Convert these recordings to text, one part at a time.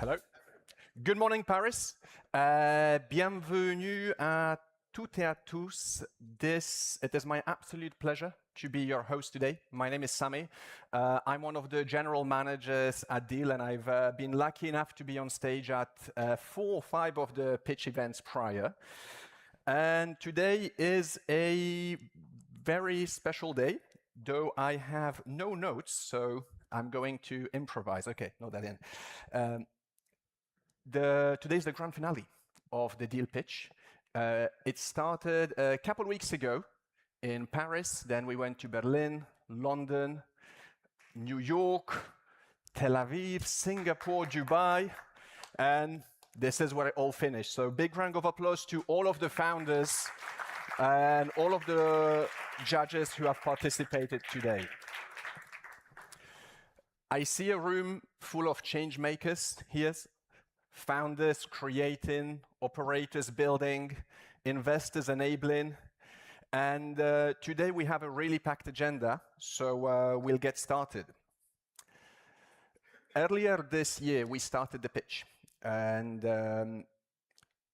Hello. Good morning, Paris. Bienvenue à toutes et à tous. It is my absolute pleasure to be your host today. My name is Sami. I'm one of the general managers at Deel, and I've been lucky enough to be on stage at 4 or 5 of the pitch events prior. And today is a very special day, though I have no notes, so I'm going to improvise. Okay, note that in. Today's the grand finale of the Deel pitch. It started a couple weeks ago in Paris, then we went to Berlin, London, New York, Tel Aviv, Singapore, Dubai, and this is where it all finished. So big round of applause to all of the founders and all of the judges who have participated today. I see a room full of change makers here. Founders creating, operators building, investors enabling. And today we have a really packed agenda, so we'll get started. Earlier this year, we started the pitch, and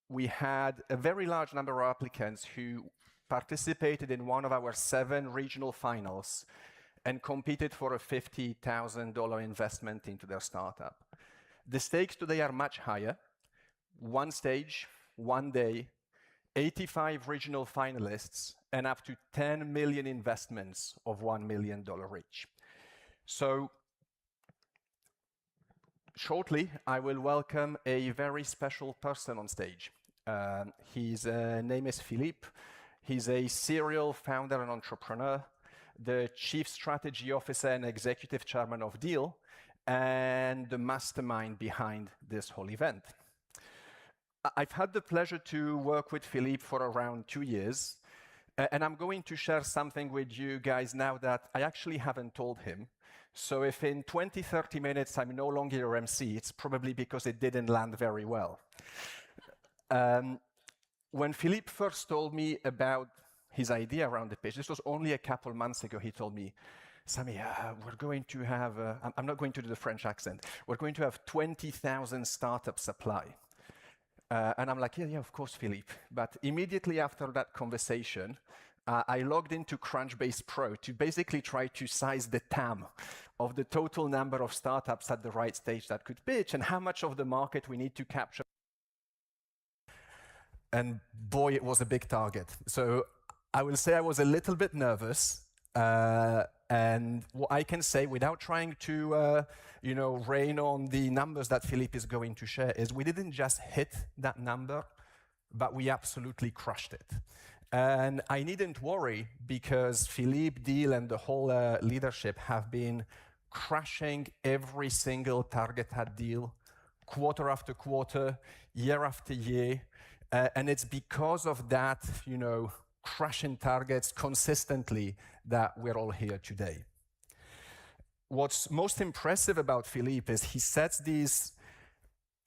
we had a very large number of applicants who participated in one of our 7 regional finals and competed for a $50,000 investment into their startup. The stakes today are much higher. 1 stage, 1 day, 85 regional finalists, and up to 10 million investments of $1 million each. So shortly, I will welcome a very special person on stage. His name is Philippe. He's a serial founder and entrepreneur, the Chief Strategy Officer and Executive Chairman of Deel, and the mastermind behind this whole event. I've had the pleasure to work with Philippe for around 2 years, and I'm going to share something with you guys now that I actually haven't told him. So if in 20, 30 minutes I'm no longer your MC, it's probably because it didn't land very well. When Philippe first told me about his idea around the pitch, this was only a couple months ago, he told me, Sami, we're going to have, I'm not going to do the French accent, we're going to have 20,000 startups apply. And I'm like, yeah, of course, Philippe. But immediately after that conversation, I logged into Crunchbase Pro to basically try to size the TAM of the total number of startups at the right stage that could pitch and how much of the market we need to capture. And boy, it was a big target. So I will say I was a little bit nervous. And what I can say, without trying to, rain on the numbers that Philippe is going to share, is we didn't just hit that number, but we absolutely crushed it. And I needn't worry because Philippe, Deel, and the whole leadership have been crushing every single target at Deel, quarter after quarter, year after year. And it's because of that, crushing targets consistently that we're all here today. What's most impressive about Philippe is he sets these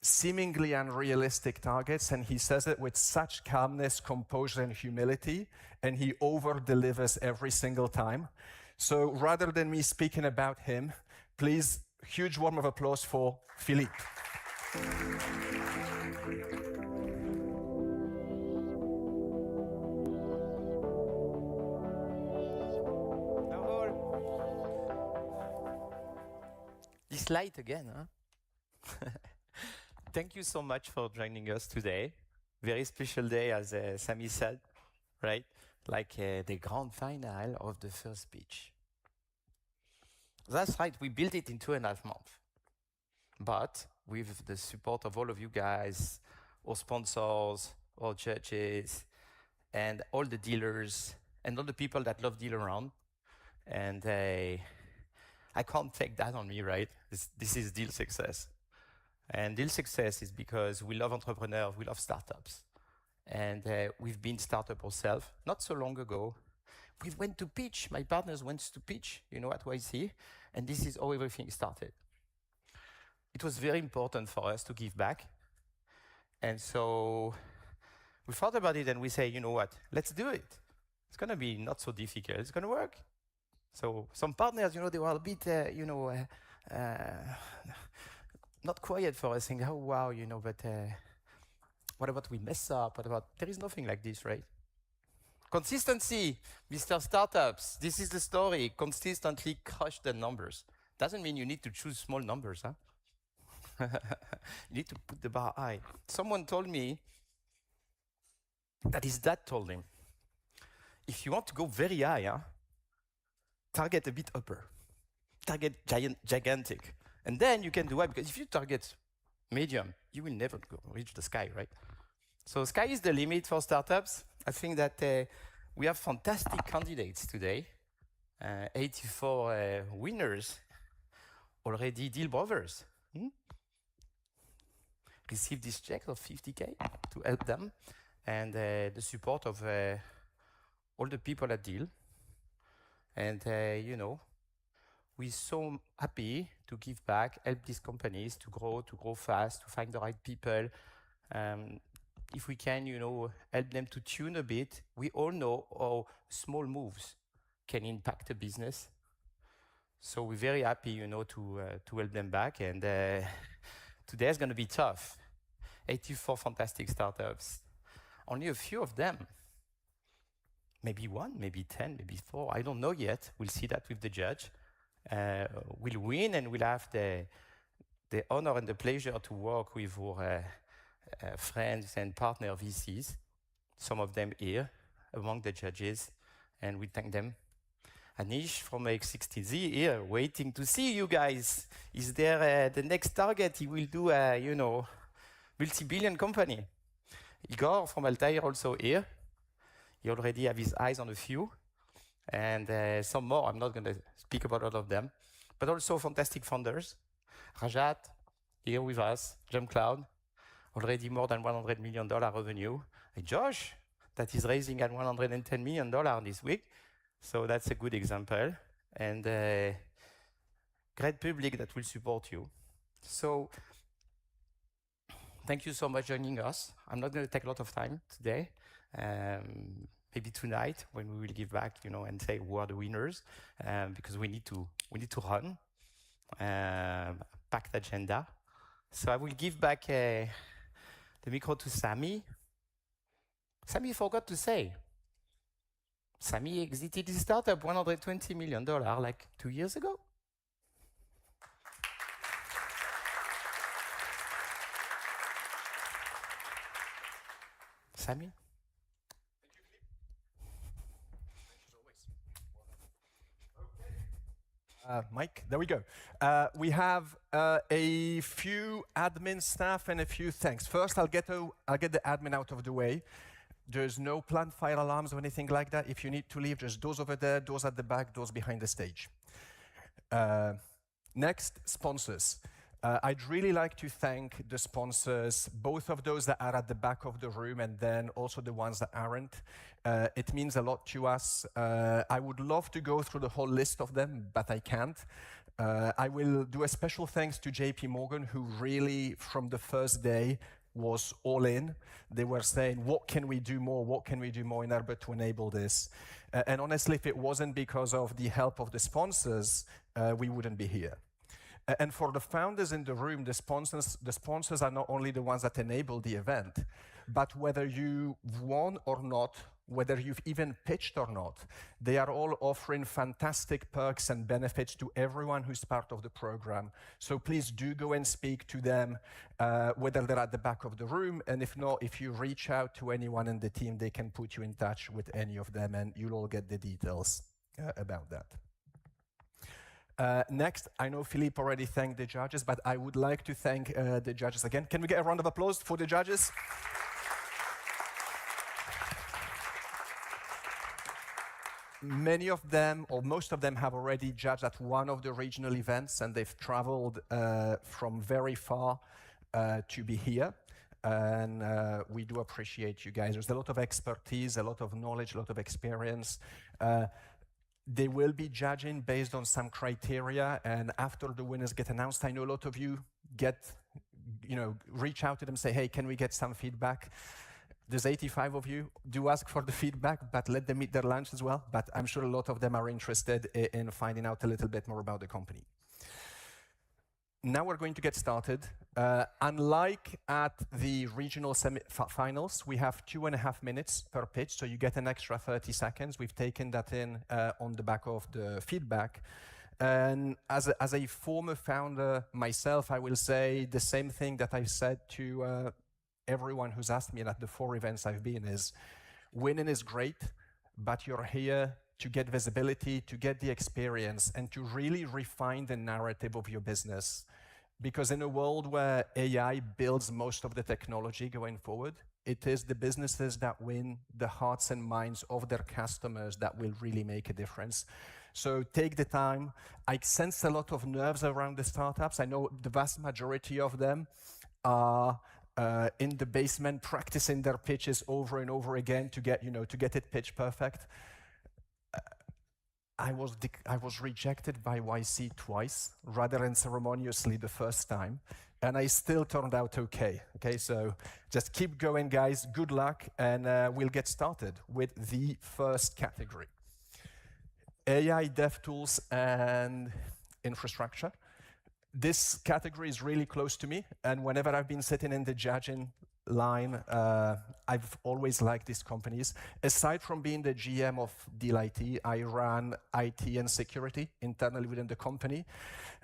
seemingly unrealistic targets, and he says it with such calmness, composure, and humility, and he over-delivers every single time. So rather than me speaking about him, please, huge warm of applause for Philippe. This light again, huh? Thank you so much for joining us today. Very special day, as Sami said, right? Like the grand finale of the first pitch. That's right, we built it in 2.5 months. But with the support of all of you guys, our sponsors, our judges, and all the dealers, and all the people that love Deel around. And I can't take that on me, right? This is Deel success. And Deel success is because we love entrepreneurs, we love startups. And we've been startup ourselves not so long ago. We went to pitch, my partners went to pitch, at YC, and this is how everything started. It was very important for us to give back. And so we thought about it and we say, you know what, let's do it. It's gonna be not so difficult, it's gonna work. So some partners, they were a bit, not quiet for us, saying, "Oh wow, but what about we mess up? What about?" There is nothing like this, right? Consistency, Mr. Startups. This is the story. Consistently crush the numbers. Doesn't mean you need to choose small numbers, huh? You need to put the bar high. Someone told me that his dad told him, if you want to go very high, huh, target a bit upper, target gigantic, and then you can do it. Because if you target medium, you will never reach the sky, right? So sky is the limit for startups. I think that we have fantastic candidates today, 84 winners, already Deel brothers. Received this check of 50K to help them, and the support of all the people at Deel. And we're so happy to give back, help these companies to grow fast, to find the right people. If we can, help them to tune a bit. We all know how small moves can impact a business. So we're very happy, to help them back. And today is going to be tough. 84 fantastic startups. Only a few of them, maybe one, maybe 10, maybe 4, I don't know yet. We'll see that with the judge. We'll win, and we'll have the honor and the pleasure to work with our friends and partner VCs, some of them here among the judges, and we thank them. Anish from X60Z here, waiting to see you guys. Is there the next target? He will do a, multi-billion company. Igor from Altair also here. He already have his eyes on a few, and some more. I'm not going to speak about all of them, but also fantastic founders. Rajat, here with us, Jump Cloud, already more than $100 million revenue. And Josh, that is raising at $110 million this week. So that's a good example. And great public that will support you. So thank you so much for joining us. I'm not going to take a lot of time today. Maybe tonight when we will give back, and say who are the winners, because we need to run packed agenda. So I will give back the micro to Sami. Sami forgot to say. Sami exited his startup, $120 million, like 2 years ago. Sami? Mike, there we go. We have a few admin staff and a few thanks. First, I'll get the admin out of the way. There's no planned fire alarms or anything like that. If you need to leave, there's doors over there, doors at the back, doors behind the stage. Next, sponsors. I'd really like to thank the sponsors, both of those that are at the back of the room and then also the ones that aren't. It means a lot to us. I would love to go through the whole list of them, but I can't. I will do a special thanks to JP Morgan, who really, from the first day, was all in. They were saying, what can we do more? What can we do more in order to enable this? And honestly, if it wasn't because of the help of the sponsors, we wouldn't be here. And for the founders in the room, the sponsors are not only the ones that enable the event, but whether you won or not, whether you've even pitched or not, they are all offering fantastic perks and benefits to everyone who's part of the program. So please do go and speak to them, whether they're at the back of the room, and if not, if you reach out to anyone in the team, they can put you in touch with any of them, and you'll all get the details about that. Next, I know Philippe already thanked the judges, but I would like to thank the judges again. Can we get a round of applause for the judges? Many of them, or most of them, have already judged at one of the regional events, and they've traveled from very far to be here. And we do appreciate you guys. There's a lot of expertise, a lot of knowledge, a lot of experience. They will be judging based on some criteria, and after the winners get announced, I know a lot of you reach out to them, say, hey, can we get some feedback? There's 85 of you. Do ask for the feedback, but let them eat their lunch as well. But I'm sure a lot of them are interested in finding out a little bit more about the company. now we're going to get started. Unlike at the regional finals, we have 2.5 minutes per pitch, so you get an extra 30 seconds. We've taken that in on the back of the feedback. And as a former founder myself, I will say the same thing that I've said to everyone who's asked me at the 4 events I've been is, winning is great, but you're here to get visibility, to get the experience, and to really refine the narrative of your business. Because in a world where AI builds most of the technology going forward, it is the businesses that win the hearts and minds of their customers that will really make a difference. So take the time. I sense a lot of nerves around the startups. I know the vast majority of them are in the basement practicing their pitches over and over again to get, to get it pitch perfect. I was rejected by YC twice, rather unceremoniously the first time, and I still turned out okay. Okay, so just keep going, guys. Good luck, and we'll get started with the first category. AI dev tools and infrastructure. This category is really close to me, and whenever I've been sitting in the judging line, I've always liked these companies. Aside from being the GM of Deel IT, I ran IT and security internally within the company,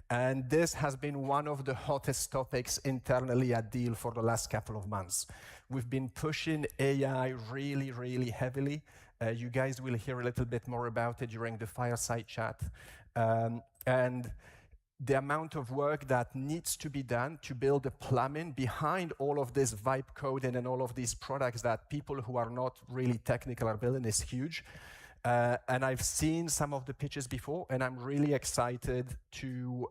and this has been one of the hottest topics internally at Deel for the last couple of months. We've been pushing AI really, really heavily. You guys will hear a little bit more about it during the fireside chat. And the amount of work that needs to be done to build the plumbing behind all of this vibe coding and all of these products that people who are not really technical are building is huge. And I've seen some of the pitches before, and I'm really excited to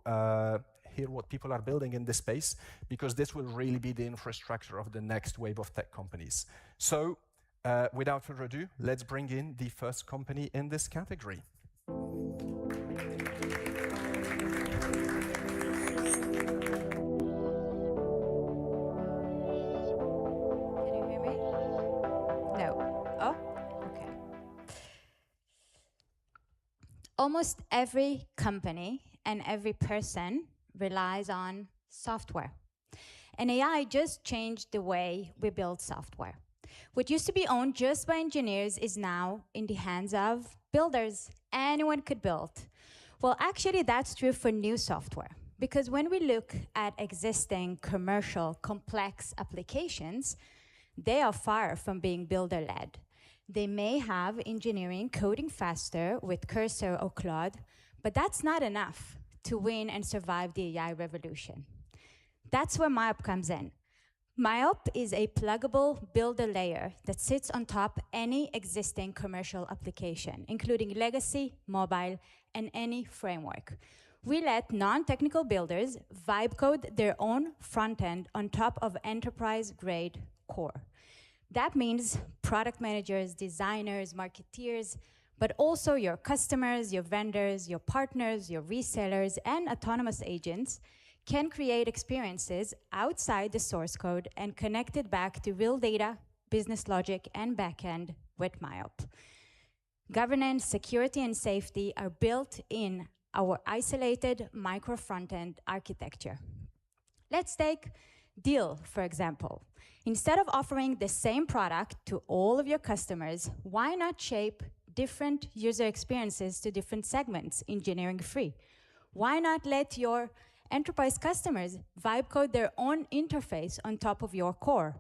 hear what people are building in this space, because this will really be the infrastructure of the next wave of tech companies. So without further ado, let's bring in the first company in this category. Almost every company and every person relies on software. And AI just changed the way we build software. What used to be owned just by engineers is now in the hands of builders. Anyone could build. Well, actually, that's true for new software. Because when we look at existing commercial complex applications, they are far from being builder-led. They may have engineering coding faster with Cursor or Claude, but that's not enough to win and survive the AI revolution. That's where MyOp comes in. MyOp is a pluggable builder layer that sits on top any existing commercial application, including legacy, mobile, and any framework. We let non-technical builders vibe code their own front end on top of enterprise-grade core. That means product managers, designers, marketeers, but also your customers, your vendors, your partners, your resellers, and autonomous agents can create experiences outside the source code and connect it back to real data, business logic, and backend with MyOp. Governance, security, and safety are built in our isolated micro front-end architecture. Let's take Deel, for example. Instead of offering the same product to all of your customers, why not shape different user experiences to different segments, engineering free? Why not let your enterprise customers vibe code their own interface on top of your core?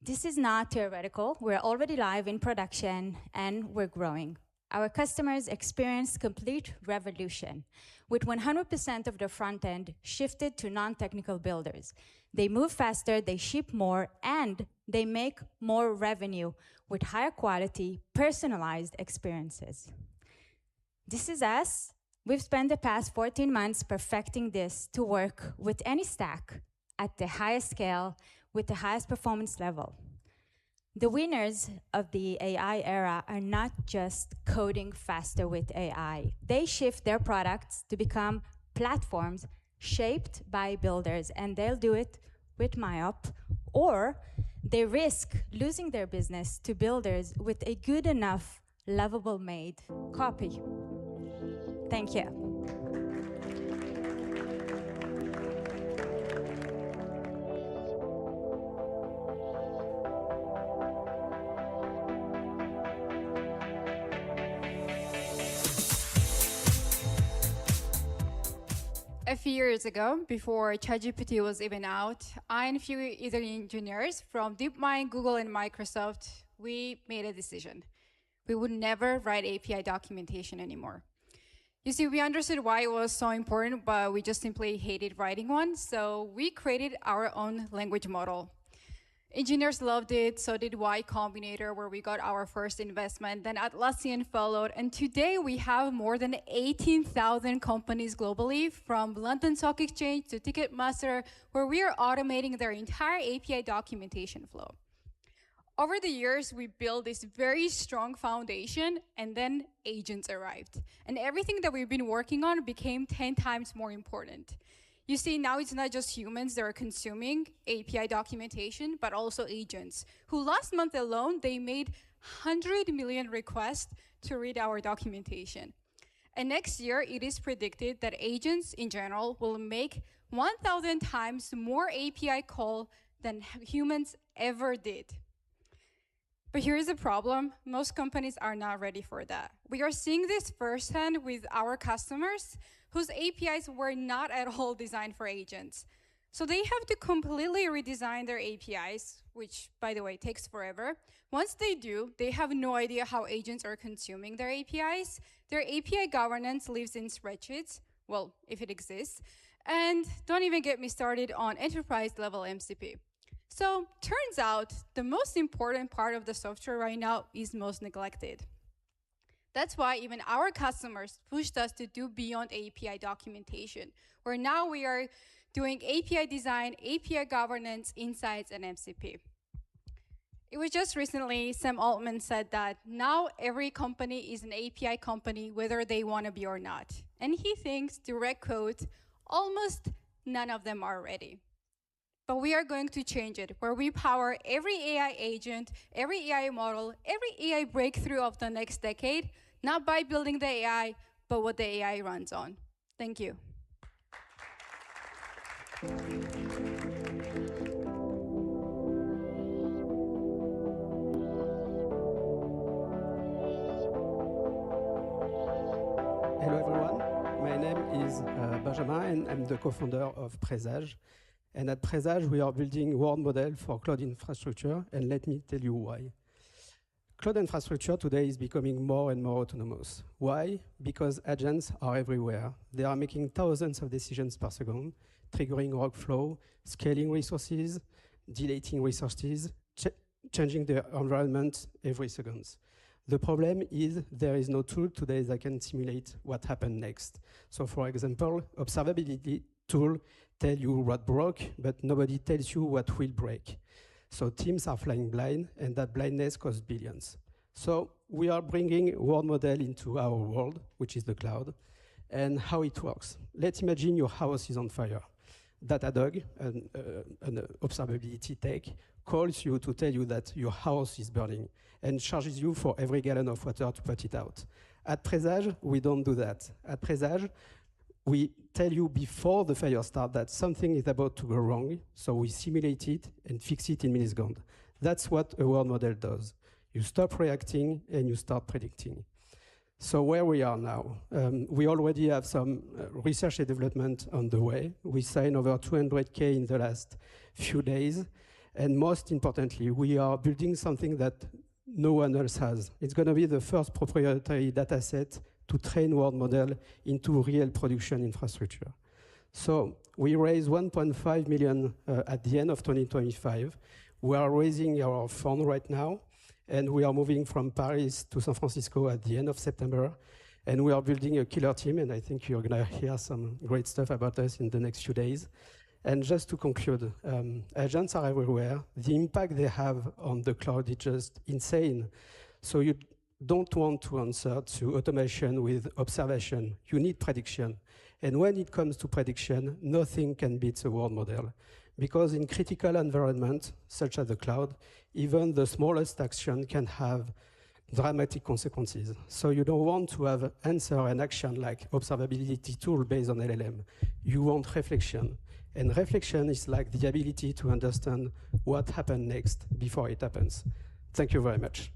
This is not theoretical. We're already live in production and we're growing. Our customers experience complete revolution with 100% of their front end shifted to non-technical builders. They move faster, they ship more, and they make more revenue with higher quality, personalized experiences. This is us. We've spent the past 14 months perfecting this to work with any stack at the highest scale with the highest performance level. The winners of the AI era are not just coding faster with AI. They shift their products to become platforms shaped by builders, and they'll do it with MyOp, or they risk losing their business to builders with a good enough, lovable made copy. Thank you. A few years ago, before ChatGPT was even out, I and a few other engineers from DeepMind, Google, and Microsoft, we made a decision. We would never write API documentation anymore. You see, we understood why it was so important, but we just simply hated writing one, so we created our own language model. Engineers loved it, so did Y Combinator, where we got our first investment. Then Atlassian followed, and today we have more than 18,000 companies globally, from London Stock Exchange to Ticketmaster, where we are automating their entire API documentation flow. Over the years, we built this very strong foundation, and then agents arrived. And everything that we've been working on became 10 times more important. You see, now it's not just humans that are consuming API documentation, but also agents, who last month alone, they made 100 million requests to read our documentation. And next year, it is predicted that agents in general will make 1,000 times more API call than humans ever did. But here's the problem. Most companies are not ready for that. We are seeing this firsthand with our customers whose APIs were not at all designed for agents. So they have to completely redesign their APIs, which, by the way, takes forever. Once they do, they have no idea how agents are consuming their APIs. Their API governance lives in spreadsheets, well, if it exists. And don't even get me started on enterprise-level MCP. So turns out the most important part of the software right now is most neglected. That's why even our customers pushed us to do beyond API documentation, where now we are doing API design, API governance, insights, and MCP. It was just recently, Sam Altman said that now every company is an API company, whether they want to be or not. And he thinks, direct quote, almost none of them are ready. But we are going to change it, where we power every AI agent, every AI model, every AI breakthrough of the next decade, not by building the AI, but what the AI runs on. Thank you. Hello everyone, my name is Benjamin and I'm the co-founder of Presage. And at Presage, we are building a world model for cloud infrastructure, and let me tell you why. Cloud infrastructure today is becoming more and more autonomous. Why? Because agents are everywhere. They are making thousands of decisions per second, triggering workflow, scaling resources, deleting resources, changing the environment every second. The problem is there is no tool today that can simulate what happened next. So for example, observability tool tell you what broke, but nobody tells you what will break. So teams are flying blind, and that blindness costs billions. So we are bringing a world model into our world, which is the cloud, and how it works. Let's imagine your house is on fire. Datadog, an observability tech, calls you to tell you that your house is burning and charges you for every gallon of water to put it out. At Presage, we don't do that. At Presage, we tell you before the fire starts that something is about to go wrong, so we simulate it and fix it in milliseconds. That's what a world model does. You stop reacting and you start predicting. So where we are now, we already have some research and development on the way. We signed over 200K in the last few days. And most importantly, we are building something that no one else has. It's going to be the first proprietary data set to train world model into real production infrastructure. So we raised 1.5 million at the end of 2025. We are raising our fund right now, and we are moving from Paris to San Francisco at the end of September. And we are building a killer team, and I think you're going to hear some great stuff about us in the next few days. And just to conclude, agents are everywhere. The impact they have on the cloud is just insane. So you don't want to answer to automation with observation. You need prediction. And when it comes to prediction, nothing can beat the world model. Because in critical environments, such as the cloud, even the smallest action can have dramatic consequences. So you don't want to have answer and action like observability tool based on LLM. You want reflection. And reflection is like the ability to understand what happened next before it happens. Thank you very much.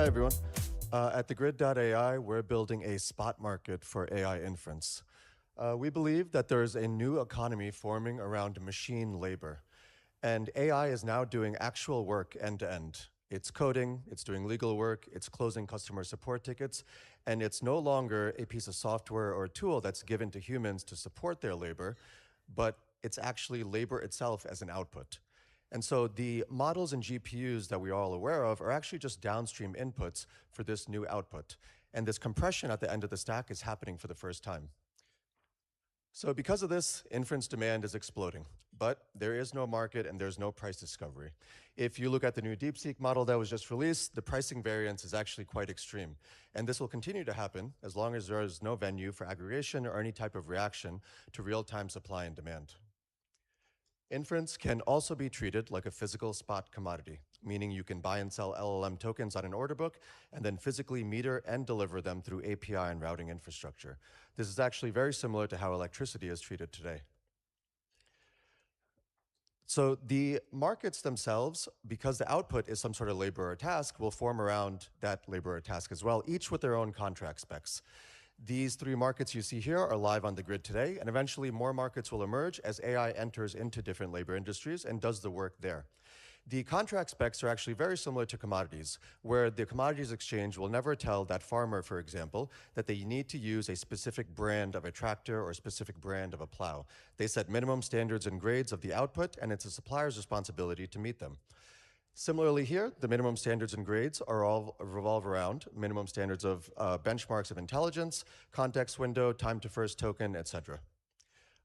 Hi, everyone. At thegrid.ai, we're building a spot market for AI inference. We believe that there is a new economy forming around machine labor. And AI is now doing actual work end to end. It's coding, it's doing legal work, it's closing customer support tickets, and it's no longer a piece of software or a tool that's given to humans to support their labor, but it's actually labor itself as an output. And so the models and GPUs that we're all aware of are actually just downstream inputs for this new output. And this compression at the end of the stack is happening for the first time. So because of this, inference demand is exploding, but there is no market and there's no price discovery. If you look at the new DeepSeek model that was just released, the pricing variance is actually quite extreme. And this will continue to happen as long as there is no venue for aggregation or any type of reaction to real-time supply and demand. Inference can also be treated like a physical spot commodity, meaning you can buy and sell LLM tokens on an order book and then physically meter and deliver them through API and routing infrastructure. This is actually very similar to how electricity is treated today. So the markets themselves, because the output is some sort of labor or task, will form around that labor or task as well, each with their own contract specs. These three markets you see here are live on the grid today, and eventually more markets will emerge as AI enters into different labor industries and does the work there. The contract specs are actually very similar to commodities, where the commodities exchange will never tell that farmer, for example, that they need to use a specific brand of a tractor or a specific brand of a plow. They set minimum standards and grades of the output, and it's a supplier's responsibility to meet them. Similarly here, the minimum standards and grades are all revolve around minimum standards of benchmarks of intelligence, context window, time to first token, etc.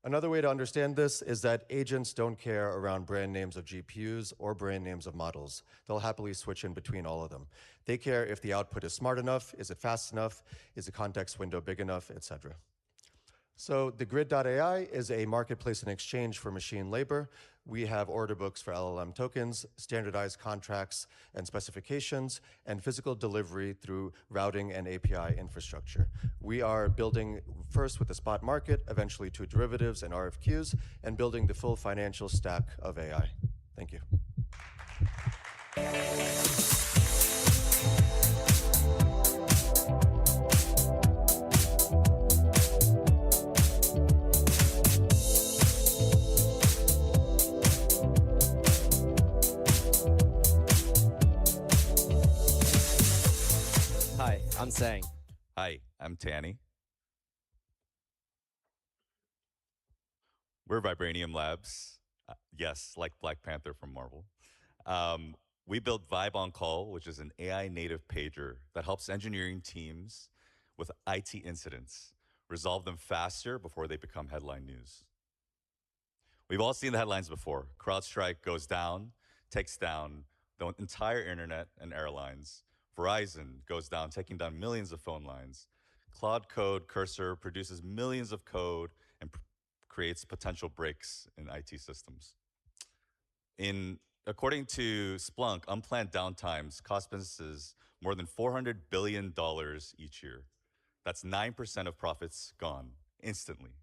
Another way to understand this is that agents don't care around brand names of GPUs or brand names of models. They'll happily switch in between all of them. They care if the output is smart enough, is it fast enough, is the context window big enough, etc. So the grid.ai is a marketplace and exchange for machine labor. We have order books for LLM tokens, standardized contracts and specifications, and physical delivery through routing and API infrastructure. We are building first with the spot market, eventually to derivatives and RFQs, and building the full financial stack of AI. Thank you. Hi, I'm Sang. Hi, I'm Tanny. We're Vibranium Labs. Yes, like Black Panther from Marvel. We built Vibe on Call, which is an AI native pager that helps engineering teams with IT incidents resolve them faster before they become headline news. We've all seen the headlines before. CrowdStrike goes down, takes down the entire internet and airlines. Verizon goes down, taking down millions of phone lines. Claude Code Cursor produces millions of code and creates potential breaks in IT systems. According to Splunk, unplanned downtimes cost businesses more than $400 billion each year. That's 9% of profits gone instantly.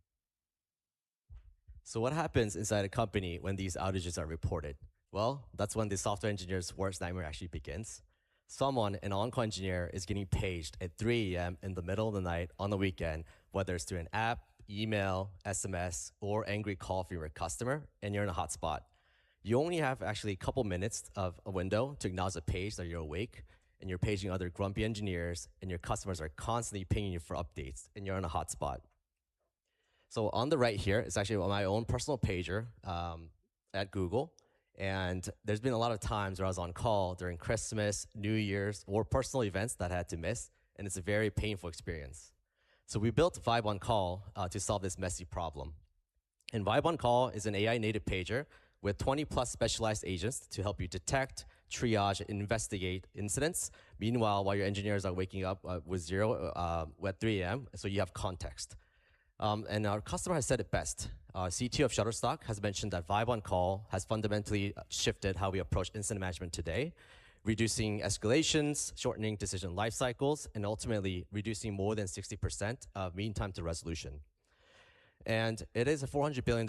So what happens inside a company when these outages are reported? Well, that's when the software engineer's worst nightmare actually begins. Someone, an on-call engineer, is getting paged at 3 a.m. in the middle of the night on the weekend, whether it's through an app, email, SMS, or angry call from your customer, and you're in a hot spot. You only have actually a couple minutes of a window to acknowledge the page that you're awake, and you're paging other grumpy engineers, and your customers are constantly pinging you for updates, and you're in a hot spot. So on the right here is actually my own personal pager at Google. And there's been a lot of times where I was on call during Christmas, New Year's, or personal events that I had to miss, and it's a very painful experience. So we built Vibe on Call to solve this messy problem. And Vibe on Call is an AI native pager with 20 plus specialized agents to help you detect, triage, and investigate incidents. Meanwhile, while your engineers are waking up with zero at 3 a.m., so you have context. And our customer has said it best. CTO of Shutterstock has mentioned that Vibe on Call has fundamentally shifted how we approach incident management today, reducing escalations, shortening decision life cycles, and ultimately reducing more than 60% of mean time to resolution. And it is a $400 billion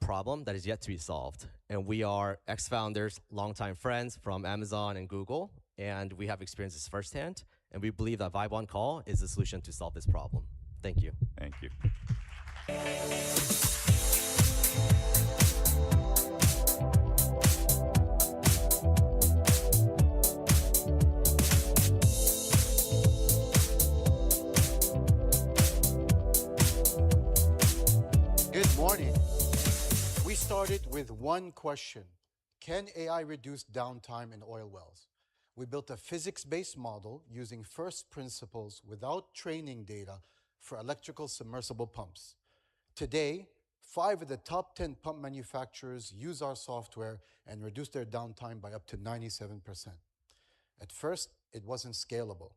problem that is yet to be solved. And we are ex-founders, longtime friends from Amazon and Google, and we have experienced this firsthand, and we believe that Vibe on Call is the solution to solve this problem. Thank you. Thank you. Good morning. We started with one question. Can AI reduce downtime in oil wells? We built a physics-based model using first principles without training data for electrical submersible pumps. Today, 5 of the top 10 pump manufacturers use our software and reduce their downtime by up to 97%. At first, it wasn't scalable.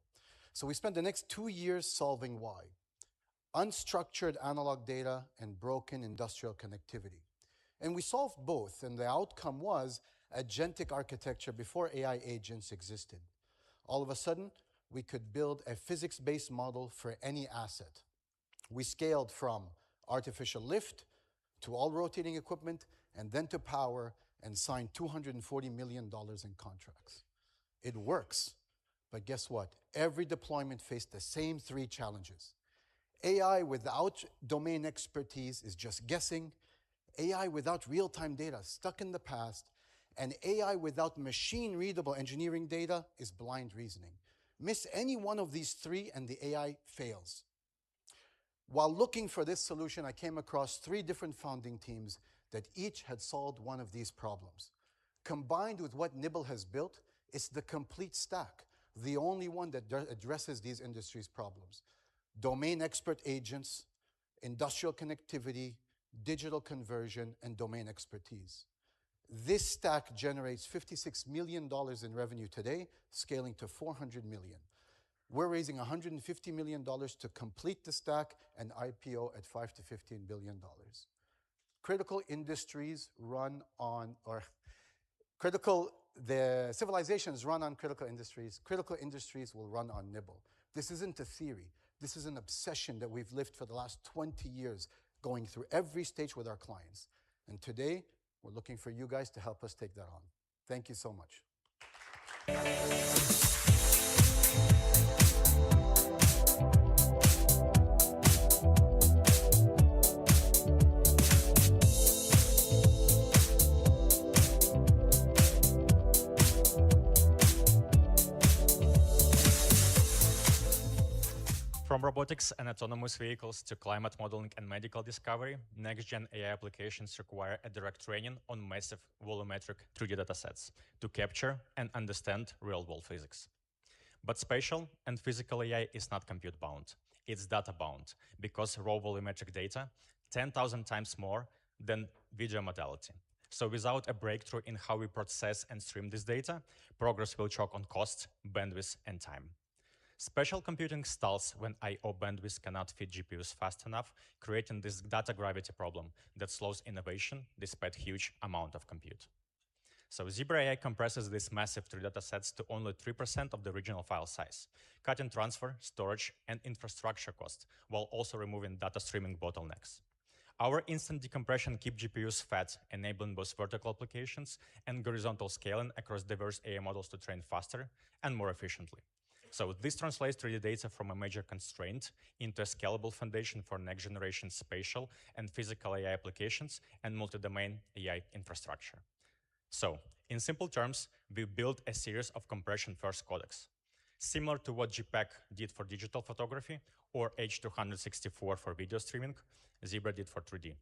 So we spent the next 2 years solving why. Unstructured analog data and broken industrial connectivity. And we solved both, and the outcome was agentic architecture before AI agents existed. All of a sudden, we could build a physics-based model for any asset. We scaled from artificial lift to all rotating equipment, and then to power, and signed $240 million in contracts. It works, but guess what? Every deployment faced the same 3 challenges. AI without domain expertise is just guessing, AI without real-time data stuck in the past, and AI without machine-readable engineering data is blind reasoning. Miss any one of these 3 and the AI fails. While looking for this solution, I came across 3 different founding teams that each had solved one of these problems. Combined with what Nibble has built, it's the complete stack, the only one that addresses these industries' problems. Domain expert agents, industrial connectivity, digital conversion, and domain expertise. This stack generates $56 million in revenue today, scaling to $400 million. We're raising $150 million to complete the stack and IPO at $5 to $15 billion. The civilizations run on critical industries. Critical industries will run on Nibble. This isn't a theory. This is an obsession that we've lived for the last 20 years, going through every stage with our clients. And today, we're looking for you guys to help us take that on. Thank you so much. From robotics and autonomous vehicles to climate modeling and medical discovery, next-gen AI applications require a direct training on massive volumetric 3D datasets to capture and understand real-world physics. But spatial and physical AI is not compute-bound. It's data-bound, because raw volumetric data 10,000 times more than video modality. So without a breakthrough in how we process and stream this data, progress will choke on cost, bandwidth, and time. Spatial computing stalls when I/O bandwidth cannot feed GPUs fast enough, creating this data gravity problem that slows innovation despite huge amount of compute. So Zebra AI compresses these massive 3 datasets to only 3% of the original file size, cutting transfer, storage, and infrastructure costs, while also removing data streaming bottlenecks. Our instant decompression keeps GPUs fat, enabling both vertical applications and horizontal scaling across diverse AI models to train faster and more efficiently. So this translates 3D data from a major constraint into a scalable foundation for next-generation spatial and physical AI applications and multi-domain AI infrastructure. So, in simple terms, we built a series of compression-first codecs, similar to what JPEG did for digital photography or H.264 for video streaming, Zebra did for 3D.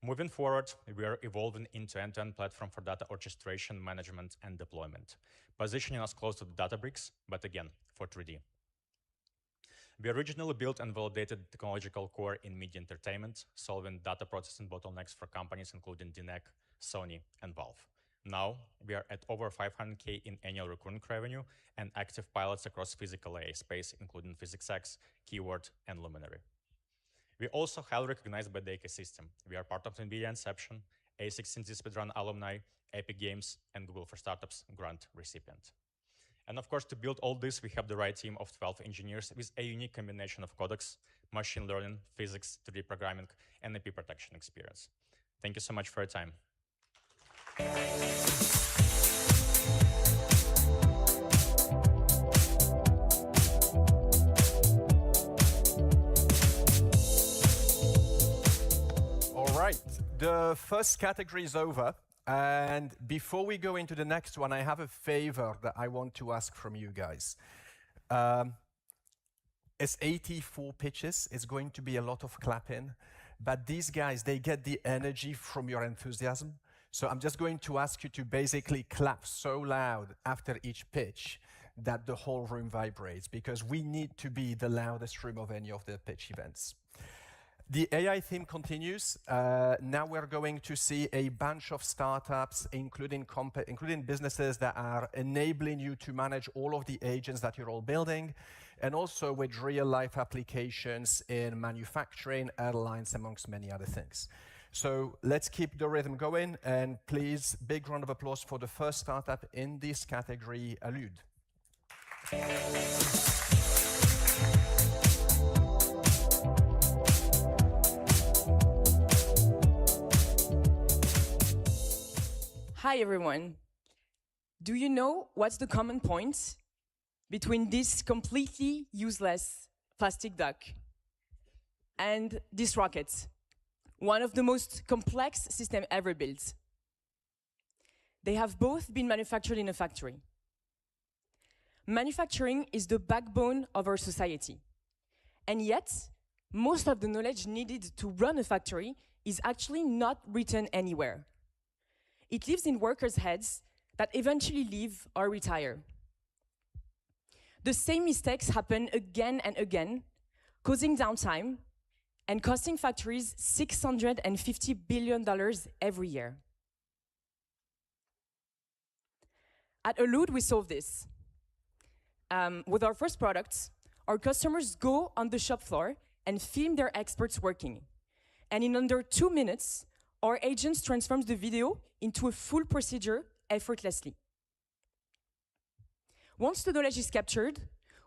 Moving forward, we are evolving into end-to-end platform for data orchestration, management, and deployment, positioning us close to the Databricks, but again, for 3D. We originally built and validated the technological core in media entertainment, solving data processing bottlenecks for companies including DNEG, Sony, and Valve. Now, we are at over 500K in annual recurring revenue and active pilots across physical AI space, including PhysicsX, Keyword, and Luminary. We also highly recognized by the ecosystem. We are part of NVIDIA Inception, A16Z Speedrun alumni, Epic Games, and Google for Startups grant recipient. And of course, to build all this, we have the right team of 12 engineers with a unique combination of codecs, machine learning, physics, 3D programming, and IP protection experience. Thank you so much for your time. right, the first category is over. And before we go into the next one, I have a favor that I want to ask from you guys. It's 84 pitches. It's going to be a lot of clapping. But these guys, they get the energy from your enthusiasm. So I'm just going to ask you to basically clap so loud after each pitch that the whole room vibrates, because we need to be the loudest room of any of the pitch events. The AI theme continues. Now we're going to see a bunch of startups, including businesses that are enabling you to manage all of the agents that you're all building, and also with real-life applications in manufacturing, airlines, amongst many other things. So let's keep the rhythm going, and please, big round of applause for the first startup in this category, Allude. Hi, everyone. Do you know what's the common point between this completely useless plastic duck and this rocket, one of the most complex systems ever built? They have both been manufactured in a factory. Manufacturing is the backbone of our society. And yet, most of the knowledge needed to run a factory is actually not written anywhere. It lives in workers' heads that eventually leave or retire. The same mistakes happen again and again, causing downtime and costing factories $650 billion every year. At Allude, we solve this. With our first product, our customers go on the shop floor and film their experts working. And in under 2 minutes, our agents transform the video into a full procedure effortlessly. Once the knowledge is captured,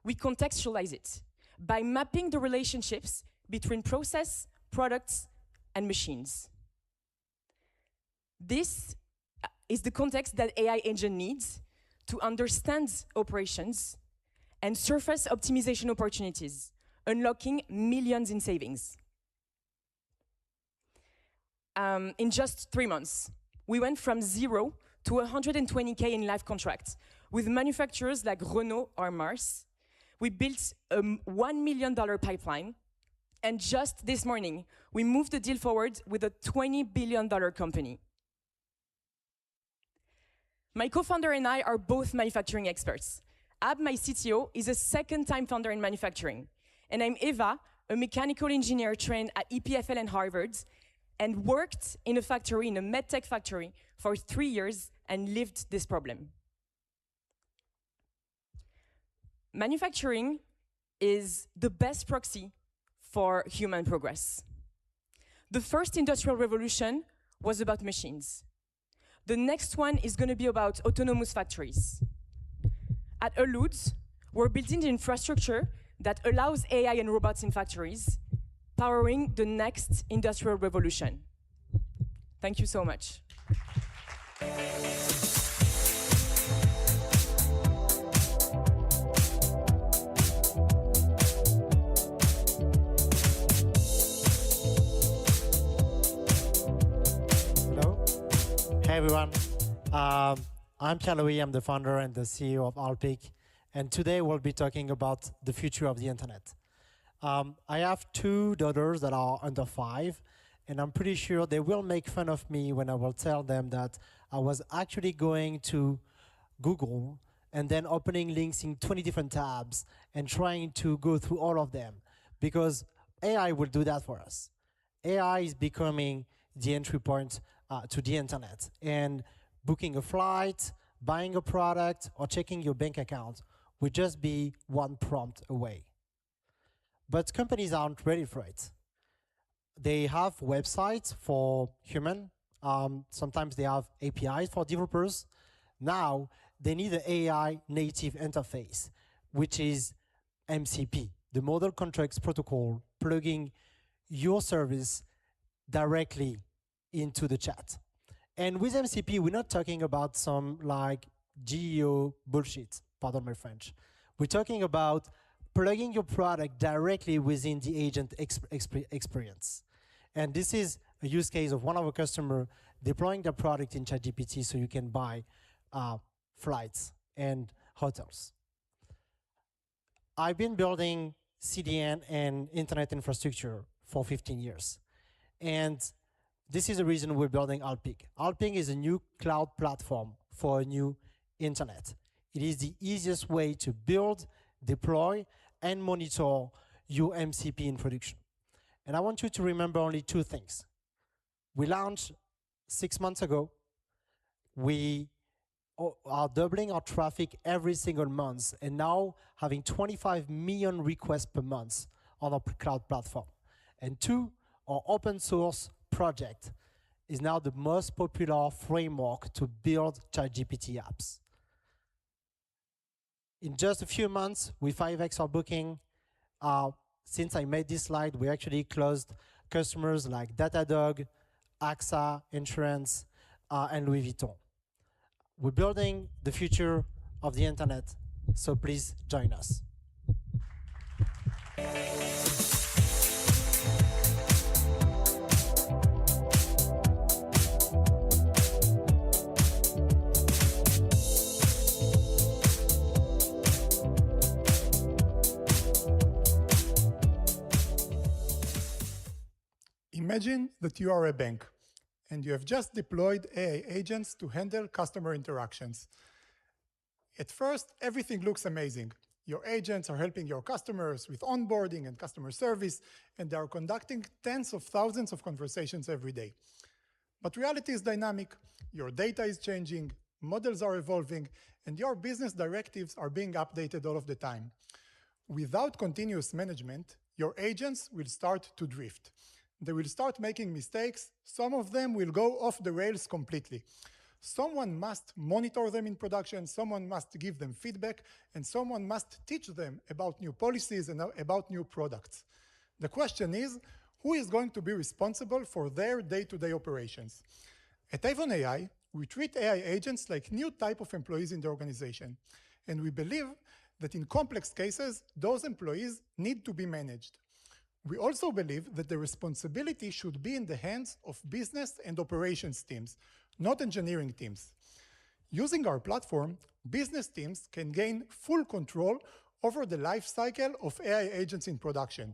we contextualize it by mapping the relationships between process, products, and machines. This is the context that AI agent needs to understand operations and surface optimization opportunities, unlocking millions in savings. In just 3 months, we went from 0 to 120K in live contracts with manufacturers like Renault or Mars. We built a $1 million pipeline, and just this morning, we moved the deal forward with a $20 billion company. My co-founder and I are both manufacturing experts. Ab, my CTO, is a second-time founder in manufacturing. And I'm Eva, a mechanical engineer trained at EPFL and Harvard, and worked in a factory, in a medtech factory, for 3 years and lived this problem. Manufacturing is the best proxy for human progress. The first industrial revolution was about machines. The next one is going to be about autonomous factories. At Allude, we're building the infrastructure that allows AI and robots in factories, powering the next industrial revolution. Thank you so much. Hello. Hey, everyone. I'm Pierre-Louis. I'm the founder and the CEO of Alpic. And today we'll be talking about the future of the internet. I have 2 daughters that are under 5, and I'm pretty sure they will make fun of me when I will tell them that I was actually going to Google and then opening links in 20 different tabs and trying to go through all of them, because AI will do that for us. AI is becoming the entry point to the internet, and booking a flight, buying a product, or checking your bank account would just be one prompt away. But companies aren't ready for it. They have websites for human. Sometimes they have APIs for developers. Now they need an AI native interface, which is MCP, the Model Contracts Protocol, plugging your service directly into the chat. And with MCP, we're not talking about some like GEO bullshit, pardon my French. We're talking about plugging your product directly within the agent experience. And this is a use case of one of our customers deploying their product in ChatGPT so you can buy flights and hotels. I've been building CDN and internet infrastructure for 15 years. And this is the reason we're building Alpic. Alpic is a new cloud platform for a new internet. It is the easiest way to build, deploy, and monitor your MCP in production. And I want you to remember only two things. We launched 6 months ago. We are doubling our traffic every single month, and now having 25 million requests per month on our cloud platform. And two, our open source project is now the most popular framework to build ChatGPT apps. In just a few months, we 5x our booking. Since I made this slide, we actually closed customers like Datadog, AXA, Insurance, and Louis Vuitton. We're building the future of the internet, so please join us. Imagine that you are a bank and you have just deployed AI agents to handle customer interactions. At first, everything looks amazing. Your agents are helping your customers with onboarding and customer service, and they are conducting tens of thousands of conversations every day. But reality is dynamic. Your data is changing, models are evolving, and your business directives are being updated all of the time. Without continuous management, your agents will start to drift. They will start making mistakes. Some of them will go off the rails completely. Someone must monitor them in production, someone must give them feedback, and someone must teach them about new policies and about new products. The question is, who is going to be responsible for their day-to-day operations? At Avon AI, we treat AI agents like new type of employees in the organization, and we believe that in complex cases, those employees need to be managed. We also believe that the responsibility should be in the hands of business and operations teams, not engineering teams. Using our platform, business teams can gain full control over the life cycle of AI agents in production,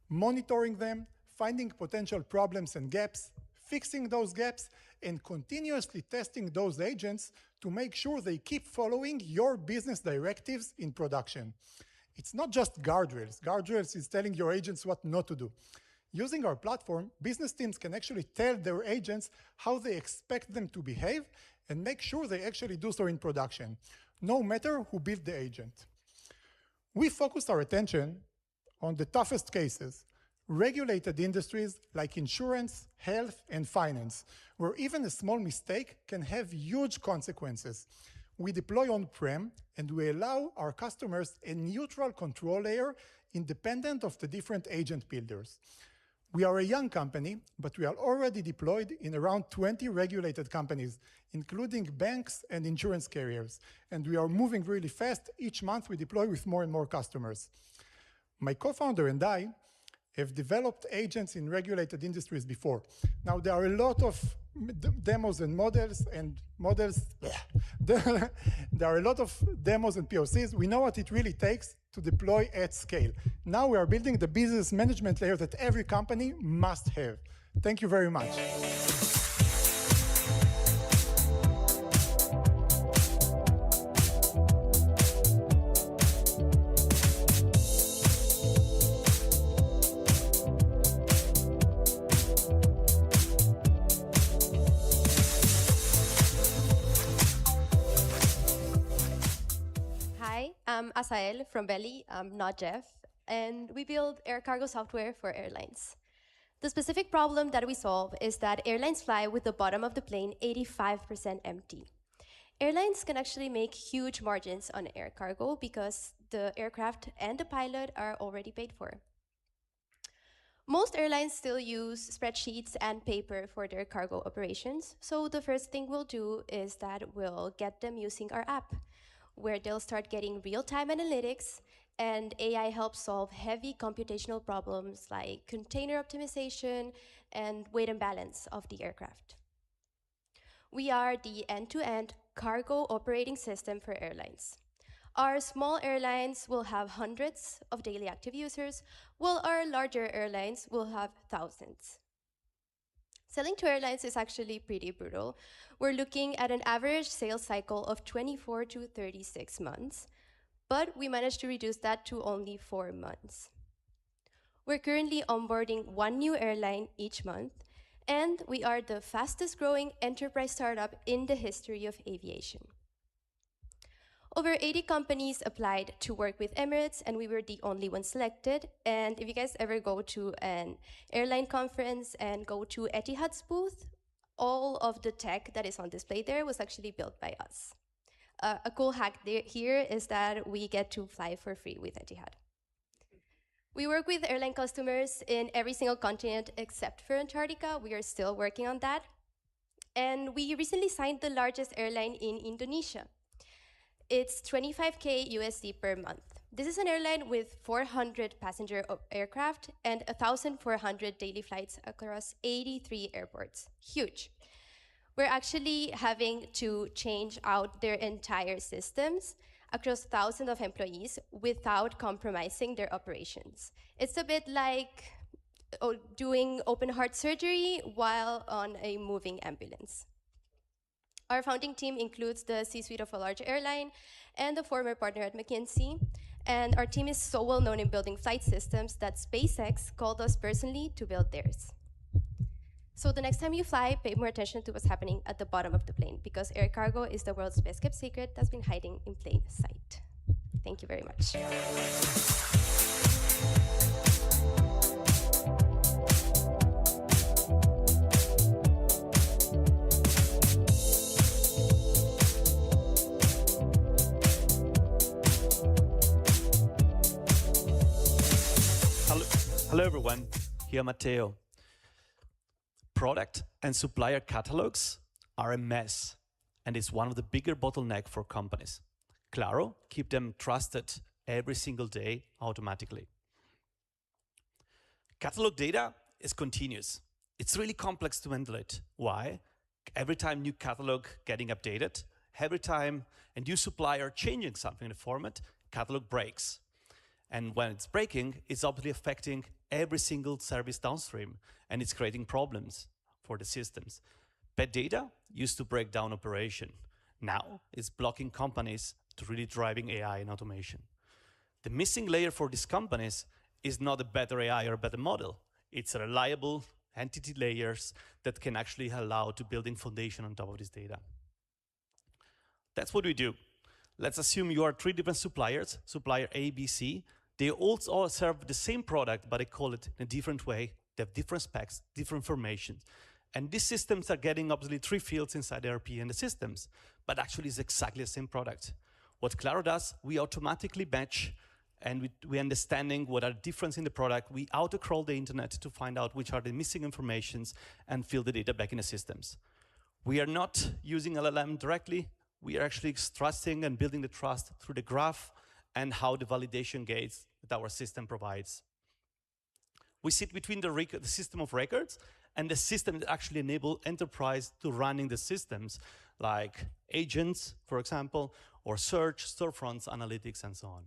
monitoring them, finding potential problems and gaps, fixing those gaps, and continuously testing those agents to make sure they keep following your business directives in production. It's not just guardrails. Guardrails is telling your agents what not to do. Using our platform, business teams can actually tell their agents how they expect them to behave and make sure they actually do so in production, no matter who built the agent. We focused our attention on the toughest cases, regulated industries like insurance, health, and finance, where even a small mistake can have huge consequences. We deploy on-prem, and we allow our customers a neutral control layer independent of the different agent builders. We are a young company, but we are already deployed in around 20 regulated companies, including banks and insurance carriers, and we are moving really fast. Each month we deploy with more and more customers. My co-founder and I have developed agents in regulated industries before. Now, there are a lot of demos and there are a lot of demos and POCs. We know what it really takes to deploy at scale. Now we are building the business management layer that every company must have. Thank you very much. I'm Asael from Belly, I'm not Jeff, and we build air cargo software for airlines. The specific problem that we solve is that airlines fly with the bottom of the plane 85% empty. Airlines can actually make huge margins on air cargo because the aircraft and the pilot are already paid for. Most airlines still use spreadsheets and paper for their cargo operations, so the first thing we'll do is that we'll get them using our app, where they'll start getting real-time analytics and AI helps solve heavy computational problems like container optimization and weight and balance of the aircraft. We are the end-to-end cargo operating system for airlines. Our small airlines will have hundreds of daily active users, while our larger airlines will have thousands. Selling to airlines is actually pretty brutal. We're looking at an average sales cycle of 24 to 36 months, but we managed to reduce that to only 4 months. We're currently onboarding 1 new airline each month, and we are the fastest growing enterprise startup in the history of aviation. Over 80 companies applied to work with Emirates, and we were the only one selected. And if you guys ever go to an airline conference and go to Etihad's booth, all of the tech that is on display there was actually built by us. A cool hack here is that we get to fly for free with Etihad. We work with airline customers in every single continent except for Antarctica. We are still working on that. And we recently signed the largest airline in Indonesia. It's $25K USD per month. This is an airline with 400 passenger aircraft and 1,400 daily flights across 83 airports. Huge. We're actually having to change out their entire systems across thousands of employees without compromising their operations. It's a bit like doing open heart surgery while on a moving ambulance. Our founding team includes the C-suite of a large airline and a former partner at McKinsey. And our team is so well known in building flight systems that SpaceX called us personally to build theirs. So the next time you fly, pay more attention to what's happening at the bottom of the plane, because air cargo is the world's best kept secret that's been hiding in plain sight. Thank you very much. Hello everyone, here Matteo. Product and supplier catalogs are a mess, and it's one of the bigger bottlenecks for companies. Claro, keep them trusted every single day automatically. Catalog data is continuous. It's really complex to handle it. Why? Every time new catalog getting updated, every time a new supplier changing something in the format, catalog breaks. And when it's breaking, it's obviously affecting every single service downstream, and it's creating problems for the systems. Bad data used to break down operation. Now it's blocking companies to really driving AI and automation. The missing layer for these companies is not a better AI or a better model. It's a reliable entity layers that can actually allow to building foundation on top of this data. That's what we do. Let's assume you are 3 different suppliers, supplier A, B, C. They all serve the same product, but they call it in a different way. They have different specs, different information. And these systems are getting obviously 3 fields inside the ERP and the systems, but actually it's exactly the same product. What Claro does, we automatically match, and we understanding what are the differences in the product. We auto-crawl the internet to find out which are the missing informations and fill the data back in the systems. We are not using LLM directly. We are actually trusting and building the trust through the graph and how the validation gates that our system provides. We sit between the system of records and the system that actually enable enterprise to running the systems, like agents, for example, or search, storefronts, analytics, and so on.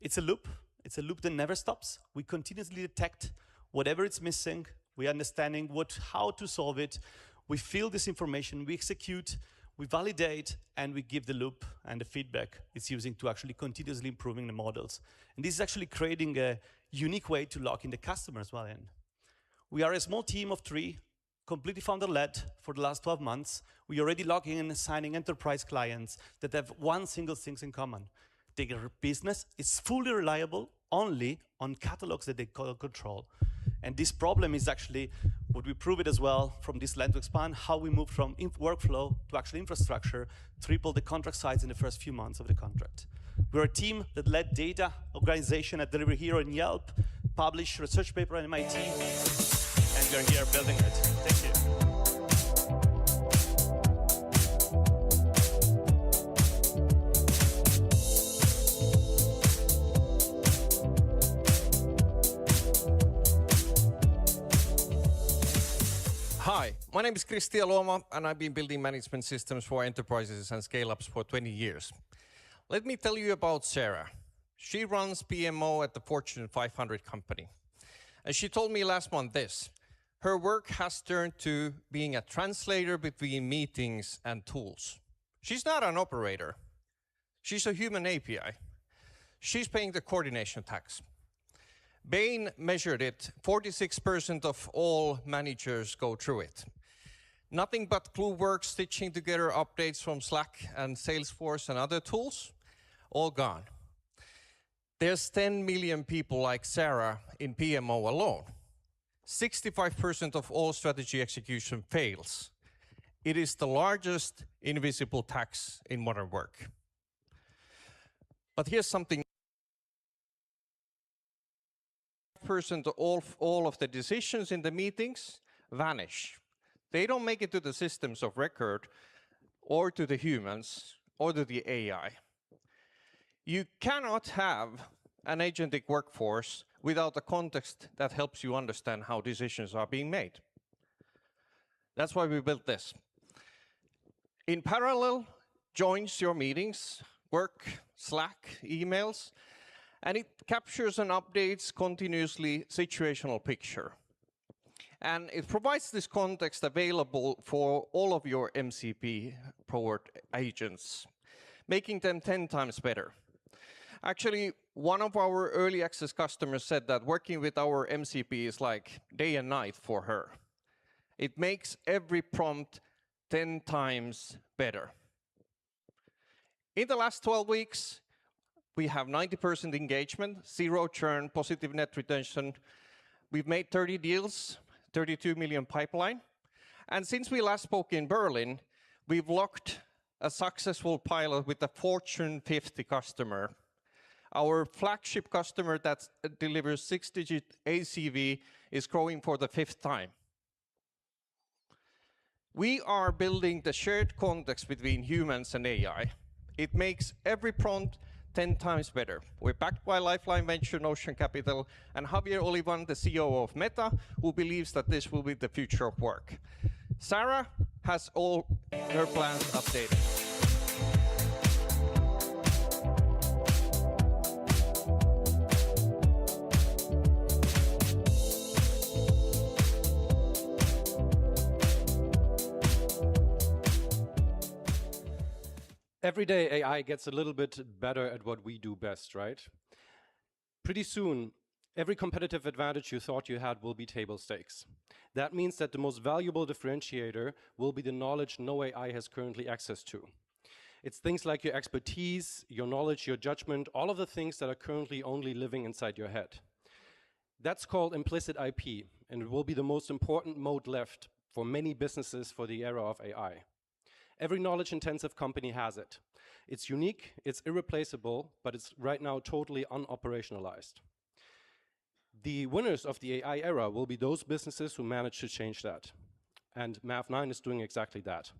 It's a loop. It's a loop that never stops. We continuously detect whatever it's missing. We understanding how to solve it. We fill this information, we execute, we validate, and we give the loop and the feedback it's using to actually continuously improving the models. And this is actually creating a unique way to lock in the customer as well in. We are a small team of 3, completely founder-led for the last 12 months. We already logging in and signing enterprise clients that have one single thing in common. Their business is fully reliable only on catalogs that they control. And this problem is actually what we prove it as well from this land to expand, how we move from workflow to actually infrastructure, triple the contract size in the first few months of the contract. We're a team that led data organization at Delivery Hero and Yelp, published research paper at MIT, and we're here building it. Thank you. Hi, my name is Kristian Luoma, and I've been building management systems for enterprises and scale-ups for 20 years. Let me tell you about Sarah. She runs PMO at the Fortune 500 company. And she told me last month this: her work has turned to being a translator between meetings and tools. She's not an operator. She's a human API. She's paying the coordination tax. Bain measured it. 46% of all managers go through it. Nothing but glue work, stitching together updates from Slack and Salesforce and other tools, all gone. There's 10 million people like Sarah in PMO alone. 65% of all strategy execution fails. It is the largest invisible tax in modern work. But here's something. Percent of all of the decisions in the meetings vanish. They don't make it to the systems of record or to the humans or to the AI. You cannot have an agentic workforce without a context that helps you understand how decisions are being made. That's why we built this. In parallel, joins your meetings, work, Slack, emails, and it captures and updates continuously situational picture. And it provides this context available for all of your MCP-powered agents, making them 10 times better. Actually, one of our early access customers said that working with our MCP is like day and night for her. It makes every prompt 10 times better. In the last 12 weeks, we have 90% engagement, 0 churn, positive net retention. We've made 30 deals, 32 million pipeline. And since we last spoke in Berlin, we've locked a successful pilot with a Fortune 50 customer. Our flagship customer that delivers 6-digit ACV is growing for the 5th time. We are building the shared context between humans and AI. It makes every prompt 10 times better. We're backed by Lifeline Venture, Notion Capital, and Javier Olivan, the CEO of Meta, who believes that this will be the future of work. Sarah has all her plans updated. Every day, AI gets a little bit better at what we do best, right? Pretty soon, every competitive advantage you thought you had will be table stakes. That means that the most valuable differentiator will be the knowledge no AI has currently access to. It's things like your expertise, your knowledge, your judgment, all of the things that are currently only living inside your head. That's called implicit IP, and it will be the most important moat left for many businesses for the era of AI. Every knowledge-intensive company has it. It's unique, it's irreplaceable, but it's right now totally unoperationalized. The winners of the AI era will be those businesses who manage to change that. And Mav9 is doing exactly that.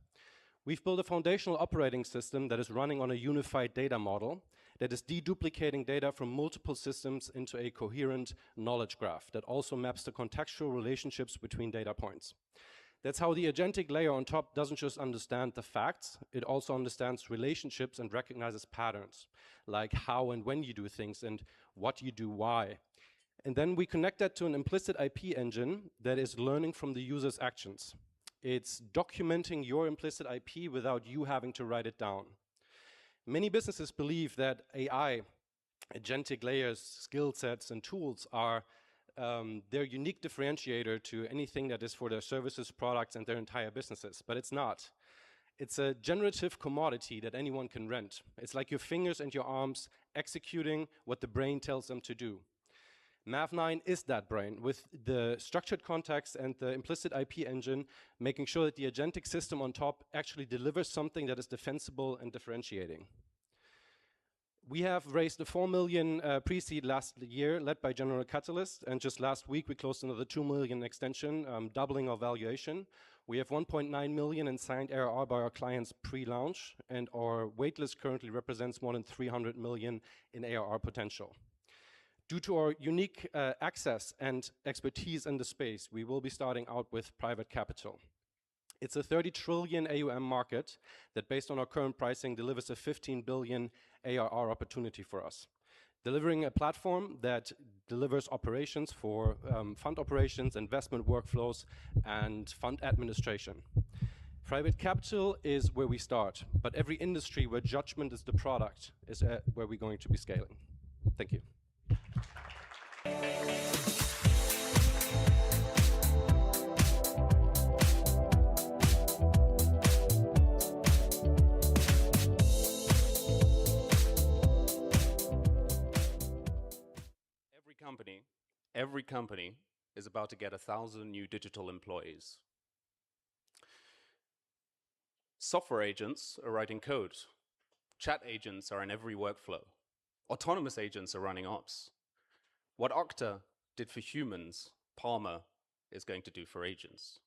We've built a foundational operating system that is running on a unified data model that is deduplicating data from multiple systems into a coherent knowledge graph that also maps the contextual relationships between data points. That's how the agentic layer on top doesn't just understand the facts, it also understands relationships and recognizes patterns, like how and when you do things and what you do why. And then we connect that to an implicit IP engine that is learning from the user's actions. It's documenting your implicit IP without you having to write it down. Many businesses believe that AI, agentic layers, skill sets, and tools are their unique differentiator to anything that is for their services, products, and their entire businesses, but it's not. It's a generative commodity that anyone can rent. It's like your fingers and your arms executing what the brain tells them to do. Mav9 is that brain, with the structured context and the implicit IP engine, making sure that the agentic system on top actually delivers something that is defensible and differentiating. We have raised a 4 million pre-seed last year, led by General Catalyst, and just last week we closed another 2 million extension, doubling our valuation. We have 1.9 million in signed ARR by our clients pre-launch, and our waitlist currently represents more than 300 million in ARR potential. Due to our unique access and expertise in the space, we will be starting out with private capital. It's a 30 trillion AUM market that, based on our current pricing, delivers a 15 billion ARR opportunity for us. Delivering a platform that delivers operations for fund operations, investment workflows, and fund administration. Private capital is where we start, but every industry where judgment is the product is where we're going to be scaling. Thank you. Every company is about to get 1,000 new digital employees. Software agents are writing code. Chat agents are in every workflow. Autonomous agents are running ops. What Okta did for humans, Palmer is going to do for agents.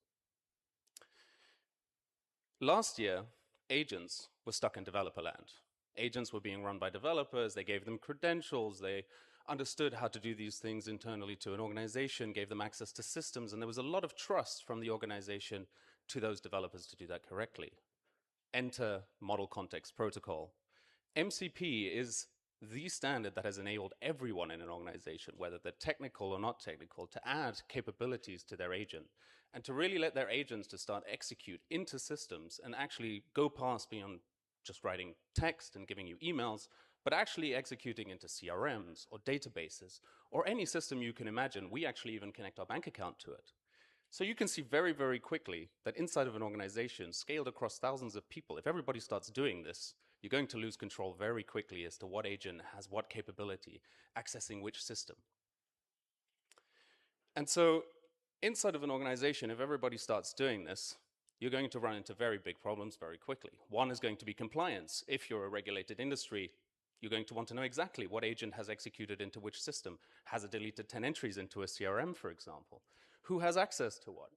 Last year, agents were stuck in developer land. Agents were being run by developers, they gave them credentials, they understood how to do these things internally to an organization, gave them access to systems, and there was a lot of trust from the organization to those developers to do that correctly. Enter Model Context Protocol. MCP is the standard that has enabled everyone in an organization, whether they're technical or not technical, to add capabilities to their agent and to really let their agents to start execute into systems and actually go past beyond just writing text and giving you emails, but actually executing into CRMs or databases or any system you can imagine. We actually even connect our bank account to it. So you can see very, very quickly that inside of an organization scaled across thousands of people, if everybody starts doing this, you're going to lose control very quickly as to what agent has what capability, accessing which system. And so inside of an organization, if everybody starts doing this, you're going to run into very big problems very quickly. One is going to be compliance. If you're a regulated industry, you're going to want to know exactly what agent has executed into which system. Has it deleted 10 entries into a CRM, for example? Who has access to what?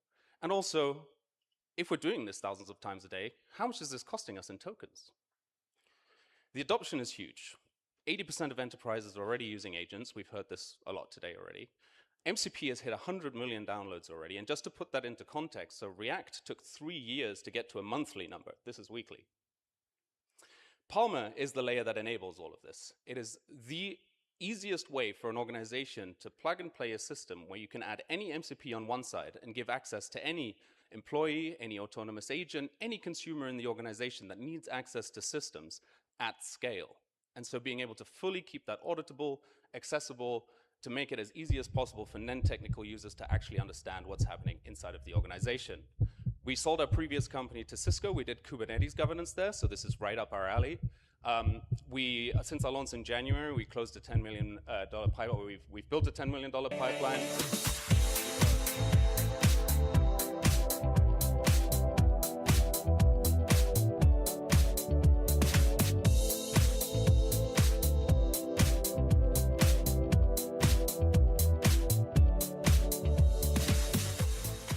And also, if we're doing this thousands of times a day, how much is this costing us in tokens? The adoption is huge. 80% of enterprises are already using agents. We've heard this a lot today already. MCP has hit 100 million downloads already. And just to put that into context, so React took 3 years to get to a monthly number. This is weekly. Palmer is the layer that enables all of this. It is the easiest way for an organization to plug and play a system where you can add any MCP on one side and give access to any employee, any autonomous agent, any consumer in the organization that needs access to systems at scale. And so being able to fully keep that auditable, accessible, to make it as easy as possible for non-technical users to actually understand what's happening inside of the organization. We sold our previous company to Cisco. We did Kubernetes governance there, so this is right up our alley. Since our launch in January, we closed a $10 million pipeline. We've built a $10 million pipeline.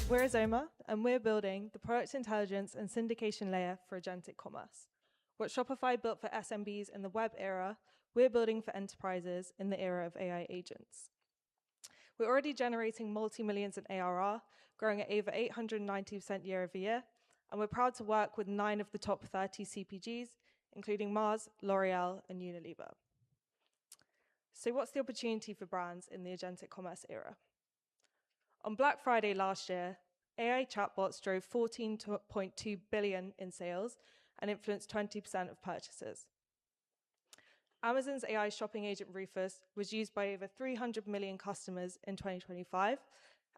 We're Zoma, and we're building the product intelligence and syndication layer for agentic commerce. What Shopify built for SMBs in the web era, we're building for enterprises in the era of AI agents. We're already generating multi-millions in ARR, growing at over 890% year over year, and we're proud to work with 9 of the top 30 CPGs, including Mars, L'Oreal, and Unilever. So what's the opportunity for brands in the agentic commerce era? On Black Friday last year, AI chatbots drove $14.2 billion in sales and influenced 20% of purchases. Amazon's AI shopping agent Rufus was used by over 300 million customers in 2025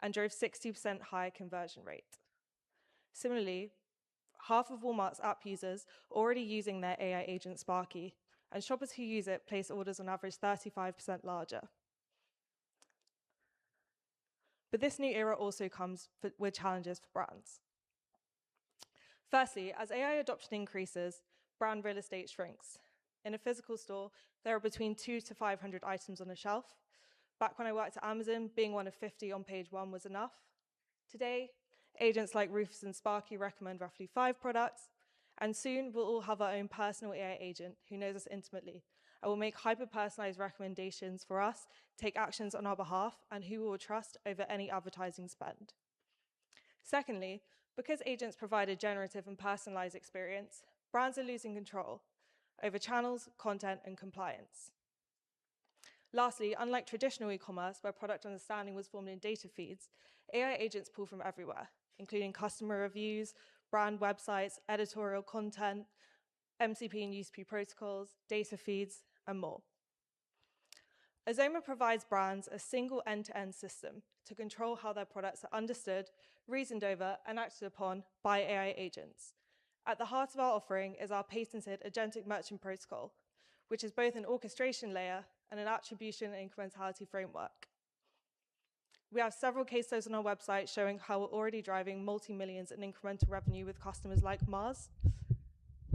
and drove 60% higher conversion rate. Similarly, half of Walmart's app users are already using their AI agent Sparky, and shoppers who use it place orders on average 35% larger. But this new era also comes with challenges for brands. Firstly, as AI adoption increases, brand real estate shrinks. In a physical store, there are between 200 to 500 items on a shelf. Back when I worked at Amazon, being one of 50 on page 1 was enough. Today, agents like Rufus and Sparky recommend roughly 5 products, and soon we'll all have our own personal AI agent who knows us intimately and will make hyper-personalized recommendations for us, take actions on our behalf, and who we will trust over any advertising spend. Secondly, Because agents provide a generative and personalized experience, brands are losing control over channels, content, and compliance. Lastly, unlike traditional e-commerce, where product understanding was formed in data feeds, AI agents pull from everywhere, including customer reviews, brand websites, editorial content, MCP and UCP protocols, data feeds, and more. Azoma provides brands a single end-to-end system to control how their products are understood, reasoned over, and acted upon by AI agents. At the heart of our offering is our patented agentic merchant protocol, which is both an orchestration layer and an attribution and incrementality framework. We have several case studies on our website showing how we're already driving multi-millions in incremental revenue with customers like Mars,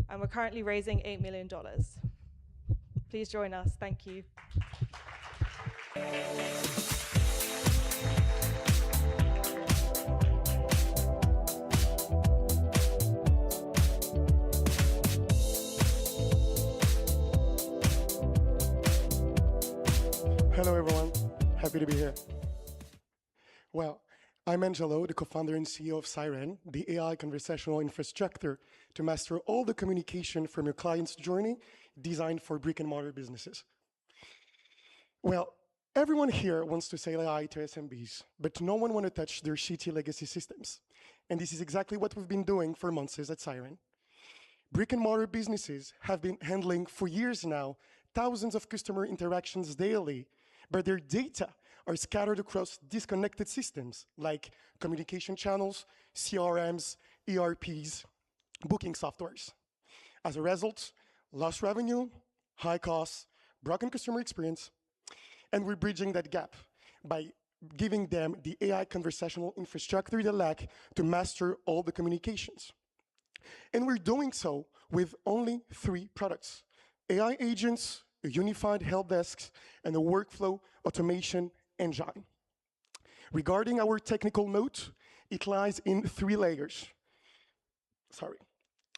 and we're currently raising $8 million. Please join us. Thank you. Hello, everyone. Happy to be here. Well, I'm Angelo, the co-founder and CEO of Siren, the AI conversational infrastructure to master all the communication from your client's journey designed for brick-and-mortar businesses. Well, everyone here wants to sell AI to SMBs, but no one wants to touch their shitty legacy systems. And this is exactly what we've been doing for months at Siren. Brick-and-mortar businesses have been handling for years now thousands of customer interactions daily, but their data are scattered across disconnected systems like communication channels, CRMs, ERPs, booking softwares. As a result, lost revenue, high costs, broken customer experience, and we're bridging that gap by giving them the AI conversational infrastructure they lack to master all the communications. And we're doing so with only 3 products: AI agents, a unified help desk, and a workflow automation engine. Regarding our technical moat, it lies in 3 layers.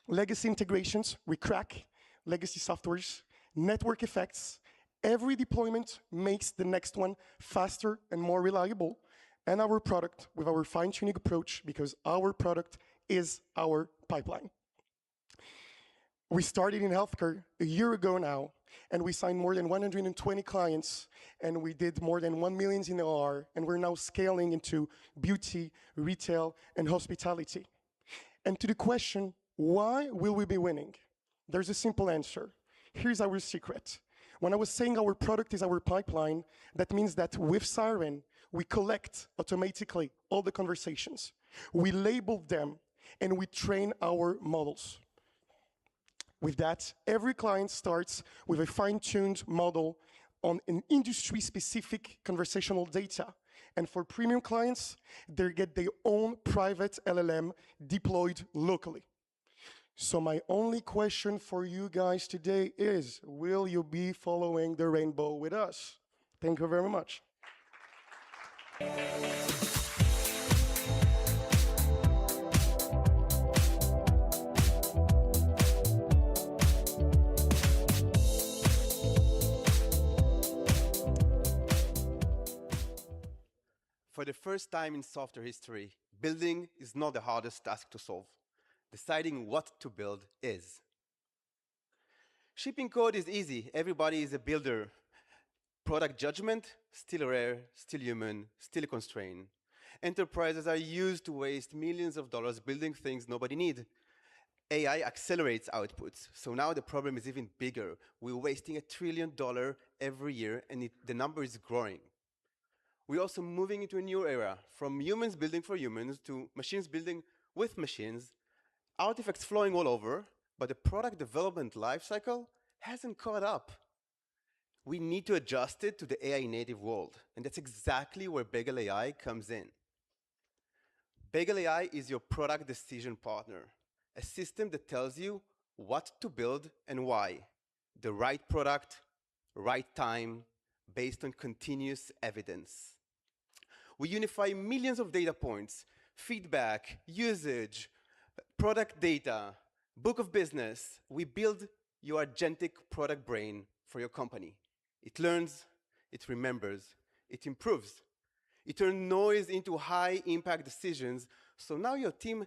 Legacy integrations, we crack legacy softwares, network effects. Every deployment makes the next one faster and more reliable, and our product with our fine-tuning approach, because our product is our pipeline. We started in healthcare a year ago now, and we signed more than 120 clients, and we did more than 1 million in ARR, and we're now scaling into beauty, retail, and hospitality. And to the question, why will we be winning? There's a simple answer. Here's our secret. When I was saying our product is our pipeline, that means that with Siren, we collect automatically all the conversations. We label them, and we train our models. With that, every client starts with a fine-tuned model on an industry-specific conversational data. And for premium clients, they get their own private LLM deployed locally. So my only question for you guys today is, will you be following the rainbow with us? Thank you very much. For the first time in software history, building is not the hardest task to solve. Deciding what to build is. Shipping code is easy. Everybody is a builder. Product judgment, still rare, still human, still constrained. Enterprises are used to waste millions of dollars building things nobody needs. AI accelerates outputs, so now the problem is even bigger. We're wasting $1 trillion every year, and the number is growing. We're also moving into a new era, from humans building for humans to machines building with machines, artifacts flowing all over, but the product development lifecycle hasn't caught up. We need to adjust it to the AI native world, and that's exactly where Bagel AI comes in. Bagel AI is your product decision partner, a system that tells you what to build and why. The right product, right time, based on continuous evidence. We unify millions of data points, feedback, usage, product data, book of business. We build your agentic product brain for your company. It learns, it remembers, it improves. It turns noise into high-impact decisions, so now your team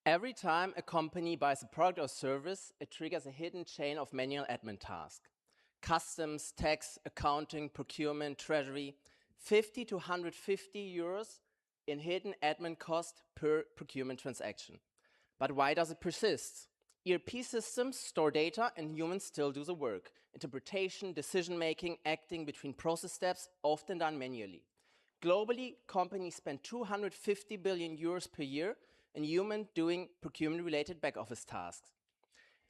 Every time a company buys a product or service, it triggers a hidden chain of manual admin tasks. Customs, tax, accounting, procurement, treasury, 50 to 150 euros in hidden admin cost per procurement transaction. But why does it persist? ERP systems store data and humans still do the work. Interpretation, decision-making, acting between process steps, often done manually. Globally, companies spend 250 billion euros per year in human doing procurement-related back-office tasks.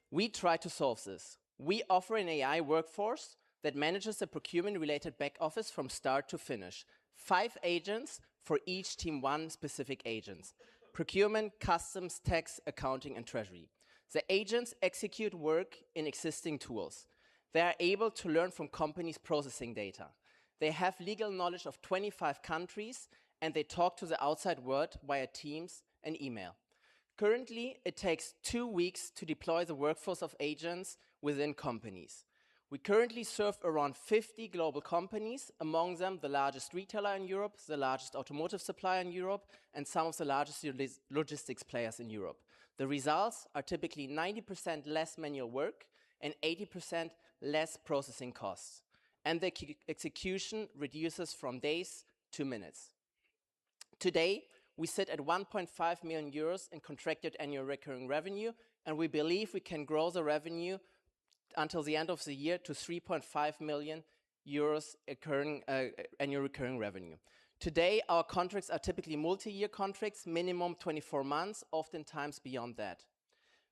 We try to solve this. We offer an AI workforce that manages the procurement-related back-office from start to finish. 5 agents for each team, 1 specific agent. Procurement, customs, tax, accounting, and treasury. The agents execute work in existing tools. They are able to learn from companies' processing data. They have legal knowledge of 25 countries, and they talk to the outside world via Teams and email. Currently, it takes 2 weeks to deploy the workforce of agents within companies. We currently serve around 50 global companies, among them the largest retailer in Europe, the largest automotive supplier in Europe, and some of the largest logistics players in Europe. The results are typically 90% less manual work and 80% less processing costs. And the execution reduces from days to minutes. Today, we sit at 1.5 million euros in contracted annual recurring revenue, and we believe we can grow the revenue until the end of the year to 3.5 million euros annual recurring revenue. Today, our contracts are typically multi-year contracts, minimum 24 months, oftentimes beyond that.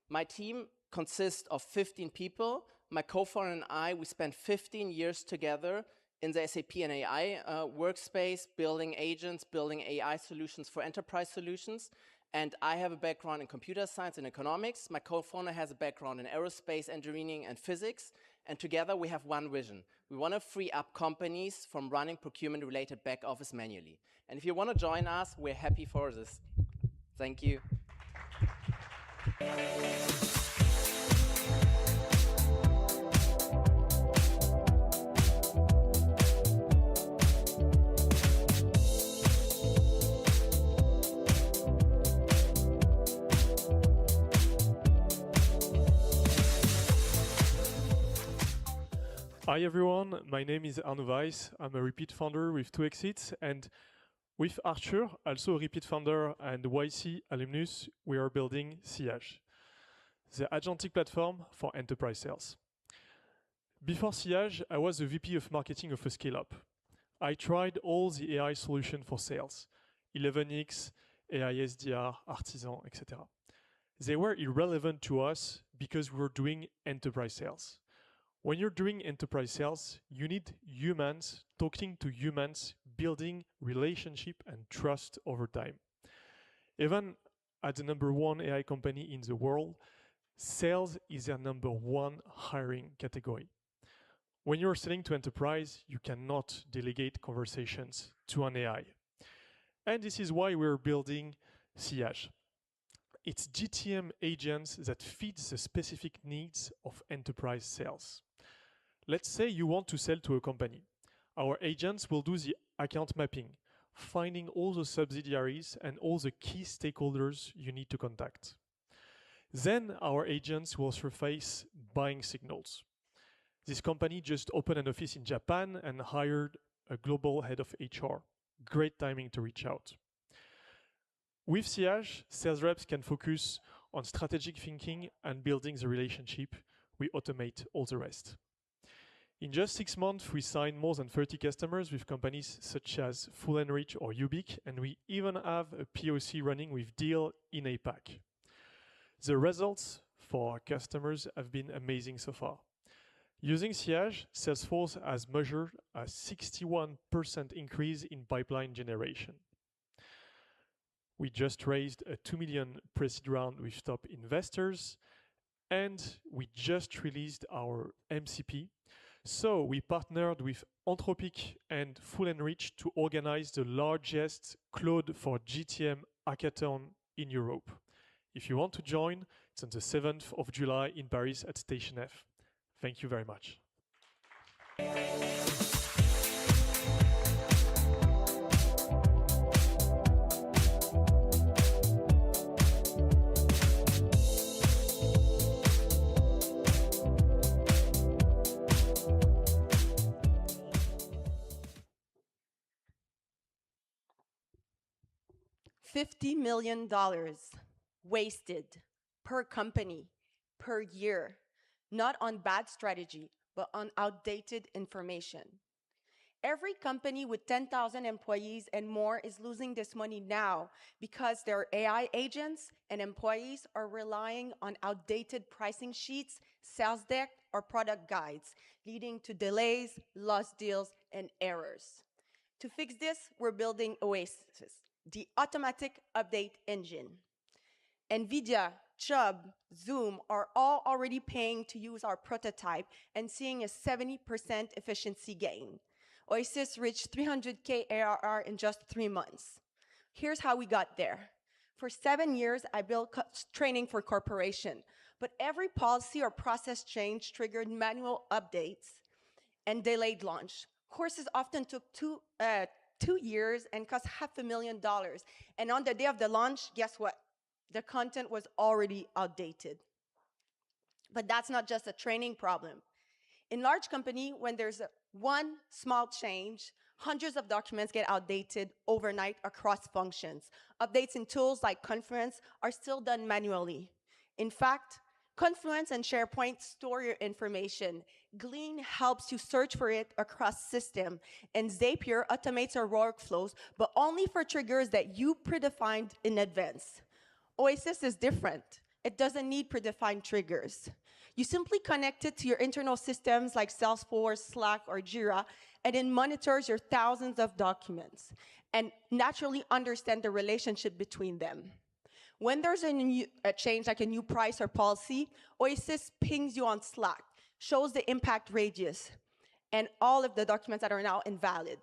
My team consists of 15 people. My co-founder and I, we spent 15 years together in the SAP and AI workspace, building agents, building AI solutions for enterprise solutions. And I have a background in computer science and economics. My co-founder has a background in aerospace engineering and physics. And together we have one vision. We want to free up companies from running procurement-related back office manually. And if you want to join us, we're happy for this. Thank you. Hi everyone, my name is Arnaud Weiss. I'm a repeat founder with 2 exits, and with Arthur, also a repeat founder and YC alumnus, we are building Sillage, the agentic platform for enterprise sales. Before Sillage, I was the VP of marketing of a scale-up. I tried all the AI solutions for sales, 11x, AI SDR, Artisan, etc. They were irrelevant to us because we were doing enterprise sales. When you're doing enterprise sales, you need humans talking to humans, building relationship and trust over time. Even at the #1 AI company in the world, sales is their #1 hiring category. When you're selling to enterprise, you cannot delegate conversations to an AI. And this is why we're building Sillage. It's GTM agents that fit the specific needs of enterprise sales. Let's say you want to sell to a company. Our agents will do the account mapping, finding all the subsidiaries and all the key stakeholders you need to contact. Then our agents will surface buying signals. This company just opened an office in Japan and hired a global head of HR. Great timing to reach out. With Sillage, sales reps can focus on strategic thinking and building the relationship. We automate all the rest. In just 6 months, we signed more than 30 customers with companies such as Full & Rich or Ubik, and we even have a POC running with Deel in APAC. The results for our customers have been amazing so far. Using Sillage, Salesforce has measured a 61% increase in pipeline generation. We just raised a 2 million pre-seed round with top investors, and we just released our MCP. So we partnered with Anthropic and Full & Rich to organize the largest Cloud for GTM hackathon in Europe. If you want to join, it's on the 7th of July in Paris at Station F. Thank you very much. $50 million wasted per company per year, not on bad strategy, but on outdated information. Every company with 10,000 employees and more is losing this money now because their AI agents and employees are relying on outdated pricing sheets, sales deck, or product guides, leading to delays, lost deals, and errors. To fix this, we're building Oasis, the automatic update engine. NVIDIA, Chubb, Zoom are all already paying to use our prototype and seeing a 70% efficiency gain. Oasis reached 300K ARR in just 3 months. Here's how we got there. For 7 years, I built training for corporation, but every policy or process change triggered manual updates and delayed launch. Courses often took 2 years and cost $500,000. And on the day of the launch, guess what? The content was already outdated. But that's not just a training problem. In large company, when there's one small change, hundreds of documents get outdated overnight across functions. Updates in tools like Confluence are still done manually. In fact, Confluence and SharePoint store your information. Glean helps you search for it across system. And Zapier automates our workflows, but only for triggers that you predefined in advance. Oasis is different. It doesn't need predefined triggers. You simply connect it to your internal systems like Salesforce, Slack, or Jira, and it monitors your thousands of documents and naturally understand the relationship between them. When there's a change, like a new price or policy, Oasis pings you on Slack, shows the impact radius, and all of the documents that are now invalid.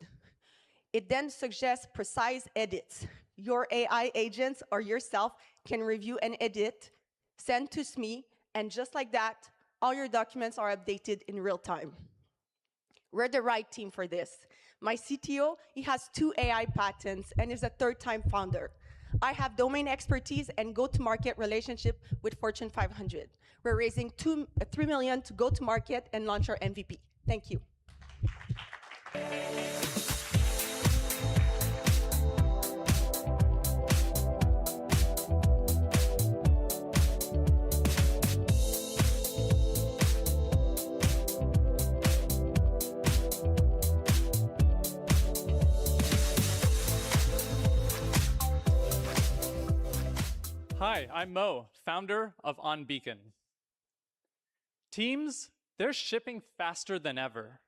It then suggests precise edits. Your AI agents or yourself can review and edit, send to SME, and just like that, all your documents are updated in real time. We're the right team for this. My CTO, he has 2 AI patents and is a third-time founder. I have domain expertise and go-to-market relationship with Fortune 500. We're raising $3 million to go to market and launch our MVP. Thank you. Hi, I'm Mo, founder of OnBeacon. Teams, they're shipping faster than ever.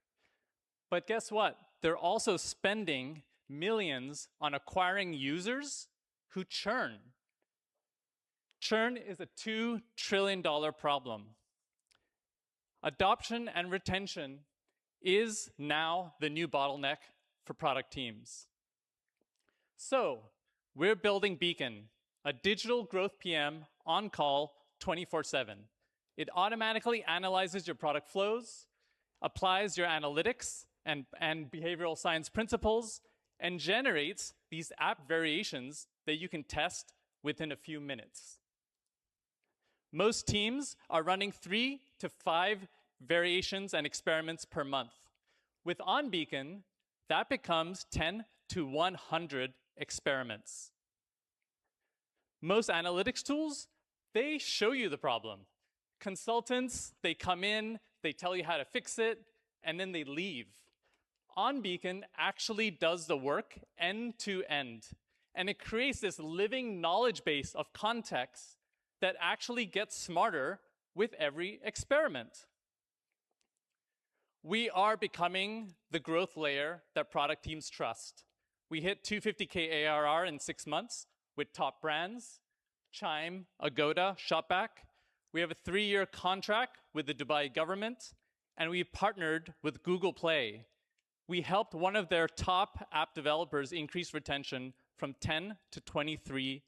But guess what? They're also spending millions on acquiring users who churn. Churn is a $2 trillion problem. Adoption and retention is now the new bottleneck for product teams. So, we're building Beacon, a digital growth PM on call 24/7. It automatically analyzes your product flows, applies your analytics and behavioral science principles, and generates these app variations that you can test within a few minutes. Most teams are running 3 to 5 variations and experiments per month. With OnBeacon, that becomes 10 to 100 experiments. Most analytics tools, they show you the problem. Consultants, they come in, they tell you how to fix it, and then they leave. OnBeacon actually does the work end to end, and it creates this living knowledge base of context that actually gets smarter with every experiment. We are becoming the growth layer that product teams trust. We hit 250K ARR in 6 months with top brands, Chime, Agoda, Shopback. We have a 3-year contract with the Dubai government, and we partnered with Google Play. We helped one of their top app developers increase retention from 10 to 23%.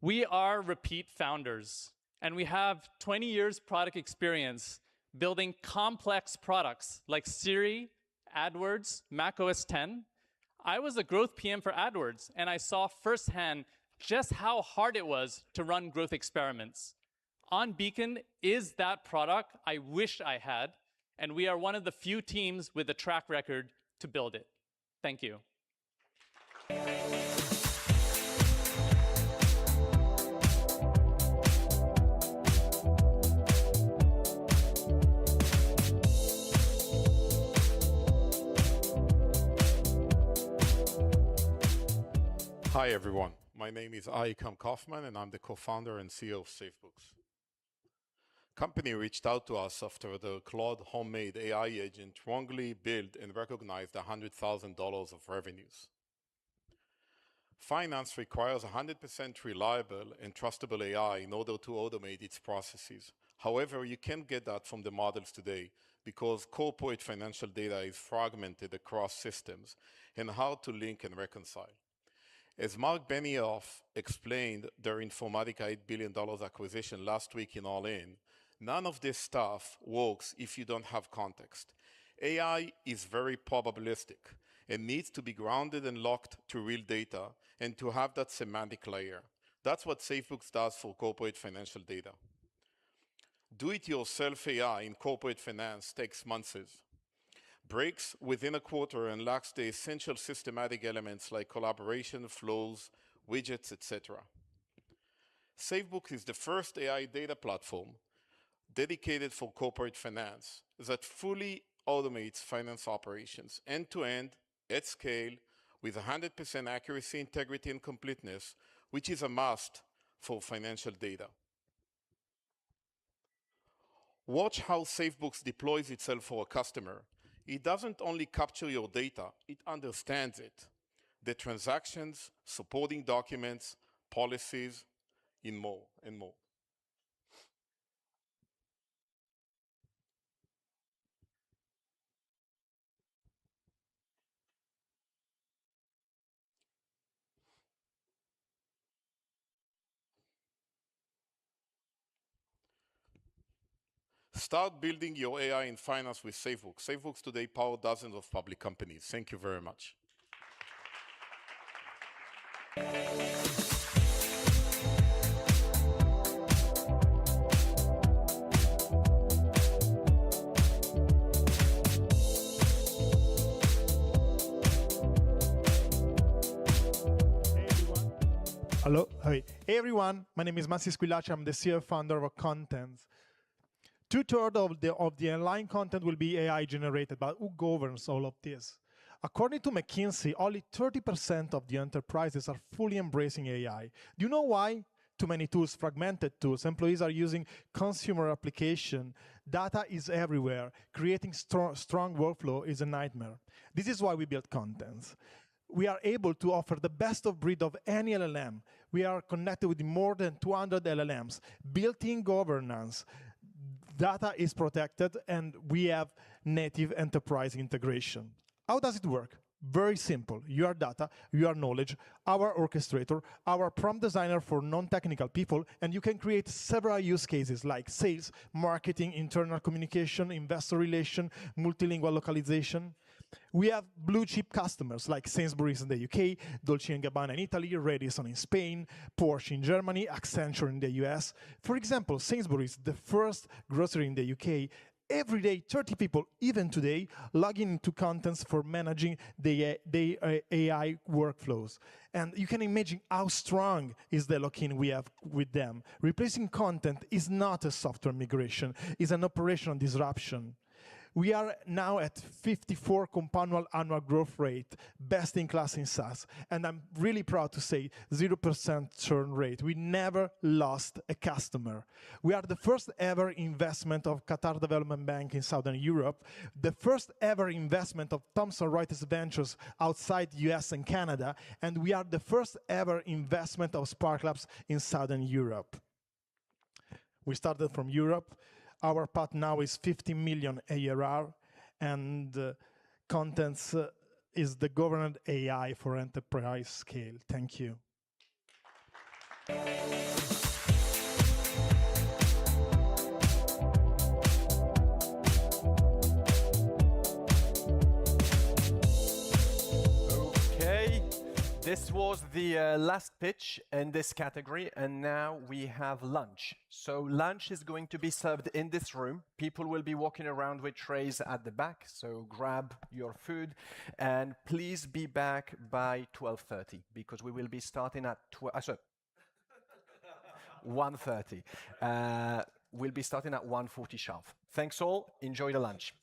We are repeat founders, and we have 20 years product experience building complex products like Siri, AdWords, macOS 10. I was a growth PM for AdWords, and I saw firsthand just how hard it was to run growth experiments. OnBeacon is that product I wish I had, and we are one of the few teams with a track record to build it. Thank you. Hi everyone, my name is Aikam Kaufman and I'm the co-founder and CEO of SafeBooks. Company reached out to us after the Claude homemade AI agent wrongly billed and recognized $100,000 of revenues. Finance requires 100% reliable and trustable AI in order to automate its processes. However, you can't get that from the models today because corporate financial data is fragmented across systems and hard to link and reconcile. As Mark Benioff explained during Informatica $8 billion acquisition last week in All In, none of this stuff works if you don't have context. AI is very probabilistic and needs to be grounded and locked to real data and to have that semantic layer. That's what SafeBooks does for corporate financial data. Do-it-yourself AI in corporate finance takes months, breaks within a quarter, and lacks the essential systematic elements like collaboration, flows, widgets, etc. SafeBooks is the first AI data platform dedicated for corporate finance that fully automates finance operations end-to-end, at scale, with 100% accuracy, integrity, and completeness, which is a must for financial data. Watch how SafeBooks deploys itself for a customer. It doesn't only capture your data, it understands it. The transactions, supporting documents, policies, and more. Start building your AI in finance with SafeBooks. SafeBooks today power dozens of public companies. Thank you very much. Hello. Hi. Hey everyone, my name is Massi Squillaci. I'm the CEO founder of Contents. 2/3 of the online content will be AI generated, but who governs all of this? According to McKinsey, only 30% of the enterprises are fully embracing AI. Do you know why? Too many tools, fragmented tools. Employees are using consumer application. Data is everywhere. Creating strong workflow is a nightmare. This is why we build Contents. We are able to offer the best of breed of any LLM. We are connected with more than 200 LLMs, built-in governance. Data is protected, and we have native enterprise integration. How does it work? Very simple. Your data, your knowledge, our orchestrator, our prompt designer for non-technical people, and you can create several use cases like sales, marketing, internal communication, investor relation, multilingual localization. We have blue chip customers like Sainsbury's in the UK, Dolce & Gabbana in Italy, Radisson in Spain, Porsche in Germany, Accenture in the US. For example, Sainsbury's, the first grocery in the UK, every day 30 people, even today, log into Contents for managing the AI workflows. And you can imagine how strong is the lock-in we have with them. Replacing content is not a software migration, it's an operational disruption. We are now at 54 compound annual growth rate, best in class in SaaS. And I'm really proud to say 0% churn rate. We never lost a customer. We are the first ever investment of Qatar Development Bank in Southern Europe, the first ever investment of Thomson Reuters Ventures outside US and Canada, and we are the first ever investment of Spark Labs in Southern Europe. We started from Europe. Our path now is 50 million ARR, and Contents is the governed AI for enterprise scale. Thank you. Okay, this was the last pitch in this category, and now we have lunch. So lunch is going to be served in this room. People will be walking around with trays at the back, so grab your food, and please be back by 12:30 because we will be starting at 1:30. We'll be starting at 1:40 sharp. Thanks all. Enjoy the lunch.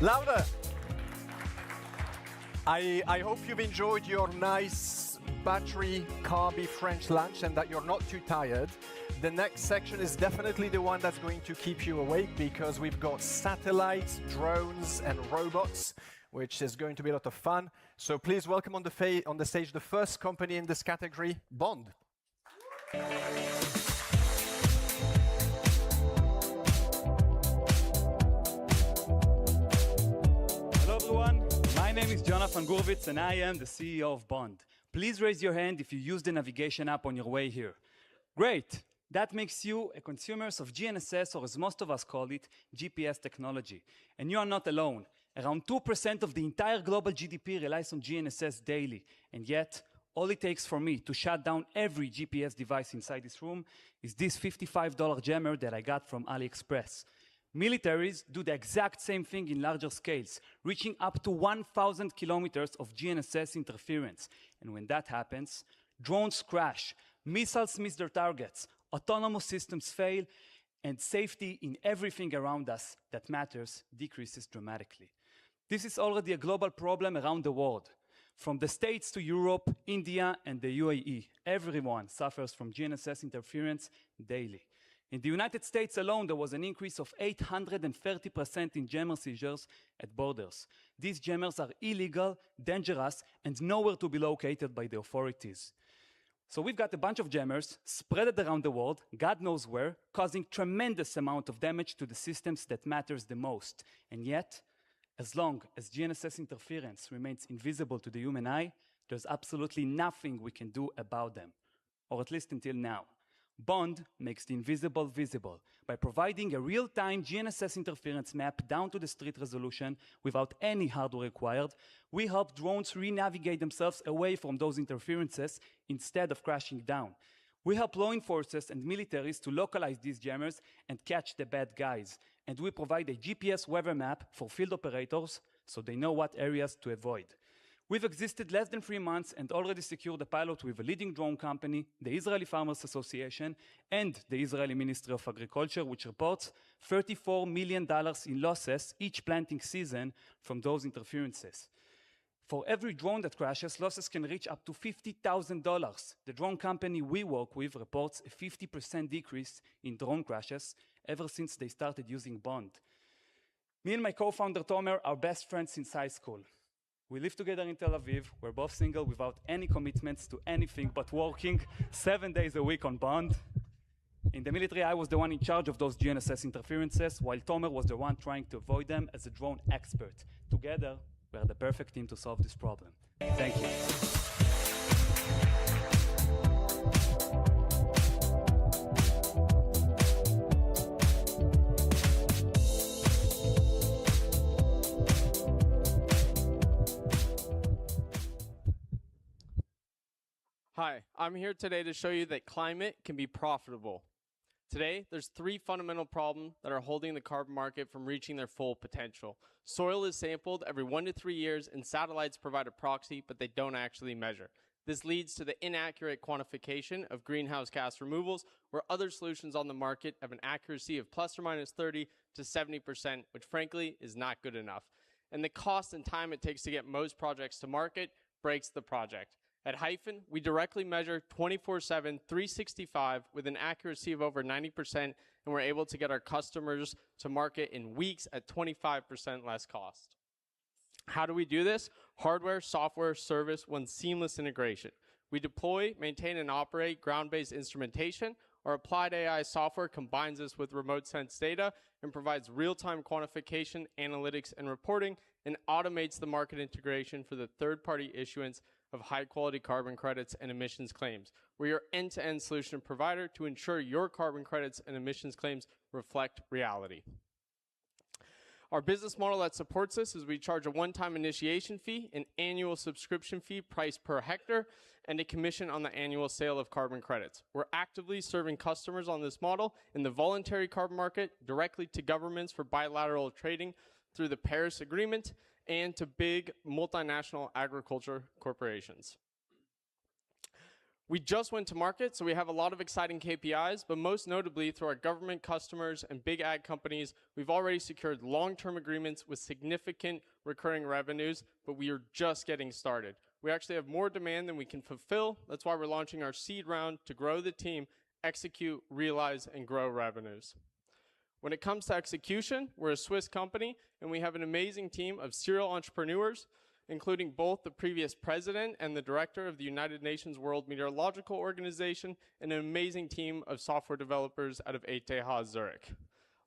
Louder. I hope you've enjoyed your nice battery carby French lunch and that you're not too tired. The next section is definitely the one that's going to keep you awake because we've got satellites, drones, and robots, which is going to be a lot of fun. So please welcome on the stage the first company in this category, Bond. Hello everyone, my name is Jonathan Gurwitz and I am the CEO of Bond. Please raise your hand if you use the navigation app on your way here. Great, that makes you a consumer of GNSS, or as most of us call it, GPS technology. And you are not alone. Around 2% of the entire global GDP relies on GNSS daily. And yet, all it takes for me to shut down every GPS device inside this room is this $55 jammer that I got from AliExpress. Militaries do the exact same thing in larger scales, reaching up to 1,000 kilometers of GNSS interference. And when that happens, drones crash, missiles miss their targets, autonomous systems fail, and safety in everything around us that matters decreases dramatically. This is already a global problem around the world. From the States to Europe, India, and the UAE, everyone suffers from GNSS interference daily. In the United States alone, there was an increase of 830% in jammer seizures at borders. These jammers are illegal, dangerous, and nowhere to be located by the authorities. So we've got a bunch of jammers spread around the world, God knows where, causing tremendous amount of damage to the systems that matters the most. And yet, as long as GNSS interference remains invisible to the human eye, there's absolutely nothing we can do about them, or at least until now. Bond makes the invisible visible by providing a real-time GNSS interference map down to the street resolution without any hardware required. We help drones re-navigate themselves away from those interferences instead of crashing down. We help law enforcers and militaries to localize these jammers and catch the bad guys. And we provide a GPS weather map for field operators so they know what areas to avoid. We've existed less than 3 months and already secured a pilot with a leading drone company, the Israeli Farmers Association, and the Israeli Ministry of Agriculture, which reports $34 million in losses each planting season from those interferences. For every drone that crashes, losses can reach up to $50,000. The drone company we work with reports a 50% decrease in drone crashes ever since they started using Bond. Me and my co-founder Tomer are best friends since high school. We live together in Tel Aviv. We're both single without any commitments to anything but working 7 days a week on Bond. In the military, I was the one in charge of those GNSS interferences, while Tomer was the one trying to avoid them as a drone expert. Together, we're the perfect team to solve this problem. Thank you. Hi, I'm here today to show you that climate can be profitable. Today, there's 3 fundamental problems that are holding the carbon market from reaching their full potential. Soil is sampled every 1 to 3 years, and satellites provide a proxy, but they don't actually measure. This leads to the inaccurate quantification of greenhouse gas removals, where other solutions on the market have an accuracy of plus or minus 30 to 70%, which frankly is not good enough. And the cost and time it takes to get most projects to market breaks the project. At Hyphen, we directly measure 24/7, 365 with an accuracy of over 90%, and we're able to get our customers to market in weeks at 25% less cost. How do we do this? Hardware, software, service, one seamless integration. We deploy, maintain, and operate ground-based instrumentation. Our applied AI software combines this with remote sense data and provides real-time quantification, analytics, and reporting, and automates the market integration for the third-party issuance of high-quality carbon credits and emissions claims. We're your end-to-end solution provider to ensure your carbon credits and emissions claims reflect reality. Our business model that supports this is we charge a one-time initiation fee, an annual subscription fee priced per hectare, and a commission on the annual sale of carbon credits. We're actively serving customers on this model in the voluntary carbon market, directly to governments for bilateral trading through the Paris Agreement, and to big multinational agriculture corporations. We just went to market, so we have a lot of exciting KPIs, but most notably through our government customers and big ag companies, we've already secured long-term agreements with significant recurring revenues, but we are just getting started. We actually have more demand than we can fulfill. That's why we're launching our seed round to grow the team, execute, realize, and grow revenues. When it comes to execution, we're a Swiss company, and we have an amazing team of serial entrepreneurs, including both the previous president and the director of the United Nations World Meteorological Organization, and an amazing team of software developers out of ETH Zurich.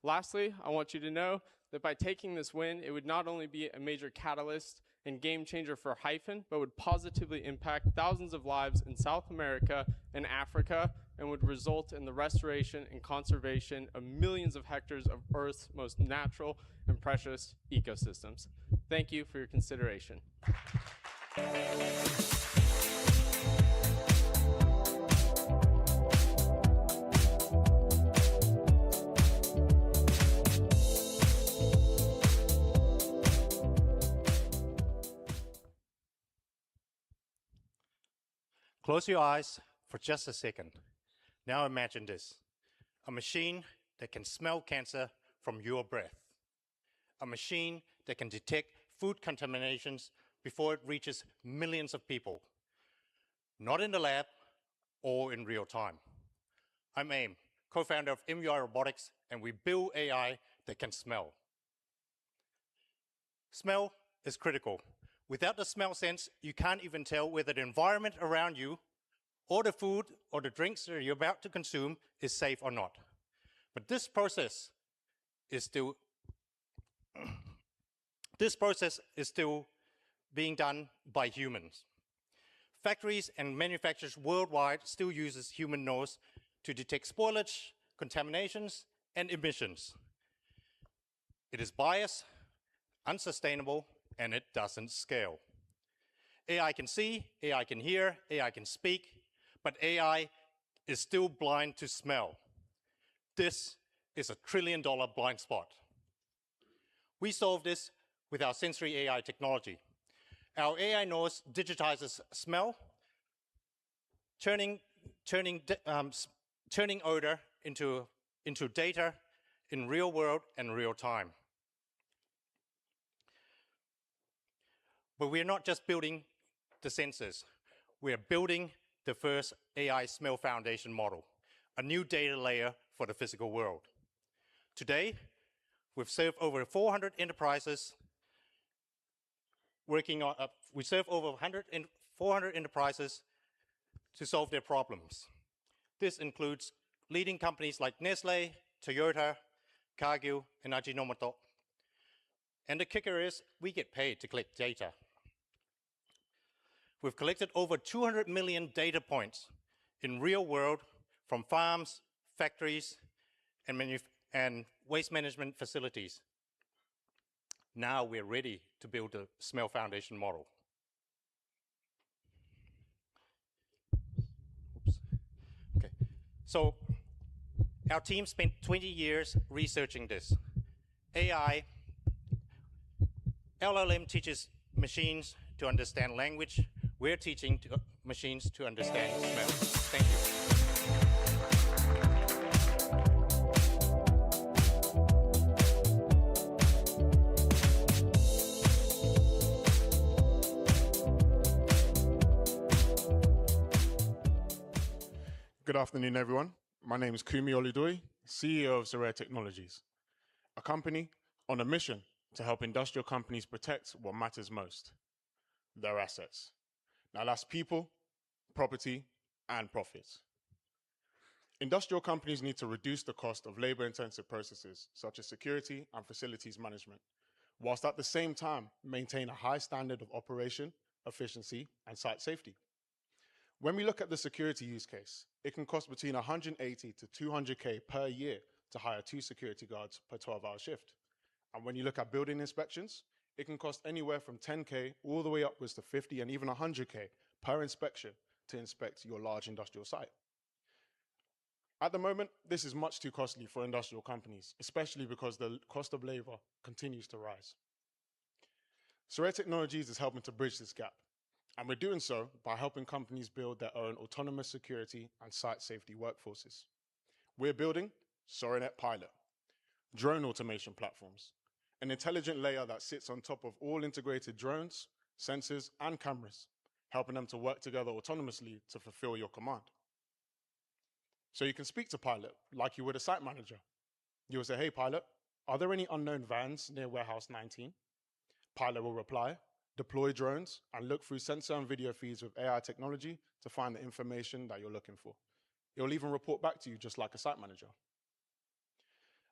Lastly, I want you to know that by taking this win, it would not only be a major catalyst and game changer for Hyphen, but would positively impact thousands of lives in South America and Africa, and would result in the restoration and conservation of millions of hectares of Earth's most natural and precious ecosystems. Thank you for your consideration. Close your eyes for just a second. Now imagine this: a machine that can smell cancer from your breath. A machine that can detect food contaminations before it reaches millions of people. Not in the lab or in real time. I'm Aim, co-founder of MUI Robotics, and we build AI that can smell. Smell is critical. Without the smell sense, you can't even tell whether the environment around you or the food or the drinks that you're about to consume is safe or not. But this process is still being done by humans. Factories and manufacturers worldwide still use human nose to detect spoilage, contaminations, and emissions. It is biased, unsustainable, and it doesn't scale. AI can see, AI can hear, AI can speak, but AI is still blind to smell. This is a $1 trillion blind spot. We solve this with our sensory AI technology. Our AI nose digitizes smell, turning odor into data in real world and real time. But we're not just building the sensors. We're building the first AI smell foundation model, a new data layer for the physical world. Today, we've served over 400 enterprises we serve over 400 enterprises to solve their problems. This includes leading companies like Nestle, Toyota, Cargill, and Ajinomoto. And the kicker is, we get paid to collect data. We've collected over 200 million data points in real world from farms, factories, and waste management facilities. Now we're ready to build a smell foundation model. Okay, so our team spent 20 years researching this. AI, LLM teaches machines to understand language. We're teaching machines to understand smell. Thank you. Good afternoon, everyone. My name is Kumi Oludoi, CEO of Zarare Technologies, a company on a mission to help industrial companies protect what matters most, their assets. Now that's people, property, and profits. Industrial companies need to reduce the cost of labor-intensive processes, such as security and facilities management, whilst at the same time maintain a high standard of operation, efficiency, and site safety. When we look at the security use case, it can cost between 180 to 200K per year to hire 2 security guards per 12-hour shift. And when you look at building inspections, it can cost anywhere from 10K all the way upwards to 50 and even 100K per inspection to inspect your large industrial site. At the moment, this is much too costly for industrial companies, especially because the cost of labor continues to rise. Zarare Technologies is helping to bridge this gap. And we're doing so by helping companies build their own autonomous security and site safety workforces. We're building SoraNet Pilot, drone automation platforms, an intelligent layer that sits on top of all integrated drones, sensors, and cameras, helping them to work together autonomously to fulfill your command. So you can speak to Pilot like you would a site manager. You will say, hey, Pilot, are there any unknown vans near warehouse 19? Pilot will reply, deploy drones, and look through sensor and video feeds with AI technology to find the information that you're looking for. It will even report back to you just like a site manager.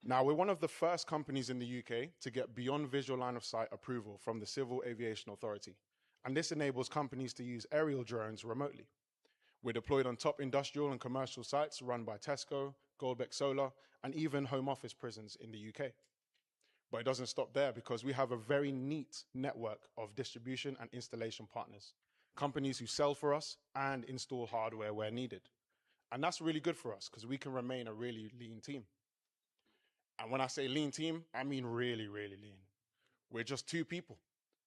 Now, we're one of the first companies in the UK to get beyond visual line of sight approval from the Civil Aviation Authority, and this enables companies to use aerial drones remotely. We're deployed on top industrial and commercial sites run by Tesco, Goldbeck Solar, and even Home Office prisons in the UK. But it doesn't stop there because we have a very neat network of distribution and installation partners, companies who sell for us and install hardware where needed. And that's really good for us because we can remain a really lean team. And when I say lean team, I mean really, really lean. We're just 2 people,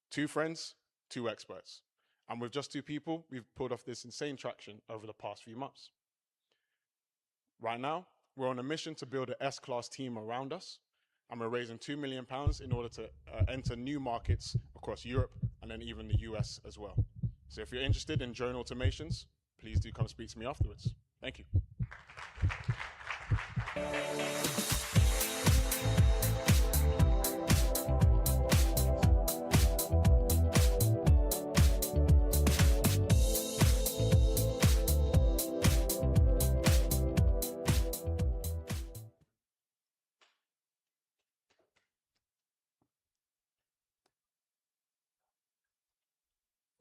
2 friends, 2 experts. And with just 2 people, we've pulled off this insane traction over the past few months. Right now, we're on a mission to build an S-class team around us, and we're raising £2 million in order to enter new markets across Europe and then even the US as well. So if you're interested in drone automations, please do come speak to me afterwards. Thank you.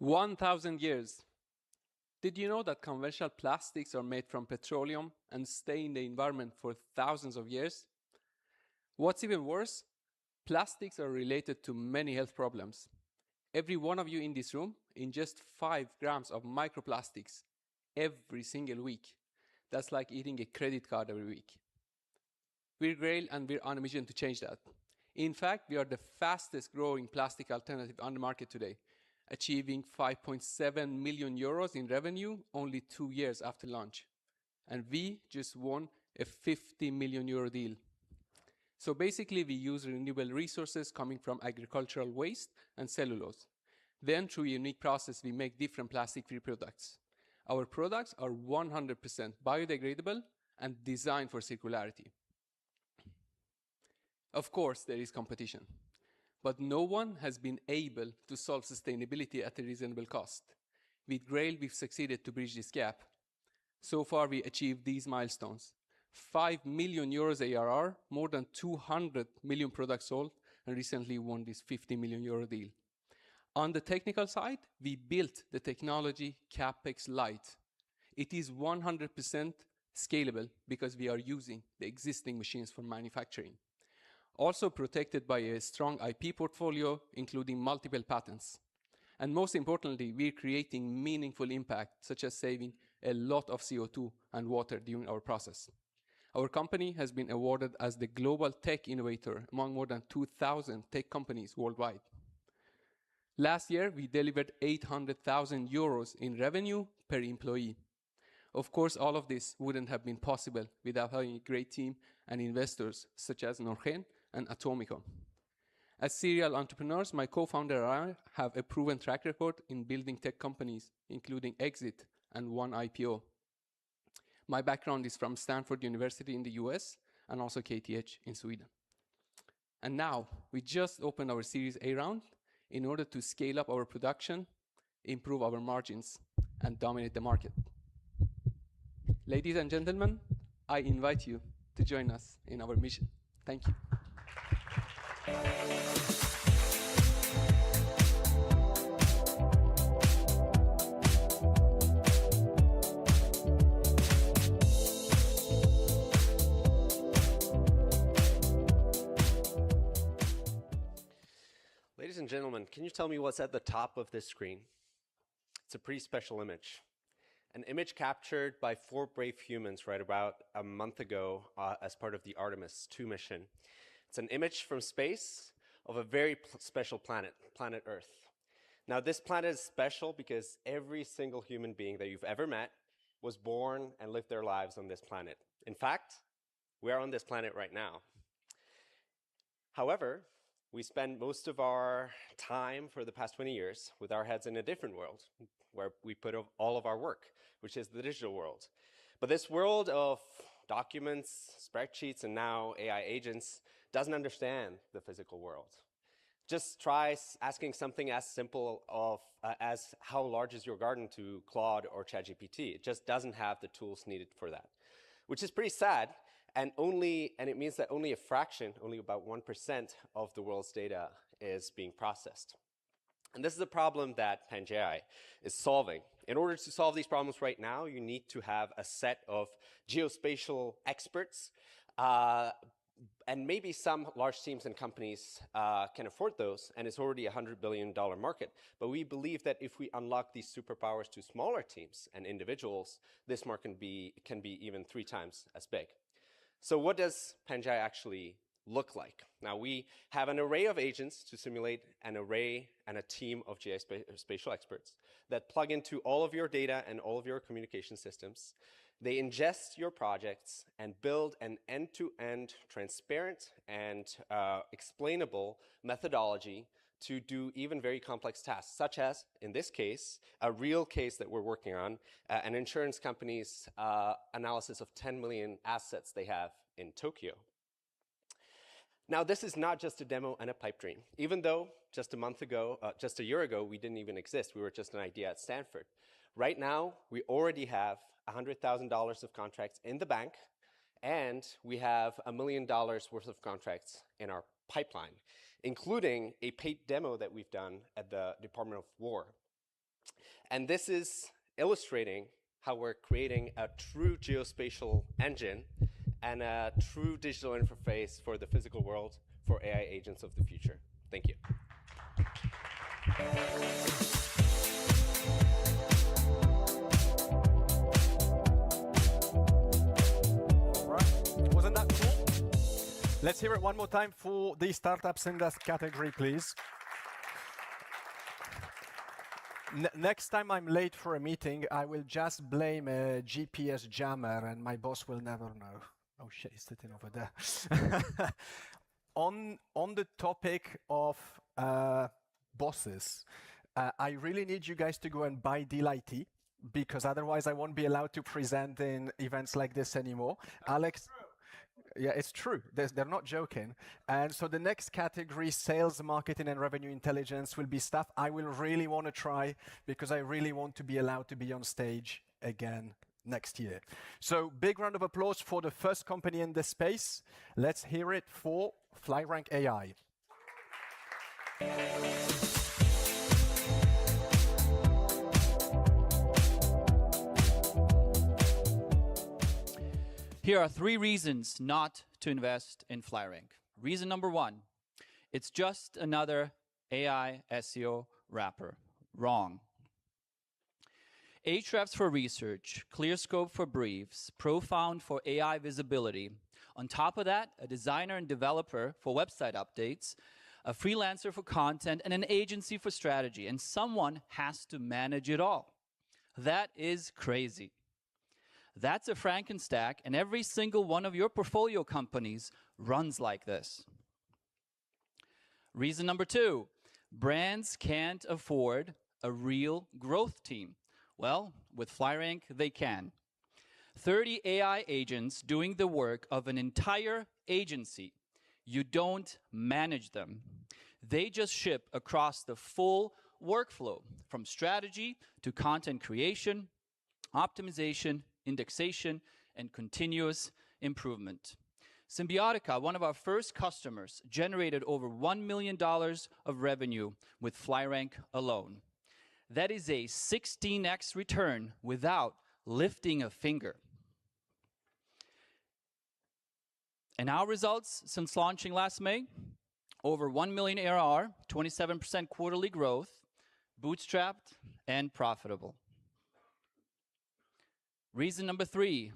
1,000 years. Did you know that conventional plastics are made from petroleum and stay in the environment for thousands of years? What's even worse, plastics are related to many health problems. Every one of you in this room ingests 5 grams of microplastics every single week. That's like eating a credit card every week. We're Grail and we're on a mission to change that. In fact, we are the fastest growing plastic alternative on the market today, achieving 5.7 million euros in revenue only 2 years after launch. And we just won a 50 million euro deal. So basically, we use renewable resources coming from agricultural waste and cellulose. Then, through a unique process, we make different plastic-free products. Our products are 100% biodegradable and designed for circularity. Of course, there is competition, but no one has been able to solve sustainability at a reasonable cost. With Grail, we've succeeded to bridge this gap. So far, we achieved these milestones: 5 million euros ARR, more than 200 million products sold, and recently won this 50 million euro deal. On the technical side, we built the technology CapEx light. It is 100% scalable because we are using the existing machines for manufacturing. Also protected by a strong IP portfolio, including multiple patents. And most importantly, we're creating meaningful impact, such as saving a lot of CO2 and water during our process. Our company has been awarded as the Global Tech Innovator among more than 2,000 tech companies worldwide. Last year, we delivered 800,000 euros in revenue per employee. Of course, all of this wouldn't have been possible without having a great team and investors such as Norgen and Atomico. As serial entrepreneurs, my co-founder and I have a proven track record in building tech companies, including Exit and one IPO. My background is from Stanford University in the US and also KTH in Sweden. And now, we just opened our Series A round in order to scale up our production, improve our margins, and dominate the market. Ladies and gentlemen, I invite you to join us in our mission. Thank you. Ladies and gentlemen, can you tell me what's at the top of this screen? It's a pretty special image. An image captured by 4 brave humans right about a month ago as part of the Artemis II mission. It's an image from space of a very special planet, planet Earth. Now, this planet is special because every single human being that you've ever met was born and lived their lives on this planet. In fact, we are on this planet right now. However, we spend most of our time for the past 20 years with our heads in a different world, where we put all of our work, which is the digital world. But this world of documents, spreadsheets, and now AI agents doesn't understand the physical world. Just try asking something as simple as how large is your garden to Claude or ChatGPT. It just doesn't have the tools needed for that, which is pretty sad. And it means that only a fraction, only about 1% of the world's data is being processed. And this is a problem that Pangai is solving. In order to solve these problems right now, you need to have a set of geospatial experts, and maybe some large teams and companies can afford those, and it's already a $100 billion market. But we believe that if we unlock these superpowers to smaller teams and individuals, this market can be even 3 times as big. So what does Pangai actually look like? Now, we have an array of agents to simulate an array and a team of geospatial experts that plug into all of your data and all of your communication systems. They ingest your projects and build an end-to-end transparent and explainable methodology to do even very complex tasks, such as, in this case, a real case that we're working on, an insurance company's analysis of 10 million assets they have in Tokyo. Now, this is not just a demo and a pipe dream. Even though just a year ago, we didn't even exist. We were just an idea at Stanford. Right now, we already have $100,000 of contracts in the bank, and we have $1 million worth of contracts in our pipeline, including a paid demo that we've done at the Department of War. And this is illustrating how we're creating a true geospatial engine and a true digital interface for the physical world for AI agents of the future. Thank you. Wasn't that cool? Let's hear it one more time for the startups in that category, please. Next time I'm late for a meeting, I will just blame a GPS jammer and my boss will never know. Oh shit, he's sitting over there. On the topic of bosses, I really need you guys to go and buy Deel IT, because otherwise I won't be allowed to present in events like this anymore. Alex, yeah, it's true. They're not joking. And so the next category, sales, marketing, and revenue intelligence, will be stuff I will really want to try, because I really want to be allowed to be on stage again next year. So big round of applause for the first company in this space. Let's hear it for FlyRank AI. Here are 3 reasons not to invest in FlyRank. Reason number 1, it's just another AI SEO wrapper. Wrong. Ahrefs for research, ClearScope for briefs, Profound for AI visibility. On top of that, a designer and developer for website updates, a freelancer for content, and an agency for strategy. And someone has to manage it all. That is crazy. That's a Frankenstack, and every single one of your portfolio companies runs like this. Reason number 2, brands can't afford a real growth team. Well, with FlyRank, they can. 30 AI agents doing the work of an entire agency. You don't manage them. They just ship across the full workflow, from strategy to content creation, optimization, indexation, and continuous improvement. Symbiotica, one of our first customers, generated over $1 million of revenue with FlyRank alone. That is a 16x return without lifting a finger. And our results since launching last May, over 1 million ARR, 27% quarterly growth, bootstrapped and profitable. Reason number 3,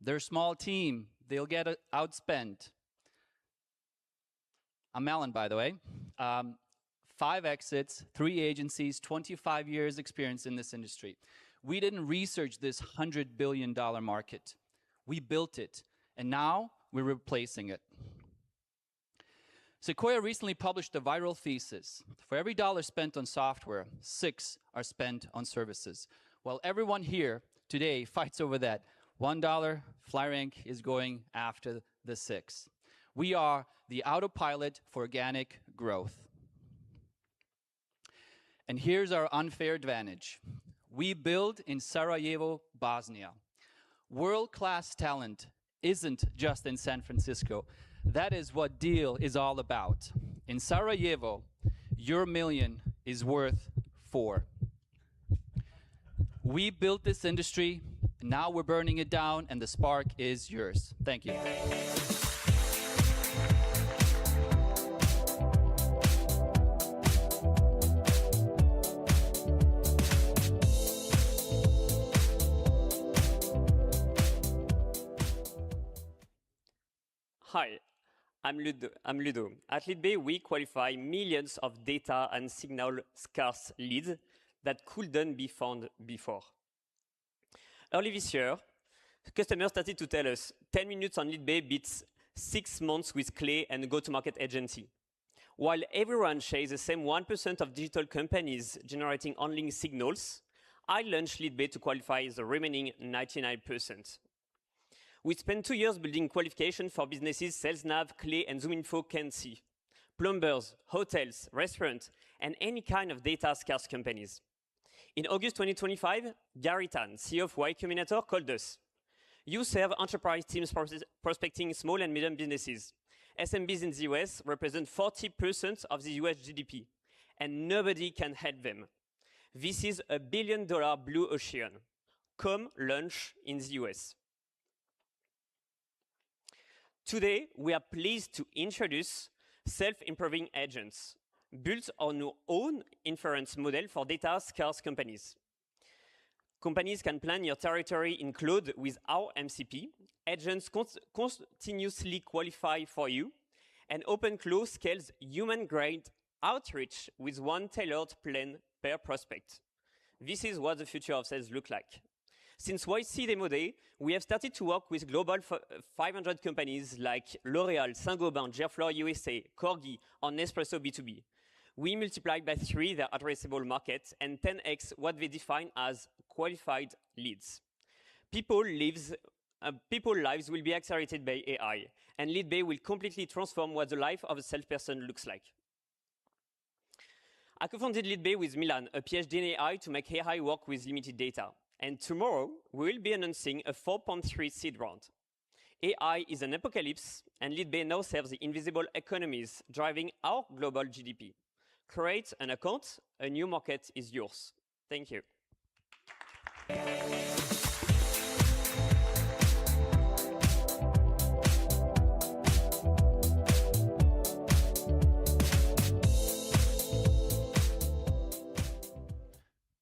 they're a small team. They'll get outspent. I'm Alan, by the way. 5 exits, 3 agencies, 25 years experience in this industry. We didn't research this $100 billion market. We built it, and now we're replacing it. Sequoia recently published a viral thesis. For every dollar spent on software, 6 are spent on services. While everyone here today fights over that $1, FlyRank is going after the 6. We are the autopilot for organic growth. And here's our unfair advantage. We build in Sarajevo, Bosnia. World-class talent isn't just in San Francisco. That is what Deel is all about. In Sarajevo, your million is worth 4. We built this industry, now we're burning it down, and the spark is yours. Thank you. Hi, I'm Ludo. At LeadBay, we qualify millions of data and signal scarce leads that couldn't be found before. Early this year, customers started to tell us 10 minutes on LeadBay beats 6 months with Clay and a go-to-market agency. While everyone shares the same 1% of digital companies generating on-link signals, I launched LeadBay to qualify the remaining 99%. We spent 2 years building qualification for businesses SalesNav, Clay, and ZoomInfo can see. Plumbers, hotels, restaurants, and any kind of data-scarce companies. In August 2025, Gary Tan, CEO of Y Combinator, called us. You serve enterprise teams prospecting small and medium businesses. SMBs in the US represent 40% of the US GDP, and nobody can help them. This is a $1 billion blue ocean. Come launch in the US. Today, we are pleased to introduce self-improving agents, built on our own inference model for data-scarce companies. Companies can plan your territory in cloud with our MCP. Agents continuously qualify for you, and OpenClaw scales human-grade outreach with one tailored plan per prospect. This is what the future of sales looks like. Since YC Demo Day, we have started to work with global 500 companies like L'Oréal, Saint-Gobain, Gerflor USA, Corgi, or Nespresso B2B. We multiplied by 3 their addressable market and 10x what they define as qualified leads. People's lives will be accelerated by AI, and LeadBay will completely transform what the life of a salesperson looks like. I co-founded LeadBay with Milan, a PhD in AI, to make AI work with limited data. And tomorrow, we will be announcing a 4.3 seed round. AI is an apocalypse, and LeadBay now serves the invisible economies driving our global GDP. Create an account, a new market is yours. Thank you.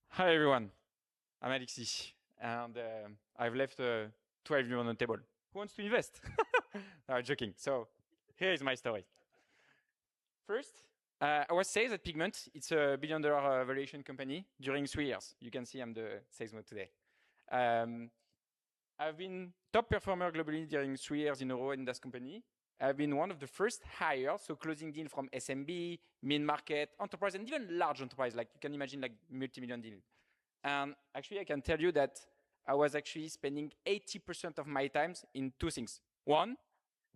Hi everyone, I'm Alexis, and I've left 12 million on the table. Who wants to invest? No, joking. So here is my story. First, I was sales at Pigment. It's a $1 billion valuation company during 3 years. You can see I'm the sales mode today. I've been top performer globally during 3 years in a row in this company. I've been one of the first hires, so closing deal from SMB, mid-market, enterprise, and even large enterprise, like you can imagine like multi-million deal. And actually, I can tell you that I was actually spending 80% of my time in 2 things. 1,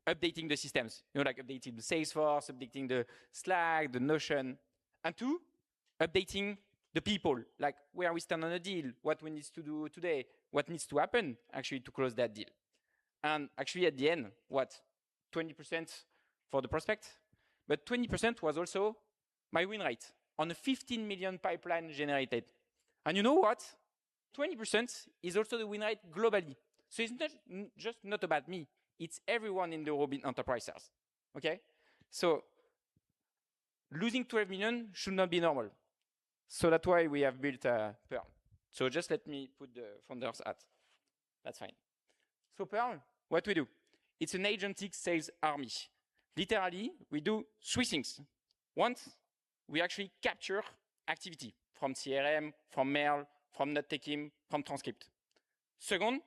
updating the systems, like updating the Salesforce, updating the Slack, the Notion. And 2, updating the people, like where we stand on a deal, what we need to do today, what needs to happen actually to close that deal. And actually at the end, what? 20% for the prospect, but 20% was also my win rate on a 15 million pipeline generated. And you know what? 20% is also the win rate globally. So it's not just not about me, it's everyone in the Robin enterprise sales. Okay? So losing 12 million should not be normal. So that's why we have built Pearl. So just let me put the founder's hat. That's fine. So Pearl, what we do? It's an agentic sales army. Literally, we do 3 things. 1, we actually capture activity from CRM, from mail, from note taking, from transcript. Second,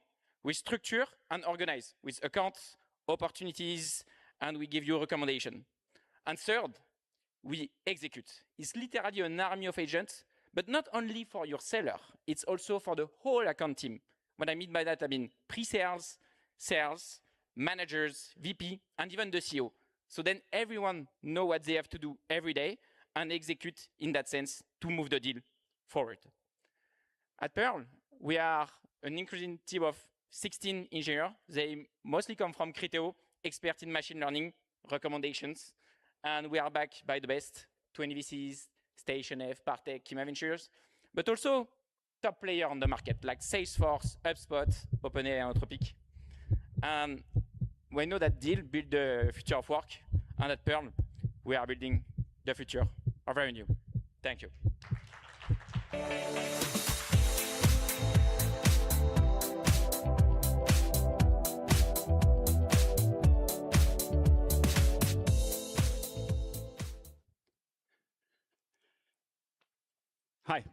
we structure and organize with accounts, opportunities, and we give you a recommendation. And third, we execute. It's literally an army of agents, but not only for your seller, it's also for the whole account team. What I mean by that, I mean pre-sales, sales, managers, VP, and even the CEO. So then everyone know what they have to do every day and execute in that sense to move the deal forward. At Pearl, we are an increasing team of 16 engineers. They mostly come from Criteo, expert in machine learning, recommendations, and we are backed by the best 20 VCs, Station F, Partech, Kima Ventures, but also top player on the market like Salesforce, HubSpot, OpenAI, and Anthropic. And we know that Deel built the future of work, and at Pearl, we are building the future of revenue. Thank you. Hi.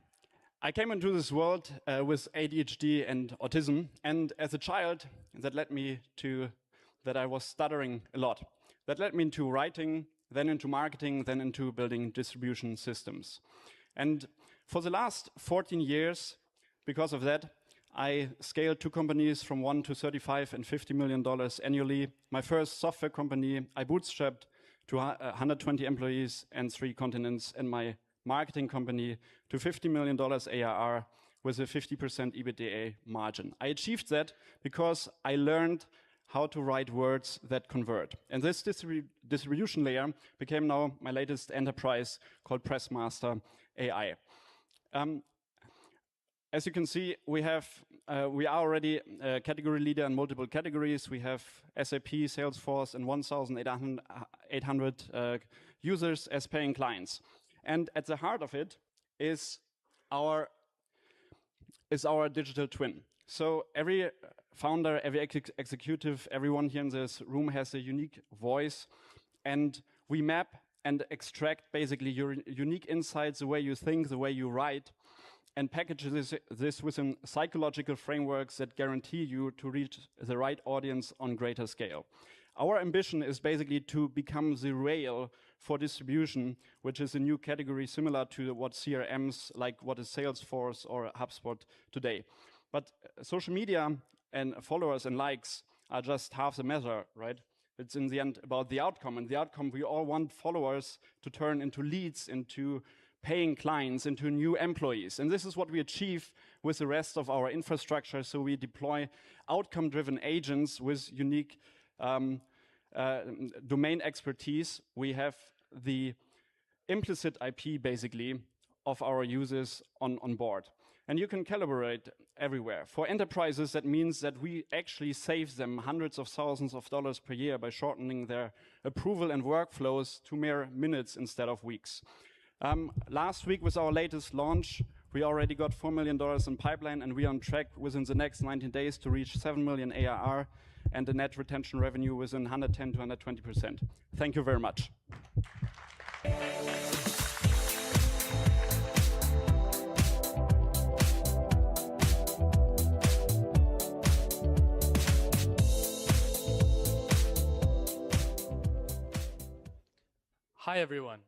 I came into this world with ADHD and autism, and as a child, that led me to that I was stuttering a lot. That led me into writing, then into marketing, then into building distribution systems. And for the last 14 years, because of that, I scaled 2 companies from 1 to 35 and $50 million annually. My first software company, I bootstrapped to 120 employees and 3 continents, and my marketing company to $50 million ARR with a 50% EBITDA margin. I achieved that because I learned how to write words that convert. And this distribution layer became now my latest enterprise called Pressmaster AI. As you can see, we are already a category leader in multiple categories. We have SAP, Salesforce, and 1,800 users as paying clients. And at the heart of it is our digital twin. So every founder, every executive, everyone here in this room has a unique voice, and we map and extract basically your unique insights, the way you think, the way you write, and package this within psychological frameworks that guarantee you to reach the right audience on greater scale. Our ambition is basically to become the rail for distribution, which is a new category similar to what CRMs, like what is Salesforce or HubSpot today. But social media and followers and likes are just half the measure, right? It's in the end about the outcome. And the outcome, we all want followers to turn into leads, into paying clients, into new employees. And this is what we achieve with the rest of our infrastructure. So we deploy outcome-driven agents with unique domain expertise. We have the implicit IP, basically, of our users on board. And you can collaborate everywhere. For enterprises, that means that we actually save them hundreds of thousands of dollars per year by shortening their approval and workflows to mere minutes instead of weeks. Last week, with our latest launch, we already got $4 million in pipeline, and we are on track within the next 19 days to reach 7 million ARR and a net retention revenue within 110 to 120%. Thank you very much. Hi, everyone.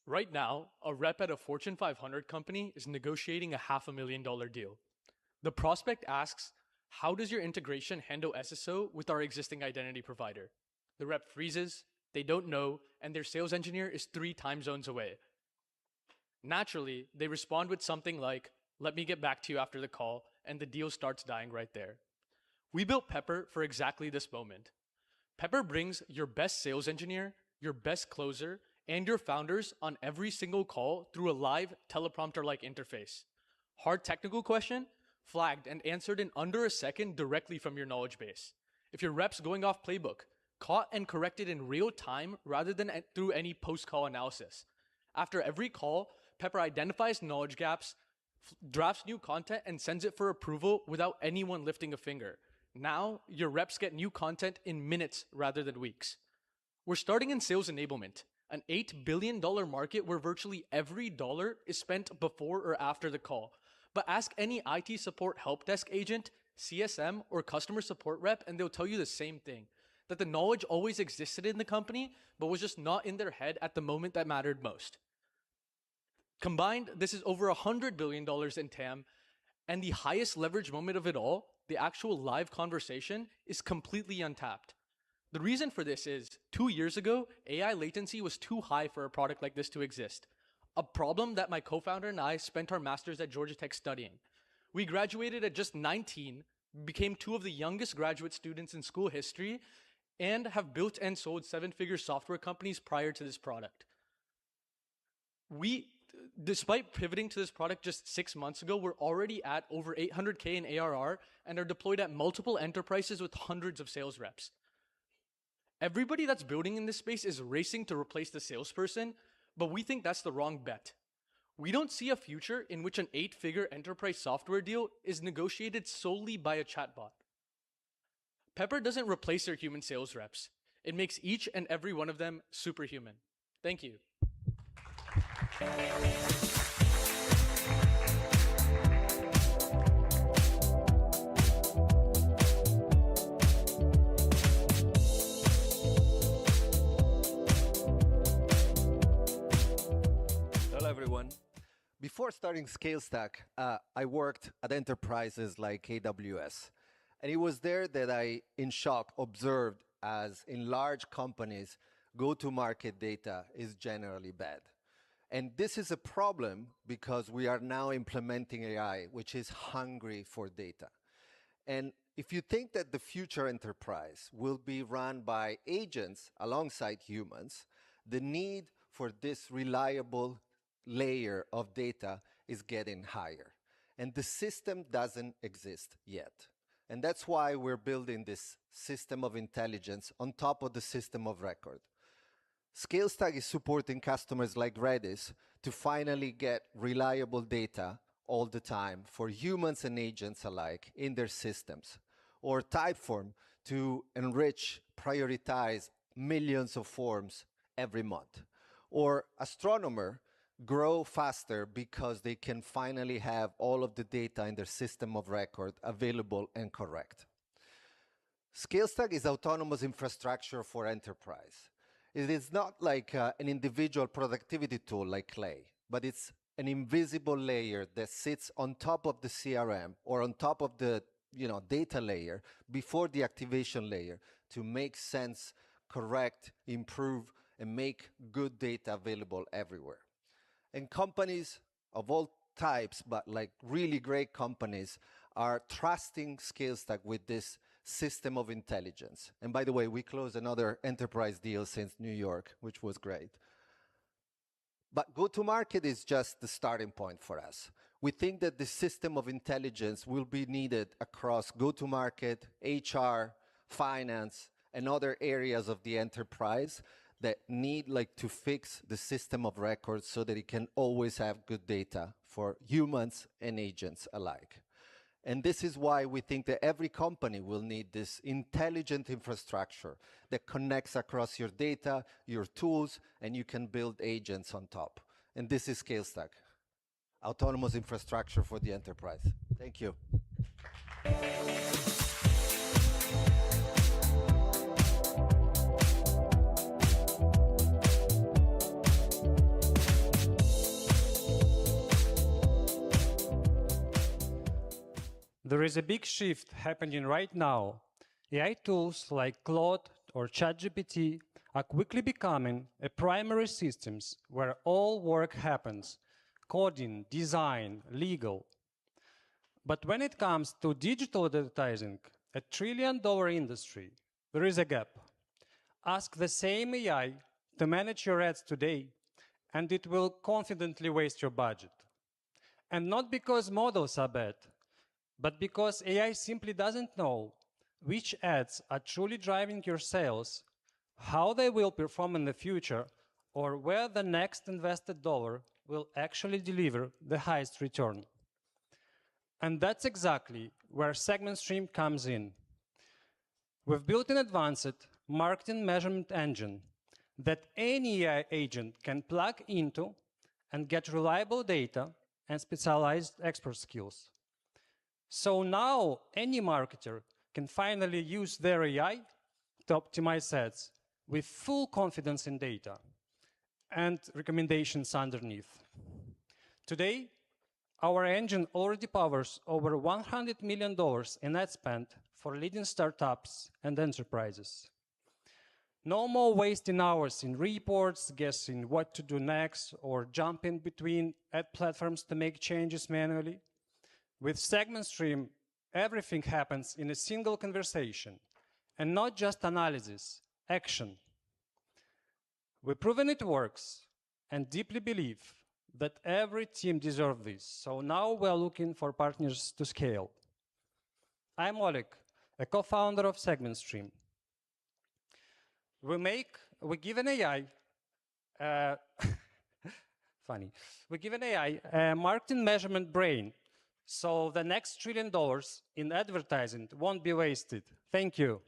Right now, a rep at a Fortune 500 company is negotiating a $500,000 deal. The prospect asks, how does your integration handle SSO with our existing identity provider? The rep freezes, they don't know, and their sales engineer is 3 time zones away. Naturally, they respond with something like, let me get back to you after the call, and the deal starts dying right there. We built Pepper for exactly this moment. Pepper brings your best sales engineer, your best closer, and your founders on every single call through a live teleprompter-like interface. Hard technical question? Flagged and answered in under a second directly from your knowledge base. If your rep's going off playbook, caught and corrected in real time rather than through any post-call analysis. After every call, Pepper identifies knowledge gaps, drafts new content, and sends it for approval without anyone lifting a finger. Now, your reps get new content in minutes rather than weeks. We're starting in sales enablement. an $8 billion market where virtually every dollar is spent before or after the call. But ask any IT support help desk agent, CSM, or customer support rep, and they'll tell you the same thing, that the knowledge always existed in the company, but was just not in their head at the moment that mattered most. Combined, this is over $100 billion in TAM, and the highest leverage moment of it all, the actual live conversation, is completely untapped. The reason for this is, 2 years ago, AI latency was too high for a product like this to exist. A problem that my co-founder and I spent our masters at Georgia Tech studying. We graduated at just 19, became 2 of the youngest graduate students in school history, and have built and sold 7-figure software companies prior to this product. Despite pivoting to this product just 6 months ago, we're already at over 800K in ARR and are deployed at multiple enterprises with hundreds of sales reps. Everybody that's building in this space is racing to replace the salesperson, but we think that's the wrong bet. We don't see a future in which an 8-figure enterprise software deal is negotiated solely by a chatbot. Pepper doesn't replace their human sales reps. It makes each and every one of them superhuman. Thank you. Hello, everyone. Before starting ScaleStack, I worked at enterprises like AWS. And it was there that I, in shock, observed as in large companies, go-to-market data is generally bad. And this is a problem because we are now implementing AI, which is hungry for data. And if you think that the future enterprise will be run by agents alongside humans, the need for this reliable layer of data is getting higher. And the system doesn't exist yet. And that's why we're building this system of intelligence on top of the system of record. ScaleStack is supporting customers like Redis to finally get reliable data all the time for humans and agents alike in their systems, or Typeform to enrich, prioritize millions of forms every month, or Astronomer grow faster because they can finally have all of the data in their system of record available and correct. ScaleStack is autonomous infrastructure for enterprise. It is not like an individual productivity tool like Clay, but it's an invisible layer that sits on top of the CRM or on top of the data layer before the activation layer to make sense, correct, improve, and make good data available everywhere. And companies of all types, but like really great companies, are trusting ScaleStack with this system of intelligence. And by the way, we closed another enterprise deal since New York, which was great. But go-to-market is just the starting point for us. We think that the system of intelligence will be needed across go-to-market, HR, finance, and other areas of the enterprise that need to fix the system of records so that it can always have good data for humans and agents alike. And this is why we think that every company will need this intelligent infrastructure that connects across your data, your tools, and you can build agents on top. And this is ScaleStack, autonomous infrastructure for the enterprise. Thank you. There is a big shift happening right now. AI tools like Claude or ChatGPT are quickly becoming a primary systems where all work happens: coding, design, legal. But when it comes to digital advertising, a trillion-dollar industry, there is a gap. Ask the same AI to manage your ads today, and it will confidently waste your budget. And not because models are bad, but because AI simply doesn't know which ads are truly driving your sales, how they will perform in the future, or where the next invested dollar will actually deliver the highest return. And that's exactly where Segment Stream comes in. We've built an advanced marketing measurement engine that any AI agent can plug into and get reliable data and specialized expert skills. So now any marketer can finally use their AI to optimize ads with full confidence in data and recommendations underneath. Today, our engine already powers over $100 million in ad spend for leading startups and enterprises. No more wasting hours in reports, guessing what to do next, or jumping between ad platforms to make changes manually. With Segment Stream, everything happens in a single conversation, and not just analysis, action. We've proven it works, and deeply believe that every team deserves this. So now we're looking for partners to scale. I'm Oleg, a co-founder of Segment Stream. We give an AI, funny, we give an AI a marketing measurement brain, so the next $1 trillion in advertising won't be wasted. Thank you.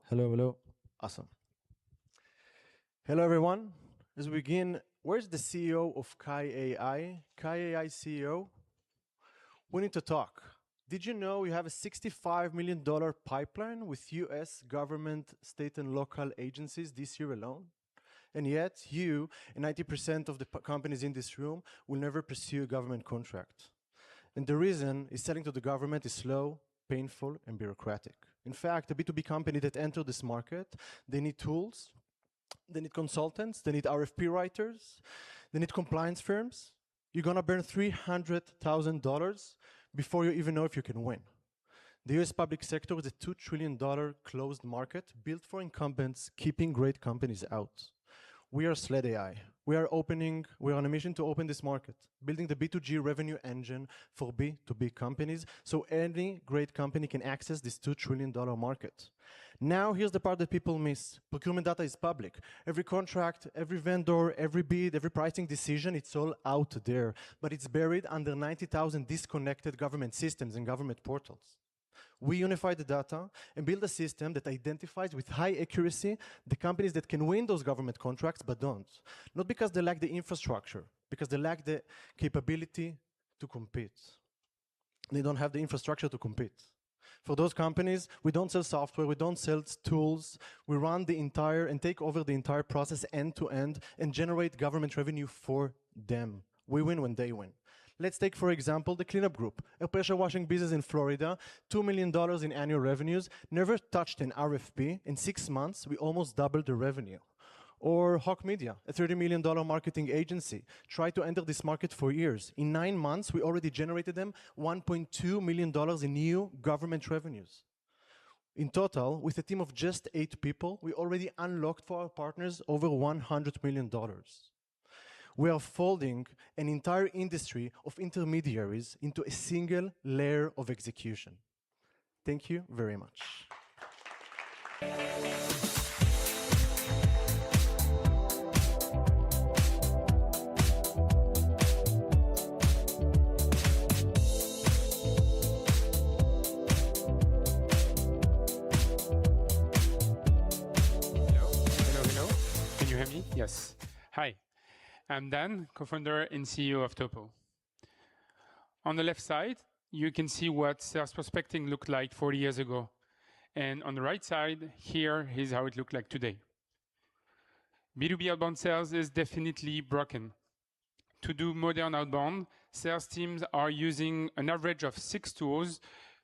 Hello, hello. Awesome. Hello, everyone. As we begin, where's the CEO of Kai AI? Kai AI CEO? We need to talk. Did you know you have a $65 million pipeline with US government, state and local agencies this year alone? And yet, you and 90% of the companies in this room will never pursue a government contract. And the reason is selling to the government is slow, painful, and bureaucratic. In fact, a B2B company that entered this market, they need tools, they need consultants, they need RFP writers, they need compliance firms. You're gonna burn $300,000 before you even know if you can win. The US public sector is a $2 trillion closed market built for incumbents, keeping great companies out. We are Sled AI. We are on a mission to open this market, building the B2G revenue engine for B2B companies, so any great company can access this $2 trillion market. Now, here's the part that people miss. Procurement data is public. Every contract, every vendor, every bid, every pricing decision, it's all out there, but it's buried under 90,000 disconnected government systems and government portals. We unify the data and build a system that identifies with high accuracy the companies that can win those government contracts but don't. Not because they lack the infrastructure, because they lack the capability to compete. They don't have the infrastructure to compete. For those companies, we don't sell software, we don't sell tools, we run the entire and take over the entire process end to end and generate government revenue for them. We win when they win. Let's take, for example, the cleanup group, a pressure washing business in Florida, $2 million in annual revenues, never touched an RFP. In 6 months, we almost doubled the revenue. Or Hawk Media, a $30 million marketing agency, tried to enter this market for years. In 9 months, we already generated them $1.2 million in new government revenues. In total, with a team of just 8 people, we already unlocked for our partners over $100 million. We are folding an entire industry of intermediaries into a single layer of execution. Thank you very much. Hello. Can you hear me? Yes. Hi. I'm Dan, co-founder and CEO of Topo. On the left side, you can see what sales prospecting looked like 40 years ago. And on the right side, here is how it looked like today. B2B outbound sales is definitely broken. To do modern outbound, sales teams are using an average of 6 tools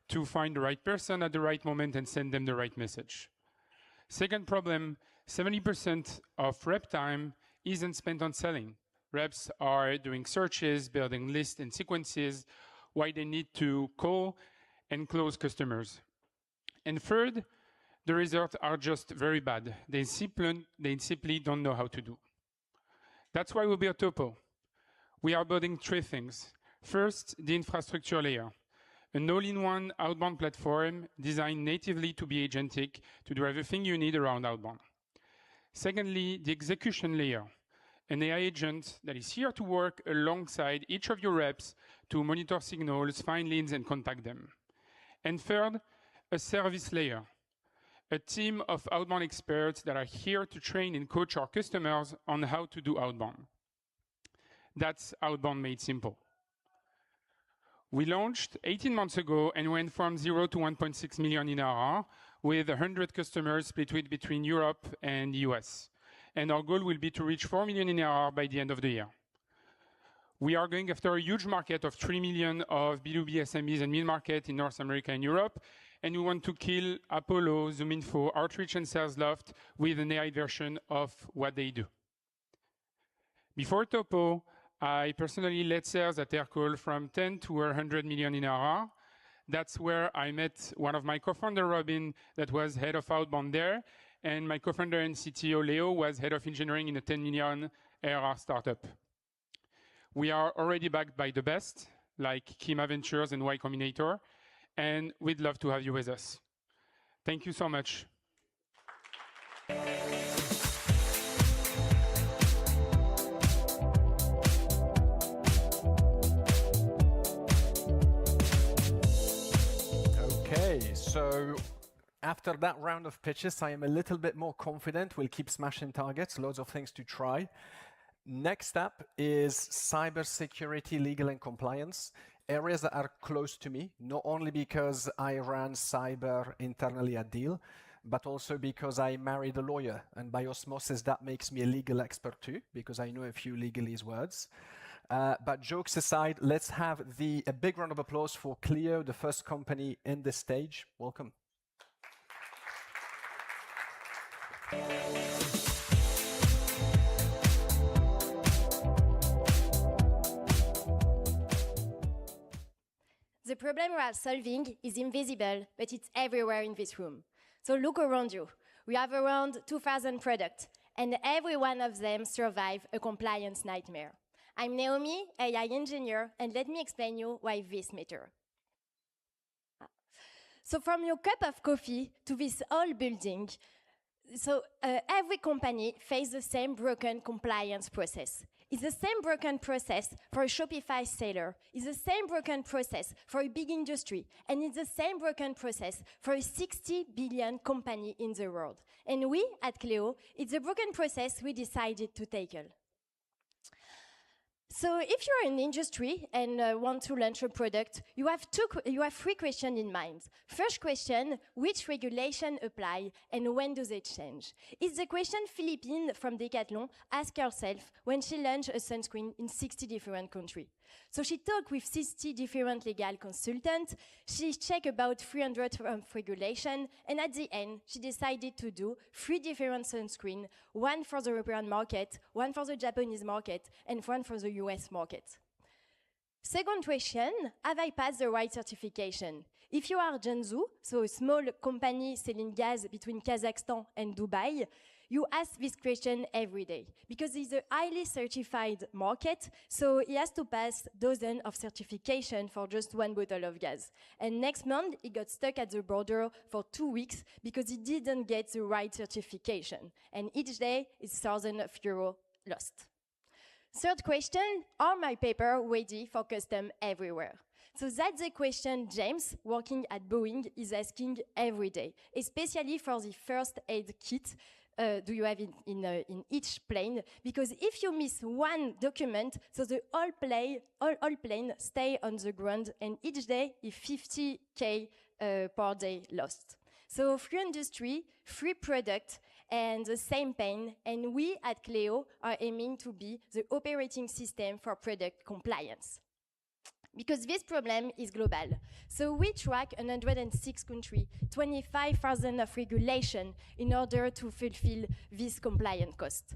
to find the right person at the right moment and send them the right message. Second problem, 70% of rep time isn't spent on selling. Reps are doing searches, building lists and sequences, while they need to call and close customers. And third, the results are just very bad. They simply don't know how to do. That's why we built Topo. We are building three things. First, the infrastructure layer, an all-in-one outbound platform designed natively to be agentic to do everything you need around outbound. Secondly, the execution layer, an AI agent that is here to work alongside each of your reps to monitor signals, find leads, and contact them. And third, a service layer, a team of outbound experts that are here to train and coach our customers on how to do outbound. That's outbound made simple. We launched 18 months ago and went from 0 to 1.6 million in ARR with 100 customers split between Europe and the US. And our goal will be to reach 4 million in ARR by the end of the year. We are going after a huge market of 3 million of B2B SMBs and mid-market in North America and Europe, and we want to kill Apollo, ZoomInfo, Outreach, and SalesLoft with an AI version of what they do. Before Topo, I personally led sales at Aircall from 10 to 100 million in ARR. That's where I met one of my co-founder, Robin, that was head of outbound there, and my co-founder and CTO, Leo, was head of engineering in a 10 million ARR startup. We are already backed by the best, like Kima Ventures and Y Combinator, and we'd love to have you with us. Thank you so much. Okay, so after that round of pitches, I am a little bit more confident. We'll keep smashing targets, loads of things to try. Next up is cybersecurity, legal, and compliance, areas that are close to me, not only because I ran cyber internally at Deel, but also because I married a lawyer, and by osmosis, that makes me a legal expert too, because I know a few legalese words. But jokes aside, let's have a big round of applause for Clio, the first company in this stage. Welcome. The problem we are solving is invisible, but it's everywhere in this room. So look around you. We have around 2,000 products, and every one of them survives a compliance nightmare. I'm Naomi, AI engineer, and let me explain you why this matters. So from your cup of coffee to this whole building, every company faces the same broken compliance process. It's the same broken process for a Shopify seller. It's the same broken process for a big industry. And it's the same broken process for a 60 billion company in the world. And we, at Clio, it's a broken process we decided to tackle. So if you're in the industry and want to launch a product, you have three questions in mind. First question, which regulation apply and when do they change? It's the question Philippine from Decathlon asked herself when she launched a sunscreen in 60 different countries. So she talked with 60 different legal consultants, she checked about 300 regulations, and at the end, she decided to do 3 different sunscreens, one for the European market, one for the Japanese market, and one for the US market. Second question, have I passed the right certification? If you are Janzu, so a small company selling gas between Kazakhstan and Dubai, you ask this question every day because it's a highly certified market, so he has to pass dozens of certification for just 1 bottle of gas. And next month, he got stuck at the border for 2 weeks because he didn't get the right certification. And each day is thousands of euros lost. Third question, are my papers ready for custom everywhere? So that's the question James, working at Boeing, is asking every day, especially for the first aid kit do you have in each plane? Because if you miss one document, so the whole plane stay on the ground, and each day is 50K per day lost. So free industry, free product, and the same pain, and we at Clio are aiming to be the operating system for product compliance. Because this problem is global. So we track 106 countries, 25,000 of regulation in order to fulfill this compliance cost.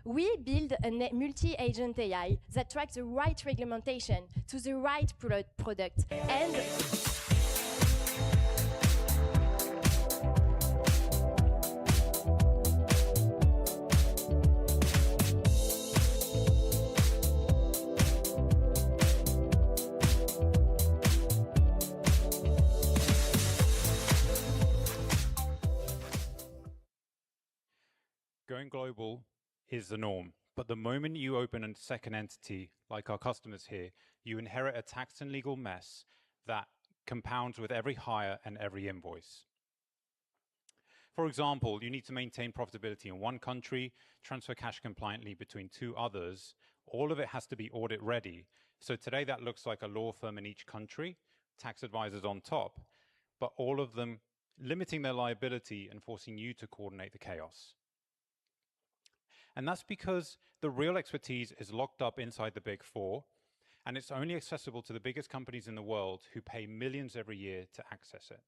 We build a multi-agent AI that tracks the right regulation to the right product and going global is the norm. But the moment you open a second entity, like our customers here, you inherit a tax and legal mess that compounds with every hire and every invoice. For example, you need to maintain profitability in one country, transfer cash compliantly between two others. All of it has to be audit ready. So today that looks like a law firm in each country, tax advisors on top, but all of them limiting their liability and forcing you to coordinate the chaos. And that's because the real expertise is locked up inside the Big Four, and it's only accessible to the biggest companies in the world who pay millions every year to access it.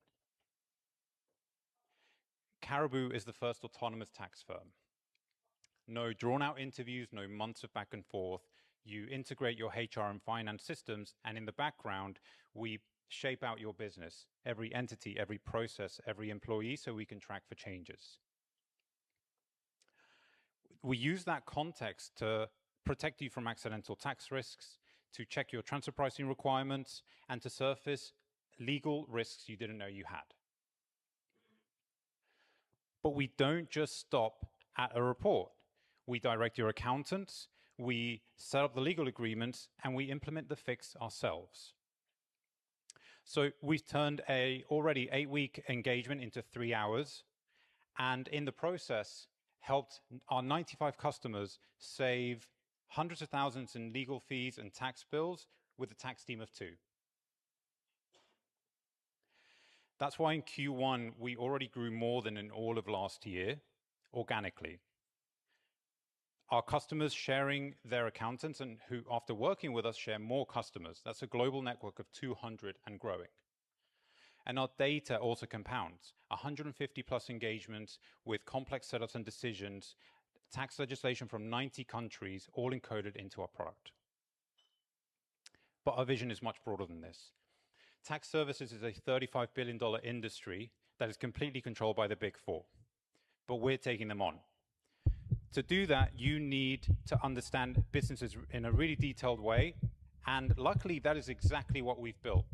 Caribou is the first autonomous tax firm. No drawn-out interviews, no months of back and forth. You integrate your HR and finance systems, and in the background, we shape out your business, every entity, every process, every employee, so we can track for changes. We use that context to protect you from accidental tax risks, to check your transfer pricing requirements, and to surface legal risks you didn't know you had. But we don't just stop at a report. We direct your accountants, we set up the legal agreements, and we implement the fix ourselves. So we've turned a already 8-week engagement into 3 hours, and in the process, helped our 95 customers save hundreds of thousands in legal fees and tax bills with a tax team of 2. That's why in Q1, we already grew more than in all of last year, organically. Our customers sharing their accountants and who, after working with us, share more customers. That's a global network of 200 and growing. And our data also compounds. 150 plus engagements with complex setups and decisions, tax legislation from 90 countries, all encoded into our product. But our vision is much broader than this. Tax services is a $35 billion industry that is completely controlled by the Big Four, but we're taking them on. To do that, you need to understand businesses in a really detailed way, and luckily that is exactly what we've built.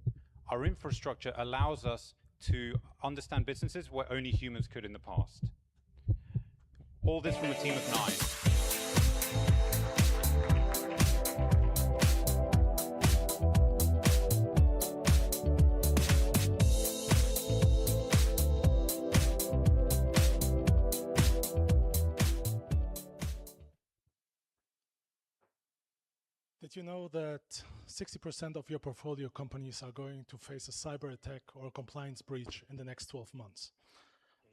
Our infrastructure allows us to understand businesses where only humans could in the past. All this from a team of 9. Did you know that 60% of your portfolio companies are going to face a cyber attack or a compliance breach in the next 12 months?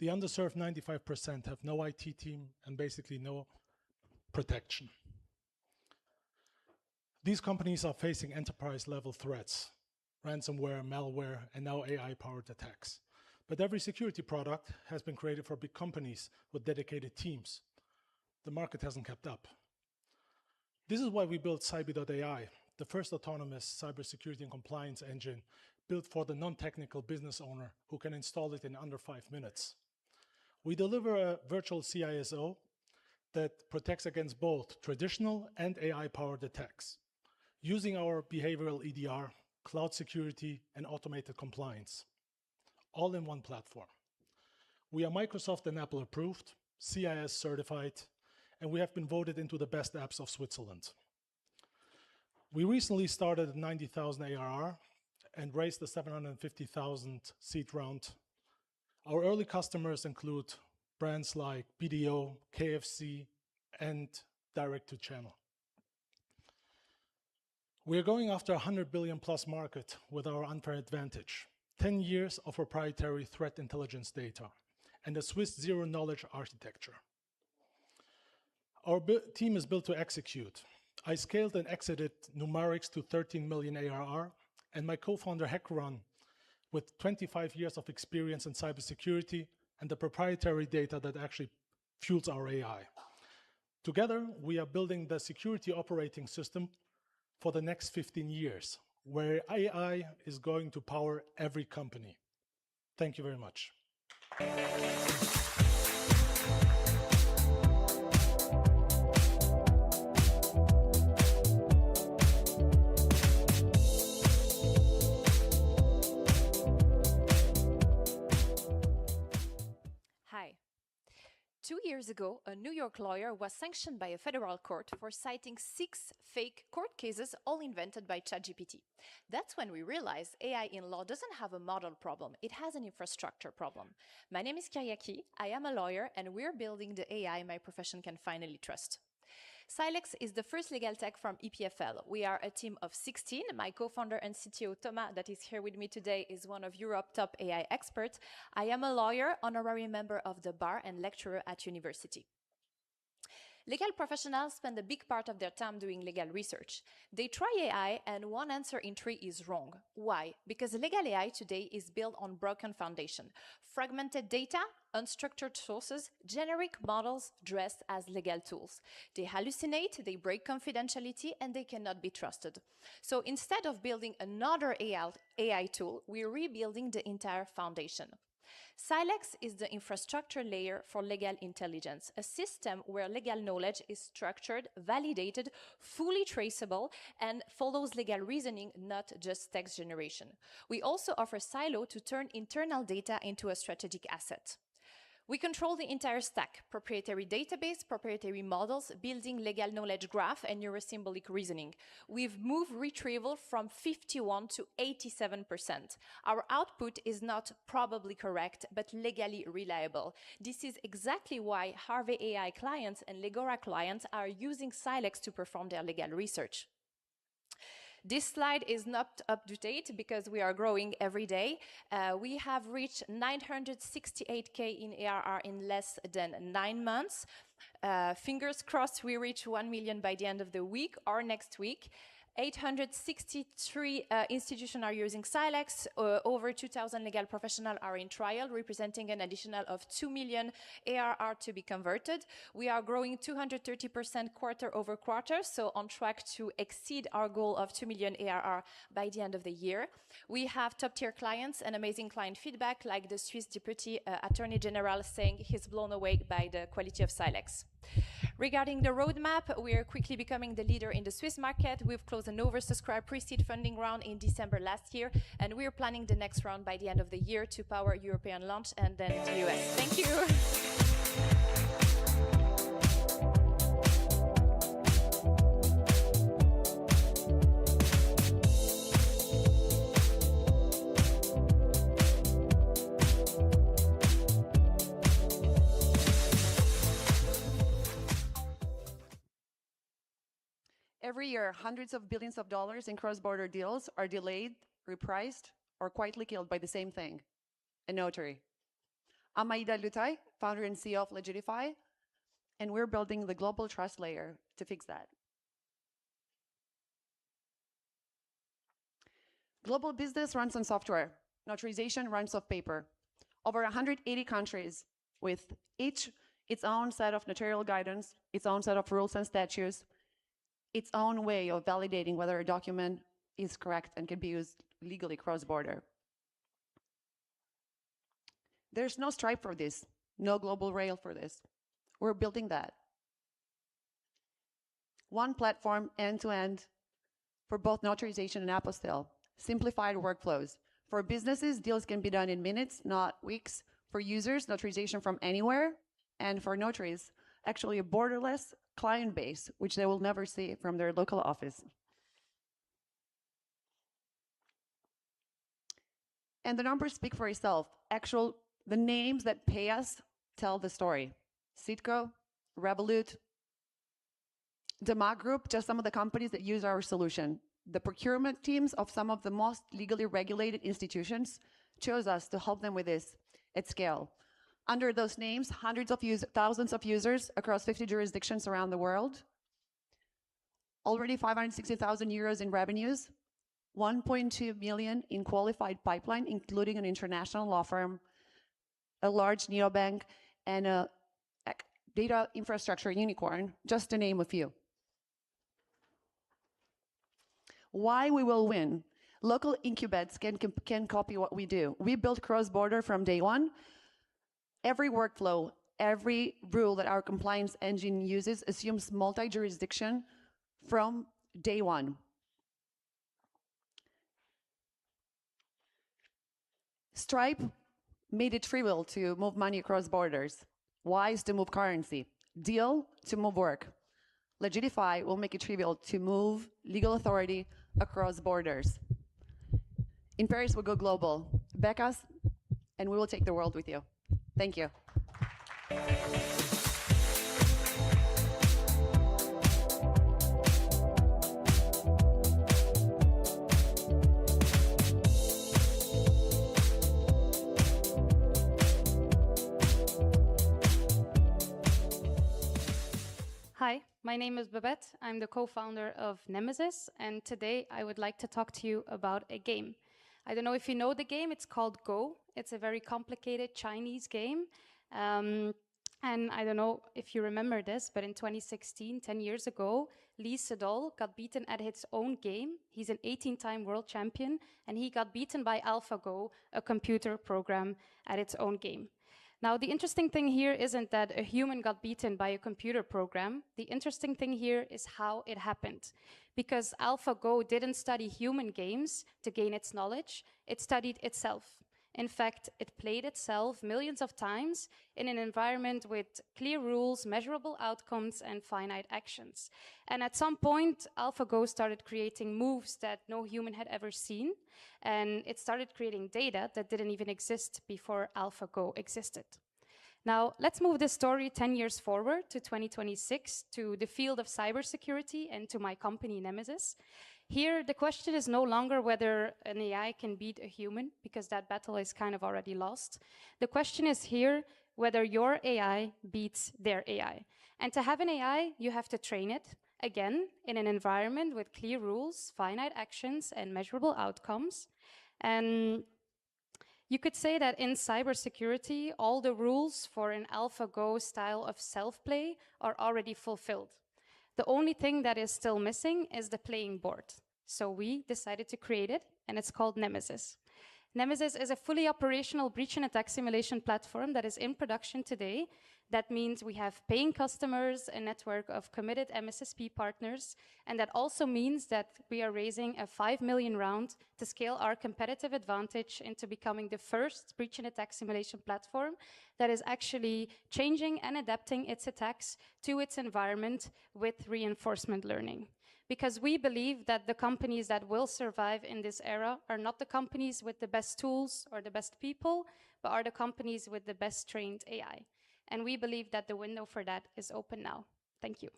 The underserved 95% have no IT team and basically no protection. These companies are facing enterprise-level threats, ransomware, malware, and now AI-powered attacks. But every security product has been created for big companies with dedicated teams. The market hasn't kept up. This is why we built Cyber.ai, the first autonomous cybersecurity and compliance engine built for the non-technical business owner who can install it in under 5 minutes. We deliver a virtual CISO that protects against both traditional and AI-powered attacks, using our behavioral EDR, cloud security, and automated compliance, all in one platform. We are Microsoft and Apple approved, CIS certified, and we have been voted into the best apps of Switzerland. We recently started at 90,000 ARR and raised the 750,000 seed round. Our early customers include brands like BDO, KFC, and direct-to-channel. We are going after a 100 billion plus market with our unfair advantage, 10 years of proprietary threat intelligence data, and a Swiss zero-knowledge architecture. Our team is built to execute. I scaled and exited Numerix to 13 million ARR, and my co-founder Hekaran, with 25 years of experience in cybersecurity and the proprietary data that actually fuels our AI. Together, we are building the security operating system for the next 15 years, where AI is going to power every company. Thank you very much. 2 years ago, a New York lawyer was sanctioned by a federal court for citing 6 fake court cases, all invented by ChatGPT. That's when we realized AI in law doesn't have a model problem, it has an infrastructure problem. My name is Kyriaki, I am a lawyer, and we're building the AI my profession can finally trust. Silex is the first legal tech from EPFL. We are a team of 16. My co-founder and CTO, Thomas, that is here with me today, is one of Europe's top AI experts. I am a lawyer, honorary member of the bar, and lecturer at university. Legal professionals spend a big part of their time doing legal research. They try AI and one answer in 3 is wrong. Why? Because legal AI today is built on broken foundation. Fragmented data, unstructured sources, generic models dressed as legal tools. They hallucinate, they break confidentiality, and they cannot be trusted. So instead of building another AI tool, we're rebuilding the entire foundation. Silex is the infrastructure layer for legal intelligence, a system where legal knowledge is structured, validated, fully traceable, and follows legal reasoning, not just text generation. We also offer Silo to turn internal data into a strategic asset. We control the entire stack: proprietary database, proprietary models, building legal knowledge graph, and neurosymbolic reasoning. We've moved retrieval from 51 to 87%. Our output is not probably correct, but legally reliable. This is exactly why Harvey AI clients and Legora clients are using Silex to perform their legal research. This slide is not up to date because we are growing every day. We have reached 968K in ARR in less than 9 months. Fingers crossed we reach 1 million by the end of the week or next week. 863 institutions are using Silex. Over 2,000 legal professionals are in trial, representing an additional of 2 million ARR to be converted. We are growing 230% quarter over quarter, so on track to exceed our goal of 2 million ARR by the end of the year. We have top-tier clients and amazing client feedback, like the Swiss Deputy Attorney General saying he's blown away by the quality of Silex. Regarding the roadmap, we are quickly becoming the leader in the Swiss market. We've closed an oversubscribed pre-seed funding round in December last year, and we're planning the next round by the end of the year to power European launch and then the US. Thank you. Every year, hundreds of billions of dollars in cross-border deals are delayed, repriced, or quietly killed by the same thing: a notary. I'm Aida Lutai, founder and CEO of Legitify, and we're building the global trust layer to fix that. Global business runs on software. Notarization runs off paper. Over 180 countries with each its own set of notarial guidance, its own set of rules and statutes, its own way of validating whether a document is correct and can be used legally cross-border. There's no Stripe for this, no global rail for this. We're building that. One platform, end-to-end, for both notarization and apostille. Simplified workflows. For businesses, deals can be done in minutes, not weeks. For users, notarization from anywhere. And for notaries, actually a borderless client base, which they will never see from their local office. And the numbers speak for itself. The names that pay us tell the story. Citgo, Revolut, Demag Group, just some of the companies that use our solution. The procurement teams of some of the most legally regulated institutions chose us to help them with this at scale. Under those names, thousands of users across 50 jurisdictions around the world. Already 560,000 euros in revenues, 1.2 million in qualified pipeline, including an international law firm, a large neobank, and a data infrastructure unicorn, just to name a few. Why we will win? Local incubates can copy what we do. We built cross-border from day one. Every workflow, every rule that our compliance engine uses assumes multi-jurisdiction from day one. Stripe made it trivial to move money across borders. Wise to move currency. Deel to move work. Legidify will make it trivial to move legal authority across borders. In Paris, we'll go global. Back us, and we will take the world with you. Thank you. Hi, my name is Babette. I'm the co-founder of Nemesis, and today I would like to talk to you about a game. I don't know if you know the game, it's called Go. It's a very complicated Chinese game. And I don't know if you remember this, but in 2016, 10 years ago, Lee Sedol got beaten at his own game. He's an 18-time world champion, and he got beaten by AlphaGo, a computer program, at its own game. Now, the interesting thing here isn't that a human got beaten by a computer program. The interesting thing here is how it happened. Because AlphaGo didn't study human games to gain its knowledge, it studied itself. In fact, it played itself millions of times in an environment with clear rules, measurable outcomes, and finite actions. And at some point, AlphaGo started creating moves that no human had ever seen, and it started creating data that didn't even exist before AlphaGo existed. Now, let's move this story 10 years forward to 2026, to the field of cybersecurity and to my company, Nemesis. Here, the question is no longer whether an AI can beat a human, because that battle is kind of already lost. The question is here whether your AI beats their AI. And to have an AI, you have to train it, again, in an environment with clear rules, finite actions, and measurable outcomes. And you could say that in cybersecurity, all the rules for an AlphaGo style of self-play are already fulfilled. The only thing that is still missing is the playing board. So we decided to create it, and it's called Nemesis. Nemesis is a fully operational breach and attack simulation platform that is in production today. That means we have paying customers, a network of committed MSSP partners, and that also means that we are raising a 5 million round to scale our competitive advantage into becoming the first breach and attack simulation platform that is actually changing and adapting its attacks to its environment with reinforcement learning. Because we believe that the companies that will survive in this era are not the companies with the best tools or the best people, but are the companies with the best trained AI. And we believe that the window for that is open now. Thank you.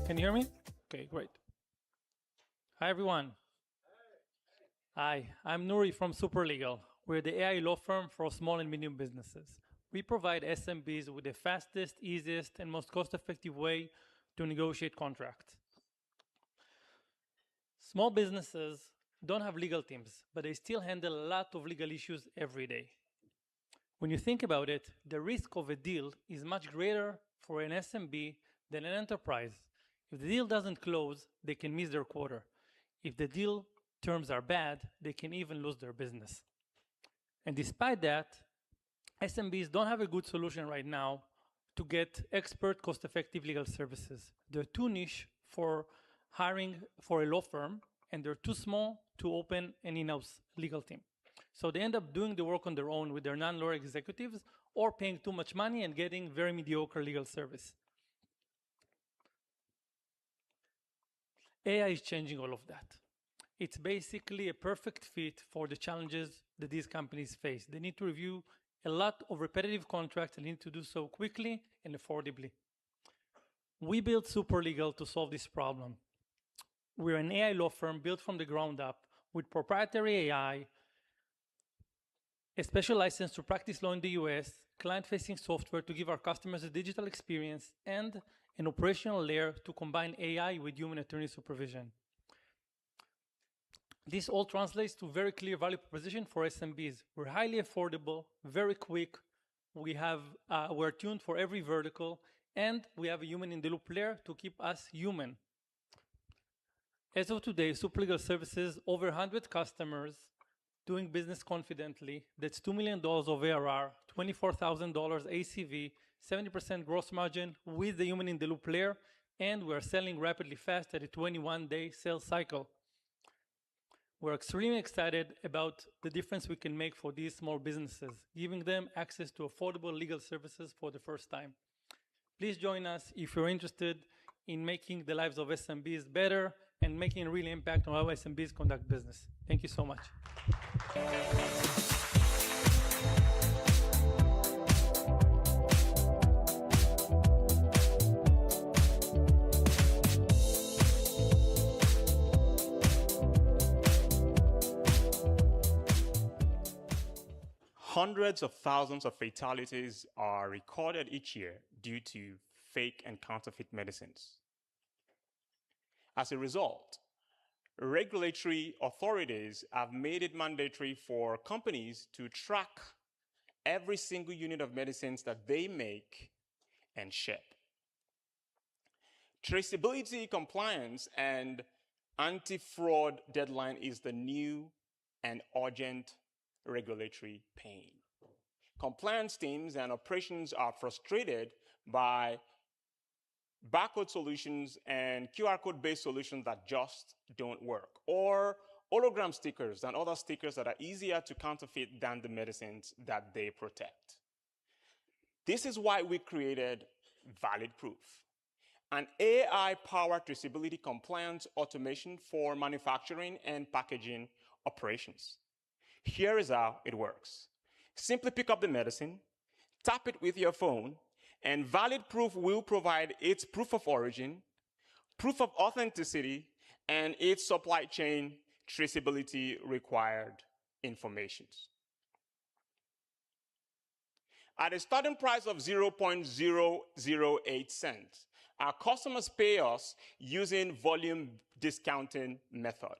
Can you hear me? Okay, great. Hi, everyone. Hi, I'm Nuri from Superlegal. We're the AI law firm for small and medium businesses. We provide SMBs with the fastest, easiest, and most cost-effective way to negotiate contracts. Small businesses don't have legal teams, but they still handle a lot of legal issues every day. When you think about it, the risk of a deal is much greater for an SMB than an enterprise. If the deal doesn't close, they can miss their quota. If the deal terms are bad, they can even lose their business. And despite that, SMBs don't have a good solution right now to get expert, cost-effective legal services. They're too niche for hiring for a law firm, and they're too small to open an in-house legal team. So they end up doing the work on their own with their non-lawyer executives, or paying too much money and getting very mediocre legal service. AI is changing all of that. It's basically a perfect fit for the challenges that these companies face. They need to review a lot of repetitive contracts and need to do so quickly and affordably. We built Superlegal to solve this problem. We're an AI law firm built from the ground up with proprietary AI, a special license to practice law in the US, client-facing software to give our customers a digital experience, and an operational layer to combine AI with human attorney supervision. This all translates to very clear value proposition for SMBs. We're highly affordable, very quick. We're tuned for every vertical, and we have a human in the loop layer to keep us human. As of today, Super Legal Services, over 100 customers doing business confidently. That's $2 million of ARR, $24,000 ACV, 70% gross margin with the human in the loop layer, and we're selling rapidly fast at a 21-day sales cycle. We're extremely excited about the difference we can make for these small businesses, giving them access to affordable legal services for the first time. Please join us if you're interested in making the lives of SMBs better and making a real impact on how SMBs conduct business. Thank you so much. Hundreds of thousands of fatalities are recorded each year due to fake and counterfeit medicines. As a result, regulatory authorities have made it mandatory for companies to track every single unit of medicines that they make and ship. Traceability, compliance, and anti-fraud deadline is the new and urgent regulatory pain. Compliance teams and operations are frustrated by barcode solutions and QR code-based solutions that just don't work, or hologram stickers and other stickers that are easier to counterfeit than the medicines that they protect. This is why we created Valid Proof, an AI-powered traceability compliance automation for manufacturing and packaging operations. Here is how it works. Simply pick up the medicine, tap it with your phone, and Valid Proof will provide its proof of origin, proof of authenticity, and its supply chain traceability required information. At a starting price of 0.008 cents, our customers pay us using volume discounting method.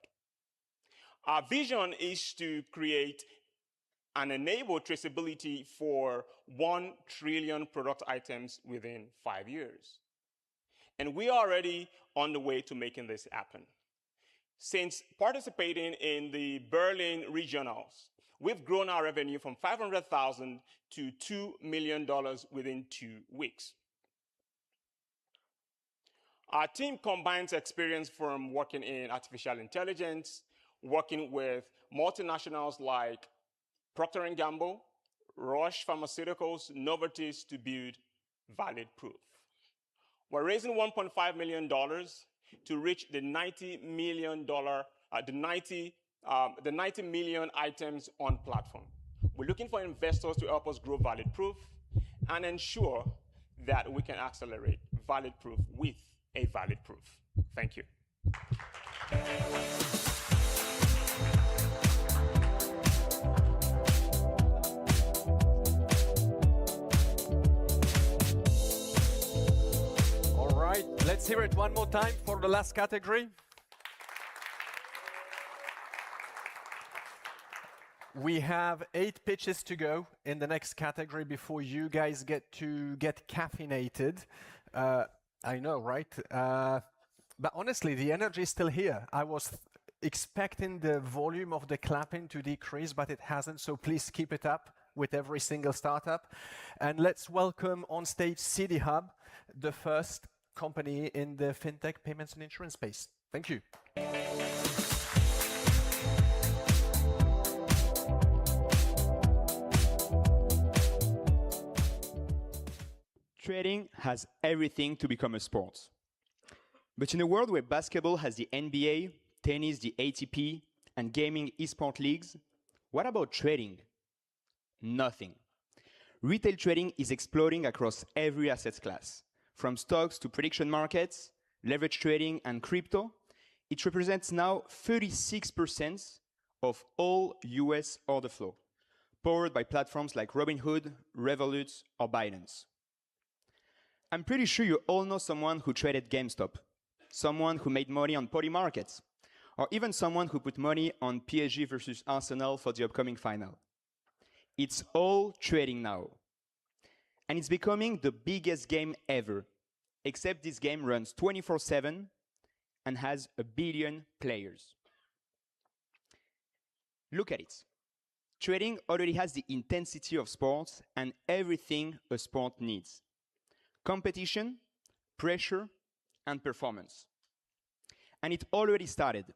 Our vision is to create and enable traceability for 1 trillion product items within 5 years. And we are already on the way to making this happen. Since participating in the Berlin regionals, we've grown our revenue from $500,000 to $2 million within 2 weeks. Our team combines experience from working in artificial intelligence, working with multinationals like Procter & Gamble, Roche Pharmaceuticals, Novartis to build Valid Proof. We're raising $1.5 million to reach the 90 million items on platform. We're looking for investors to help us grow Valid Proof and ensure that we can accelerate Valid Proof with a Valid Proof. Thank you. Let's hear it one more time for the last category. We have 8 pitches to go in the next category before you guys get caffeinated. I know, right? But honestly, the energy is still here. I was expecting the volume of the clapping to decrease, but it hasn't, so please keep it up with every single startup. And let's welcome on stage CD Hub, the first company in the fintech payments and insurance space. Thank you. Trading has everything to become a sport. But in a world where basketball has the NBA, tennis the ATP, and gaming esport leagues, what about trading? Nothing. Retail trading is exploding across every asset class. From stocks to prediction markets, leverage trading, and crypto, it represents now 36% of all US order flow, powered by platforms like Robinhood, Revolut, or Binance. I'm pretty sure you all know someone who traded GameStop, someone who made money on Polymarkets, or even someone who put money on PSG versus Arsenal for the upcoming final. It's all trading now. And it's becoming the biggest game ever, except this game runs 24/7 and has 1 billion players. Look at it. Trading already has the intensity of sports and everything a sport needs: competition, pressure, and performance. And it already started.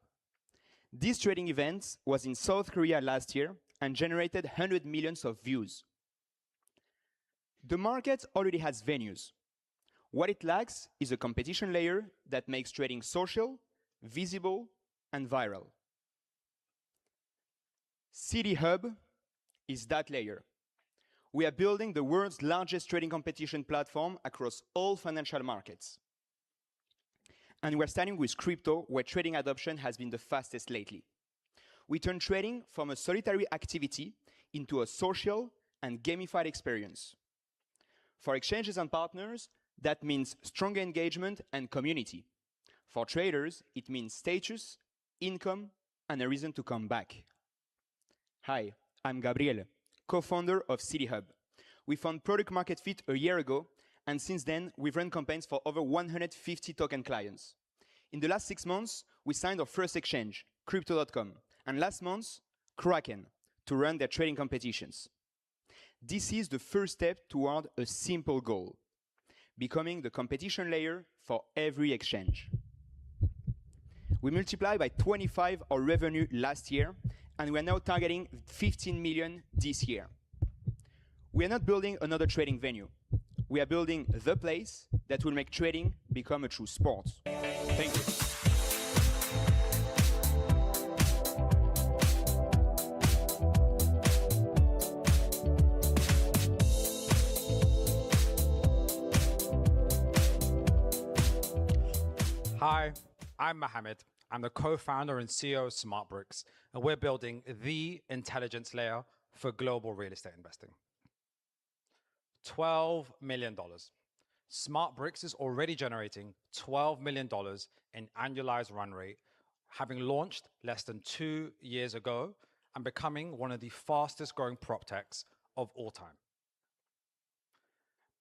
This trading event was in South Korea last year and generated 100 million of views. The market already has venues. What it lacks is a competition layer that makes trading social, visible, and viral. City Hub is that layer. We are building the world's largest trading competition platform across all financial markets. And we're starting with crypto, where trading adoption has been the fastest lately. We turn trading from a solitary activity into a social and gamified experience. For exchanges and partners, that means stronger engagement and community. For traders, it means status, income, and a reason to come back. Hi, I'm Gabriel, co-founder of City Hub. We found product market fit a year ago, and since then, we've run campaigns for over 150 token clients. In the last 6 months, we signed our first exchange, Crypto.com, and last month, Kraken, to run their trading competitions. This is the first step toward a simple goal: becoming the competition layer for every exchange. We multiplied by 25 our revenue last year, and we are now targeting 15 million this year. We are not building another trading venue. We are building the place that will make trading become a true sport. Thank you. Hi, I'm Mohammed. I'm the co-founder and CEO of SmartBricks, and we're building the intelligence layer for global real estate investing. $12 million. SmartBricks is already generating $12 million in annualized run rate, having launched less than 2 years ago and becoming one of the fastest growing prop techs of all time.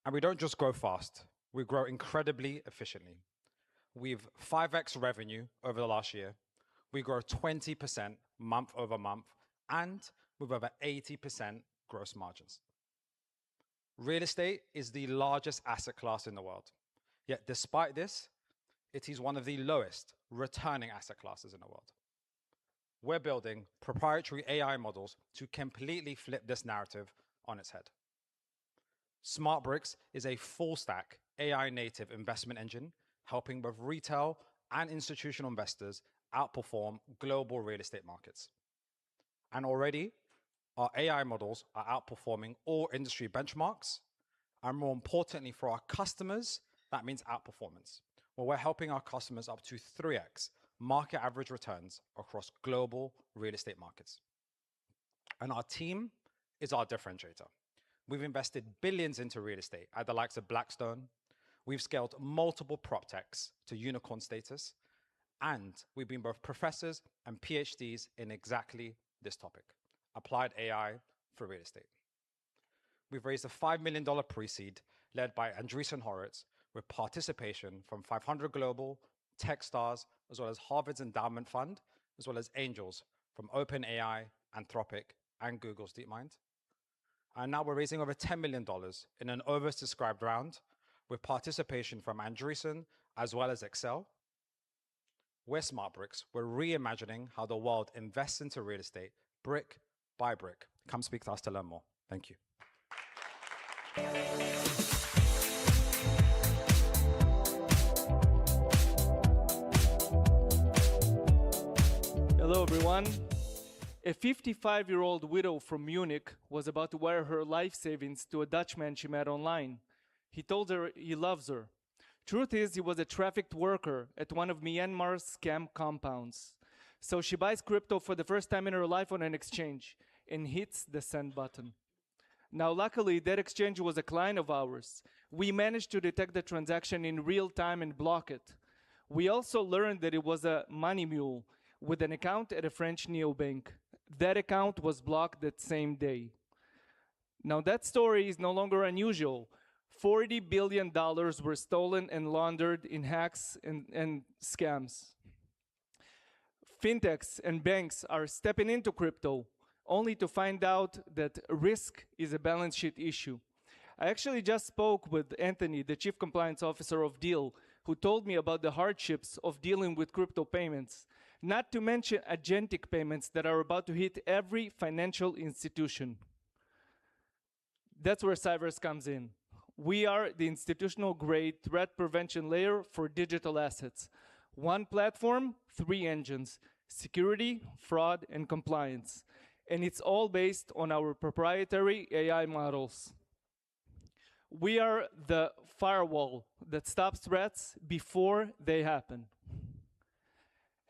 And we don't just grow fast, we grow incredibly efficiently. We've 5x revenue over the last year. We grow 20% month over month, and with over 80% gross margins. Real estate is the largest asset class in the world. Yet despite this, it is one of the lowest returning asset classes in the world. We're building proprietary AI models to completely flip this narrative on its head. SmartBricks is a full stack AI native investment engine, helping both retail and institutional investors outperform global real estate markets. And already, our AI models are outperforming all industry benchmarks, and more importantly for our customers, that means outperformance, where we're helping our customers up to 3x market average returns across global real estate markets. And our team is our differentiator. We've invested billions into real estate at the likes of Blackstone. We've scaled multiple prop techs to unicorn status, and we've been both professors and PhDs in exactly this topic: applied AI for real estate. We've raised a $5 million pre-seed led by Andreessen Horowitz, with participation from 500 Global, Techstars, as well as Harvard's Endowment Fund, as well as angels from OpenAI, Anthropic, and Google's DeepMind. And now we're raising over $10 million in an oversubscribed round, with participation from Andreessen as well as Excel. We're SmartBricks. We're reimagining how the world invests into real estate, brick by brick. Come speak to us to learn more. Thank you. Hello, everyone. A 55-year-old widow from Munich was about to wire her life savings to a Dutchman she met online. He told her he loves her. Truth is, he was a trafficked worker at one of Myanmar's scam compounds. So she buys crypto for the first time in her life on an exchange and hits the send button. Now, luckily, that exchange was a client of ours. We managed to detect the transaction in real time and block it. We also learned that it was a money mule, with an account at a French neobank. That account was blocked that same day. Now that story is no longer unusual. $40 billion were stolen and laundered in hacks and scams. Fintechs and banks are stepping into crypto only to find out that risk is a balance sheet issue. I actually just spoke with Anthony, the Chief Compliance Officer of Deel, who told me about the hardships of dealing with crypto payments, not to mention agentic payments that are about to hit every financial institution. That's where Cyverse comes in. We are the institutional-grade threat prevention layer for digital assets. One platform, 3 engines: security, fraud, and compliance. And it's all based on our proprietary AI models. We are the firewall that stops threats before they happen.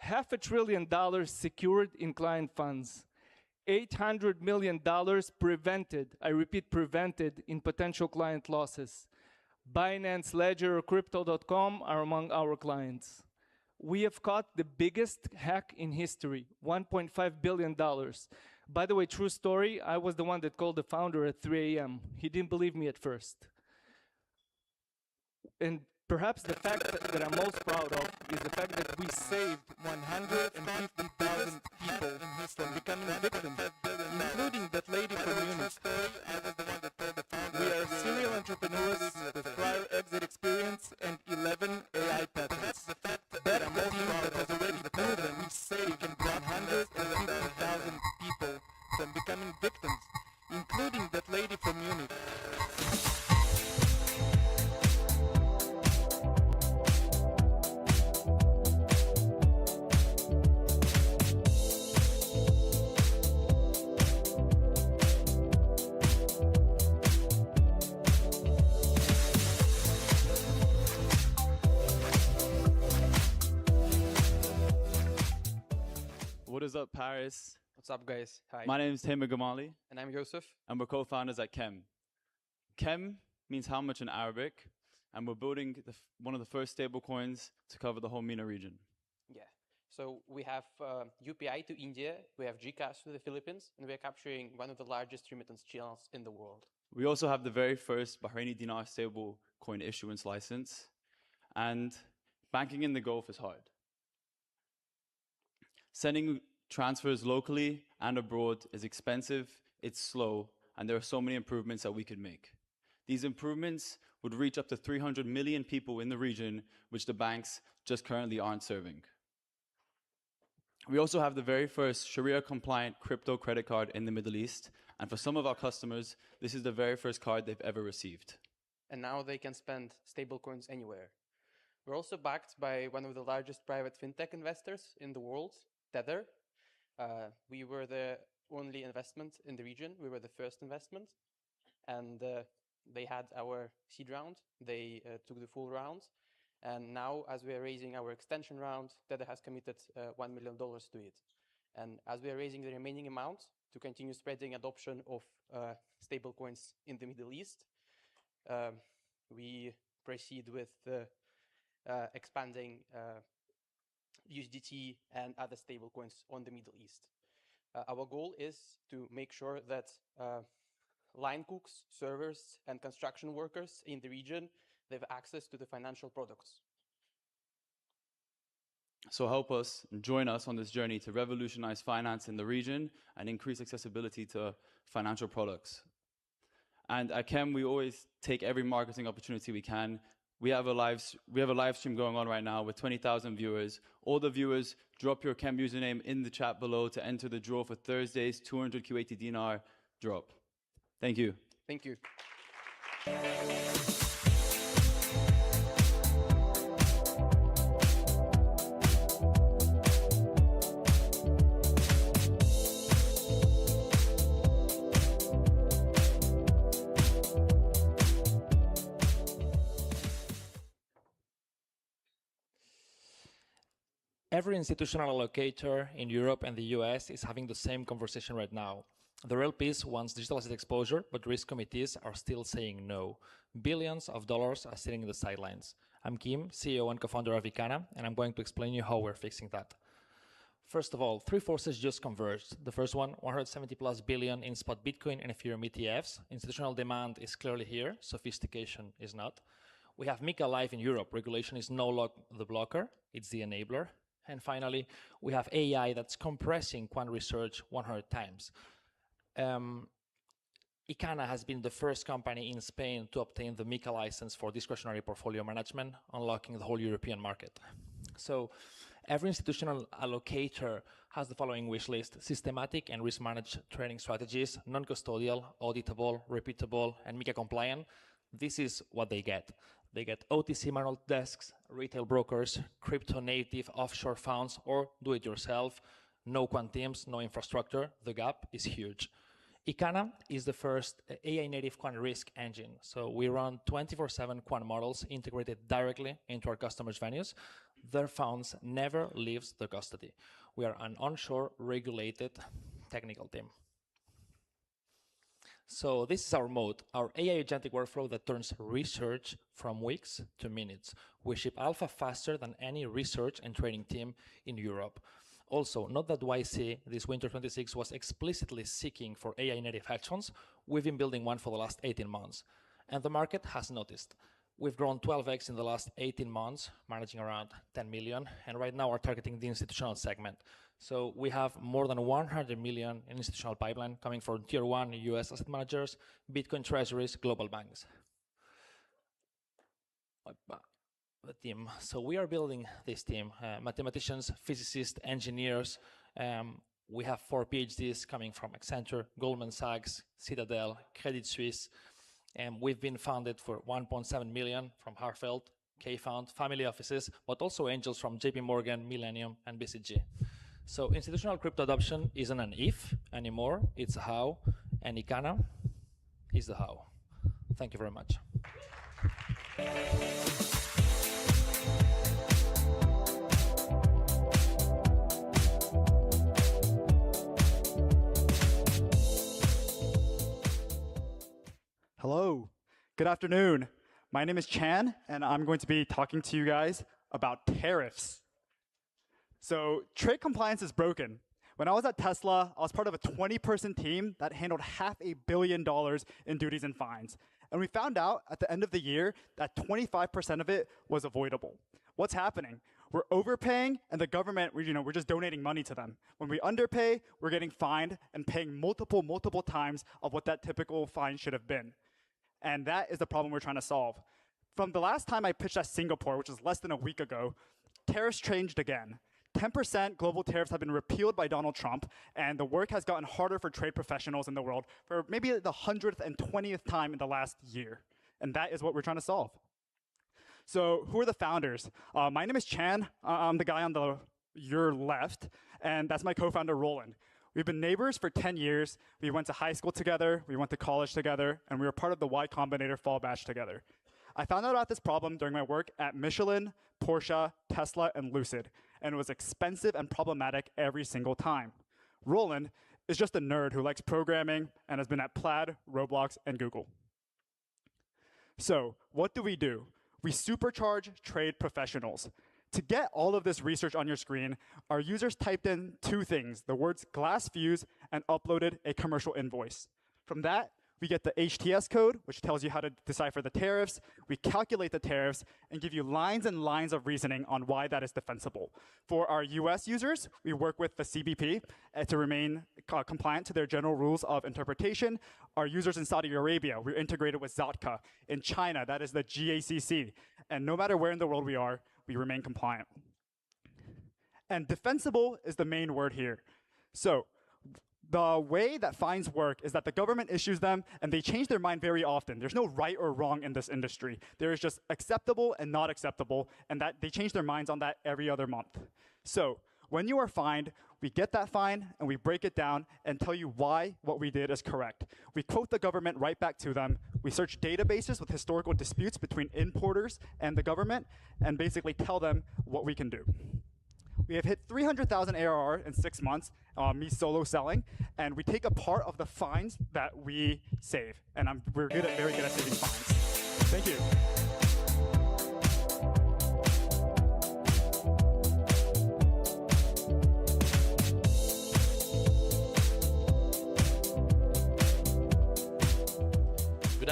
$500 billion secured in client funds. $800 million prevented, I repeat, prevented in potential client losses. Binance, Ledger, Crypto.com are among our clients. We have caught the biggest hack in history, $1.5 billion. By the way, true story, I was the one that called the founder at 3 a.m. He didn't believe me at first. And perhaps the fact that I'm most proud of is the fact that we saved 150,000 people from becoming victims, including that lady from Munich. We are serial entrepreneurs with prior exit experience and 11 AI patents. That team that has already proven we saved 150,000 people from becoming victims, including that lady from Munich. What is up, Paris? What's up, guys? Hi. My name is Tamer Gamali. And I'm Yusuf. And we're co-founders at Chem. Chem means how much in Arabic, and we're building one of the first stable coins to cover the whole MENA region. Yeah. So we have UPI to India, we have GCash to the Philippines, and we are capturing one of the largest remittance channels in the world. We also have the very first Bahraini dinar stable coin issuance license, and banking in the Gulf is hard. Sending transfers locally and abroad is expensive, it's slow, and there are so many improvements that we could make. These improvements would reach up to 300 million people in the region, which the banks just currently aren't serving. We also have the very first Sharia-compliant crypto credit card in the Middle East, and for some of our customers, this is the very first card they've ever received. And now they can spend stablecoins anywhere. We're also backed by one of the largest private fintech investors in the world, Tether. We were the only investment in the region. We were the first investment. And they had our seed round. They took the full round. And now, as we are raising our extension round, Tether has committed $1 million to it. And as we are raising the remaining amount to continue spreading adoption of stablecoins in the Middle East, we proceed with expanding USDT and other stablecoins on the Middle East. Our goal is to make sure that line cooks, servers, and construction workers in the region they have access to the financial products. So help us and join us on this journey to revolutionize finance in the region and increase accessibility to financial products. And at Chem, we always take every marketing opportunity we can. We have a live stream going on right now with 20,000 viewers. All the viewers, drop your Chem username in the chat below to enter the draw for Thursday's 200 Kuwaiti dinar drop. Thank you. Thank you. Every institutional allocator in Europe and the US is having the same conversation right now. The LPs wants digital asset exposure, but risk committees are still saying no. Billions of dollars are sitting in the sidelines. I'm Kim, CEO and co-founder of Icana, and I'm going to explain you how we're fixing that. First of all, three forces just converged. The first one, 170 plus billion in spot Bitcoin and Ethereum ETFs. Institutional demand is clearly here. Sophistication is not. We have MiCA Live in Europe. Regulation is no the blocker, it's the enabler. And finally, we have AI that's compressing quant research 100 times. Icana has been the first company in Spain to obtain the MiCA license for discretionary portfolio management, unlocking the whole European market. So every institutional allocator has the following wish list: systematic and risk-managed trading strategies, non-custodial, auditable, repeatable, and MiCA compliant. This is what they get. They get OTC manual desks, retail brokers, crypto-native offshore funds, or do-it-yourself, no quant teams, no infrastructure. The gap is huge. Icana is the first AI-native quant risk engine. So we run 24/7 quant models integrated directly into our customers' venues. Their funds never leaves their custody. We are an onshore regulated technical team. So this is our mode, our AI agentic workflow that turns research from weeks to minutes. We ship alpha faster than any research and trading team in Europe. Also, not that YC this winter 26 was explicitly seeking for AI native hedge funds. We've been building one for the last 18 months. And the market has noticed. We've grown 12x in the last 18 months, managing around 10 million. And right now we're targeting the institutional segment. So we have more than 100 million in institutional pipeline coming from tier 1 US asset managers, Bitcoin treasuries, global banks. The team. So we are building this team, mathematicians, physicists, engineers. We have 4 PhDs coming from Accenture, Goldman Sachs, Citadel, Credit Suisse. And we've been funded for 1.7 million from Harfeld, K-Fund, family offices, but also angels from JP Morgan, Millennium, and BCG. So institutional crypto adoption isn't an if anymore, it's a how, and Icana is the how. Thank you very much. Hello, good afternoon. My name is Chan, and I'm going to be talking to you guys about tariffs. So trade compliance is broken. When I was at Tesla, I was part of a 20-person team that handled $500 million in duties and fines. And we found out at the end of the year that 25% of it was avoidable. What's happening? We're overpaying, and the government, we're just donating money to them. When we underpay, we're getting fined and paying multiple times of what that typical fine should have been. And that is the problem we're trying to solve. From the last time I pitched at Singapore, which was less than a week ago, tariffs changed again. 10% global tariffs have been repealed by Donald Trump, and the work has gotten harder for trade professionals in the world for maybe the 100th and 20th time in the last year. And that is what we're trying to solve. So who are the founders? My name is Chan. I'm the guy on your left, and that's my co-founder, Roland. We've been neighbors for 10 years. We went to high school together, we went to college together, and we were part of the Y Combinator fall batch together. I found out about this problem during my work at Michelin, Porsche, Tesla, and Lucid, and it was expensive and problematic every single time. Roland is just a nerd who likes programming and has been at Plaid, Roblox, and Google. So what do? We supercharge trade professionals. To get all of this research on your screen, our users typed in 2 things, the words glass fuse, and uploaded a commercial invoice. From that, we get the HTS code, which tells you how to decipher the tariffs. We calculate the tariffs and give you lines and lines of reasoning on why that is defensible. For our US users, we work with the CBP to remain compliant to their general rules of interpretation. Our users in Saudi Arabia, we're integrated with Zatka. In China, that is the GACC. And no matter where in the world we are, we remain compliant. And defensible is the main word here. So the way that fines work is that the government issues them, and they change their mind very often. There's no right or wrong in this industry. There is just acceptable and not acceptable, and that they change their minds on that every other month. So when you are fined, we get that fine, and we break it down and tell you why what we did is correct. We quote the government right back to them. We search databases with historical disputes between importers and the government, and basically tell them what we can do. We have hit 300,000 ARR in 6 months, me solo selling, and we take a part of the fines that we save. And we're very good at saving fines. Thank you.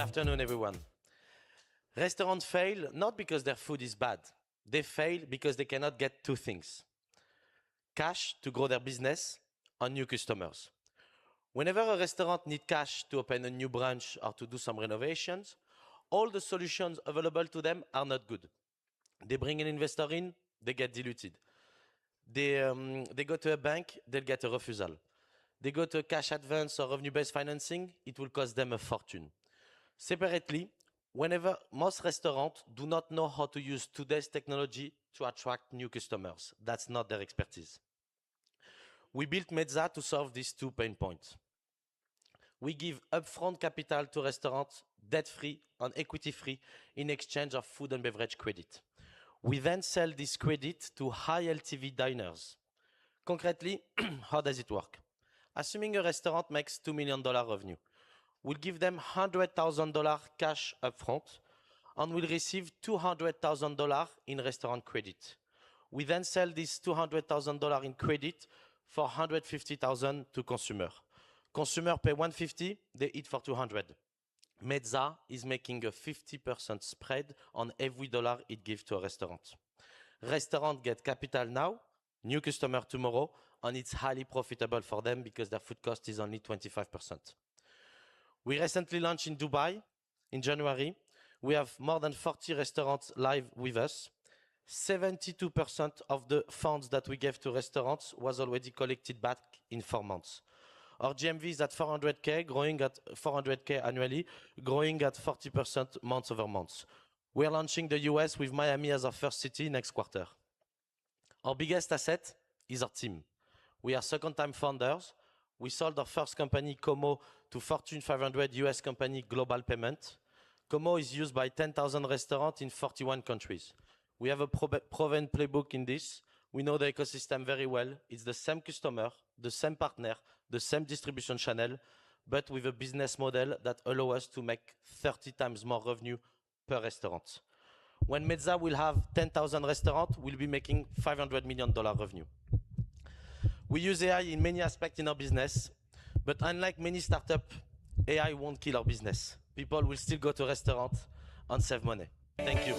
afternoon, everyone. Restaurants fail not because their food is bad. They fail because they cannot get two things: cash to grow their business and new customers. Whenever a restaurant needs cash to open a new branch or to do some renovations, all the solutions available to them are not good. They bring an investor in, they get diluted. They go to a bank, they'll get a refusal. They go to a cash advance or revenue-based financing, it will cost them a fortune. Separately, whenever most restaurants do not know how to use today's technology to attract new customers. That's not their expertise. We built Mezza to solve these two pain points. We give upfront capital to restaurants, debt-free and equity-free, in exchange of food and beverage credit. We then sell this credit to high LTV diners. Concretely, how does it work? Assuming a restaurant makes $2 million revenue, we'll give them $100,000 cash upfront and we'll receive $200,000 in restaurant credit. We then sell this $200,000 in credit for $150,000 to consumer. Consumer pay $150, they eat for $200. Mezza is making a 50% spread on every dollar it gives to a restaurant. Restaurant get capital now, new customer tomorrow, and it's highly profitable for them because their food cost is only 25%. We recently launched in Dubai in January. We have more than 40 restaurants live with us. 72% of the funds that we gave to restaurants was already collected back in 4 months. Our GMV is at 400K, growing at 400K annually, growing at 40% month over month. We are launching the US with Miami as our first city next quarter. Our biggest asset is our team. We are second-time founders. We sold our first company, Como, to Fortune 500 US company Global Payment. Como is used by 10,000 restaurants in 41 countries. We have a proven playbook in this. We know the ecosystem very well. It's the same customer, the same partner, the same distribution channel, but with a business model that allows us to make 30 times more revenue per restaurant. When Mezza will have 10,000 restaurants, we'll be making $500 million revenue. We use AI in many aspects in our business, but unlike many startups, AI won't kill our business. People will still go to restaurants and save money. Thank you.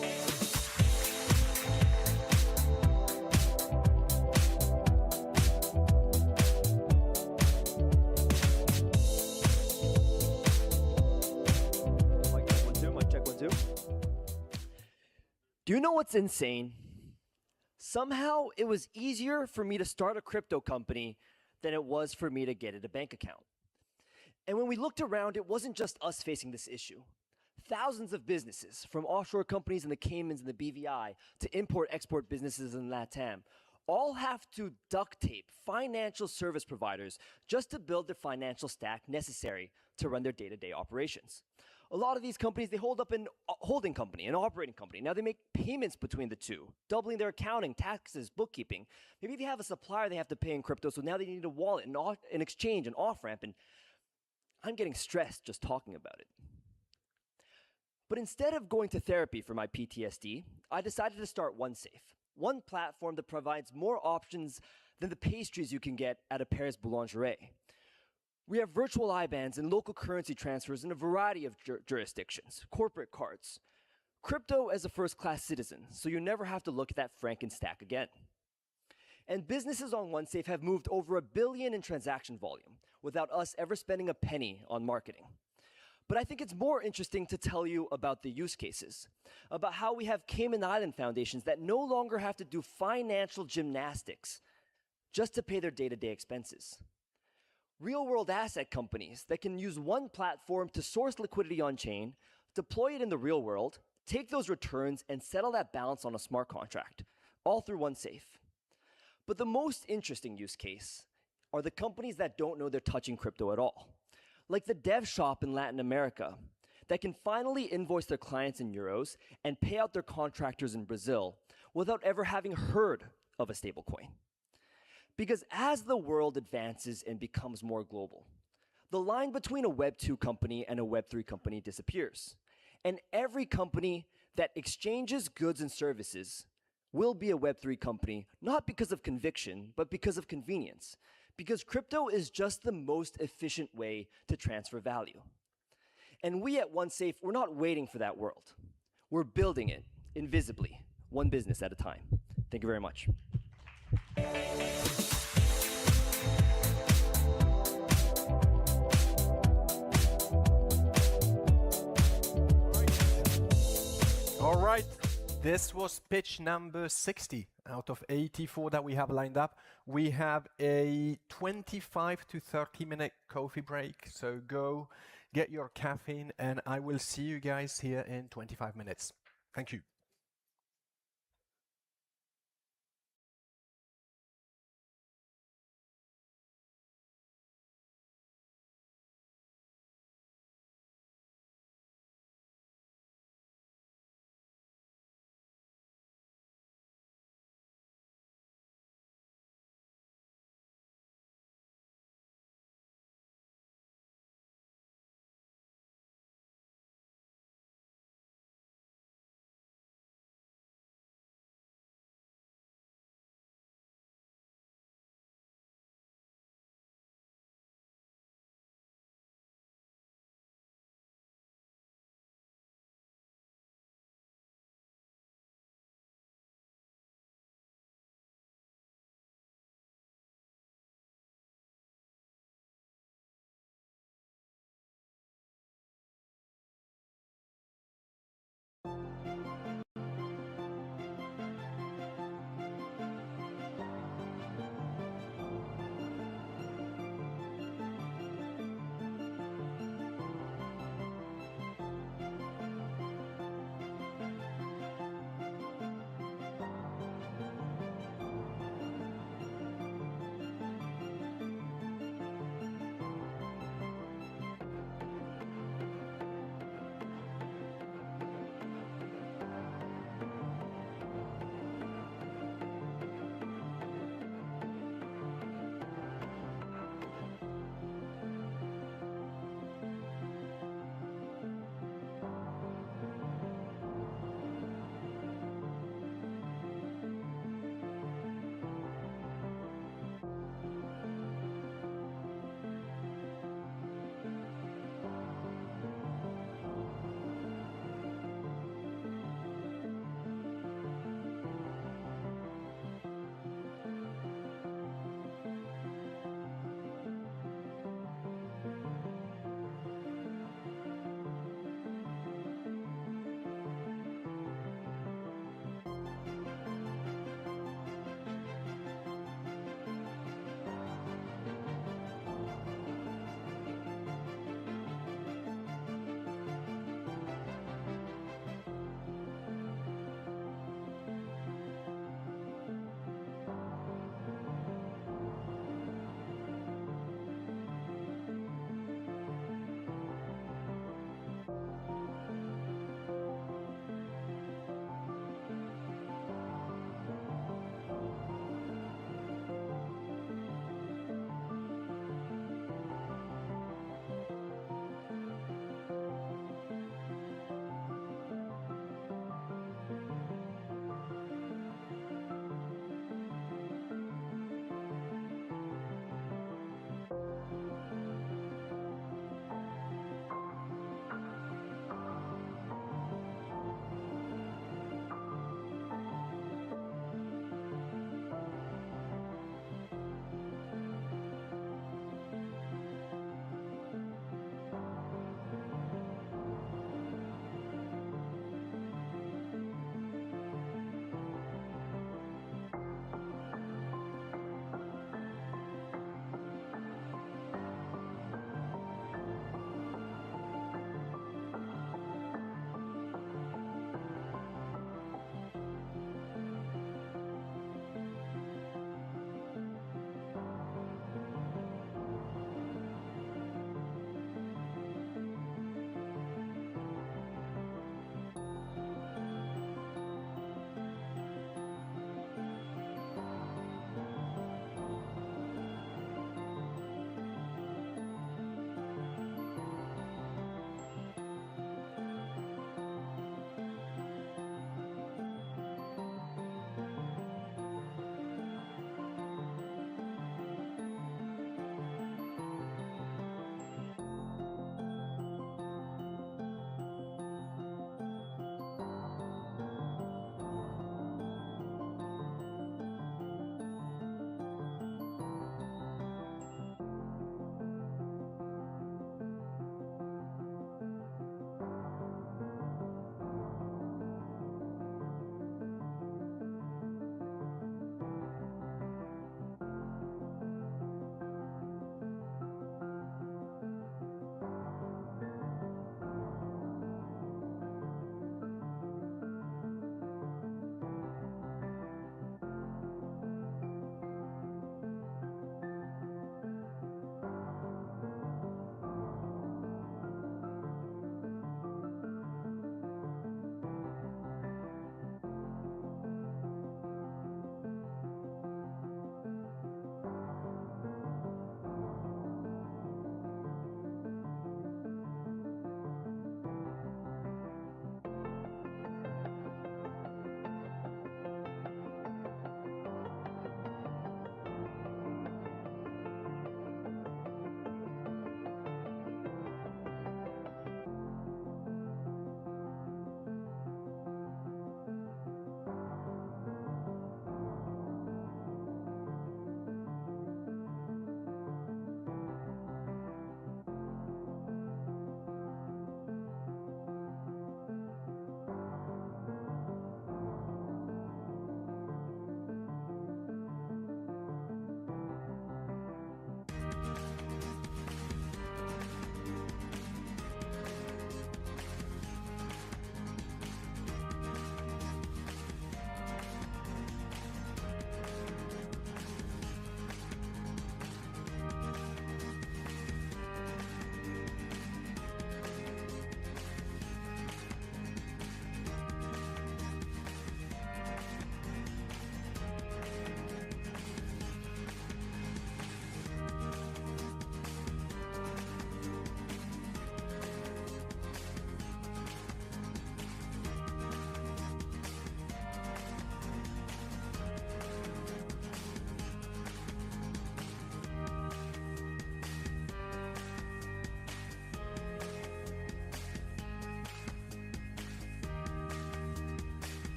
Do you know what's insane? Somehow it was easier for me to start a crypto company than it was for me to get a bank account. And when we looked around, it wasn't just us facing this issue. Thousands of businesses, from offshore companies in the Caymans and the BVI to import-export businesses in LATAM, all have to duct tape financial service providers just to build the financial stack necessary to run their day-to-day operations. A lot of these companies, they hold up a holding company, an operating company. Now they make payments between the two, doubling their accounting, taxes, bookkeeping. Maybe they have a supplier they have to pay in crypto, so now they need a wallet, an exchange, an off-ramp, and I'm getting stressed just talking about it. But instead of going to therapy for my PTSD, I decided to start OneSafe, one platform that provides more options than the pastries you can get at a Paris boulangerie. We have virtual IBANs and local currency transfers in a variety of jurisdictions, corporate cards. Crypto as a first-class citizen, so you never have to look at that Frankenstack again. And businesses on OneSafe have moved over $1 billion in transaction volume without us ever spending a penny on marketing. But I think it's more interesting to tell you about the use cases, about how we have Cayman Island foundations that no longer have to do financial gymnastics just to pay their day-to-day expenses. Real-world asset companies that can use one platform to source liquidity on-chain, deploy it in the real world, take those returns, and settle that balance on a smart contract, all through OneSafe. But the most interesting use case are the companies that don't know they're touching crypto at all, like the dev shop in Latin America that can finally invoice their clients in euros and pay out their contractors in Brazil without ever having heard of a stablecoin. Because as the world advances and becomes more global, the line between a Web 2 company and a Web 3 company disappears. And every company that exchanges goods and services will be a Web 3 company, not because of conviction, but because of convenience. Because crypto is just the most efficient way to transfer value. And we at OneSafe, we're not waiting for that world. We're building it invisibly, one business at a time. Thank you very much. All right, this was pitch number 60 out of 84 that we have lined up. We have a 25 to 30 minute coffee break, so go get your caffeine and I will see you guys here in 25 minutes. Thank you.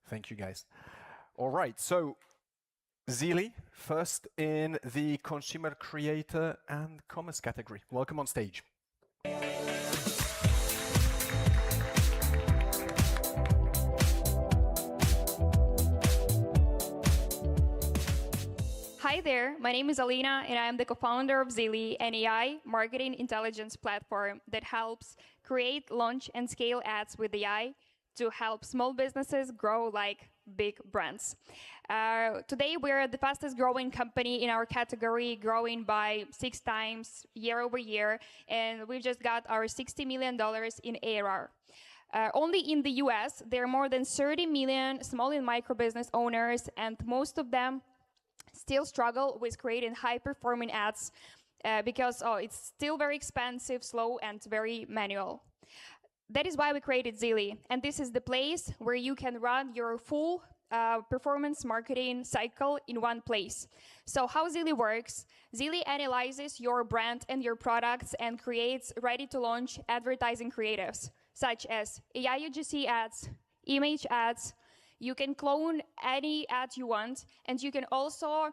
Thank you, guys. All right, so Zeely, first in the consumer creator and commerce category. Welcome on stage. Hi there, my name is Alina and I am the co-founder of Zeely, an AI marketing intelligence platform that helps create, launch, and scale ads with AI to help small businesses grow like big brands. Today, we're the fastest growing company in our category, growing by 6 times year over year, and we've just got our $60 million in ARR. Only in the US, there are more than 30 million small and micro business owners, and most of them still struggle with creating high-performing ads because it's still very expensive, slow, and very manual. That is why we created Zeely, and this is the place where you can run your full performance marketing cycle in one place. So how Zeely works, Zeely analyzes your brand and your products and creates ready-to-launch advertising creatives, such as AI UGC ads, image ads. You can clone any ad you want, and you can also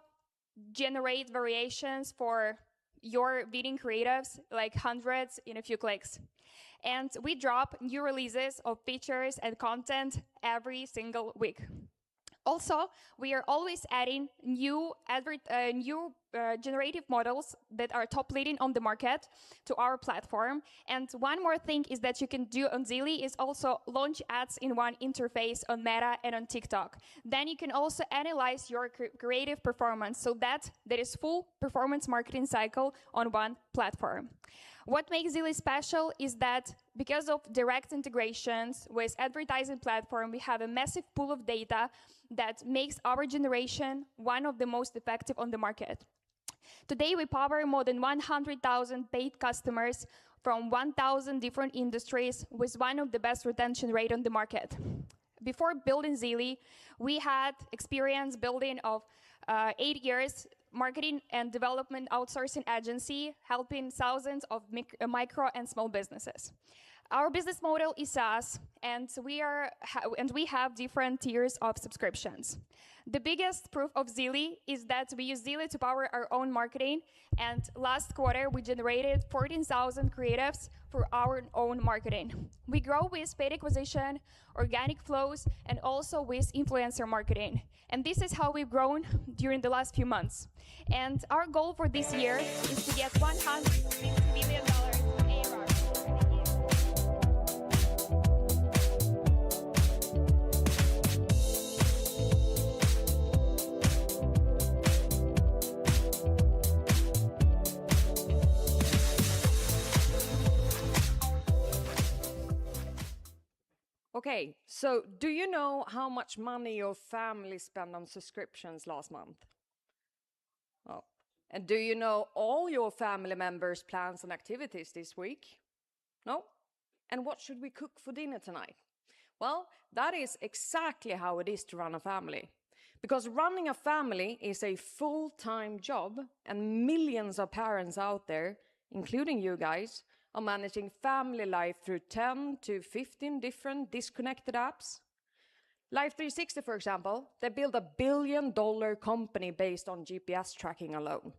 generate variations for your bidding creatives, like hundreds in a few clicks. And we drop new releases of features and content every single week. Also, we are always adding new generative models that are top leading on the market to our platform. And one more thing is that you can do on Zeely is also launch ads in one interface on Meta and on TikTok. Then you can also analyze your creative performance so that there is full performance marketing cycle on one platform. What makes Zeely special is that because of direct integrations with advertising platform, we have a massive pool of data that makes our generation one of the most effective on the market. Today, we power more than 100,000 paid customers from 1,000 different industries with one of the best retention rate on the market. Before building Zeely, we had experience building of 8 years marketing and development outsourcing agency, helping thousands of micro and small businesses. Our business model is SaaS, and we have different tiers of subscriptions. The biggest proof of Zeely is that we use Zeely to power our own marketing, and last quarter we generated 14,000 creatives for our own marketing. We grow with paid acquisition, organic flows, and also with influencer marketing. And this is how we've grown during the last few months. And our goal for this year is to get $150 million ARR. Okay, so do you know how much money your family spent on subscriptions last month? Oh, and do you know all your family members' plans and activities this week? No? And what should we cook for dinner tonight? Well, that is exactly how it is to run a family. Because running a family is a full-time job, and millions of parents out there, including you guys, are managing family life through 10 to 15 different disconnected apps. Life360, for example, they built $1 billion company based on GPS tracking alone.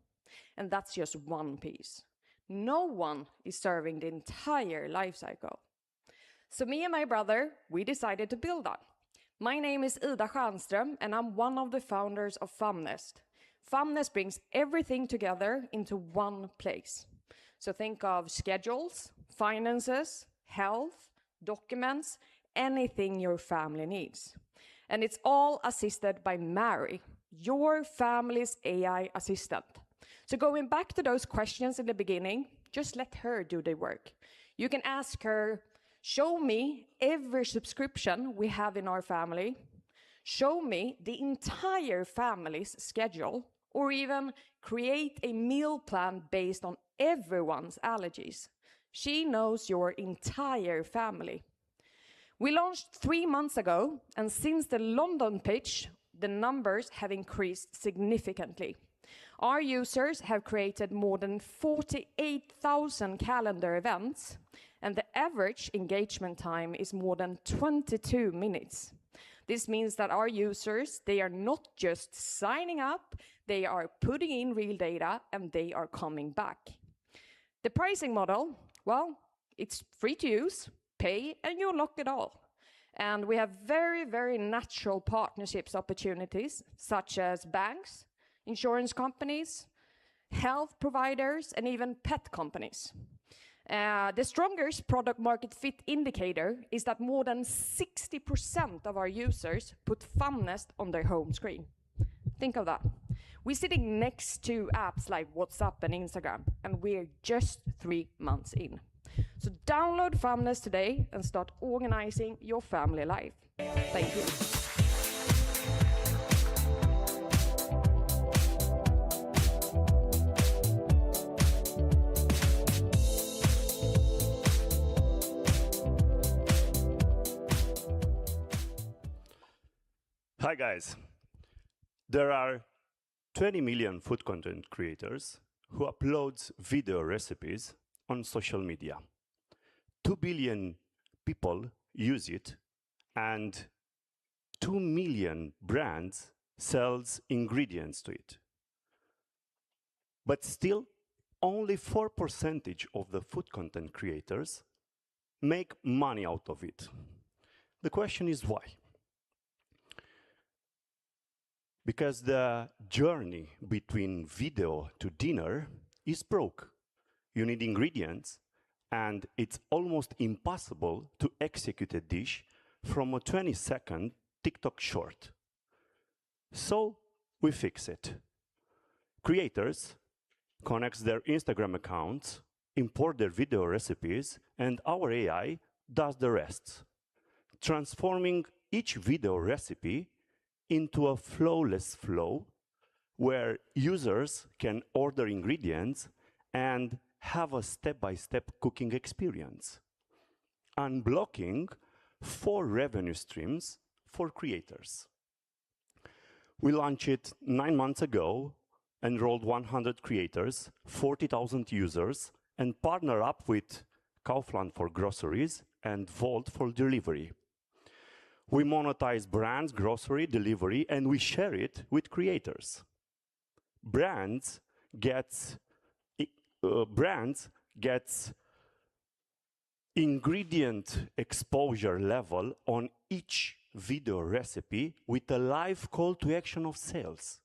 And that's just one piece. No one is serving the entire life cycle. So me and my brother, we decided to build that. My name is Ida Stjernström, and I'm one of the founders of Famnest. Famnest brings everything together into one place. So think of schedules, finances, health, documents, anything your family needs. And it's all assisted by Mary, your family's AI assistant. So going back to those questions in the beginning, just let her do the work. You can ask her, show me every subscription we have in our family, show me the entire family's schedule, or even create a meal plan based on everyone's allergies. She knows your entire family. We launched 3 months ago, and since the London pitch, the numbers have increased significantly. Our users have created more than 48,000 calendar events, and the average engagement time is more than 22 minutes. This means that our users, they are not just signing up, they are putting in real data and they are coming back. The pricing model, well, it's free to use, pay, and you unlock it all. And we have very, very natural partnerships opportunities, such as banks, insurance companies, health providers, and even pet companies. The strongest product market fit indicator is that more than 60% of our users put FunNest on their home screen. Think of that. We're sitting next to apps like WhatsApp and Instagram, and we're just 3 months in. So download FunNest today and start organizing your family life. Thank you. Hi guys. There are 20 million food content creators who upload video recipes on social media. 2 billion people use it, and 2 million brands sells ingredients to it. But still, only 4% of the food content creators make money out of it. The question is why? Because the journey between video to dinner is broke. You need ingredients, and it's almost impossible to execute a dish from a 20-second TikTok short. So we fix it. Creators connect their Instagram accounts, import their video recipes, and our AI does the rest, transforming each video recipe into a flawless flow where users can order ingredients and have a step-by-step cooking experience, unblocking 4 revenue streams for creators. We launched it 9 months ago, enrolled 100 creators, 40,000 users, and partner up with Kaufland for groceries and Volt for delivery. We monetize brands, grocery, delivery, and we share it with creators. Brands gets ingredient exposure level on each video recipe with a live call to action of sales.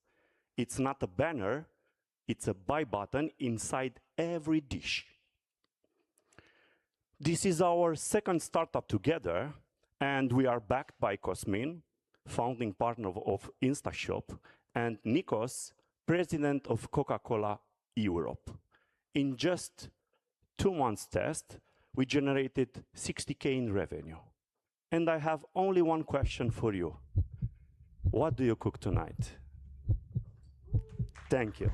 It's not a banner, it's a buy button inside every dish. This is our second startup together, and we are backed by Cosmin, founding partner of InstaShop, and Nikos, president of Coca-Cola Europe. In just 2 months test, we generated 60K in revenue. And I have only one question for you. What do you cook tonight? Thank you.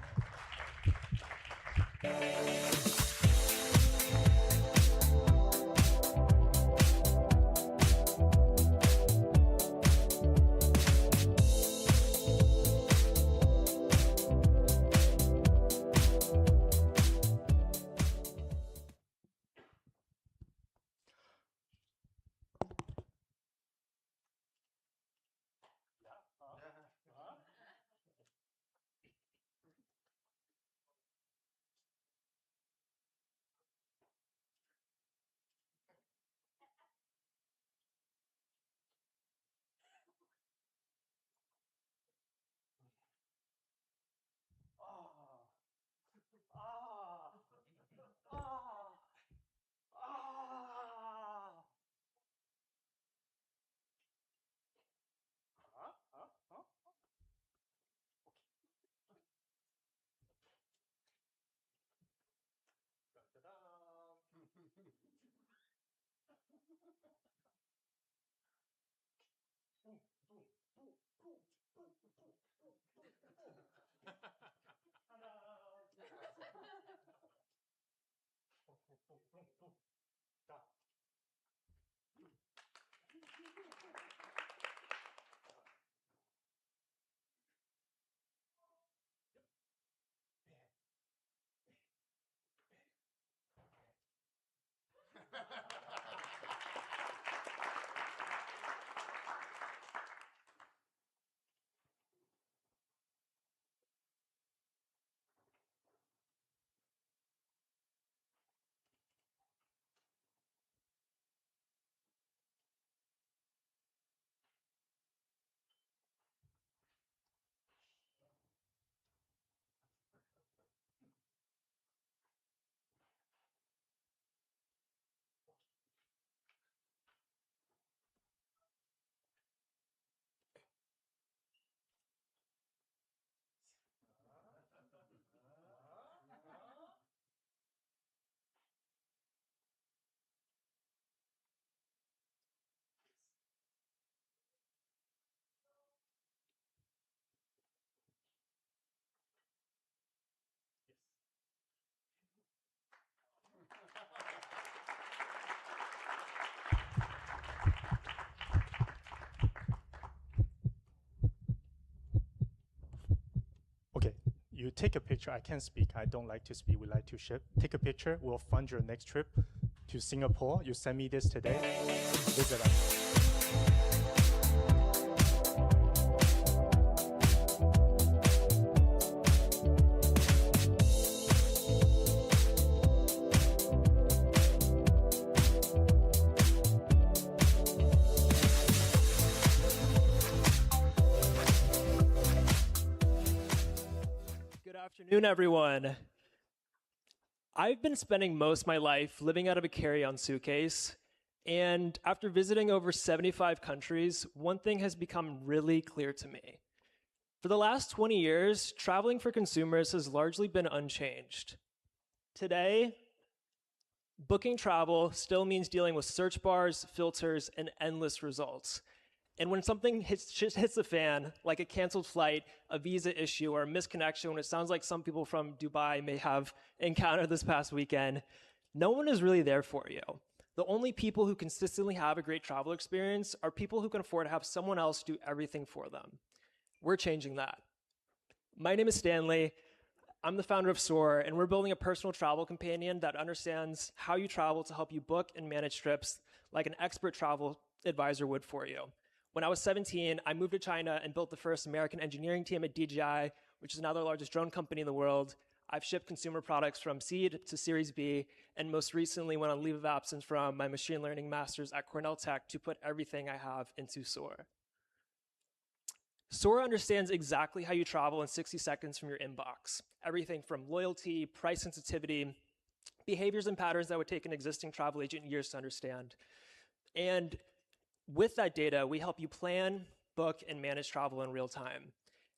take a picture. I can't speak. I don't like to speak. We like to ship. Take a picture. We'll fund your next trip to Singapore. You send me this today. Visit us. Good afternoon, everyone. I've been spending most of my life living out of a carry-on suitcase, and after visiting over 75 countries, one thing has become really clear to me. For the last 20 years, traveling for consumers has largely been unchanged. Today, booking travel still means dealing with search bars, filters, and endless results. And when something hits the fan, like a canceled flight, a visa issue, or a misconnection, when it sounds like some people from Dubai may have encountered this past weekend, no one is really there for you. The only people who consistently have a great travel experience are people who can afford to have someone else do everything for them. We're changing that. My name is Stanley. I'm the founder of Soar, and we're building a personal travel companion that understands how you travel to help you book and manage trips like an expert travel advisor would for you. When I was 17, I moved to China and built the first American engineering team at DJI, which is now the largest drone company in the world. I've shipped consumer products from seed to Series B, and most recently went on leave of absence from my machine learning master's at Cornell Tech to put everything I have into Soar. Soar understands exactly how you travel in 60 seconds from your inbox. Everything from loyalty, price sensitivity, behaviors and patterns that would take an existing travel agent years to understand. And with that data, we help you plan, book, and manage travel in real time.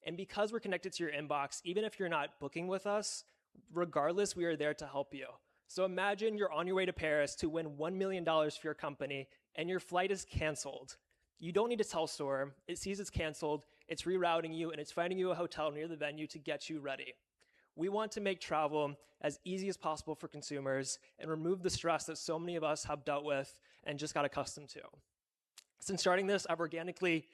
And because we're connected to your inbox, even if you're not booking with us, regardless, we are there to help you. So imagine you're on your way to Paris to win $1 million for your company, and your flight is canceled. You don't need to tell Soar. It sees it's canceled, it's rerouting you, and it's finding you a hotel near the venue to get you ready. We want to make travel as easy as possible for consumers and remove the stress that so many of us have dealt with and just got accustomed to. Since starting this, I've organically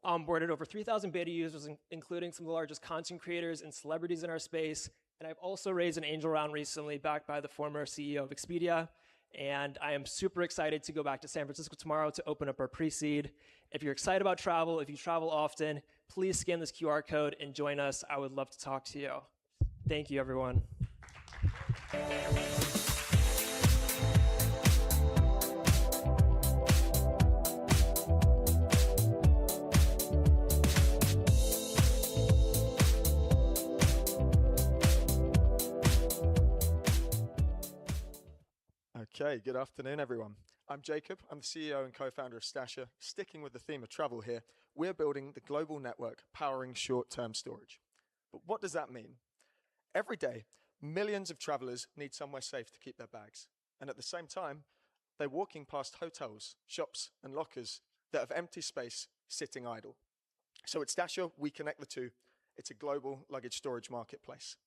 onboarded over 3,000 beta users, including some of the largest content creators and celebrities in our space. And I've also raised an angel round recently, backed by the former CEO of Expedia. And I am super excited to go back to San Francisco tomorrow to open up our pre-seed. If you're excited about travel, if you travel often, please scan this QR code and join us. I would love to talk to you. Thank you, everyone. Okay, good afternoon, everyone. I'm Jacob. I'm the CEO and co-founder of Stasher. Sticking with the theme of travel here, we're building the global network powering short-term storage. But what does that mean? Every day, millions of travelers need somewhere safe to keep their bags. And at the same time, they're walking past hotels, shops, and lockers that have empty space sitting idle. So at Stasher, we connect the two. It's a global luggage storage marketplace.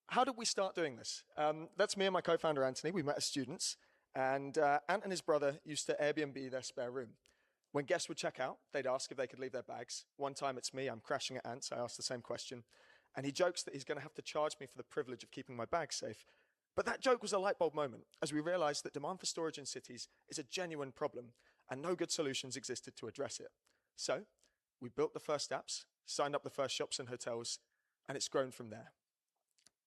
How did we start doing this? That's me and my co-founder, Anthony. We met as students, and Ant and his brother used to Airbnb their spare room. When guests would check out, they'd ask if they could leave their bags. One time it's me, I'm crashing at Ant's, I asked the same question, and he jokes that he's going to have to charge me for the privilege of keeping my bags safe. But that joke was a light bulb moment, as we realized that demand for storage in cities is a genuine problem, and no good solutions existed to address it. So, we built the first apps, signed up the first shops and hotels, and it's grown from there.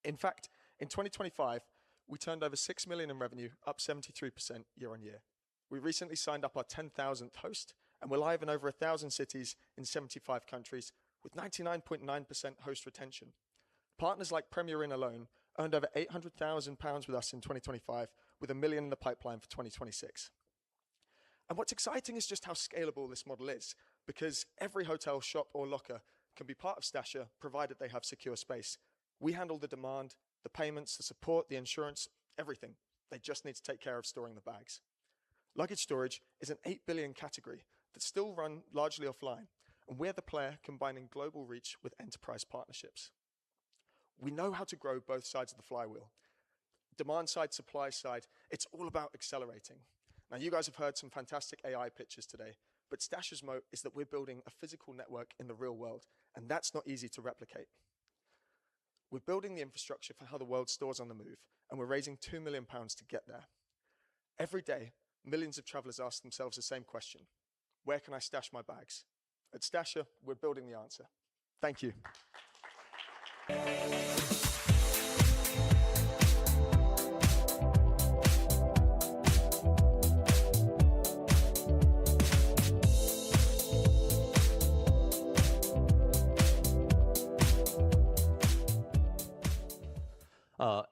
In fact, in 2025, we turned over 6 million in revenue, up 73% year on year. We recently signed up our 10,000th host, and we're live in over 1,000 cities in 75 countries with 99.9% host retention. Partners like Premier Inn alone earned over £800,000 with us in 2025, with $1 million in the pipeline for 2026. And what's exciting is just how scalable this model is, because every hotel, shop, or locker can be part of Stasher, provided they have secure space. We handle the demand, the payments, the support, the insurance, everything. They just need to take care of storing the bags. Luggage storage is an 8 billion category that's still run largely offline, and we're the player combining global reach with enterprise partnerships. We know how to grow both sides of the flywheel. Demand side, supply side, it's all about accelerating. Now, you guys have heard some fantastic AI pitches today, but Stasher's moat is that we're building a physical network in the real world, and that's not easy to replicate. We're building the infrastructure for how the world stores on the move, and we're raising £2 million to get there. Every day, millions of travelers ask themselves the same question: where can I stash my bags? At Stasher, we're building the answer. Thank you.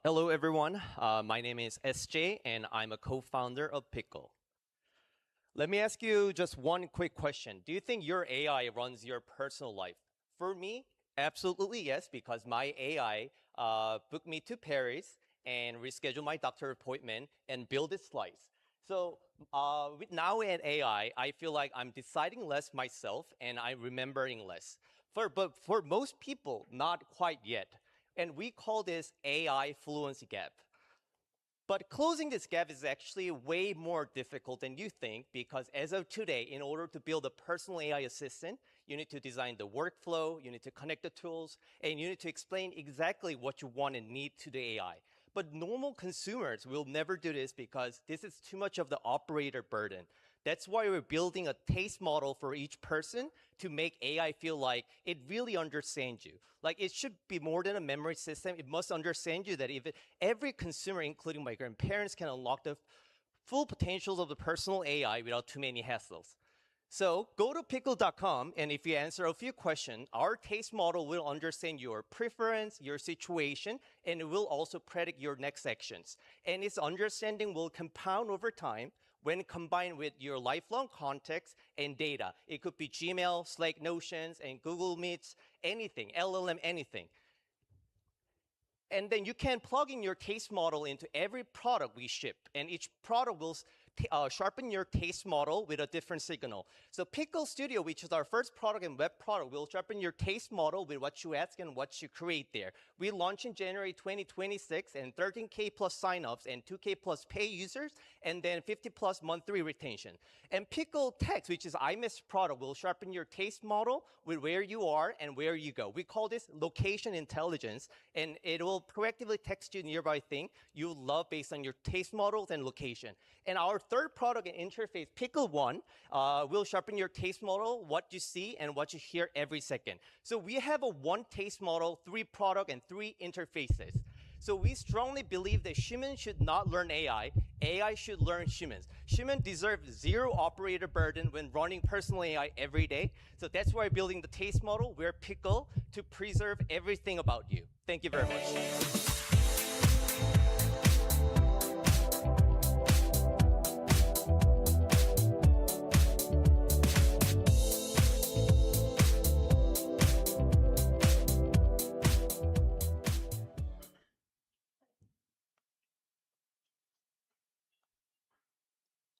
Hello, everyone. My name is SJ, and I'm a co-founder of Pickle. Let me ask you just one quick question. Do you think your AI runs your personal life? For me, absolutely yes, because my AI booked me to Paris and rescheduled my doctor appointment and built this slice. So with now and AI, I feel like I'm deciding less myself and I'm remembering less. But for most people, not quite yet. And we call this AI fluency gap. But closing this gap is actually way more difficult than you think, because as of today, in order to build a personal AI assistant, you need to design the workflow, you need to connect the tools, and you need to explain exactly what you want and need to the AI. But normal consumers will never do this because this is too much of the operator burden. That's why we're building a taste model for each person to make AI feel like it really understands you. Like, it should be more than a memory system. It must understand you, that every consumer, including my grandparents, can unlock the full potentials of the personal AI without too many hassles. So go to pickle.com, and if you answer a few questions, our taste model will understand your preference, your situation, and it will also predict your next actions. And its understanding will compound over time when combined with your lifelong context and data. It could be Gmail, Slack, Notions, and Google Meets, anything, LLM, anything. And then you can plug in your taste model into every product we ship, and each product will sharpen your taste model with a different signal. So Pickle Studio, which is our first product and web product, will sharpen your taste model with what you ask and what you create there. We launch in January 2026, and 13K plus signups and 2K plus pay users, and then 50 plus monthly retention. And Pickle Text, which is iMessage product, will sharpen your taste model with where you are and where you go. We call this location intelligence, and it will proactively text you nearby thing you love based on your taste models and location. And our third product and interface, Pickle One, will sharpen your taste model, what you see and what you hear every second. So we have a one taste model, 3 product, and 3 interfaces. So we strongly believe that humans should not learn AI. AI should learn humans. Humans deserve 0 operator burden when running personal AI every day. So that's why we're building the taste model. We're Pickle to preserve everything about you. Thank you very much.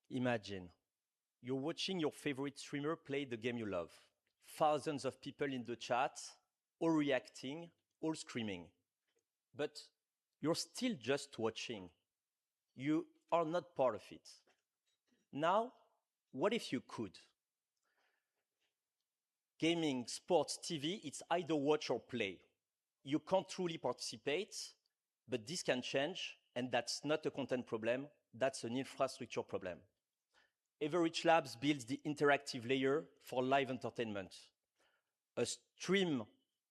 Imagine you're watching your favorite streamer play the game you love. Thousands of people in the chat, all reacting, all screaming. But you're still just watching. You are not part of it. Now, what if you could? Gaming, sports, TV, it's either watch or play. You can't truly participate, but this can change, and that's not a content problem, that's an infrastructure problem. Everidge Labs builds the interactive layer for live entertainment. A stream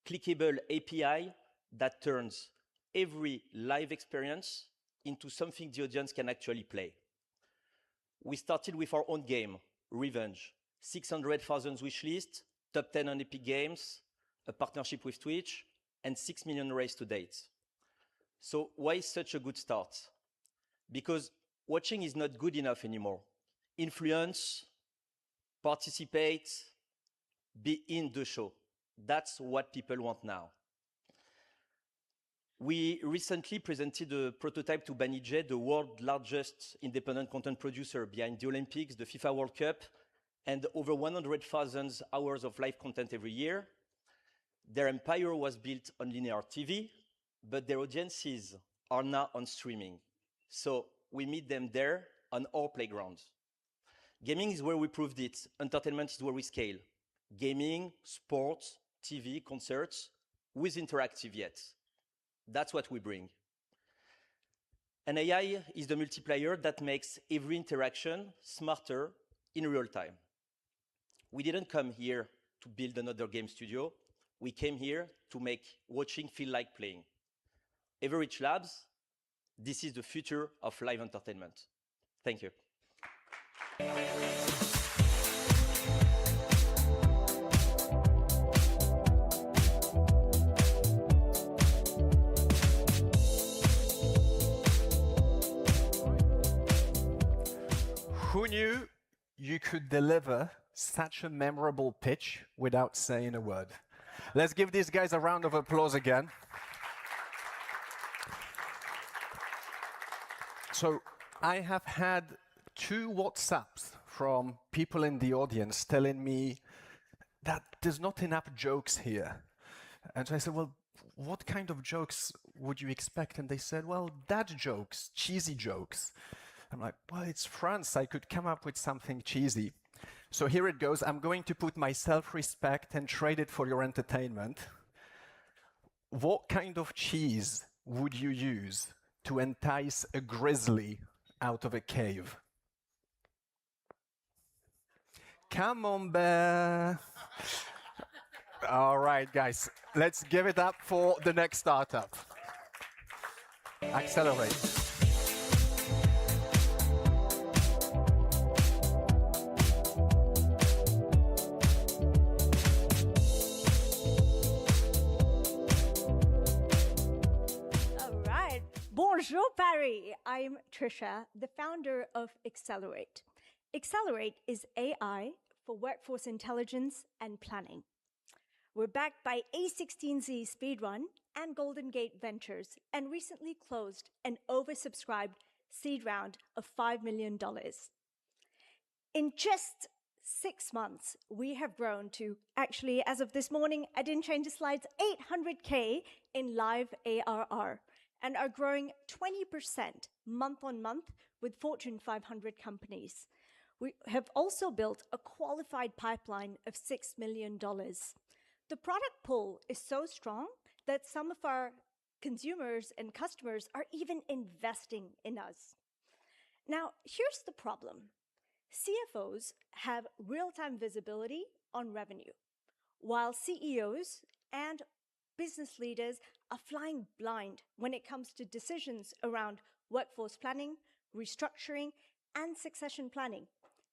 clickable API that turns every live experience into something the audience can actually play. We started with our own game, Revenge. 600,000 wishlist, top 10 on Epic Games, a partnership with Twitch, and 6 million raised to date. So why such a good start? Because watching is not good enough anymore. Influence, participate, be in the show. That's what people want now. We recently presented a prototype to Banijay, the world's largest independent content producer behind the Olympics, the FIFA World Cup, and over 100,000 hours of live content every year. Their empire was built on linear TV, but their audiences are now on streaming. So we meet them there on our playground. Gaming is where we proved it. Entertainment is where we scale. Gaming, sports, TV, concerts with interactive yet. That's what we bring. And AI is the multiplier that makes every interaction smarter in real time. We didn't come here to build another game studio. We came here to make watching feel like playing. Everidge Labs, this is the future of live entertainment. Thank you. Who knew you could deliver such a memorable pitch without saying a word? Let's give these guys a round of applause again. So I have had 2 WhatsApps from people in the audience telling me that there's not enough jokes here. And so I said, well, what kind of jokes would you expect? And they said, well, dad jokes, cheesy jokes. I'm like, well, it's France. I could come up with something cheesy. So here it goes. I'm going to put my self-respect and trade it for your entertainment. What kind of cheese would you use to entice a grizzly out of a cave? Come on, bear. All right, guys, let's give it up for the next startup. Accelerate. Bonjour Paris! I'm Trisha, the founder of Accelerate. Accelerate is AI for workforce intelligence and planning. We're backed by A16Z Speedrun and Golden Gate Ventures and recently closed an oversubscribed seed round of $5 million. In just 6 months, we have grown to, actually, as of this morning, I didn't change the slides, 800K in live ARR, and are growing 20% month on month with Fortune 500 companies. We have also built a qualified pipeline of $6 million. The product pull is so strong that some of our consumers and customers are even investing in us. Now, here's the problem. CFOs have real-time visibility on revenue, while CEOs and business leaders are flying blind when it comes to decisions around workforce planning, restructuring, and succession planning.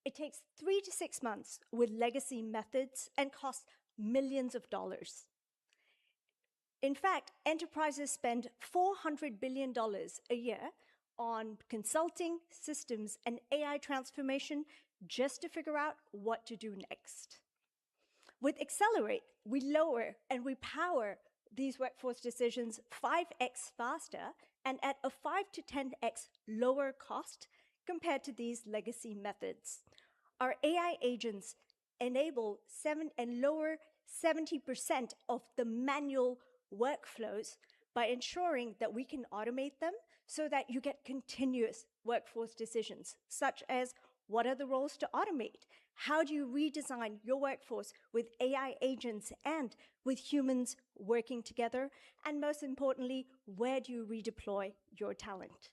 It takes 3 to 6 months with legacy methods and costs millions of dollars. In fact, enterprises spend $400 billion a year on consulting, systems, and AI transformation just to figure out what to do next. With Accelerate, we lower and we power these workforce decisions 5x faster and at a 5 to 10x lower cost compared to these legacy methods. Our AI agents enable lower 70% of the manual workflows by ensuring that we can automate them so that you get continuous workforce decisions, such as what are the roles to automate? How do you redesign your workforce with AI agents and with humans working together? And most importantly, where do you redeploy your talent?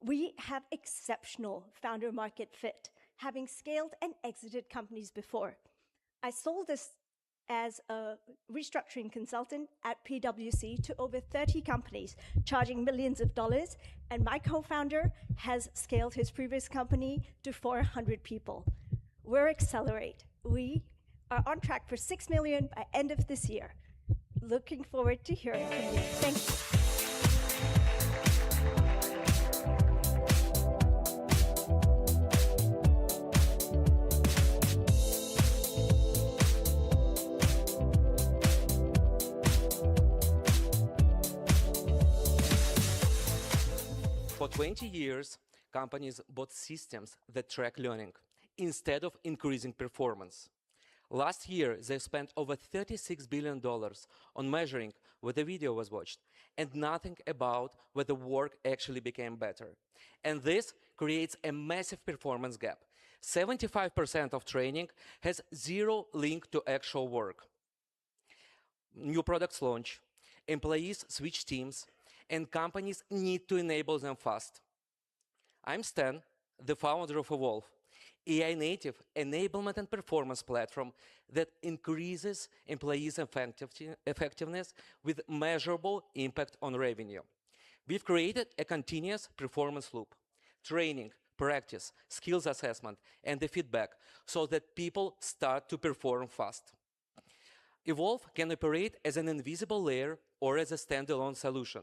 We have exceptional founder market fit, having scaled and exited companies before. I sold this as a restructuring consultant at PwC to over 30 companies, charging millions of dollars, and my co-founder has scaled his previous company to 400 people. We're Accelerate. We are on track for 6 million by end of this year. Looking forward to hearing from you. Thank you. For 20 years, companies bought systems that track learning instead of increasing performance. Last year, they spent over $36 billion on measuring whether video was watched and nothing about whether work actually became better. And this creates a massive performance gap. 75% of training has zero link to actual work. new products launch, employees switch teams, and companies need to enable them fast. I'm Stan, the founder of Evolve, AI-native enablement and performance platform that increases employees' effectiveness with measurable impact on revenue. We've created a continuous performance loop, training, practice, skills assessment, and the feedback so that people start to perform fast. Evolve can operate as an invisible layer or as a standalone solution.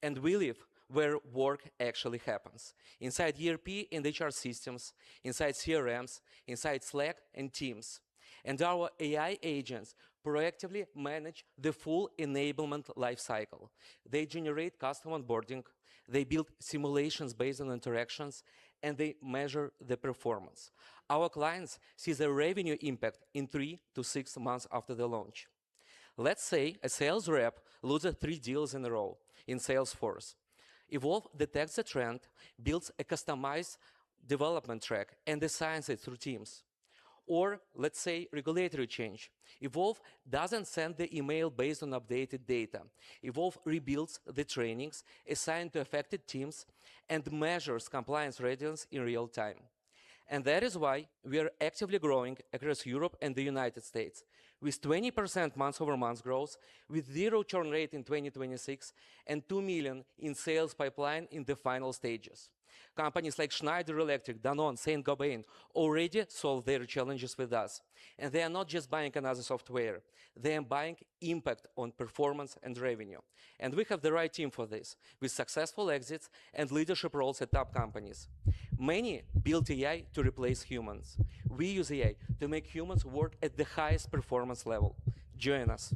And we live where work actually happens, inside ERP and HR systems, inside CRMs, inside Slack and Teams. And our AI agents proactively manage the full enablement lifecycle. They generate custom onboarding, they build simulations based on interactions, and they measure the performance. Our clients see the revenue impact in 3 to 6 months after the launch. Let's say a sales rep loses 3 deals in a row in Salesforce. Evolve detects the trend, builds a customized development track, and assigns it through teams. Or, let's say, regulatory change. Evolve doesn't send the email based on updated data. Evolve rebuilds the trainings assigned to affected teams and measures compliance readiness in real time. And that is why we are actively growing across Europe and the United States, with 20% month-over-month growth, with 0 churn rate in 2026, and 2 million in sales pipeline in the final stages. Companies like Schneider Electric, Danone, Saint-Gobain already solve their challenges with us. And they are not just buying another software. They are buying impact on performance and revenue. And we have the right team for this, with successful exits and leadership roles at top companies. Many build AI to replace humans. We use AI to make humans work at the highest performance level. Join us.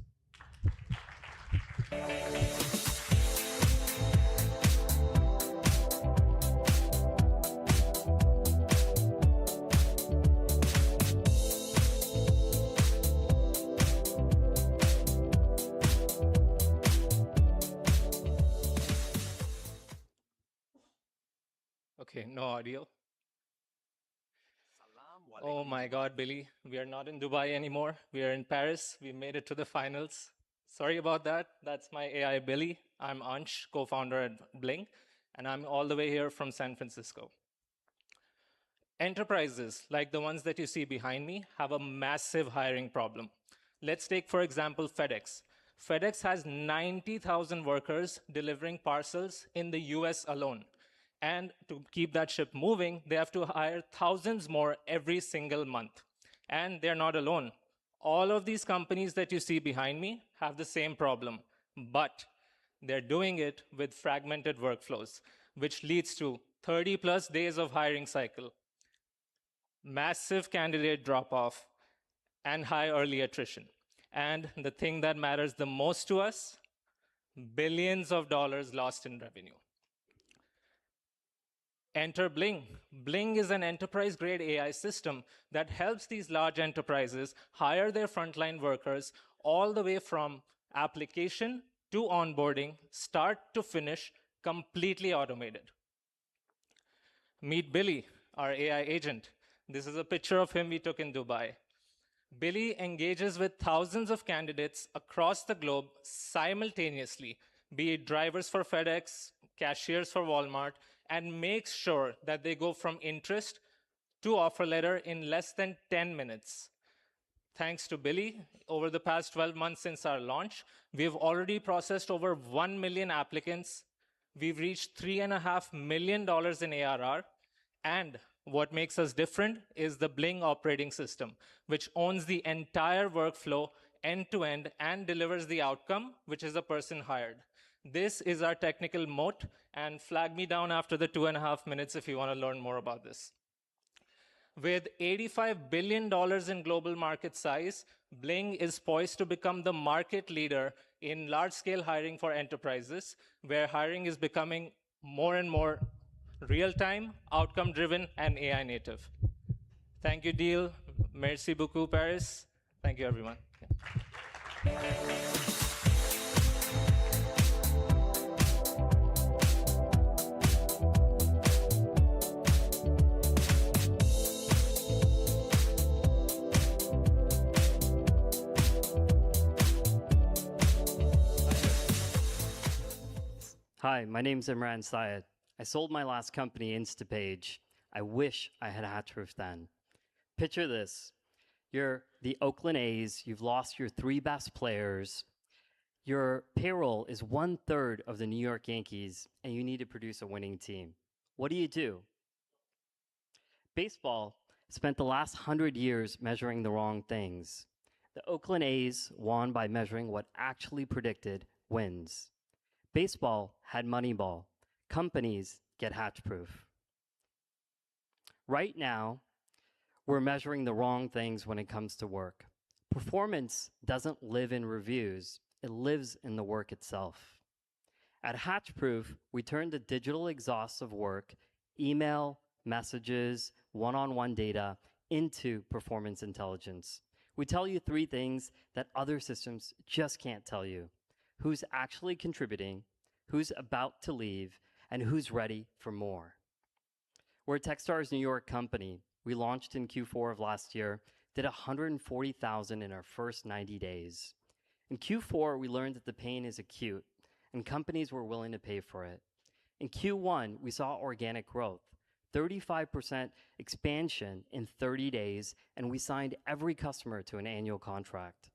Okay, no audio. Oh my God, Billy, we are not in Dubai anymore. We are in Paris. We made it to the finals. Sorry about that. That's my AI Billy. I'm Ansh, co-founder at Bling, and I'm all the way here from San Francisco. Enterprises, like the ones that you see behind me, have a massive hiring problem. Let's take, for example, FedEx. FedEx has 90,000 workers delivering parcels in the US alone. And to keep that ship moving, they have to hire thousands more every single month. And they're not alone. All of these companies that you see behind me have the same problem, but they're doing it with fragmented workflows, which leads to 30+ days of hiring cycle, massive candidate drop-off, and high early attrition. And the thing that matters the most to us, billions of dollars lost in revenue. Enter Bling. Bling is an enterprise-grade AI system that helps these large enterprises hire their frontline workers all the way from application to onboarding, start to finish, completely automated. Meet Billy, our AI agent. This is a picture of him we took in Dubai. Billy engages with thousands of candidates across the globe simultaneously, be it drivers for FedEx, cashiers for Walmart, and makes sure that they go from interest to offer letter in less than 10 minutes. Thanks to Billy, over the past 12 months since our launch, we've already processed over 1 million applicants. We've reached $3.5 million in ARR. And what makes us different is the Bling operating system, which owns the entire workflow end-to-end and delivers the outcome, which is the person hired. This is our technical moat, and flag me down after the 2.5 minutes if you want to learn more about this. With $85 billion in global market size, Bling is poised to become the market leader in large-scale hiring for enterprises, where hiring is becoming more and more real-time, outcome-driven, and AI-native. Thank you, Deel. Merci beaucoup, Paris. Thank you, everyone. Hi, my name's Imran Syed. I sold my last company, Instapage. I wish I had Hatchproof then. Picture this. You're the Oakland A's, you've lost your 3 best players, your payroll is 1/3 of the New York Yankees, and you need to produce a winning team. What do? Baseball spent the last 100 years measuring the wrong things. The Oakland A's won by measuring what actually predicted wins. Baseball had Moneyball. Companies get Hatchproof. Right now, we're measuring the wrong things when it comes to work. Performance doesn't live in reviews, it lives in the work itself. At Hatchproof, we turn the digital exhausts of work, email, messages, one-on-one data, into performance intelligence. We tell you 3 things that other systems just can't tell you: who's actually contributing, who's about to leave, and who's ready for more. We're a Techstars New York company. We launched in Q4 of last year, did 140,000 in our first 90 days. In Q4, we learned that the pain is acute, and companies were willing to pay for it. In Q1, we saw organic growth, 35% expansion in 30 days, and we signed every customer to an annual contract.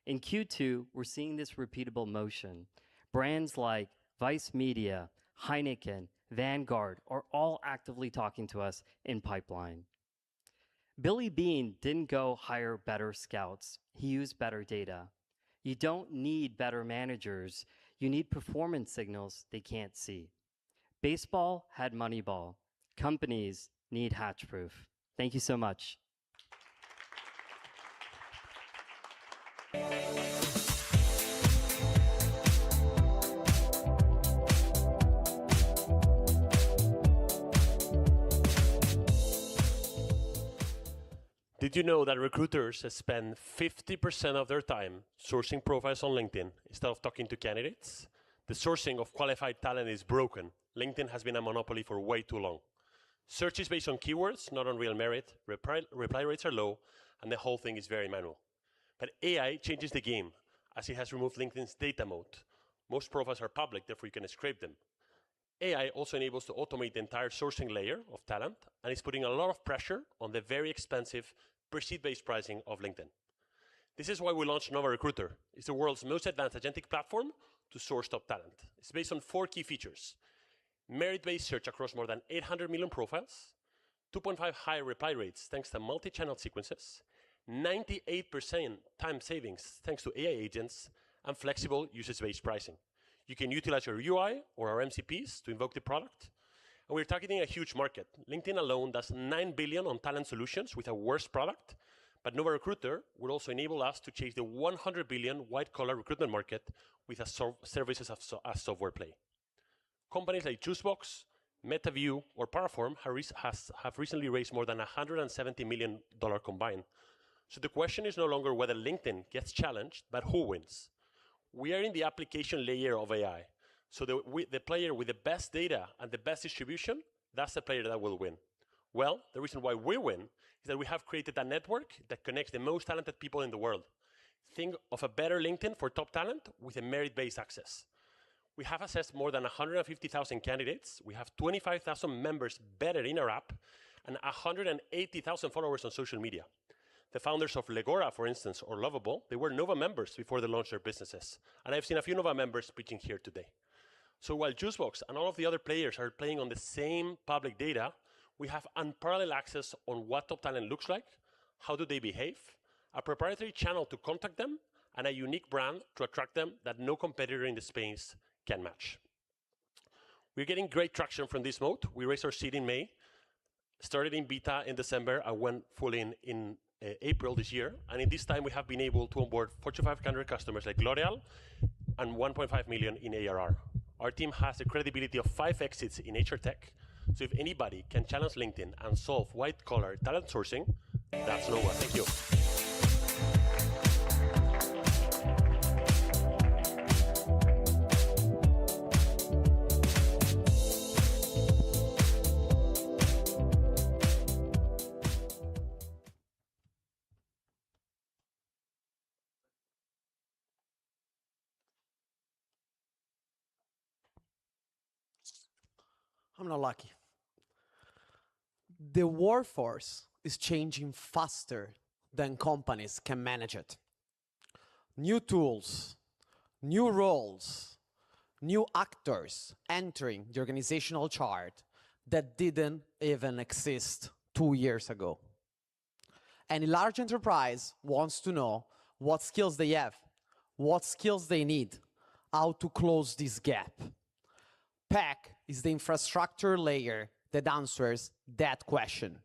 In Q2, we're seeing this repeatable motion. Brands like Vice Media, Heineken, Vanguard are all actively talking to us in pipeline. Billy Bean didn't go hire better scouts. He used better data. You don't need better managers. You need performance signals they can't see. Baseball had Moneyball. Companies need Hatchproof. Thank you so much. Did you know that recruiters spend 50% of their time sourcing profiles on LinkedIn instead of talking to candidates? The sourcing of qualified talent is broken. LinkedIn has been a monopoly for way too long. Search is based on keywords, not on real merit. Reply rates are low, and the whole thing is very manual. But AI changes the game, as it has removed LinkedIn's data moat. Most profiles are public, therefore you can scrape them. AI also enables to automate the entire sourcing layer of talent, and is putting a lot of pressure on the very expensive per-seat-based pricing of LinkedIn. This is why we launched Nova Recruiter. It's the world's most advanced agentic platform to source top talent. It's based on 4 key features: merit-based search across more than 800 million profiles, 2.5 high reply rates thanks to multi-channel sequences, 98% time savings thanks to AI agents, and flexible usage-based pricing. You can utilize your UI or our MCPs to invoke the product. And we're targeting a huge market. LinkedIn alone does $9 billion on talent solutions with a worse product, but Nova Recruiter will also enable us to chase the $100 billion white-collar recruitment market with a services as software play. Companies like Juicebox, MetaView, or Paraform have recently raised more than $170 million combined. So the question is no longer whether LinkedIn gets challenged, but who wins. We are in the application layer of AI. So the player with the best data and the best distribution, that's the player that will win. Well, the reason why we win is that we have created a network that connects the most talented people in the world. Think of a better LinkedIn for top talent with a merit-based access. We have assessed more than 150,000 candidates. We have 25,000 members better in our app and 180,000 followers on social media. The founders of Legora, for instance, or Lovable, they were Nova members before they launched their businesses. And I've seen a few Nova members preaching here today. So while Juicebox and all of the other players are playing on the same public data, we have unparalleled access on what top talent looks like, how do they behave, a proprietary channel to contact them, and a unique brand to attract them that no competitor in the space can match. We're getting great traction from this mode. We raised our seed in May, started in beta in December, and went full in April this year. And in this time, we have been able to onboard Fortune 500 customers like L'Oreal and 1.5 million in ARR. Our team has the credibility of 5 exits in HR tech. So if anybody can challenge LinkedIn and solve white-collar talent sourcing, that's Nova. Thank you. I'm not lucky. The workforce is changing faster than companies can manage it. New tools, new roles, new actors entering the organizational chart that didn't even exist 2 years ago. Any large enterprise wants to know what skills they have, what skills they need, how to close this gap. PAC is the infrastructure layer that answers that question.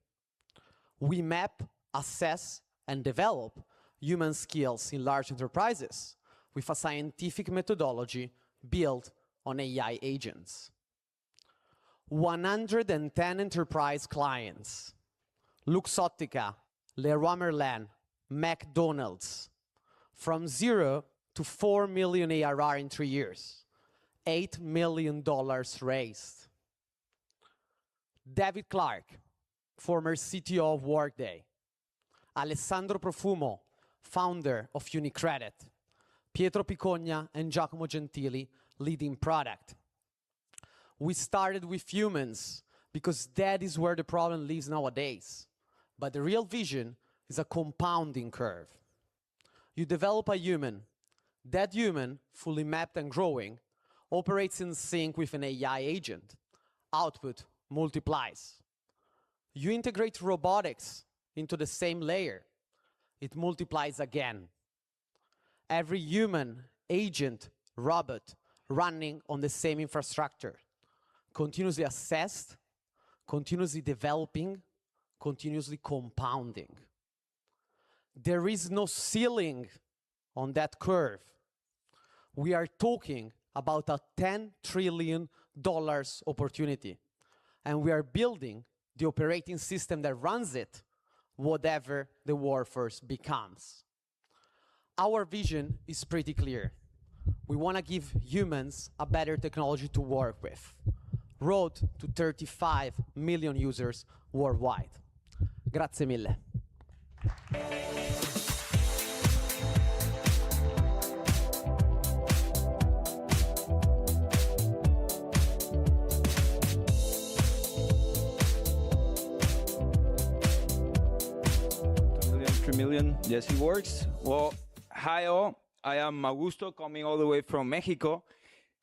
We map, assess, and develop human skills in large enterprises with a scientific methodology built on AI agents. 110 enterprise clients, Luxottica, Leroy Merlin, McDonald's, from 0 to 4 million ARR in 3 years, $8 million raised. David Clark, former CTO of Workday, Alessandro Profumo, founder of UniCredit, Pietro Picogna and Giacomo Gentili, leading product. We started with humans because that is where the problem lives nowadays. But the real vision is a compounding curve. You develop a human. That human, fully mapped and growing, operates in sync with an AI agent. Output multiplies. You integrate robotics into the same layer. It multiplies again. Every human, agent, robot running on the same infrastructure, continuously assessed, continuously developing, continuously compounding. There is no ceiling on that curve. We are talking about a $10 trillion opportunity, and we are building the operating system that runs it, whatever the workforce becomes. Our vision is pretty clear. We want to give humans a better technology to work with. Road to 35 million users worldwide. Grazie mille. Million. Yes, it works. Well, hi all. I am Augusto, coming all the way from Mexico.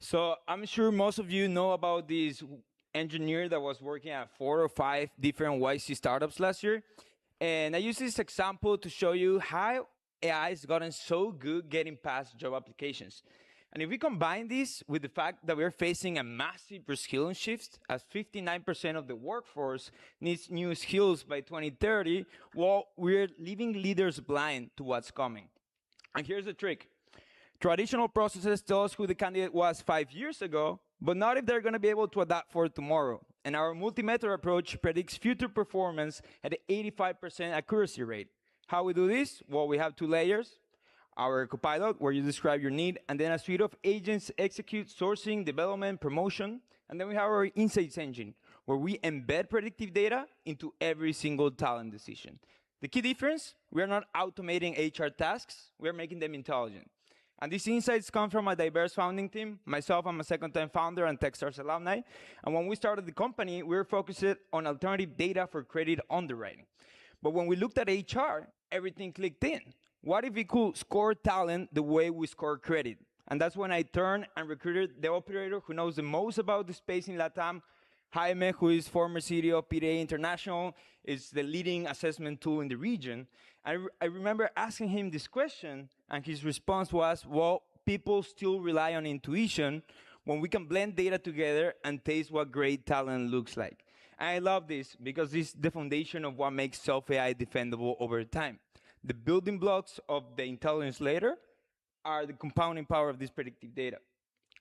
So I'm sure most of you know about this engineer that was working at 4 or 5 different YC startups last year. And I use this example to show you how AI has gotten so good getting past job applications. And if we combine this with the fact that we're facing a massive reskilling shift, as 59% of the workforce needs new skills by 2030, well, we're leaving leaders blind to what's coming. And here's the trick. Traditional processes tell us who the candidate was 5 years ago, but not if they're going to be able to adapt for tomorrow. And our multi-method approach predicts future performance at an 85% accuracy rate. How we do this? Well, we have 2 layers. Our copilot, where you describe your need, and then a suite of agents execute sourcing, development, promotion. And then we have our insights engine, where we embed predictive data into every single talent decision. The key difference, we are not automating HR tasks, we are making them intelligent. And these insights come from a diverse founding team. Myself, I'm a second-time founder and Techstars alumni. And when we started the company, we were focused on alternative data for credit underwriting. But when we looked at HR, everything clicked in. What if we could score talent the way we score credit? And that's when I turned and recruited the operator who knows the most about the space in LATAM, Jaime, who is former CEO of PDA International, is the leading assessment tool in the region. I remember asking him this question, and his response was, well, people still rely on intuition when we can blend data together and taste what great talent looks like. And I love this because this is the foundation of what makes self-AI defendable over time. The building blocks of the intelligence layer are the compounding power of this predictive data.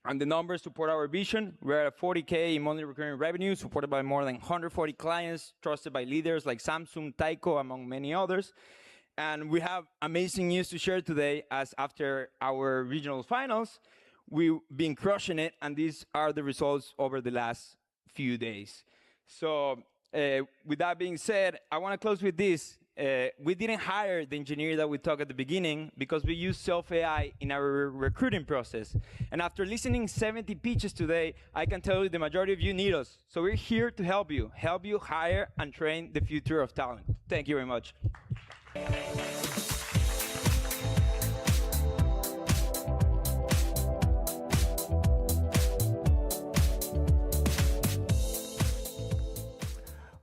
And the numbers support our vision. We're at 40K in monthly recurring revenue, supported by more than 140 clients, trusted by leaders like Samsung, Tyco, among many others. And we have amazing news to share today, as after our regional finals, we've been crushing it, and these are the results over the last few days. So with that being said, I want to close with this. we didn't hire the engineer that we talked at the beginning because we use self-AI in our recruiting process. And after listening 70 pitches today, I can tell you the majority of you need us. So we're here to help you hire and train the future of talent. Thank you very much.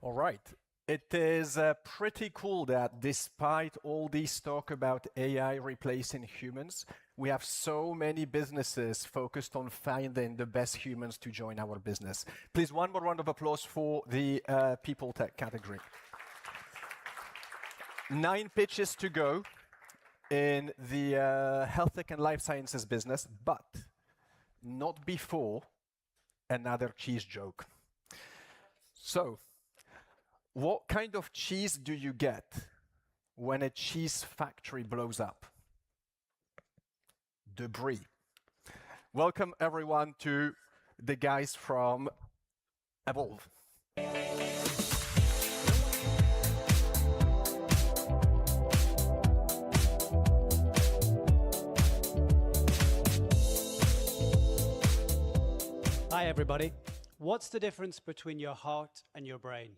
All right. It is pretty cool that despite all this talk about AI replacing humans, we have so many businesses focused on finding the best humans to join our business. Please, one more round of applause for the people tech category. 9 pitches to go in the health tech and life sciences business, but not before another cheese joke. So, what kind of cheese do you get when a cheese factory blows up? Debris. Welcome everyone to the guys from Evolve. Hi everybody. What's the difference between your heart and your brain?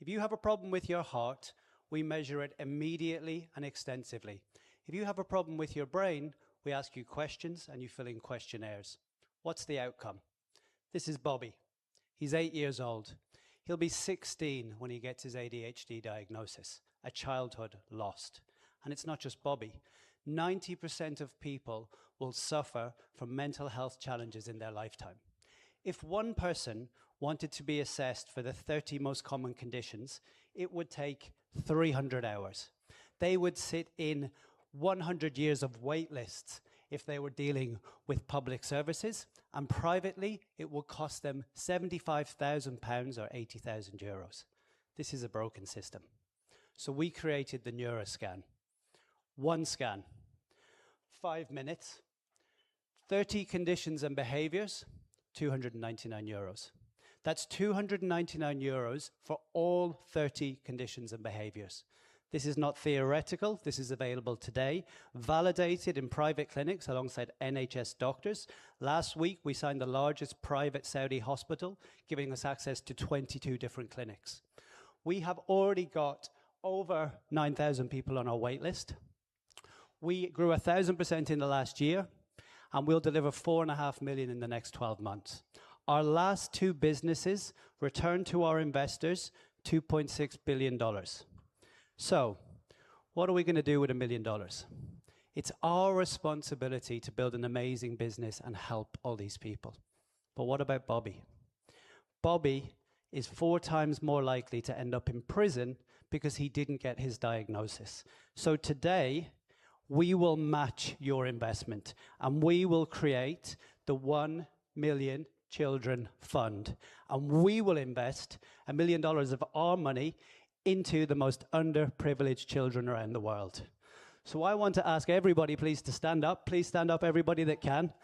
If you have a problem with your heart, we measure it immediately and extensively. If you have a problem with your brain, we ask you questions and you fill in questionnaires. What's the outcome? This is Bobby. He's 8 years old. He'll be 16 when he gets his ADHD diagnosis, a childhood lost. And it's not just Bobby. 90% of people will suffer from mental health challenges in their lifetime. If one person wanted to be assessed for the 30 most common conditions, it would take 300 hours. They would sit in 100 years of wait lists if they were dealing with public services, and privately, it would cost them £75,000 or 80,000 euros. This is a broken system. So we created the NeuroScan. One scan, 5 minutes, 30 conditions and behaviors, 299 euros. That's 299 euros for all 30 conditions and behaviors. This is not theoretical. This is available today, validated in private clinics alongside NHS doctors. Last week, we signed the largest private Saudi hospital, giving us access to 22 different clinics. We have already got over 9,000 people on our wait list. We grew 1,000% in the last year, and we'll deliver 4.5 million in the next 12 months. Our last 2 businesses returned to our investors $2.6 billion. So, what are we going to do with $1 million? It's our responsibility to build an amazing business and help all these people. But what about Bobby? Bobby is 4 times more likely to end up in prison because he didn't get his diagnosis. So today, we will match your investment and we will create the 1 Million Children Fund. And we will invest $1 million of our money into the most underprivileged children around the world. So I want to ask everybody, please, to stand up. Please stand up, everybody that can.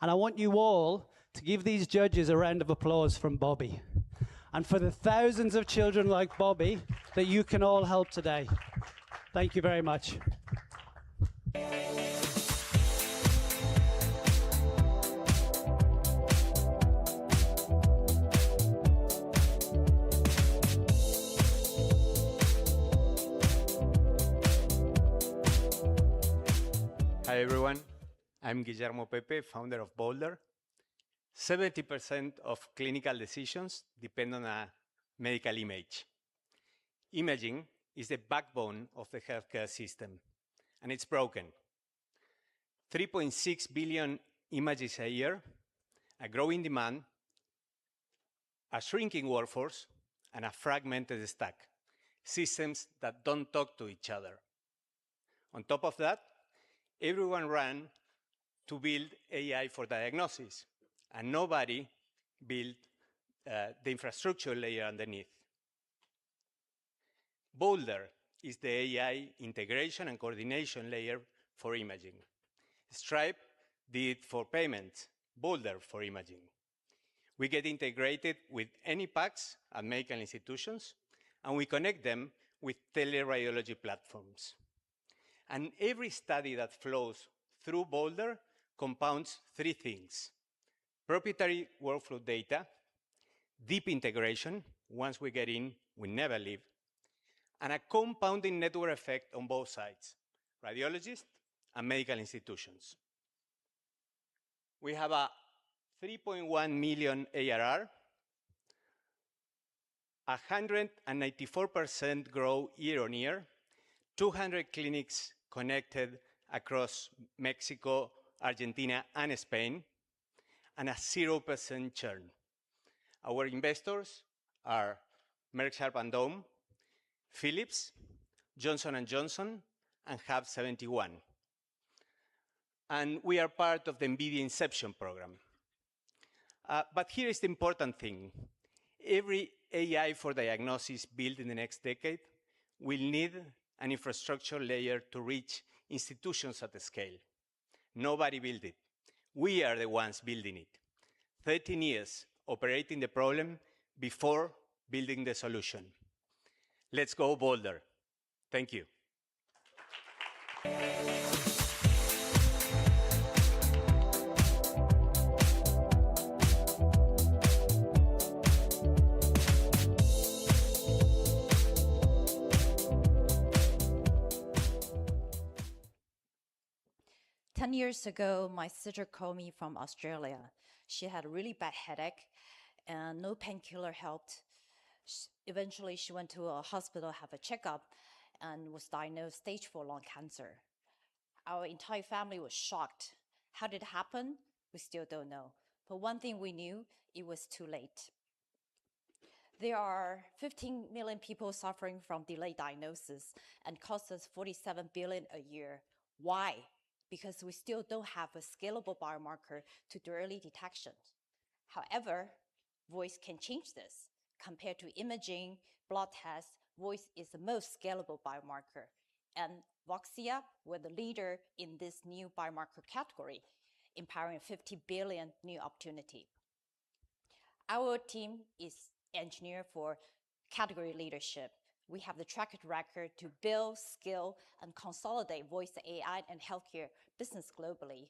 And I want you all to give these judges a round of applause from Bobby. And for the thousands of children like Bobby that you can all help today. Thank you very much. Hi everyone, I'm Guillermo Pepe, founder of Boulder. 70% of clinical decisions depend on a medical image. Imaging is the backbone of the healthcare system, and it's broken. 3.6 billion images a year, a growing demand, a shrinking workforce, and a fragmented stack, systems that don't talk to each other. On top of that, everyone ran to build AI for diagnosis, and nobody built the infrastructure layer underneath. Boulder is the AI integration and coordination layer for imaging. Stripe did it for payments, Boulder for imaging. We get integrated with any PACS at medical institutions, and we connect them with teleradiology platforms. And every study that flows through Boulder compounds three things: proprietary workflow data, deep integration, once we get in, we never leave, and a compounding network effect on both sides, radiologists and medical institutions. We have a 3.1 million ARR, 194% growth year on year, 200 clinics connected across Mexico, Argentina, and Spain, and a 0% churn. Our investors are Merck Sharp and Dome, Philips, Johnson & Johnson, and Hub 71. And we are part of the NVIDIA Inception program. But here is the important thing. Every AI for diagnosis built in the next decade will need an infrastructure layer to reach institutions at scale. Nobody built it. We are the ones building it. 13 years operating the problem before building the solution. Let's go Boulder. Thank you. 10 years ago, my sister called me from Australia. She had a really bad headache and no painkiller helped. Eventually, she went to a hospital, have a checkup, and was diagnosed stage 4 lung cancer. Our entire family was shocked. How did it happen? We still don't know. But one thing we knew, it was too late. There are 15 million people suffering from delayed diagnosis and costs us $47 billion a year. Why? Because we still don't have a scalable biomarker to do early detection. However, voice can change this. Compared to imaging, blood tests, voice is the most scalable biomarker. And Voxia, we're the leader in this new biomarker category, empowering 50 billion new opportunity. Our team is engineered for category leadership. We have the track record to build, scale, and consolidate voice AI and healthcare business globally.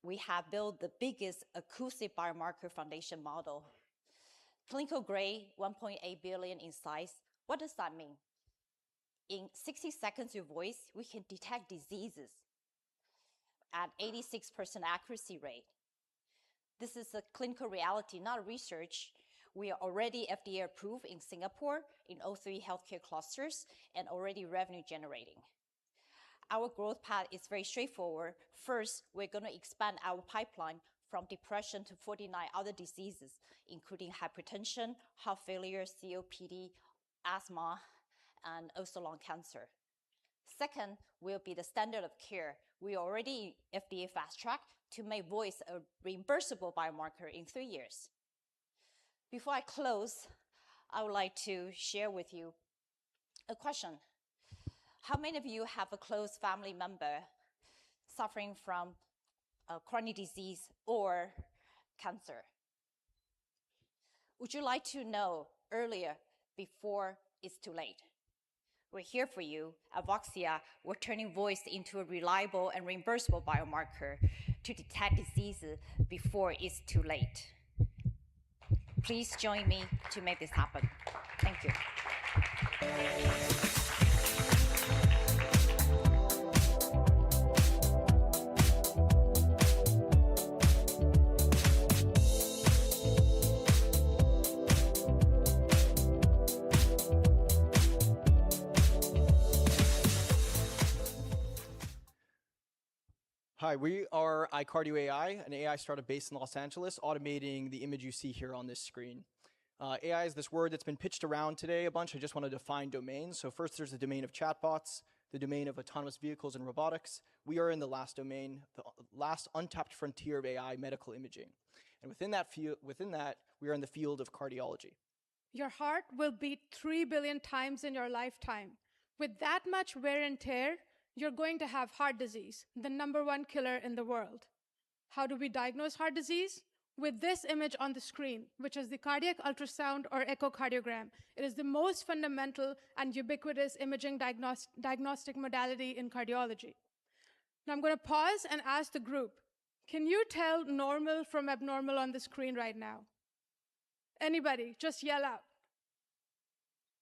We have built the biggest acoustic biomarker foundation model. Clinical grade, 1.8 billion in size. What does that mean? In 60 seconds of voice, we can detect diseases at 86% accuracy rate. This is a clinical reality, not research. We are already FDA approved in Singapore in all 3 healthcare clusters and already revenue generating. Our growth path is very straightforward. First, we're going to expand our pipeline from depression to 49 other diseases, including hypertension, heart failure, COPD, asthma, and also lung cancer. Second, will be the standard of care. We are already FDA fast track to make voice a reimbursable biomarker in 3 years. Before I close, I would like to share with you a question. How many of you have a close family member suffering from a chronic disease or cancer? Would you like to know earlier before it's too late? We're here for you. At Voxia, we're turning voice into a reliable and reimbursable biomarker to detect diseases before it's too late. Please join me to make this happen. Thank you. Hi, we are iCardio AI, an AI startup based in Los Angeles, automating the image you see here on this screen. AI is this word that's been pitched around today a bunch. I just want to define domains. So first there's the domain of chatbots, the domain of autonomous vehicles and robotics. We are in the last domain, the last untapped frontier of AI, medical imaging. And within that, we are in the field of cardiology. Your heart will beat 3 billion times in your lifetime. With that much wear and tear, you're going to have heart disease, the #1 killer in the world. How do we diagnose heart disease? with this image on the screen, which is the cardiac ultrasound or echocardiogram. It is the most fundamental and ubiquitous imaging diagnostic modality in cardiology. Now I'm going to pause and ask the group, can you tell normal from abnormal on the screen right now? Anybody, just yell out.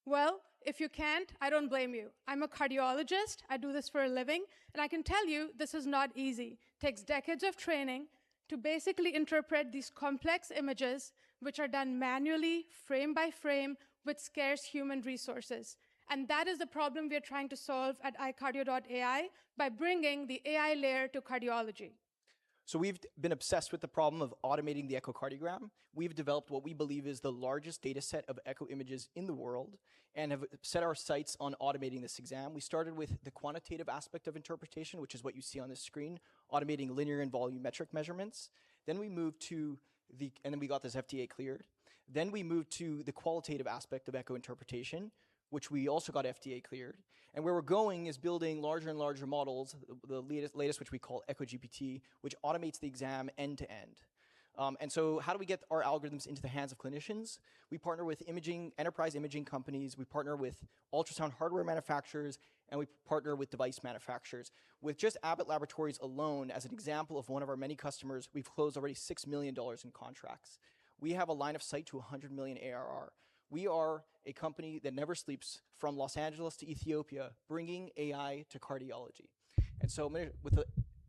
Well, if you can't, I don't blame you. I'm a cardiologist, I do this for a living, and I can tell you this is not easy. It takes decades of training to basically interpret these complex images, which are done manually, frame by frame, with scarce human resources. And that is the problem we are trying to solve at iCardio.ai by bringing the AI layer to cardiology. So we've been obsessed with the problem of automating the echocardiogram. We've developed what we believe is the largest data set of echo images in the world and have set our sights on automating this exam. We started with the quantitative aspect of interpretation, which is what you see on this screen, automating linear and volumetric measurements. Then we moved to and then we got this FDA cleared. Then we moved to the qualitative aspect of echo interpretation, which we also got FDA cleared. And where we're going is building larger and larger models, the latest which we call EchoGPT, which automates the exam end to end. And so how do we get our algorithms into the hands of clinicians? We partner with enterprise imaging companies, we partner with ultrasound hardware manufacturers, and we partner with device manufacturers. With just Abbott Laboratories alone, as an example of one of our many customers, we've closed already $6 million in contracts. We have a line of sight to 100 million ARR. We are a company that never sleeps, from Los Angeles to Ethiopia, bringing AI to cardiology. And so with a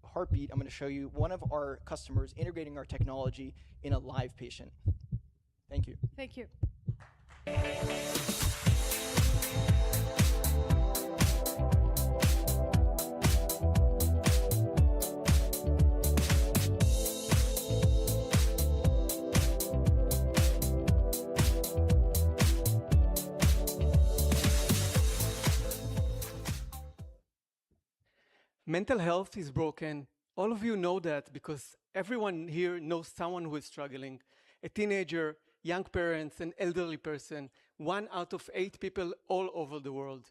heartbeat, I'm going to show you one of our customers integrating our technology in a live patient. Thank you. Thank you. Mental health is broken. All of you know that because everyone here knows someone who is struggling. A teenager, young parents, an elderly person, 1 out of 8 people all over the world.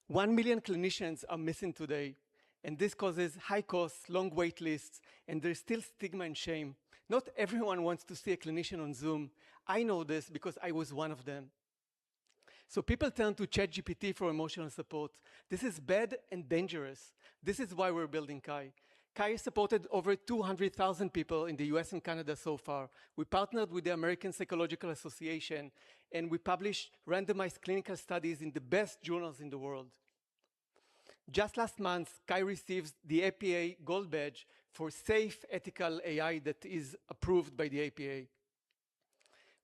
1 million clinicians are missing today, and this causes high costs, long wait lists, and there's still stigma and shame. Not everyone wants to see a clinician on Zoom. I know this because I was one of them. So people turn to ChatGPT for emotional support. This is bad and dangerous. This is why we're building Kai. Kai has supported over 200,000 people in the US and Canada so far. We partnered with the American Psychological Association, and we published randomized clinical studies in the best journals in the world. Just last month, Kai received the APA Gold Badge for safe, ethical AI that is approved by the APA.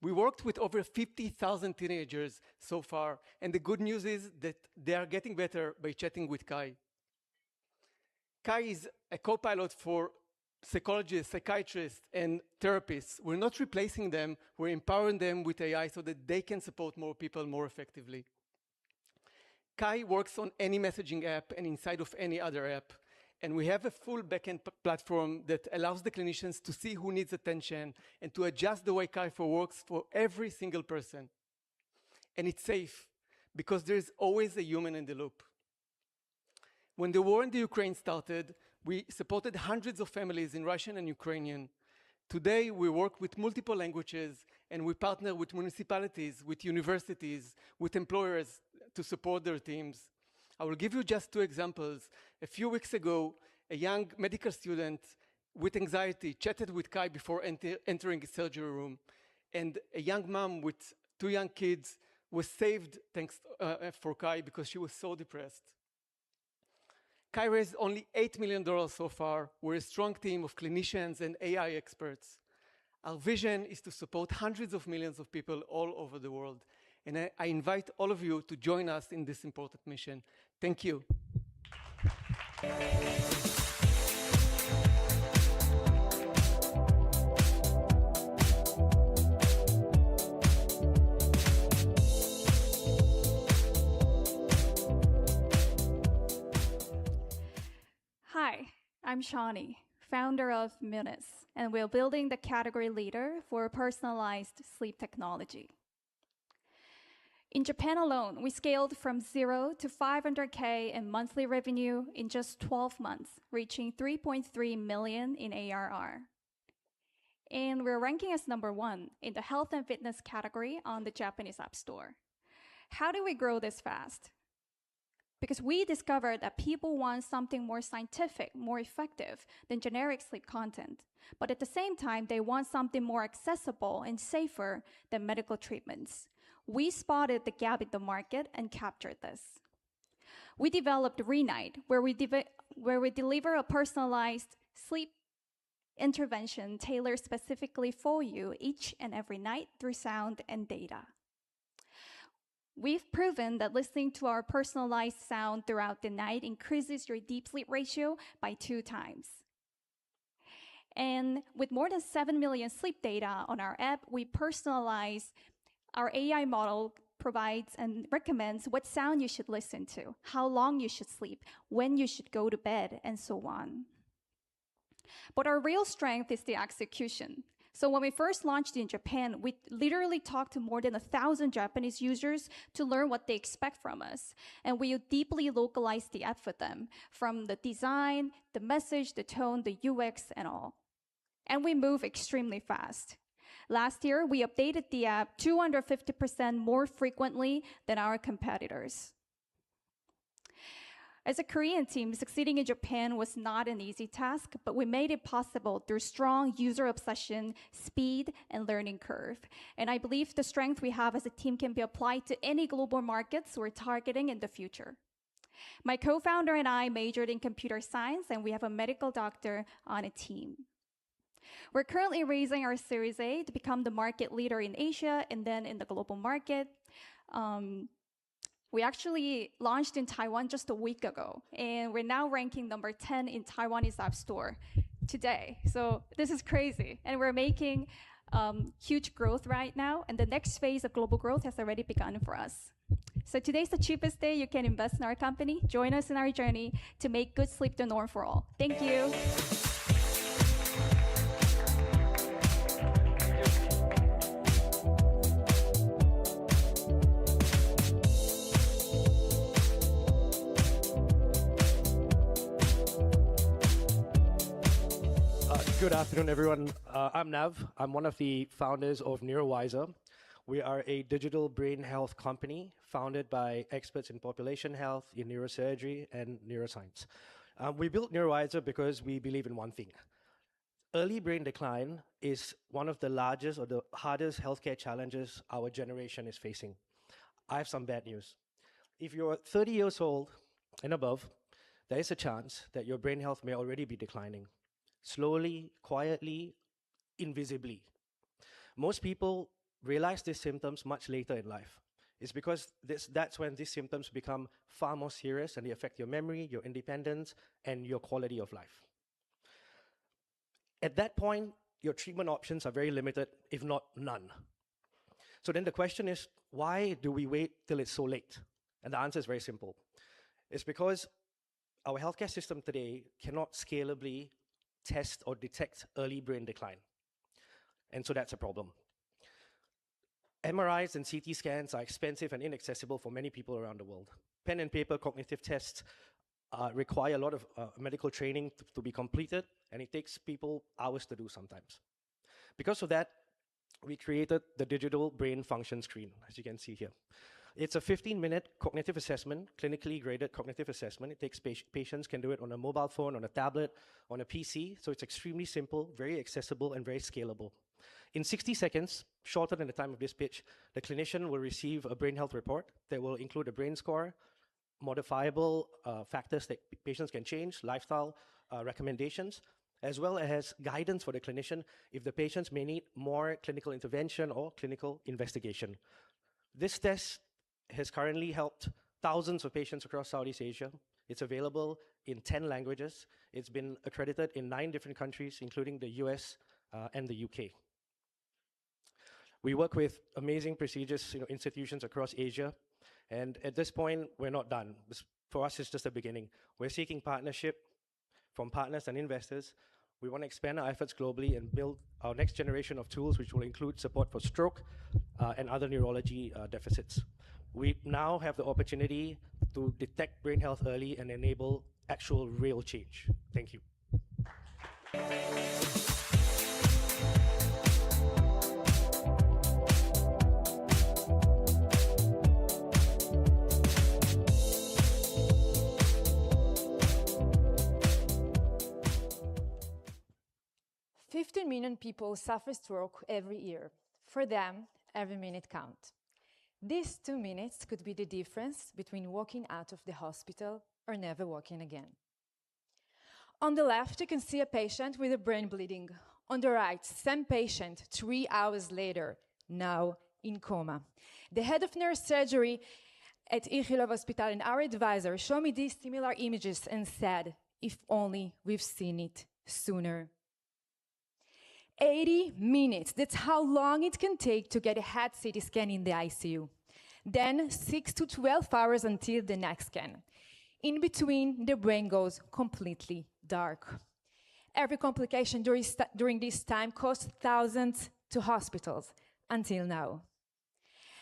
We worked with over 50,000 teenagers so far, and the good news is that they are getting better by chatting with Kai. Kai is a co-pilot for psychologists, psychiatrists, and therapists. We're not replacing them, we're empowering them with AI so that they can support more people more effectively. Kai works on any messaging app and inside of any other app. And we have a full backend platform that allows the clinicians to see who needs attention and to adjust the way Kai4 works for every single person. And it's safe because there's always a human in the loop. When the war in the Ukraine started, we supported hundreds of families in Russian and Ukrainian. Today, we work with multiple languages and we partner with municipalities, with universities, with employers to support their teams. I will give you just 2 examples. A few weeks ago, a young medical student with anxiety chatted with Kai before entering a surgery room. And a young mom with 2 young kids was saved thanks for Kai because she was so depressed. Kai raised only $8 million so far. We're a strong team of clinicians and AI experts. Our vision is to support hundreds of millions of people all over the world. And I invite all of you to join us in this important mission. Thank you. Hi, I'm Shawnee, founder of Munis, and we're building the category leader for personalized sleep technology. In Japan alone, we scaled from 0 to 500K in monthly revenue in just 12 months, reaching 3.3 million in ARR. And we're ranking as #1 in the health and fitness category on the Japanese App Store. How do we grow this fast? Because we discovered that people want something more scientific, more effective than generic sleep content. But at the same time, they want something more accessible and safer than medical treatments. We spotted the gap in the market and captured this. We developed Renight, where we deliver a personalized sleep intervention tailored specifically for you each and every night through sound and data. We've proven that listening to our personalized sound throughout the night increases your deep sleep ratio by 2 times. And with more than 7 million sleep data on our app, we personalize our AI model provides and recommends what sound you should listen to, how long you should sleep, when you should go to bed, and so on. But our real strength is the execution. So when we first launched in Japan, we literally talked to more than 1,000 Japanese users to learn what they expect from us. And we deeply localized the app for them, from the design, the message, the tone, the UX, and all. And we move extremely fast. Last year, we updated the app 250% more frequently than our competitors. As a Korean team, succeeding in Japan was not an easy task, but we made it possible through strong user obsession, speed, and learning curve. And I believe the strength we have as a team can be applied to any global markets we're targeting in the future. My co-founder and I majored in computer science, and we have a medical doctor on a team. We're currently raising our Series A to become the market leader in Asia and then in the global market. We actually launched in Taiwan just a week ago, and we're now ranking #10 in Taiwanese App Store today. So this is crazy, and we're making huge growth right now, and the next phase of global growth has already begun for us. So today's the cheapest day you can invest in our company. Join us in our journey to make good sleep the norm for all. Thank you. Good afternoon, everyone. I'm Nav. I'm one of the founders of NeuroWiser. We are a digital brain health company founded by experts in population health, in neurosurgery, and neuroscience. We built NeuroWiser because we believe in one thing. Early brain decline is one of the largest or the hardest healthcare challenges our generation is facing. I have some bad news. If you're 30 years old and above, there is a chance that your brain health may already be declining. Slowly, quietly, invisibly. Most people realize these symptoms much later in life. It's because that's when these symptoms become far more serious and they affect your memory, your independence, and your quality of life. At that point, your treatment options are very limited, if not none. So then the question is, why do we wait till it's so late? And the answer is very simple. It's because our healthcare system today cannot scalably test or detect early brain decline. And so that's a problem. MRIs and CT scans are expensive and inaccessible for many people around the world. Pen and paper cognitive tests require a lot of medical training to be completed, and it takes people hours to do sometimes. Because of that, we created the digital brain function screen, as you can see here. It's a 15-minute cognitive assessment, clinically graded cognitive assessment. It takes patients can do it on a mobile phone, on a tablet, on a PC. So it's extremely simple, very accessible, and very scalable. In 60 seconds, shorter than the time of this pitch, the clinician will receive a brain health report that will include a brain score, modifiable factors that patients can change, lifestyle recommendations, as well as guidance for the clinician if the patients may need more clinical intervention or clinical investigation. This test has currently helped thousands of patients across Southeast Asia. It's available in 10 languages. It's been accredited in 9 different countries, including the US and the UK. We work with amazing prestigious institutions across Asia. And at this point, we're not done. For us, it's just the beginning. We're seeking partnership from partners and investors. We want to expand our efforts globally and build our next generation of tools, which will include support for stroke and other neurology deficits. We now have the opportunity to detect brain health early and enable actual real change. Thank you. 15 million people suffer stroke every year. For them, every minute counts. These 2 minutes could be the difference between walking out of the hospital or never walking again. On the left, you can see a patient with a brain bleeding. On the right, same patient 3 hours later, now in coma. The head of neurosurgery at Ichilov Hospital and our advisor showed me these similar images and said, if only we've seen it sooner. 80 minutes, that's how long it can take to get a head CT scan in the ICU. Then 6 to 12 hours until the next scan. In between, the brain goes completely dark. Every complication during this time costs thousands to hospitals, until now.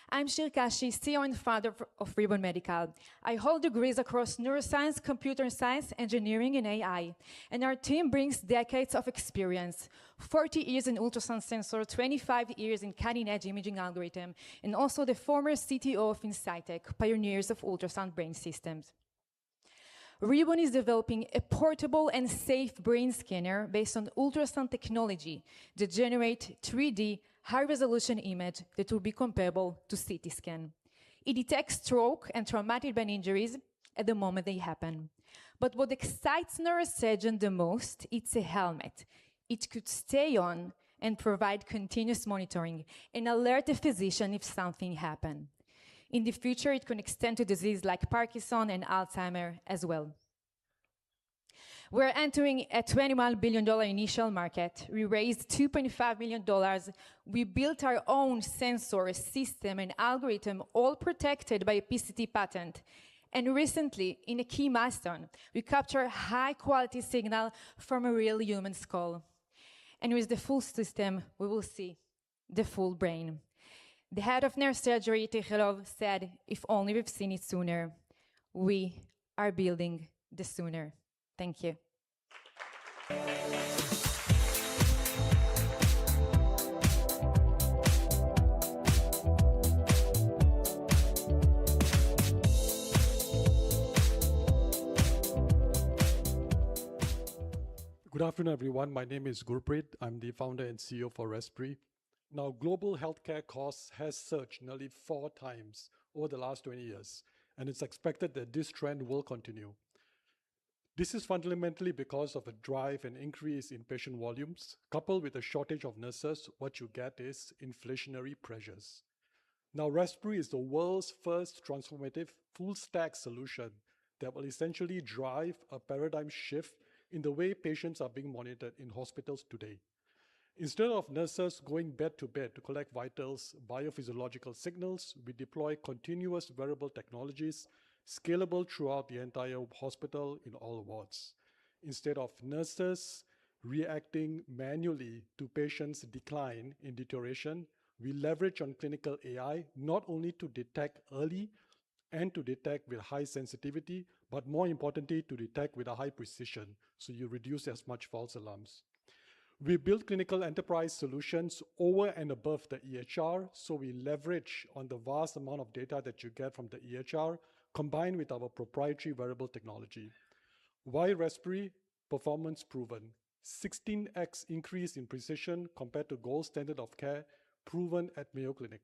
I'm Shirkashi, CEO and founder of Ribbon Medical. I hold degrees across neuroscience, computer science, engineering, and AI. And our team brings decades of experience, 40 years in ultrasound sensor, 25 years in cutting-edge imaging algorithm, and also the former CTO of Insightec, pioneers of ultrasound brain systems. Ribbon is developing a portable and safe brain scanner based on ultrasound technology that generate 3D high-resolution image that will be comparable to CT scan. It detects stroke and traumatic brain injuries at the moment they happen. But what excites neurosurgeon the most, it's a helmet. It could stay on and provide continuous monitoring and alert the physician if something happened. In the future, it can extend to disease like Parkinson and Alzheimer as well. We're entering a $21 billion initial market. We raised $2.5 million. We built our own sensor system and algorithm, all protected by a PCT patent. And recently, in a key milestone, we captured high-quality signal from a real human skull. And with the full system, we will see the full brain. The head of neurosurgery, Tichelov, said, if only we've seen it sooner. We are building the sooner. Thank you. Good afternoon, everyone. My name is Gurpreet. I'm the founder and CEO for Raspberry. Now, global healthcare costs has surged nearly 4 times over the last 20 years, and it's expected that this trend will continue. This is fundamentally because of a drive and increase in patient volumes. Coupled with a shortage of nurses, what you get is inflationary pressures. Now, Raspberry is the world's first transformative full-stack solution that will essentially drive a paradigm shift in the way patients are being monitored in hospitals today. Instead of nurses going bed to bed to collect vitals, biophysiological signals, we deploy continuous wearable technologies scalable throughout the entire hospital in all wards. Instead of nurses reacting manually to patients' decline in deterioration, we leverage on clinical AI not only to detect early and to detect with high sensitivity, but more importantly, to detect with a high precision, so you reduce as much false alarms. We build clinical enterprise solutions over and above the EHR, so we leverage on the vast amount of data that you get from the EHR, combined with our proprietary wearable technology. Why Raspberry? Performance proven. 16x increase in precision compared to gold standard of care, proven at Mayo Clinic.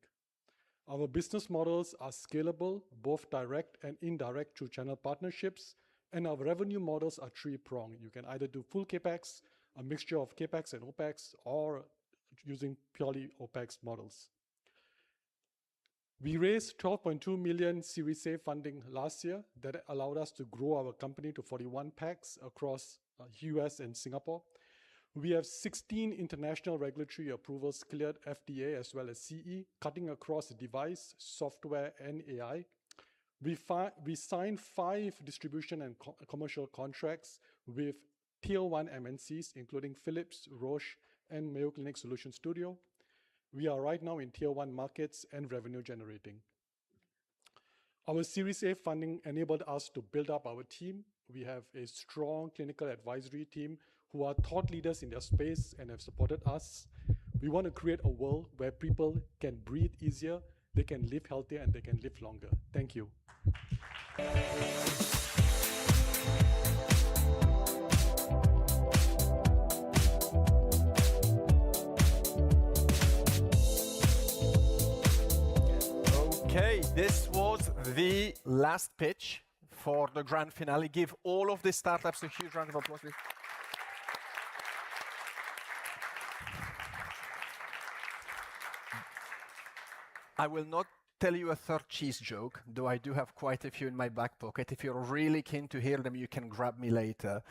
Our business models are scalable, both direct and indirect through channel partnerships, and our revenue models are 3-pronged. You can either do full CAPEX, a mixture of CAPEX and OPEX, or using purely OPEX models. We raised 12.2 million Series A funding last year that allowed us to grow our company to 41 PACs across US and Singapore. We have 16 international regulatory approvals cleared FDA as well as CE, cutting across device, software, and AI. We signed 5 distribution and commercial contracts with Tier 1 MNCs, including Philips, Roche, and Mayo Clinic Solution Studio. We are right now in Tier 1 markets and revenue generating. Our Series A funding enabled us to build up our team. We have a strong clinical advisory team who are thought leaders in their space and have supported us. We want to create a world where people can breathe easier, they can live healthier, and they can live longer. Thank you. This was the last pitch for the grand finale. Give all of the startups a huge round of applause, please. I will not tell you a third cheese joke, though I do have quite a few in my back pocket. If you're really keen to hear them, you can grab me later.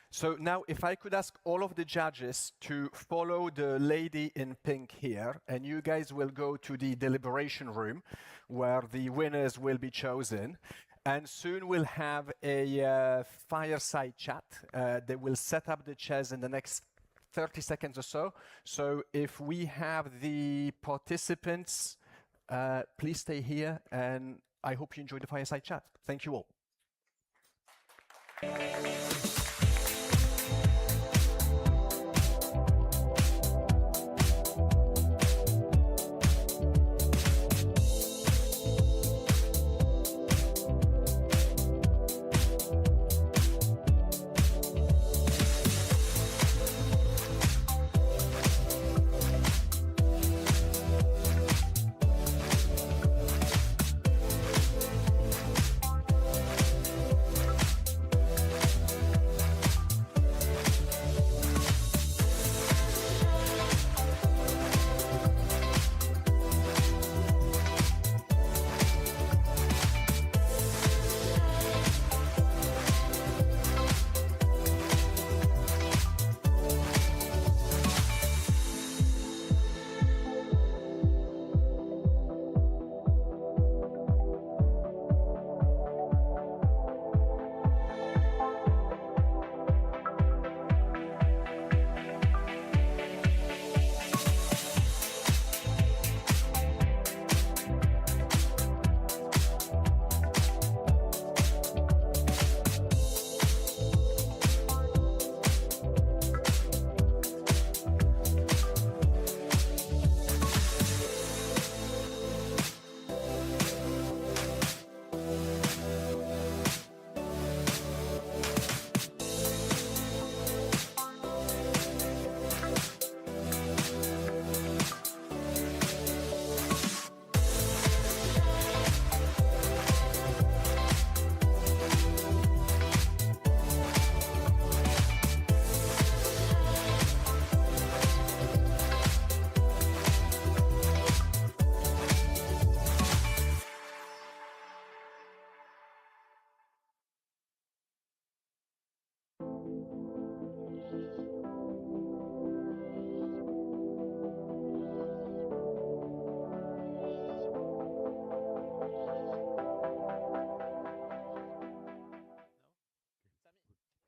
So now, if I could ask all of the judges to follow the lady in pink here, and you guys will go to the deliberation room where the winners will be chosen. And soon we'll have a fireside chat. They will set up the chairs in the next 30 seconds or so. So if we have the participants, please stay here, and I hope you enjoy the fireside chat. Thank you all.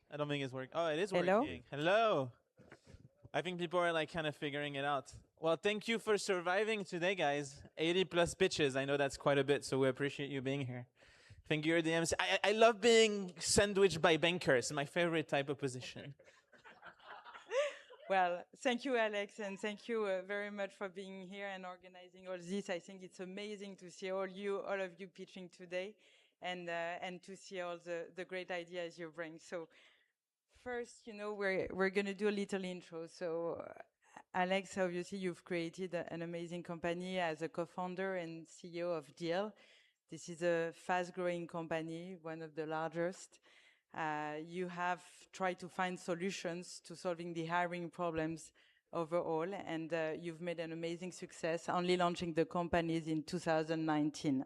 I don't think it's working. Oh, it is Hello? working. Hello. I think people are like kind of figuring it out. Well, thank you for surviving today, guys. 80 plus pitches. I know that's quite a bit, so we appreciate you being here. Thank you, the MC. I love being sandwiched by bankers. My favorite type of position. Well, thank you, Alex, and thank you very much for being here and organizing all this. I think it's amazing to see all of you pitching today, and to see all the great ideas you bring. So, first, we're going to do a little intro. So, Alex, obviously, you've created an amazing company as a co-founder and CEO of Deel. This is a fast-growing company, one of the largest. You have tried to find solutions to solving the hiring problems overall, and you've made an amazing success, only launching the companies in 2019.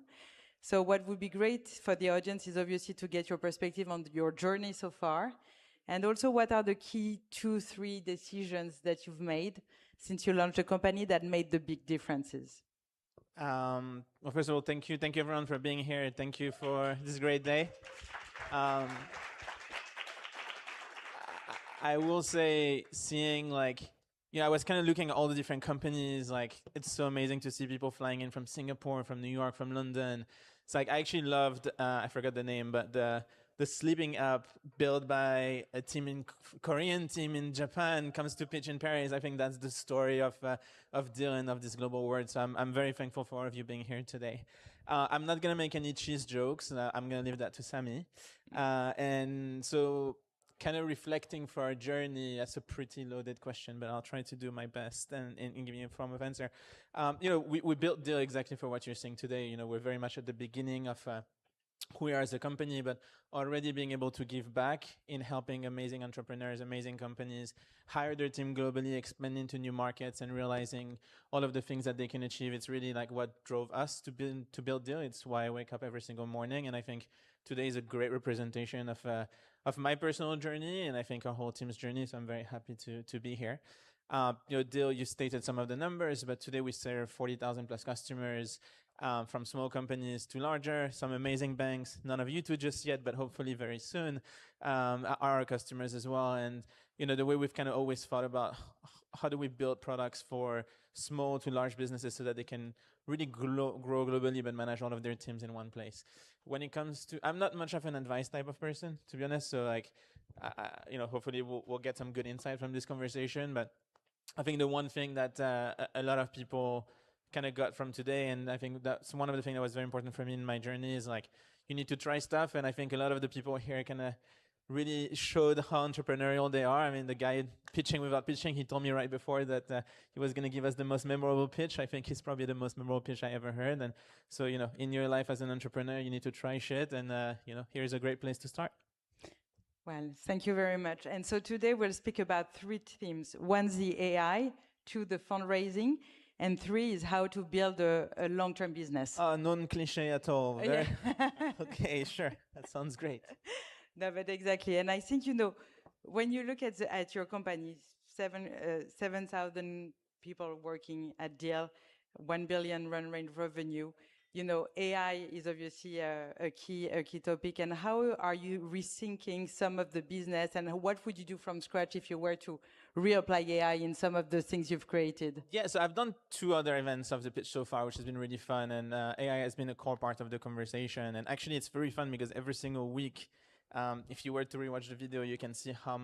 So what would be great for the audience is obviously to get your perspective on your journey so far, and also what are the key 2-3 decisions that you've made since you launched the company that made the big differences. Well, first of all, thank you. Thank you, everyone, for being here. Thank you for this great day. I will say, seeing I was kind of looking at all the different companies. It's so amazing to see people flying in from Singapore, from New York, from London. It's I actually loved, I forgot the name, but the sleeping app built by a team in Korean team in Japan comes to pitch in Paris. I think that's the story of Deel and of this global world. So I'm very thankful for all of you being here today. I'm not going to make any cheese jokes. I'm going to leave that to Sami. And so kind of reflecting for our journey, that's a pretty loaded question, but I'll try to do my best and give you a form of answer. We built Deel exactly for what you're seeing today. We're very much at the beginning of who we are as a company, but already being able to give back in helping amazing entrepreneurs, amazing companies hire their team globally, expand into new markets, and realizing all of the things that they can achieve. It's really like what drove us to build Deel. It's why I wake up every single morning, and I think today is a great representation of my personal journey, and I think our whole team's journey. So I'm very happy to be here. Deel, you stated some of the numbers, but today we serve 40,000 plus customers. From small companies to larger, some amazing banks, none of you two just yet, but hopefully very soon, are our customers as well. And the way we've kind of always thought about how do we build products for small to large businesses so that they can really grow globally but manage all of their teams in one place. When it comes to, I'm not much of an advice type of person, to be honest. So hopefully we'll get some good insight from this conversation. But I think the one thing that a lot of people kind of got from today, and I think that's one of the things that was very important for me in my journey, is like you need to try stuff. And I think a lot of the people here kind of really showed how entrepreneurial they are. I mean, the guy pitching without pitching, he told me right before that he was going to give us the most memorable pitch. I think he's probably the most memorable pitch I ever heard. And so, in your life as an entrepreneur, you need to try shit. And, here's a great place to start. Well, thank you very much. And so today we'll speak about 3 themes. 1, the AI, 2, the fundraising, and 3 is how to build a long-term business. Non-cliche at all. Yeah. Okay, sure. That sounds great. No, but exactly. And I think, when you look at your company, 7,000 people working at Deel, 1 billion run rate revenue, AI is obviously a key topic. And how are you rethinking some of the business, and what would you do from scratch if you were to reapply AI in some of the things you've created? Yeah, so I've done 2 other events of the pitch so far, which has been really fun. And AI has been a core part of the conversation. And actually, it's very fun because every single week, if you were to rewatch the video, you can see how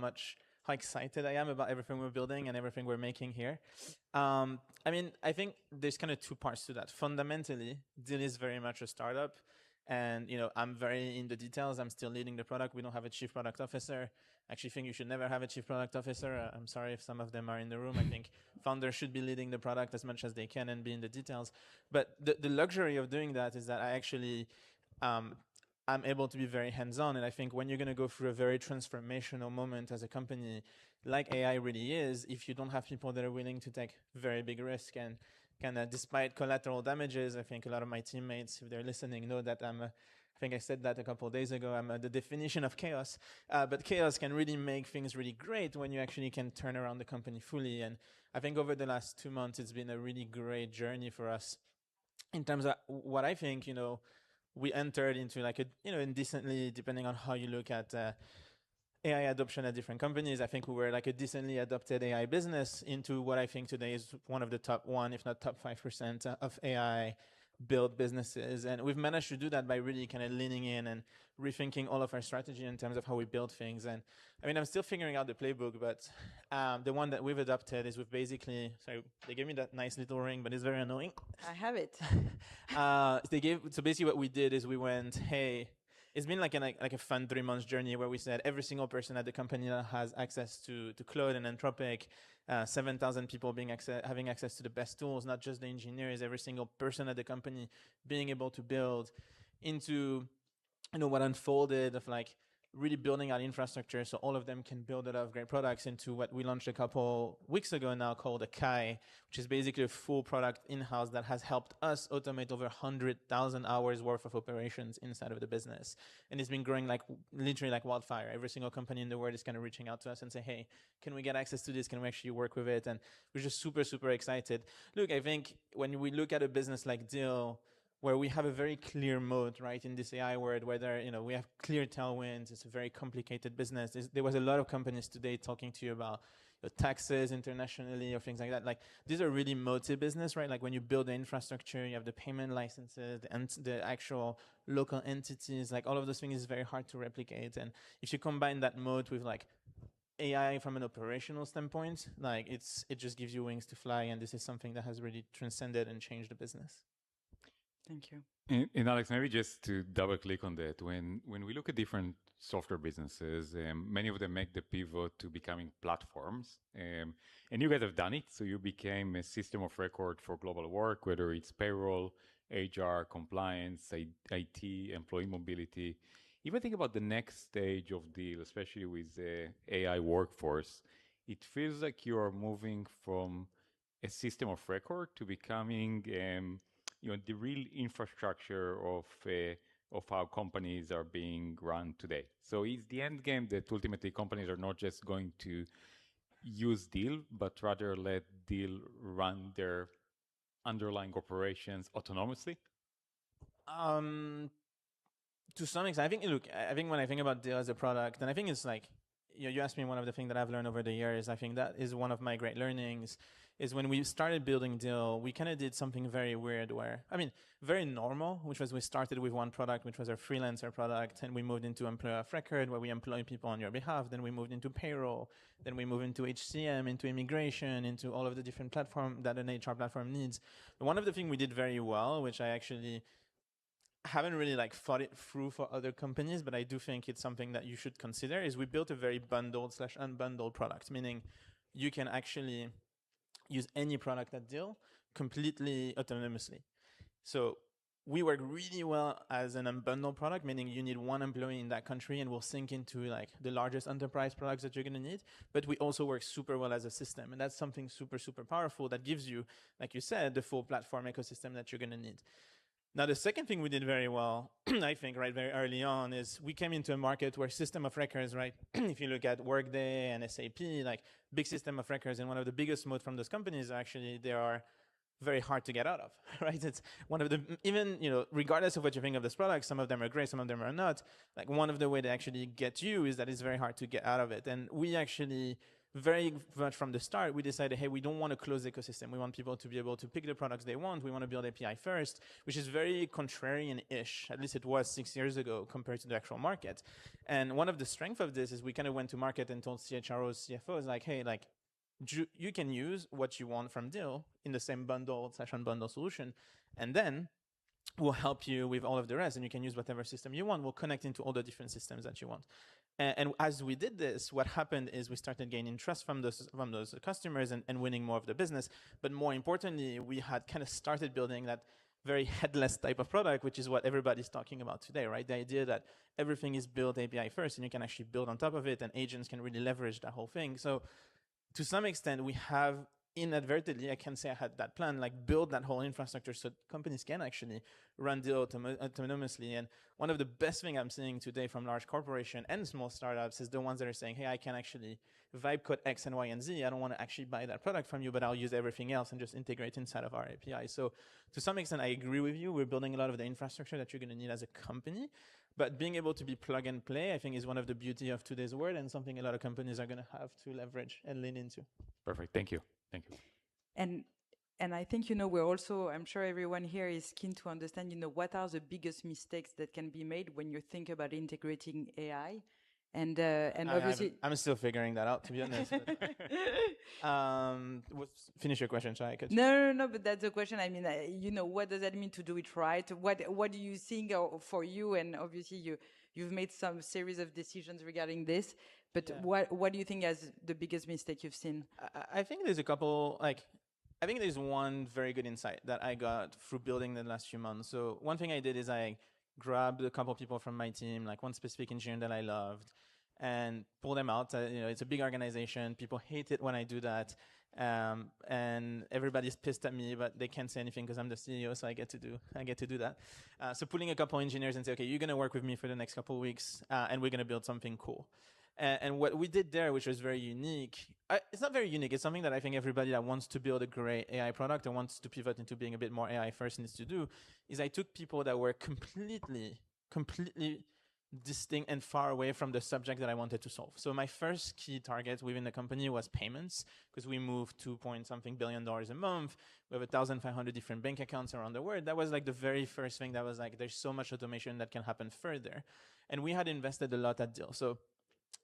excited I am about everything we're building and everything we're making here. I think there's kind of 2 parts to that. Fundamentally, Deel is very much a startup. And, I'm very in the details. I'm still leading the product. We don't have a chief product officer. I actually think you should never have a chief product officer. I'm sorry if some of them are in the room. I think founders should be leading the product as much as they can and be in the details. But the luxury of doing that is that I actually, I'm able to be very hands-on. And I think when you're going to go through a very transformational moment as a company, like AI really is, if you don't have people that are willing to take very big risk and kind of despite collateral damages, I think a lot of my teammates, if they're listening, know that I think I said that a couple of days ago, I'm the definition of chaos. But chaos can really make things really great when you actually can turn around the company fully. And I think over the last 2 months, it's been a really great journey for us in terms of what I think, we entered into like indecently, depending on how you look at AI adoption at different companies. I think we were like a decently adopted AI business into what I think today is one of the top 1, if not top 5% of AI build businesses. And we've managed to do that by really kind of leaning in and rethinking all of our strategy in terms of how we build things. And I'm still figuring out the playbook, but the one that we've adopted is we've basically, sorry, they gave me that nice little ring, but it's very annoying. I have it. So basically what we did is we went, hey, it's been like a fun 3 months journey where we said every single person at the company that has access to Claude and Anthropic, 7,000 people having access to the best tools, not just the engineers, every single person at the company being able to build into, what unfolded of like really building out infrastructure so all of them can build a lot of great products into what we launched a couple weeks ago now called Akai, which is basically a full product in-house that has helped us automate over 100,000 hours worth of operations inside of the business. And it's been growing literally like wildfire. Every single company in the world is kind of reaching out to us and say, hey, can we get access to this? Can we actually work with it? And we're just super, super excited. Look, I think when we look at a business like Deel, where we have a very clear moat, right, in this AI world, where we have clear tailwinds. It's a very complicated business. There was a lot of companies today talking to you about taxes internationally or things like that. Like these are really moated business, right? Like when you build the infrastructure, you have the payment licenses, the actual local entities, like all of those things is very hard to replicate. And if you combine that moat with like AI from an operational standpoint, like it just gives you wings to fly. And this is something that has really transcended and changed the business. Thank you. And Alex, maybe just to double click on that, when we look at different software businesses, many of them make the pivot to becoming platforms. And you guys have done it. So you became a system of record for global work, whether it's payroll, HR, compliance, IT, employee mobility. If I think about the next stage of Deel, especially with the AI workforce, it feels like you are moving from a system of record to becoming the real infrastructure of how companies are being run today. So is the end game that ultimately companies are not just going to use Deel, but rather let Deel run their underlying operations autonomously? To some extent, I think, look, I think when I think about Deel as a product, and I think it's like, you asked me one of the things that I've learned over the years, I think that is one of my great learnings, is when we started building Deel, we kind of did something very weird where, I mean, very normal, which was we started with one product, which was our freelancer product, and we moved into employer of record, where we employ people on your behalf, then we moved into payroll, then we moved into HCM, into immigration, into all of the different platforms that an HR platform needs. But one of the things we did very well, which I actually haven't really like thought it through for other companies, but I do think it's something that you should consider, is we built a very bundled / unbundled product, meaning you can actually use any product at Deel completely autonomously. So we work really well as an unbundled product, meaning you need one employee in that country and we'll sync into like the largest enterprise products that you're going to need. But we also work super well as a system. And that's something super, super powerful that gives you, like you said, the full platform ecosystem that you're going to need. Now, the second thing we did very well, I think, right, very early on, is we came into a market where system of records, right, if you look at Workday and SAP, like big system of records, and one of the biggest moats from those companies, actually, they are very hard to get out of, right? It's one of the, even, regardless of what you think of this product, some of them are great, some of them are not. Like one of the way they actually get you is that it's very hard to get out of it. And we actually, very much from the start, we decided, hey, we don't want to close the ecosystem. We want people to be able to pick the products they want. We want to build API first, which is very contrarian-ish. At least it was 6 years ago compared to the actual market. And one of the strengths of this is we kind of went to market and told CHROs, CFOs, like, hey, like, you can use what you want from Deel in the same bundle / unbundle solution. And then we'll help you with all of the rest, and you can use whatever system you want. We'll connect into all the different systems that you want. And as we did this, what happened is we started gaining trust from those customers and winning more of the business. But more importantly, we had kind of started building that very headless type of product, which is what everybody's talking about today, right? The idea that everything is built API first, and you can actually build on top of it, and agents can really leverage that whole thing. So to some extent, we have inadvertently, I can say I had that plan, like build that whole infrastructure so companies can actually run Deel autonomously. And one of the best things I'm seeing today from large corporations and small startups is the ones that are saying, hey, I can actually vibe code X and Y and Z. I don't want to actually buy that product from you, but I'll use everything else and just integrate inside of our API. So to some extent, I agree with you. We're building a lot of the infrastructure that you're going to need as a company. But being able to be plug and play, I think, is one of the beauty of today's world and something a lot of companies are going to have to leverage and lean into. Perfect. Thank you. Thank you. And I think, we're also, I'm sure everyone here is keen to understand, what are the biggest mistakes that can be made when you think about integrating AI? And obviously, I'm still figuring that out, to be honest. Finish your question, sorry. No, but that's the question. I mean, what does that mean to do it right? What do you think for you? And obviously, you've made some series of decisions regarding this. But what do you think as the biggest mistake you've seen? I think there's a couple, I think there's one very good insight that I got through building the last few months. So one thing I did is I grabbed a couple people from my team, like one specific engineer that I loved, and pull them out. It's a big organization. People hate it when I do that. And everybody's pissed at me, but they can't say anything because I'm the CEO, so I get to do that. So pulling a couple engineers and say, okay, you're going to work with me for the next couple of weeks, and we're going to build something cool. And what we did there, which was very unique, it's not very unique. It's something that I think everybody that wants to build a great AI product and wants to pivot into being a bit more AI first needs to do, is I took people that were completely distinct and far away from the subject that I wanted to solve. So my first key target within the company was payments, because we moved $2-something billion a month. We have 1,500 different bank accounts around the world. That was like the very first thing that was like, there's so much automation that can happen further. And we had invested a lot at Deel. So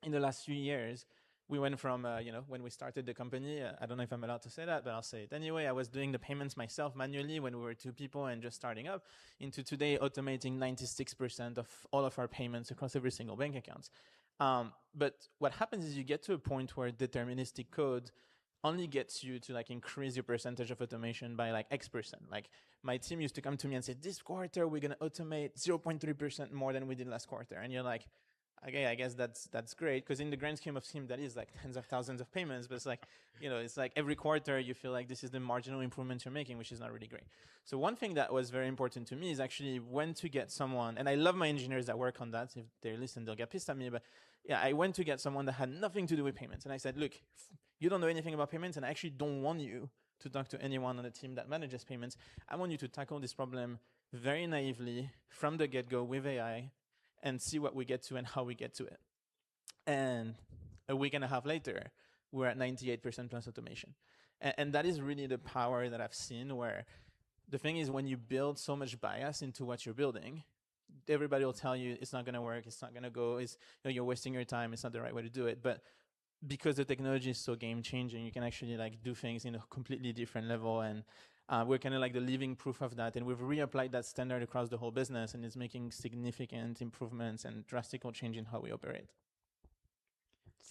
in the last few years, we went from, when we started the company, I don't know if I'm allowed to say that, but I'll say it anyway. I was doing the payments myself manually when we were 2 people and just starting up, into today automating 96% of all of our payments across every single bank account. But what happens is you get to a point where deterministic code only gets you to like increase your percentage of automation by like X%. Like my team used to come to me and say, this quarter, we're going to automate 0.3% more than we did last quarter. And you're like, okay, I guess that's great. Because in the grand scheme of things, that is like tens of thousands of payments. But it's like, it's like every quarter you feel like this is the marginal improvement you're making, which is not really great. So one thing that was very important to me is actually when to get someone, and I love my engineers that work on that. If they listen, they'll get pissed at me. But yeah, I went to get someone that had nothing to do with payments. And I said, look, you don't know anything about payments, and I actually don't want you to talk to anyone on the team that manages payments. I want you to tackle this problem very naively from the get-go with AI and see what we get to and how we get to it. And a week and a half later, we're at 98% plus automation. And that is really the power that I've seen, where the thing is, when you build so much bias into what you're building, everybody will tell you it's not going to work, it's not going to go, you're wasting your time, it's not the right way to do it. But because the technology is so game changing, you can actually like do things in a completely different level. And we're kind of like the living proof of that. And we've reapplied that standard across the whole business, and it's making significant improvements and drastic change in how we operate.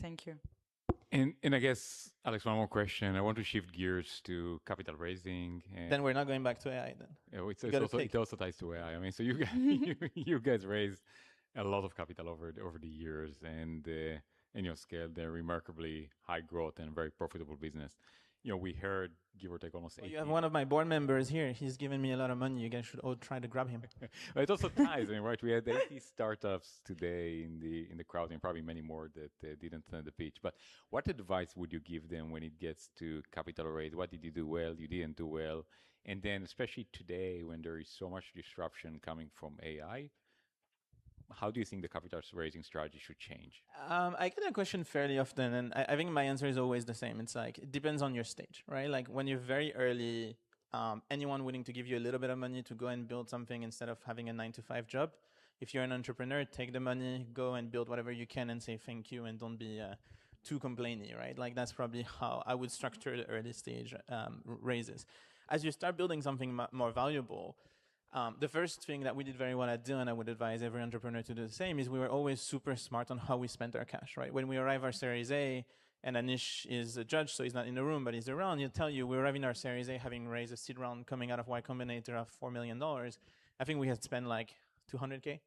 Thank you. And I guess, Alex, one more question. I want to shift gears to capital raising. Then we're not going back to AI then. Yeah, it also ties to AI. I mean, so you guys raised a lot of capital over the years, and you scaled a remarkably high growth and very profitable business. We heard, give or take, almost 80. You have one of my board members here. He's giving me a lot of money. You guys should all try to grab him. It also ties, right? We had 80 startups today in the crowd, and probably many more that didn't attend the pitch. But what advice would you give them when it gets to capital raise? What did you do well? You didn't do well. And then, especially today, when there is so much disruption coming from AI, how do you think the capital raising strategy should change? I get that question fairly often, and I think my answer is always the same. It's like, it depends on your stage, right? Like when you're very early, anyone willing to give you a little bit of money to go and build something instead of having a 9-to-5 job. If you're an entrepreneur, take the money, go and build whatever you can and say thank you, and don't be too complainy, right? Like that's probably how I would structure the early stage raises. As you start building something more valuable, the first thing that we did very well at Deel, and I would advise every entrepreneur to do the same, is we were always super smart on how we spent our cash, right? When we arrive our Series A, and Anish is a judge, so he's not in the room, but he's around, he'll tell you, we're arriving our Series A having raised a seed round coming out of Y Combinator of $4 million. I think we had spent like $200K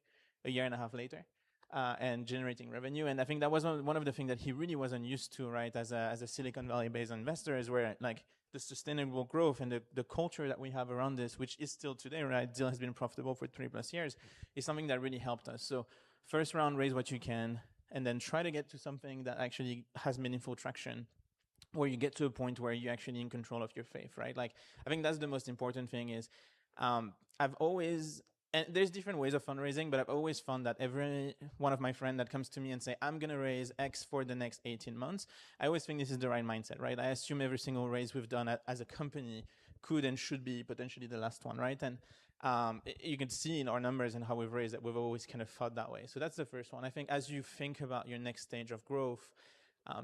a year and a half later. And generating revenue. And I think that was one of the things that he really wasn't used to, right, as a Silicon Valley-based investor, is where like the sustainable growth and the culture that we have around this, which is still today, right, Deel has been profitable for 3+ years, is something that really helped us. So first round, raise what you can, and then try to get to something that actually has meaningful traction, where you get to a point where you're actually in control of your faith, right? Like, I think that's the most important thing is, I've always, and there's different ways of fundraising, but I've always found that every one of my friends that comes to me and say, I'm going to raise X for the next 18 months, I always think this is the right mindset, right? I assume every single raise we've done as a company could and should be potentially the last one, right? And you can see in our numbers and how we've raised that we've always kind of thought that way. So that's the first one. I think as you think about your next stage of growth,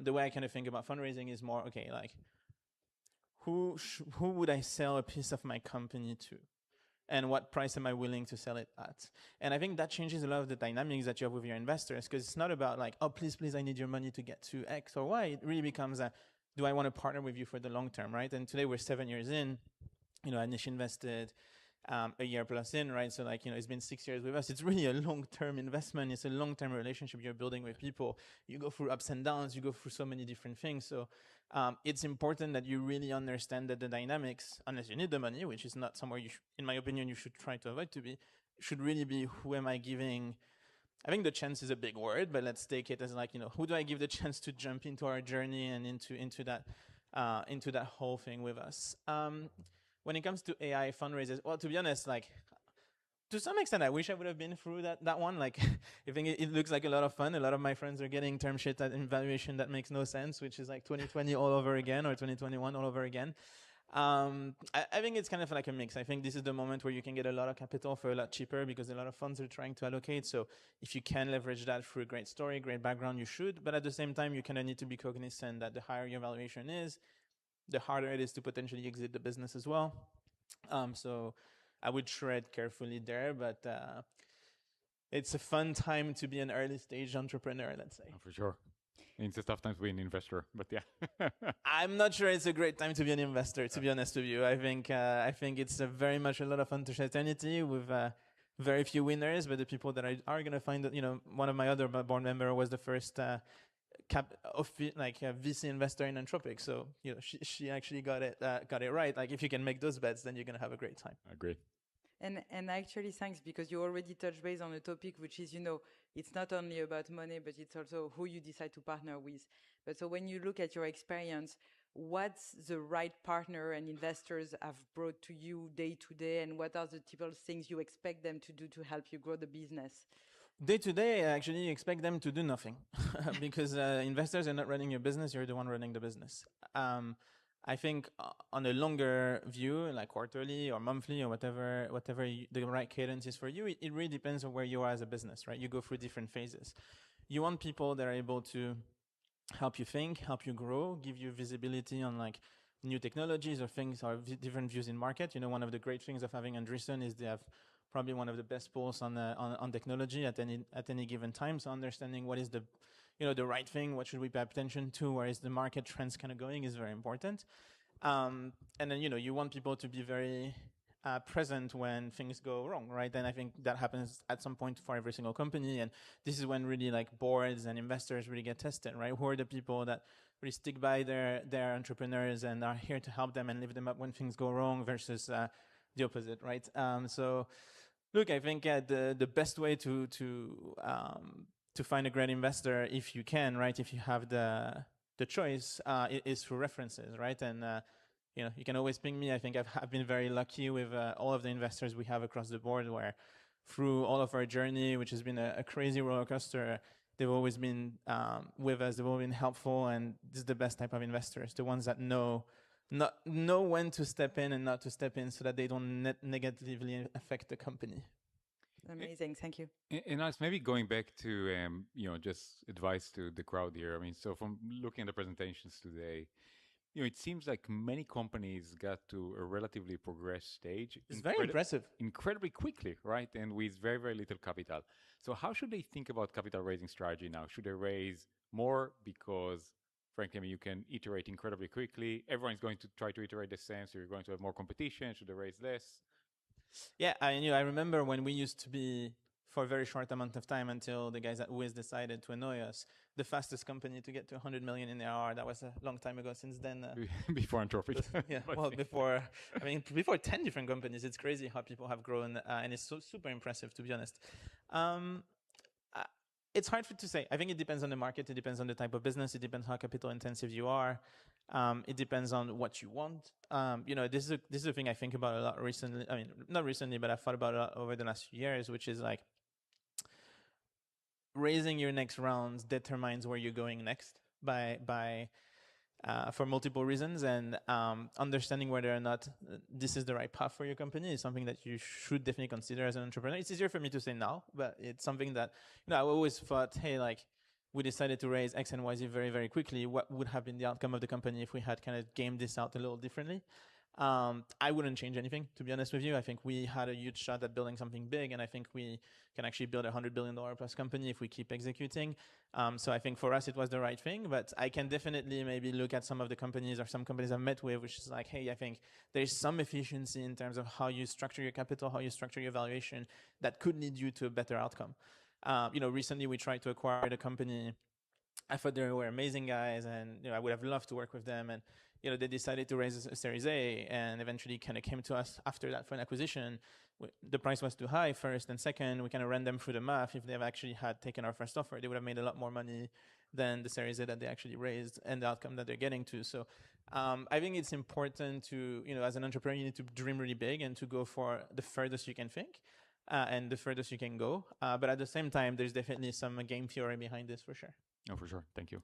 the way I kind of think about fundraising is more, okay, like who would I sell a piece of my company to? And what price am I willing to sell it at? And I think that changes a lot of the dynamics that you have with your investors, because it's not about like, oh, please, I need your money to get to X or Y. It really becomes do I want to partner with you for the long term, right? And today we're 7 years in, Anish invested a year plus in, right? So like, it's been 6 years with us. It's really a long-term investment. It's a long-term relationship you're building with people. You go through ups and downs. You go through so many different things. So it's important that you really understand that the dynamics, unless you need the money, which is not somewhere in my opinion, you should try to avoid to be, should really be, who am I giving? I think the chance is a big word, but let's take it as like, who do I give the chance to jump into our journey and into that whole thing with us? When it comes to AI fundraisers, well, to be honest, like, to some extent, I wish I would have been through that one. Like, I think it looks like a lot of fun. A lot of my friends are getting term sheets at evaluation that makes no sense, which is like 2020 all over again, or 2021 all over again. I think it's kind of like a mix. I think this is the moment where you can get a lot of capital for a lot cheaper because a lot of funds are trying to allocate. So if you can leverage that through a great story, great background, you should. But at the same time, you kind of need to be cognizant that the higher your valuation is, the harder it is to potentially exit the business as well. So I would tread carefully there, but it's a fun time to be an early stage entrepreneur, let's say. Oh, for sure. It's a tough time to be an investor, but yeah. I'm not sure it's a great time to be an investor, to be honest with you. I think it's very much a lot of uncertainty with very few winners, but the people that are going to find that, one of my other board member was the first VC investor in Anthropic. So, she actually got it right. Like if you can make those bets, then you're going to have a great time. I agree. And actually, thanks, because you already touched base on a topic, which is, it's not only about money, but it's also who you decide to partner with. But so when you look at your experience, what's the right partner and investors have brought to you day to day, and what are the typical things you expect them to do to help you grow the business? Day to day, I actually expect them to do nothing because investors are not running your business, you're the one running the business. I think on a longer view, like quarterly or monthly or whatever the right cadence is for you, it really depends on where you are as a business, right? You go through different phases. You want people that are able to help you think, help you grow, give you visibility on like new technologies or things or different views in market. One of the great things of having Andreessen is they have probably one of the best pulse on technology at any given time. So understanding what is the right thing, what should we pay attention to, where is the market trends kind of going is very important. And then, you want people to be very present when things go wrong, right? And I think that happens at some point for every single company. And this is when really like boards and investors really get tested, right? Who are the people that really stick by their entrepreneurs and are here to help them and lift them up when things go wrong versus the opposite, right? So look, I think the best way to find a great investor, if you can, right, if you have the choice, is through references, right? And you can always ping me. I think I've been very lucky with all of the investors we have across the board, where through all of our journey, which has been a crazy roller coaster, they've always been with us. They've always been helpful, and this is the best type of investors, the ones that know when to step in and not to step in, so that they don't negatively affect the company. Amazing, thank you. And Alex, maybe going back to just advice to the crowd here. I mean, so from looking at the presentations today, it seems like many companies got to a relatively progressed stage. It's very impressive. Incredibly quickly, right? And with very, very little capital. So how should they think about capital raising strategy now? Should they raise more because, frankly, you can iterate incredibly quickly. Everyone's going to try to iterate the same, so you're going to have more competition. Should they raise less? Yeah, I remember when we used to be, for a very short amount of time until the guys at Wiz decided to annoy us, the fastest company to get to 100 million in ARR. That was a long time ago. Since then, before Anthropic. Yeah, well, before 10 different companies. It's crazy how people have grown, and it's so super impressive, to be honest. It's hard to say. I think it depends on the market. It depends on the type of business. It depends how capital intensive you are. It depends on what you want. This is a thing I think about a lot recently. I mean, not recently, but I've thought about it a lot over the last few years, which is like raising your next rounds determines where you're going next for multiple reasons, and understanding whether or not this is the right path for your company is something that you should definitely consider as an entrepreneur. It's easier for me to say now, but it's something that I always thought, hey, like, we decided to raise X and YZ very, very quickly. What would have been the outcome of the company if we had kind of gamed this out a little differently? I wouldn't change anything, to be honest with you. I think we had a huge shot at building something big, and I think we can actually build $100 billion plus company if we keep executing. So I think for us, it was the right thing, but I can definitely maybe look at some of the companies or some companies I've met with, which is like, hey, I think there's some efficiency in terms of how you structure your capital, how you structure your valuation that could lead you to a better outcome. Recently we tried to acquire the company. I thought they were amazing guys, and I would have loved to work with them. And they decided to raise a Series A, and eventually kind of came to us after that for an acquisition. The price was too high, first, and second, we kind of ran them through the math. If they have actually had taken our first offer, they would have made a lot more money than the Series A that they actually raised and the outcome that they're getting to. So I think it's important to, as an entrepreneur, you need to dream really big and to go for the furthest you can think. And the furthest you can go. But at the same time, there's definitely some game theory behind this for sure. Oh, for sure. Thank you.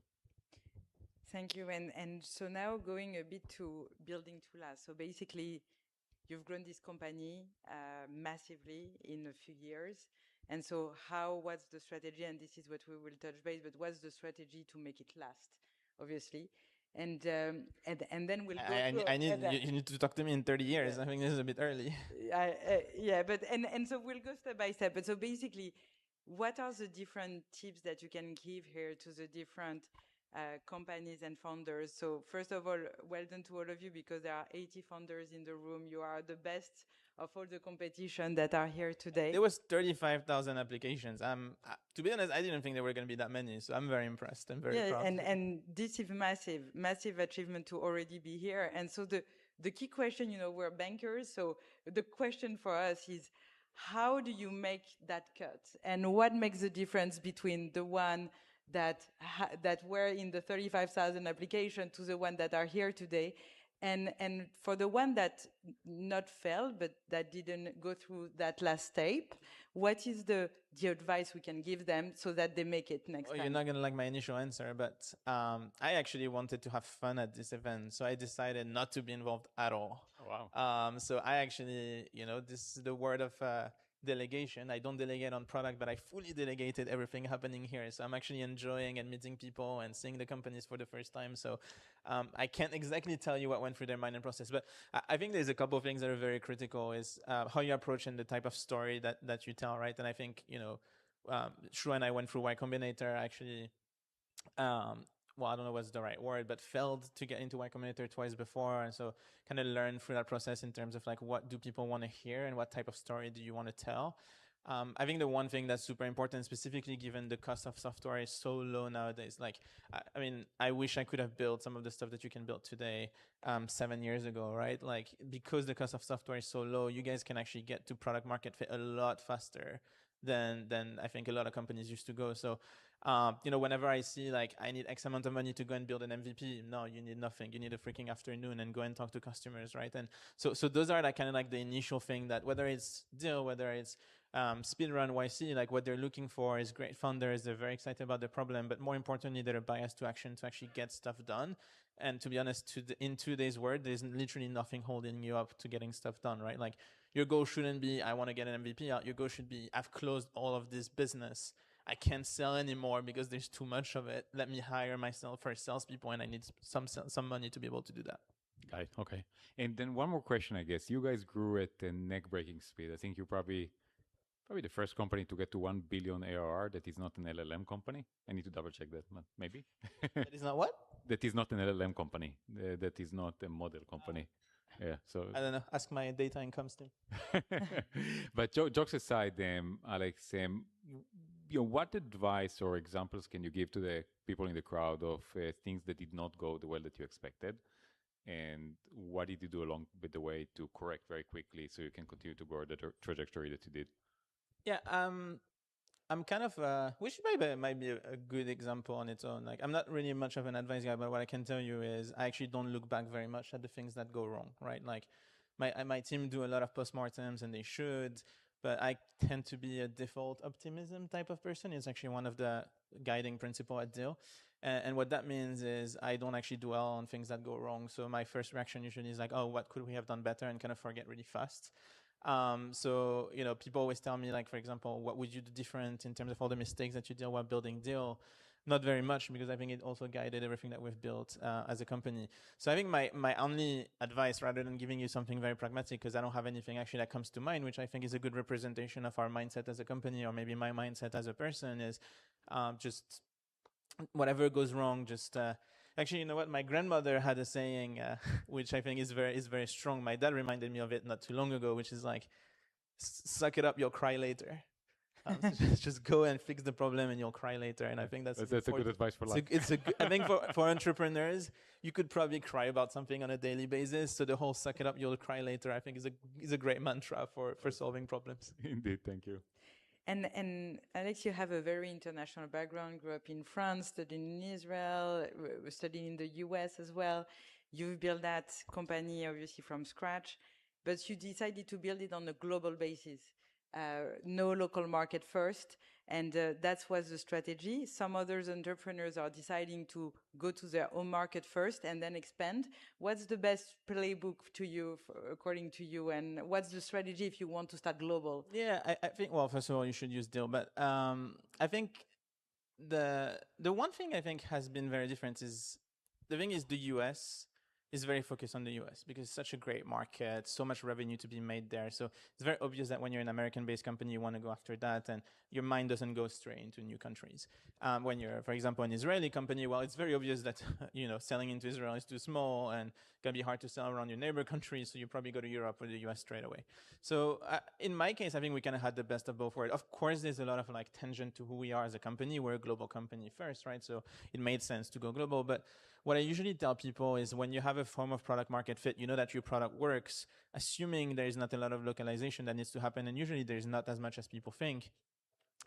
Thank you. And so now going a bit to building Tula. So basically, you've grown this company massively in a few years. And so what's the strategy? And this is what we will touch base, but what's the strategy to make it last, obviously? And then we'll go you need to talk to me in 30 years. Yeah. I think this is a bit early. Yeah, but so we'll go step by step. But so basically, what are the different tips that you can give here to the different companies and founders? So first of all, well done to all of you, because there are 80 founders in the room. You are the best of all the competition that are here today. There was 35,000 applications. To be honest, I didn't think there were going to be that many. So I'm very impressed and very proud. And this is massive achievement to already be here. And so the key question, we're bankers. So the question for us is, how do you make that cut? And what makes the difference between the one that were in the 35,000 application to the one that are here today? And for the one that not failed, but that didn't go through that last step, what is the advice we can give them so that they make it next time? You're not going to like my initial answer, but I actually wanted to have fun at this event. So I decided not to be involved at all. Oh, wow. So I actually, this is the word of delegation. I don't delegate on product, but I fully delegated everything happening here. So I'm actually enjoying and meeting people and seeing the companies for the first time. So I can't exactly tell you what went through their mind and process, but I think there's a couple of things that are very critical is how you approach and the type of story that you tell, right? And I think, Shrew and I went through Y Combinator actually, well, I don't know what's the right word, but failed to get into Y Combinator twice before. And so kind of learned through that process in terms of like, what do people want to hear and what type of story do you want to tell? I think the one thing that's super important, specifically given the cost of software is so low nowadays. Like, I mean, I wish I could have built some of the stuff that you can build today 7 years ago, right? Like, because the cost of software is so low, you guys can actually get to product market fit a lot faster than I think a lot of companies used to go. So, whenever I see like I need X amount of money to go and build an MVP, no, you need nothing. You need a freaking afternoon and go and talk to customers, right? And so those are like kind of like the initial thing that whether it's Deel, whether it's Speedrun YC, like what they're looking for is great founders. They're very excited about the problem, but more importantly, they're biased to action to actually get stuff done. And to be honest, in today's world, there's literally nothing holding you up to getting stuff done, right? Like your goal shouldn't be, I want to get an MVP out. Your goal should be, I've closed all of this business. I can't sell anymore because there's too much of it. Let me hire myself for salespeople, and I need some money to be able to do that. Got it. Okay. And then one more question, I guess. You guys grew at a neck-breaking speed. I think you're probably the first company to get to 1 billion ARR that is not an LLM company. I need to double check that, but maybe. That is not what? That is not an LLM company. That is not a model company. Yeah. So I don't know. Ask my data incomes team. But jokes aside, Alex, what advice or examples can you give to the people in the crowd of things that did not go the way that you expected? And what did you do along with the way to correct very quickly so you can continue to grow the trajectory that you did? Yeah, I'm kind of, which might be a good example on its own. Like, I'm not really much of an advice guy, but what I can tell you is I actually don't look back very much at the things that go wrong, right? Like, my team do a lot of postmortems, and they should, but I tend to be a default optimism type of person. It's actually one of the guiding principles at Deel. And what that means is I don't actually dwell on things that go wrong. So my first reaction usually is like, oh, what could we have done better, and kind of forget really fast. So, people always tell me, like, for example, what would you do different in terms of all the mistakes that you did while building Deel? Not very much, because I think it also guided everything that we've built as a company. So I think my only advice, rather than giving you something very pragmatic, because I don't have anything actually that comes to mind, which I think is a good representation of our mindset as a company, or maybe my mindset as a person, is just whatever goes wrong, just actually, you know what? My grandmother had a saying, which I think is very strong. My dad reminded me of it not too long ago, which is like, "Suck it up, you'll cry later." So just go and fix the problem, and you'll cry later. And I think that's a good advice for life. I think for entrepreneurs, you could probably cry about something on a daily basis. So the whole "suck it up, you'll cry later," I think is a great mantra for solving problems. Indeed, thank you. And Alex, you have a very international background, grew up in France, studied in Israel, studied in the US as well. You've built that company obviously from scratch, but you decided to build it on a global basis. No local market first. And that was the strategy. Some other entrepreneurs are deciding to go to their own market first and then expand. What's the best playbook to you, according to you? And what's the strategy if you want to start global? Yeah, I think, well, first of all, you should use Deel. But I think the one thing I think has been very different is, the thing is the US is very focused on the US because it's such a great market, so much revenue to be made there. So it's very obvious that when you're an American-based company, you want to go after that, and your mind doesn't go straight into new countries. When you're, for example, an Israeli company, well, it's very obvious that selling into Israel is too small and gonna be hard to sell around your neighbor countries. So you probably go to Europe or the US straight away. So in my case, I think we kind of had the best of both worlds. Of course, there's a lot of like tangent to who we are as a company. We're a global company first, right? So it made sense to go global, but what I usually tell people is when you have a form of product market fit, you know that your product works, assuming there is not a lot of localization that needs to happen, and usually there's not as much as people think.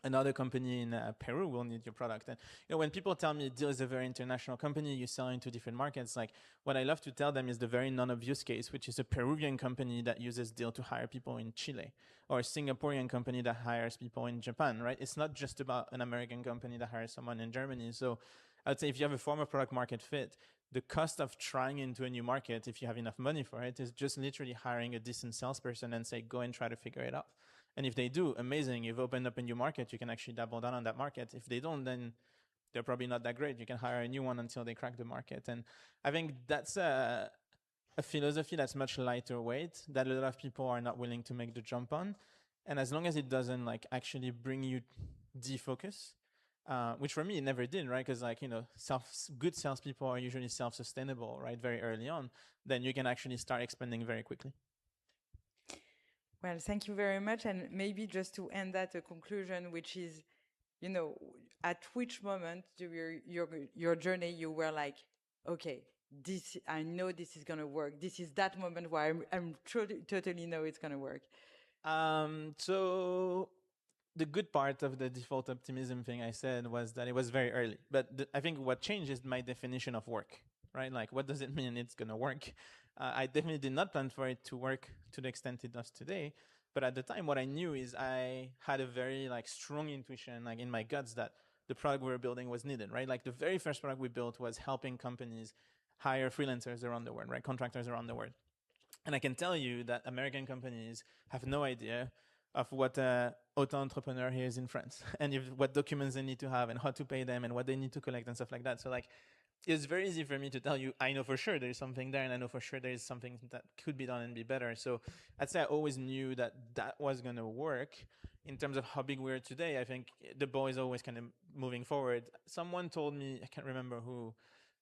Another company in Peru will need your product. And when people tell me Deel is a very international company, you sell into different markets, like what I love to tell them is the very non-obvious case, which is a Peruvian company that uses Deel to hire people in Chile, or a Singaporean company that hires people in Japan, right? It's not just about an American company that hires someone in Germany. So I'd say if you have a form of product market fit, the cost of trying into a new market, if you have enough money for it, is just literally hiring a decent salesperson and say, go and try to figure it out. And if they do, amazing. You've opened up a new market, you can actually double down on that market. If they don't, then they're probably not that great. You can hire a new one until they crack the market. And I think that's a philosophy that's much lighter weight that a lot of people are not willing to make the jump on. And as long as it doesn't like actually bring you defocus, which for me it never did, right? Because good salespeople are usually self-sustainable, right? Very early on, then you can actually start expanding very quickly. Well, thank you very much. And maybe just to end at a conclusion, which is, at which moment during your journey you were like, okay, I know this is gonna work. This is that moment where I'm totally know it's gonna work. So the good part of the default optimism thing I said was that it was very early. But I think what changed is my definition of work, right? Like, what does it mean it's gonna work? I definitely did not plan for it to work to the extent it does today. But at the time, what I knew is I had a very strong intuition, in my guts, that the product we were building was needed, right? Like the very first product we built was helping companies hire freelancers around the world, right? Contractors around the world. And I can tell you that American companies have no idea of what auto-entrepreneur here is in France, and what documents they need to have, and how to pay them, and what they need to collect, and stuff like that. So it's very easy for me to tell you, I know for sure there's something there, and I know for sure there is something that could be done and be better. So I'd say I always knew that was going to work. In terms of how big we are today, I think the ball is always kind of moving forward. Someone told me, I can't remember who,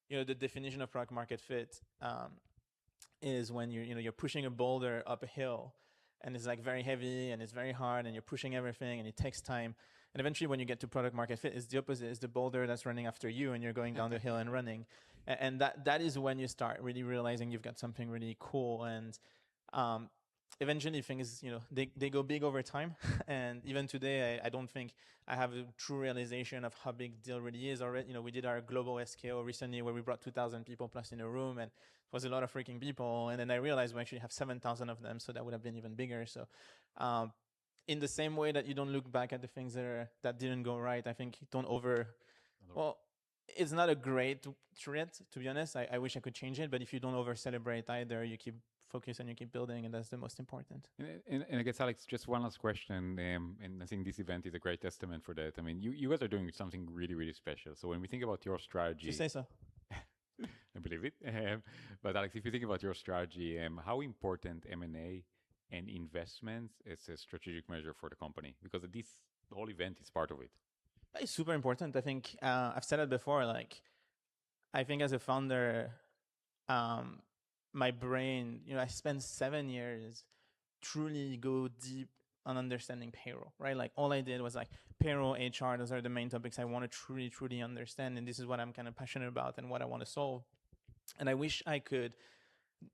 the definition of product market fit is when you're pushing a boulder up a hill, and it's very heavy and it's very hard, and you're pushing everything and it takes time. And eventually when you get to product market fit, it's the opposite. It's the boulder that's running after you, and you're going down the hill and running. And that is when you start really realizing you've got something really cool. And eventually things, they go big over time. And even today, I don't think I have a true realization of how big Deel really is already. We did our global SKO recently where we brought 2,000 people plus in a room, and it was a lot of freaking people. And then I realized we actually have 7,000 of them, so that would have been even bigger. So in the same way that you don't look back at the things that didn't go right, I think it's not a great trait, to be honest. I wish I could change it, but if you don't over-celebrate either, you keep focus and you keep building, and that's the most important. And I guess, Alex, just one last question, and I think this event is a great testament for that. I mean, you guys are doing something really, really special. So when we think about your strategy... You say so. I believe it. But Alex, if you think about your strategy, how important M&A and investments is a strategic measure for the company? Because the whole event is part of it. It's super important. I think I've said it before, I think as a founder, my brain, I spent 7 years truly go deep on understanding payroll, right? All I did was payroll, HR, those are the main topics I want to truly, truly understand. And this is what I'm kind of passionate about and what I want to solve. And I wish I could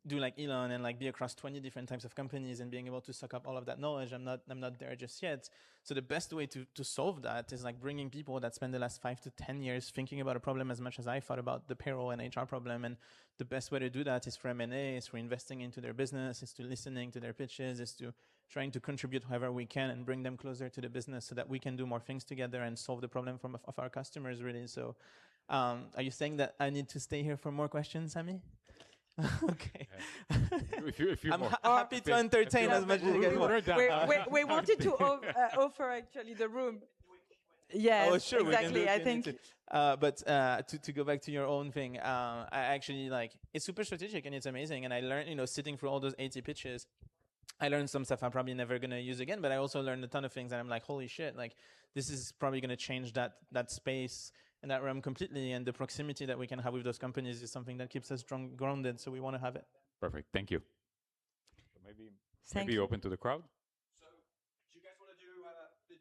do like Elon and be across 20 different types of companies and being able to suck up all of that knowledge. I'm not there just yet. So the best way to solve that is bringing people that spend the last 5 to 10 years thinking about a problem as much as I thought about the payroll and HR problem. And the best way to do that is for M&A, is for investing into their business, is to listening to their pitches, is to trying to contribute however we can and bring them closer to the business so that we can do more things together and solve the problem of our customers, really. So are you saying that I need to stay here for more questions, Sami? Okay. I'm happy to entertain as much as you guys want. We wanted to offer actually the room. Yes, oh, sure, exactly. We can I think. But to go back to your own thing, I actually it's super strategic and it's amazing. And I learned, sitting through all those 80 pitches, I learned some stuff I'm probably never gonna use again. But I also learned a ton of things, and I'm like, holy shit! Like this is probably gonna change that space and that realm completely. And the proximity that we can have with those companies is something that keeps us grounded. So we want to have it. Perfect. Thank you. So maybe open to the crowd.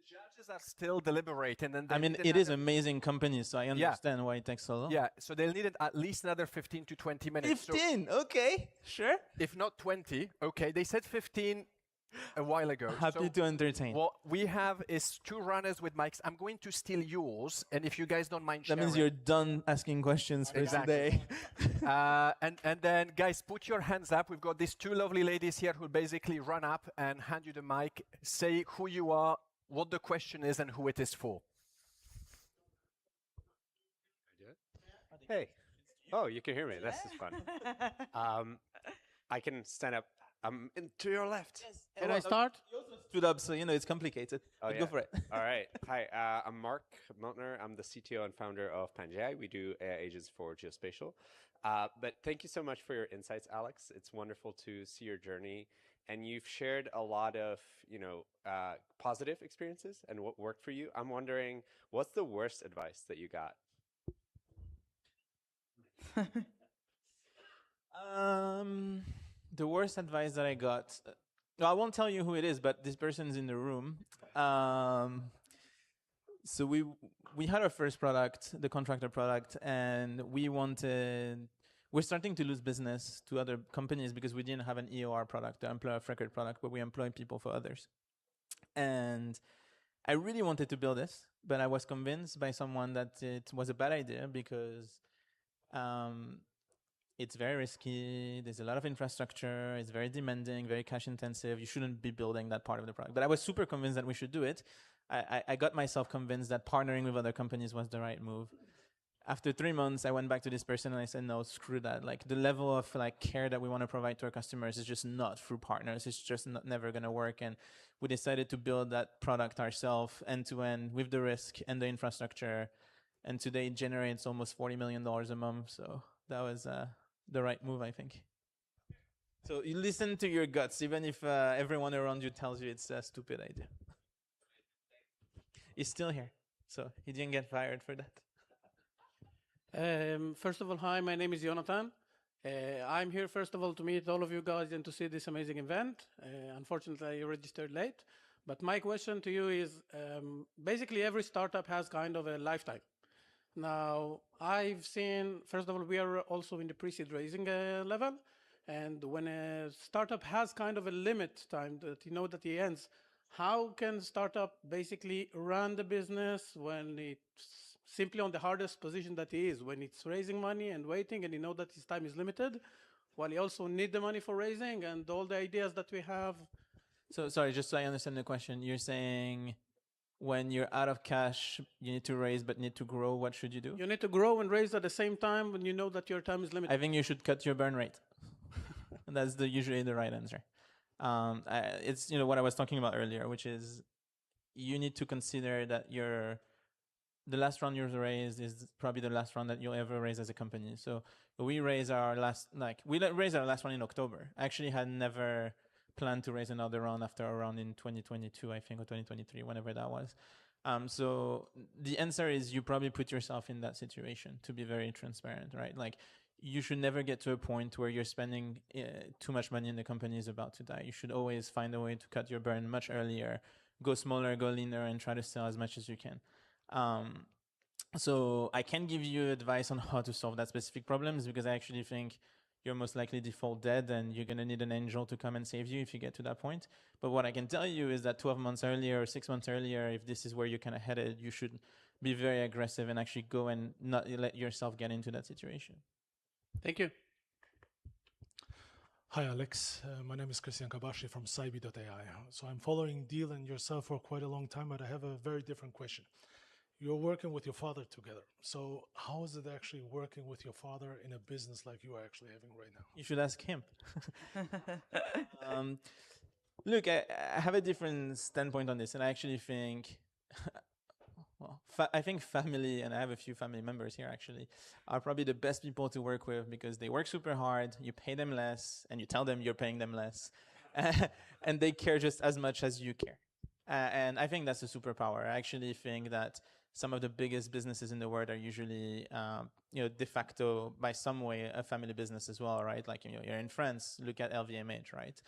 Judges are still deliberating, and I mean, it is amazing company, so I understand why it takes so long. Yeah, so they'll need at least another 15 to 20 minutes. 15, okay, sure. If not 20, okay. They said 15 a while ago. Happy to entertain. What we have is 2 runners with mics. I'm going to steal yours, and if you guys don't mind sharing. That means you're done asking questions for today. And then, guys, put your hands up. We've got these 2 lovely ladies here who basically run up and hand you the mic, say who you are, what the question is, and who it is for. Hey. Oh, you can hear me. This is fun. I can stand up. I'm to your left. Yes. Can I start? You also stood up, so it's complicated. Oh, yeah. Go for it. All right. Hi, I'm Mark Miltner. I'm the CTO and founder of Pangai. We do AI agents for geospatial. But thank you so much for your insights, Alex. It's wonderful to see your journey. And you've shared a lot of, positive experiences and what worked for you. I'm wondering, what's the worst advice that you got? The worst advice that I got, I won't tell you who it is, but this person's in the room. So we had our first product, the contractor product, and we're starting to lose business to other companies because we didn't have an EOR product, the employer of record product, where we employ people for others. And I really wanted to build this, but I was convinced by someone that it was a bad idea because it's very risky. There's a lot of infrastructure. It's very demanding, very cash intensive. You shouldn't be building that part of the product. But I was super convinced that we should do it. I got myself convinced that partnering with other companies was the right move. After 3 months, I went back to this person and I said, no, screw that. Like the level of care that we want to provide to our customers is just not through partners. It's just never going to work. And we decided to build that product ourselves end to end with the risk and the infrastructure. And today it generates almost $40 million a month. So that was the right move, I think. So you listen to your guts, even if everyone around you tells you it's a stupid idea. He's still here, so he didn't get fired for that. First of all, hi, my name is Jonathan. I'm here, first of all, to meet all of you guys and to see this amazing event. Unfortunately, I registered late. But my question to you is, basically every startup has kind of a lifetime. Now, I've seen, first of all, we are also in the pre-seed raising level. And when a startup has kind of a limit time that that it ends, how can startup basically run the business when it's simply on the hardest position that he is, when it's raising money and waiting and that his time is limited, while he also need the money for raising and all the ideas that we have? So sorry, just so I understand the question, you're saying when you're out of cash, you need to raise but need to grow, what should you do? You need to grow and raise at the same time when you know that your time is limited. I think you should cut your burn rate. That's usually the right answer. It's what I was talking about earlier, which is you need to consider that the last round you raised is probably the last round that you'll ever raise as a company. So we raised our last one in October. I actually had never planned to raise another round after a round in 2022, I think, or 2023, whenever that was. So the answer is you probably put yourself in that situation, to be very transparent, right? Like you should never get to a point where you're spending too much money and the company is about to die. You should always find a way to cut your burn much earlier, go smaller, go leaner, and try to sell as much as you can. So I can't give you advice on how to solve that specific problems because I actually think you're most likely default dead and you're going to need an angel to come and save you if you get to that point. But what I can tell you is that 12 months earlier or 6 months earlier, if this is where you're kind of headed, you should be very aggressive and actually go and not let yourself get into that situation. Thank you. Hi, Alex. My name is Christian Kabashi from Saibi.ai. So I'm following Deel and yourself for quite a long time, but I have a very different question. You're working with your father together. So how is it actually working with your father in a business like you are actually having right now? You should ask him. Look, I have a different standpoint on this, and I actually think, well, I think family, and I have a few family members here actually, are probably the best people to work with because they work super hard, you pay them less, and you tell them you're paying them less, and they care just as much as you care. And I think that's a superpower. I actually think that some of the biggest businesses in the world are usually, de facto, by some way, a family business as well, right? Like, you're in France, look at LVMH, right?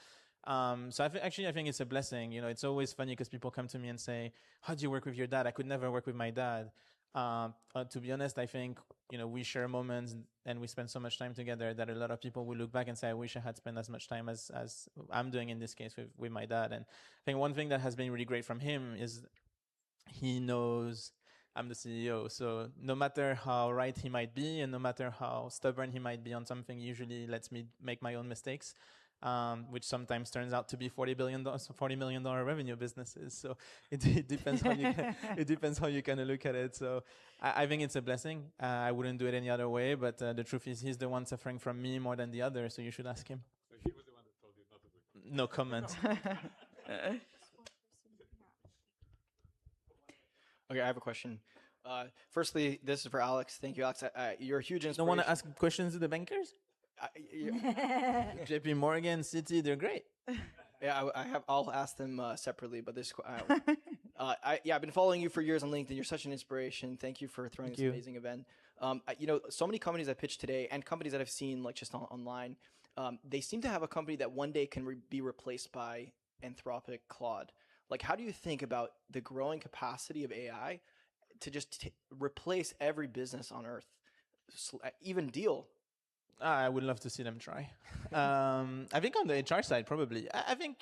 So I think it's a blessing. It's always funny because people come to me and say, "How do you work with your dad?" I could never work with my dad. To be honest, I think we share moments and we spend so much time together that a lot of people will look back and say, "I wish I had spent as much time as I'm doing in this case with my dad." And I think one thing that has been really great from him is he knows I'm the CEO. So no matter how right he might be and no matter how stubborn he might be on something, he usually lets me make my own mistakes. Which sometimes turns out to be $40 million revenue businesses. So it depends how you it depends how you kind of look at it. So I think it's a blessing. I wouldn't do it any other way. But the truth is, he's the one suffering from me more than the other. So you should ask him. So he was the one that told you not to do it. No comment. Okay, I have a question. Firstly, this is for Alex. Thank you, Alex. You're a huge inspiration. Don't want to ask questions to the bankers? JP Morgan, Citi, they're great. Yeah, I'll ask them separately, but this. I've been following you for years on LinkedIn. You're such an inspiration. Thank you for throwing this amazing event. So many companies I pitched today, and companies that I've seen like just online, they seem to have a company that one day can be replaced by Anthropic Claude. Like, how do you think about the growing capacity of AI to just replace every business on Earth, even Deel? I would love to see them try. I think on the HR side, probably. I think,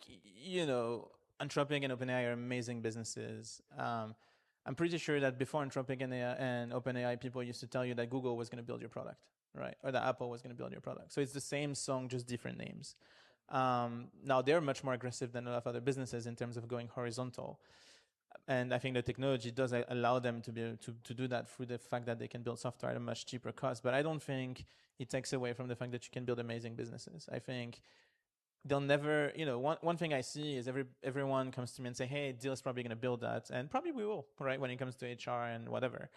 Anthropic and OpenAI are amazing businesses. I'm pretty sure that before Anthropic and OpenAI, people used to tell you that Google was going to build your product, right? Or that Apple was going to build your product. So it's the same song, just different names. Now, they're much more aggressive than a lot of other businesses in terms of going horizontal. And I think the technology does allow them to be able to do that through the fact that they can build software at a much cheaper cost. But I don't think it takes away from the fact that you can build amazing businesses. I think they'll never, one thing I see is everyone comes to me and say, "Hey, Deel is probably going to build that." And probably we will, right, when it comes to HR and whatever.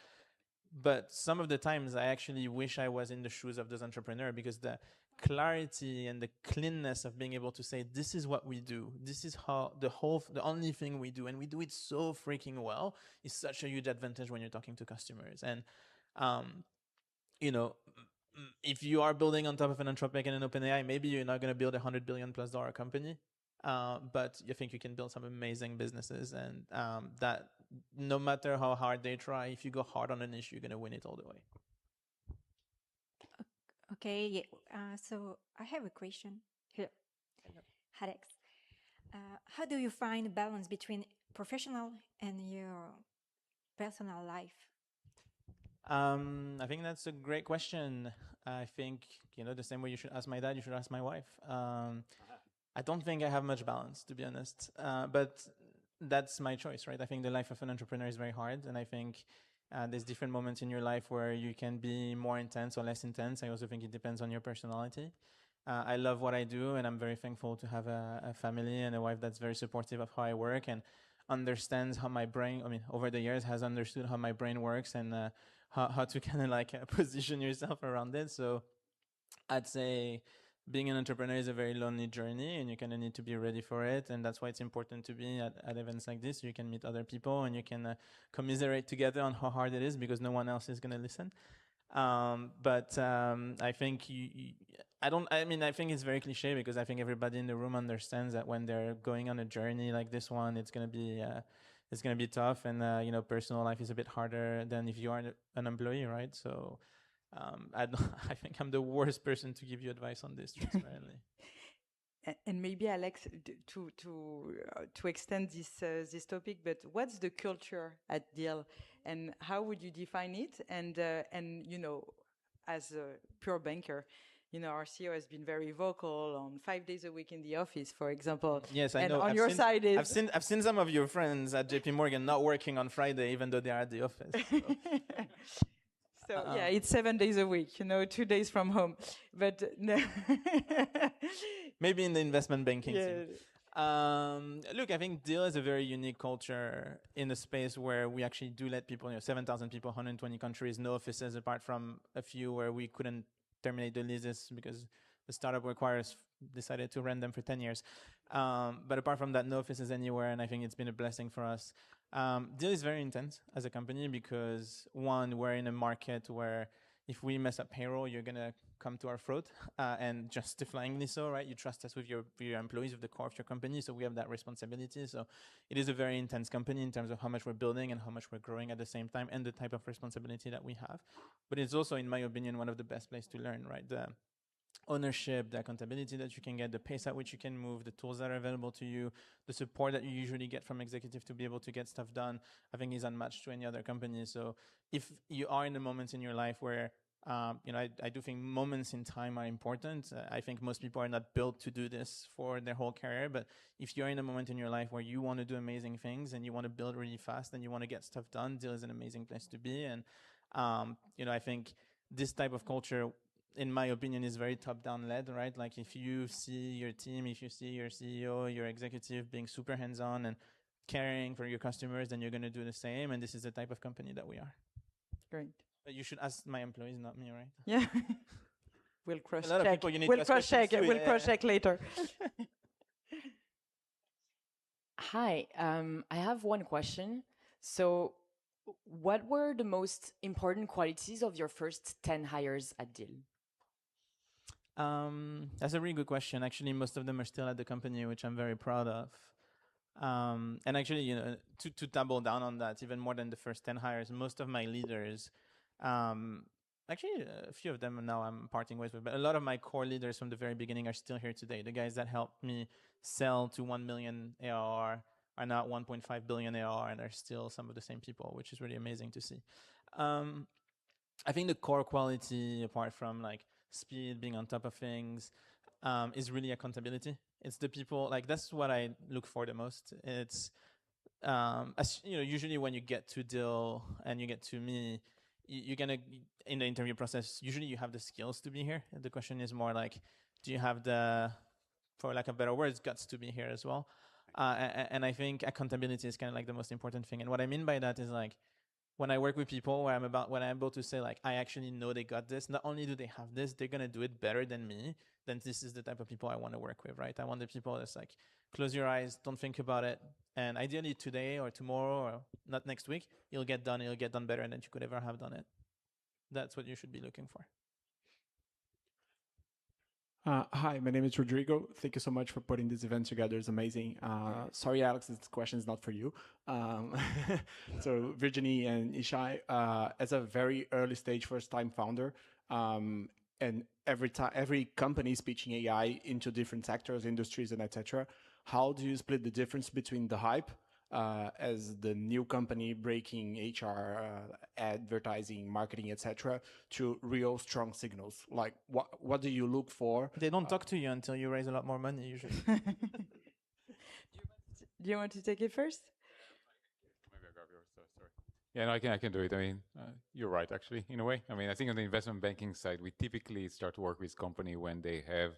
But some of the times I actually wish I was in the shoes of those entrepreneurs because the clarity and the cleanness of being able to say, this is what we do. This is how the only thing we do. And we do it so freaking well is such a huge advantage when you're talking to customers. And, if you are building on top of an Anthropic and an OpenAI, maybe you're not going to build $100 billion+ company. But you think you can build some amazing businesses and that no matter how hard they try, if you go hard on an issue, you're going to win it all the way. Okay, so I have a question here. Alex, how do you find a balance between professional and your personal life? I think that's a great question. I think, the same way you should ask my dad, you should ask my wife. I don't think I have much balance, to be honest. But that's my choice, right? I think the life of an entrepreneur is very hard. And I think there's different moments in your life where you can be more intense or less intense. I also think it depends on your personality. I love what I do, and I'm very thankful to have a family and a wife that's very supportive of how I work and understands how my brain, over the years has understood how my brain works and how to kind of position yourself around it. So I'd say being an entrepreneur is a very lonely journey and you kind of need to be ready for it. And that's why it's important to be at events like this. You can meet other people and you can commiserate together on how hard it is because no one else is going to listen. But I think I think it's very cliche because I think everybody in the room understands that when they're going on a journey like this one, it's going to be tough. And, personal life is a bit harder than if you are an employee, right? So I think I'm the worst person to give you advice on this, transparently. And maybe Alex, to extend this topic, but what's the culture at Deel, and how would you define it? And as a pure banker, you know, our CEO has been very vocal on 5 days a week in the office, for example. Yes, I and know. on I've your seen, side is I've seen some of your friends at JP Morgan not working on Friday, even though they are at the office. So yeah, it's 7 days a week, you know, 2 days from home. But no. Maybe in the investment banking Yeah. team. Look, I think Deel is a very unique culture in a space where we actually do let people, 7,000 people, 120 countries, no offices apart from a few where we couldn't terminate the leases because the startup acquirers decided to rent them for 10 years. But apart from that, no offices anywhere, and I think it's been a blessing for us. Deel is very intense as a company because, one, we're in a market where if we mess up payroll, you're going to come to our throat, and justifyingly so, right? You trust us with your employees, with the core of your company, so we have that responsibility. So it is a very intense company in terms of how much we're building and how much we're growing at the same time and the type of responsibility that we have. But it's also, in my opinion, one of the best places to learn, right? The ownership, the accountability that you can get, the pace at which you can move, the tools that are available to you, the support that you usually get from executive to be able to get stuff done, I think is unmatched to any other company. So if you are in a moment in your life where I do think moments in time are important. I think most people are not built to do this for their whole career, but if you're in a moment in your life where you want to do amazing things and you want to build really fast and you want to get stuff done, Deel is an amazing place to be. And I think this type of culture, in my opinion, is very top-down led, right? Like if you see your team, if you see your CEO, your executive being super hands-on and caring for your customers, then you're going to do the same. And this is the type of company that we are. Great. But you should ask my employees, not me, right? Yeah. We'll cross A lot of check. people you need We'll to ask cross check. questions to, We'll cross check later. Hi, I have one question. So, what were the most important qualities of your first 10 hires at Deel? That's a really good question. Actually, most of them are still at the company, which I'm very proud of. And actually, to double down on that, even more than the first 10 hires, most of my leaders, actually, a few of them now I'm parting ways with, but a lot of my core leaders from the very beginning are still here today. The guys that helped me sell to 1 million ARR are now at 1.5 billion ARR, and are still some of the same people, which is really amazing to see. I think the core quality, apart from like speed, being on top of things, is really accountability. It's the people, like that's what I look for the most. It's, usually when you get to Deel and you get to me, you're gonna, in the interview process, usually you have the skills to be here. The question is more like, do you have the, for lack of better words, guts to be here as well? And I think accountability is kind of like the most important thing. And what I mean by that is like, when I work with people when I'm able to say like, I actually know they got this, not only do they have this, they're going to do it better than me, then this is the type of people I want to work with, right? I want the people that's like, close your eyes, don't think about it. And ideally today or tomorrow or not next week, it'll get done better than you could ever have done it. That's what you should be looking for. Hi, my name is Rodrigo. Thank you so much for putting this event together. It's amazing. Sorry, Alex, this question is not for you. So Virginie and Ishai, as a very early stage first-time founder, and every company is pitching AI into different sectors, industries, and etc. How do you split the difference between the hype as the new company breaking HR, advertising, marketing, etc., to real strong signals? Like, what do you look for? They don't talk to you until you raise a lot more money, usually. Do you want to take it first? Maybe I grab yours. Sorry. Yeah, no, I can do it. I mean, you're right, actually, in a way. I mean, I think on the investment banking side, we typically start to work with company when they have,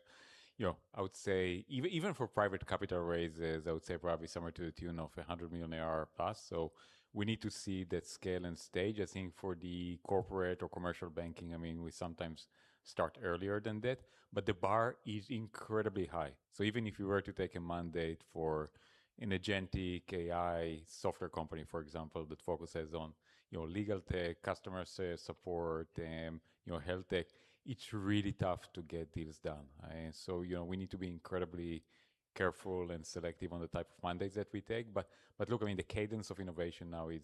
I would say, even for private capital raises, I would say probably somewhere to the tune of 100 million ARR plus. So we need to see that scale and stage. I think for the corporate or commercial banking, I mean, we sometimes start earlier than that, but the bar is incredibly high. So even if you were to take a mandate for an agentic AI software company, for example, that focuses on, legal tech, customer support, health tech, it's really tough to get deals done. And so, we need to be incredibly careful and selective on the type of mandates that we take. But look, I mean, the cadence of innovation now is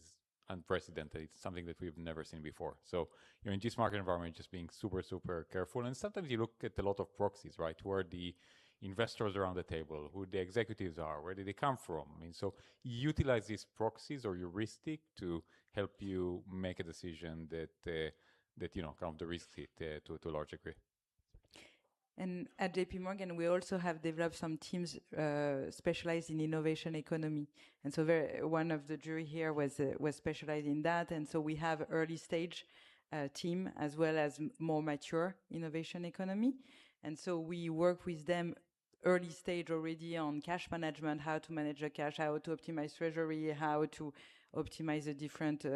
unprecedented. It's something that we've never seen before. So, in this market environment, just being super, super careful. And sometimes you look at a lot of proxies, right? Who are the investors around the table, who the executives are, where did they come from? I mean, so utilize these proxies or heuristic to help you make a decision that kind of de-risks it to a large degree. And at JP Morgan, we also have developed some teams specialized in innovation economy. And so one of the jury here was specialized in that. And so we have early stage team as well as more mature innovation economy. And so we work with them early stage already on cash management, how to manage the cash, how to optimize treasury, how to optimize the different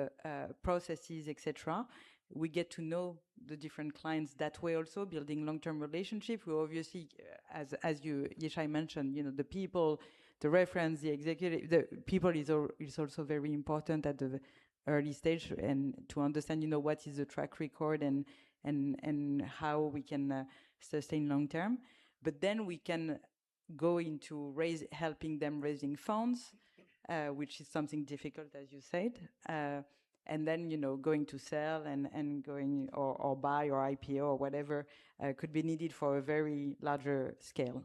processes, etc. We get to know the different clients that way also, building long-term relationship. We obviously, as you, Yeshai mentioned, the people, the reference, the executive, the people is also very important at the early stage, and to understand, what is the track record and how we can sustain long-term. But then we can go into helping them raising funds, which is something difficult, as you said. And then, going to sell and going or buy or IPO or whatever could be needed for a very larger scale.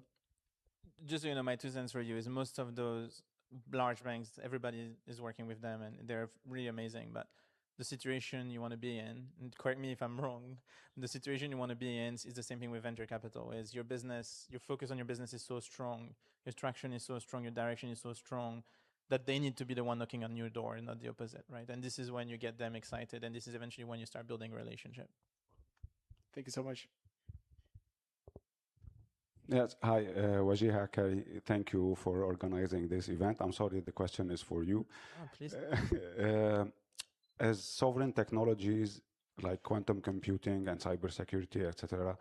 Just so you know, my 2 cents for you is most of those large banks, everybody is working with them and they're really amazing. But the situation you want to be in, and correct me if I'm wrong, the situation you want to be in is the same thing with venture capital, is your business, your focus on your business is so strong, your traction is so strong, your direction is so strong, that they need to be the one knocking on your door and not the opposite, right? And this is when you get them excited, and this is eventually when you start building a relationship. Thank you so much. Yes, hi, Wajih Hakari. Thank you for organizing this event. I'm sorry, the question is for you. Oh, please. As sovereign technologies like quantum computing and cybersecurity, etc.,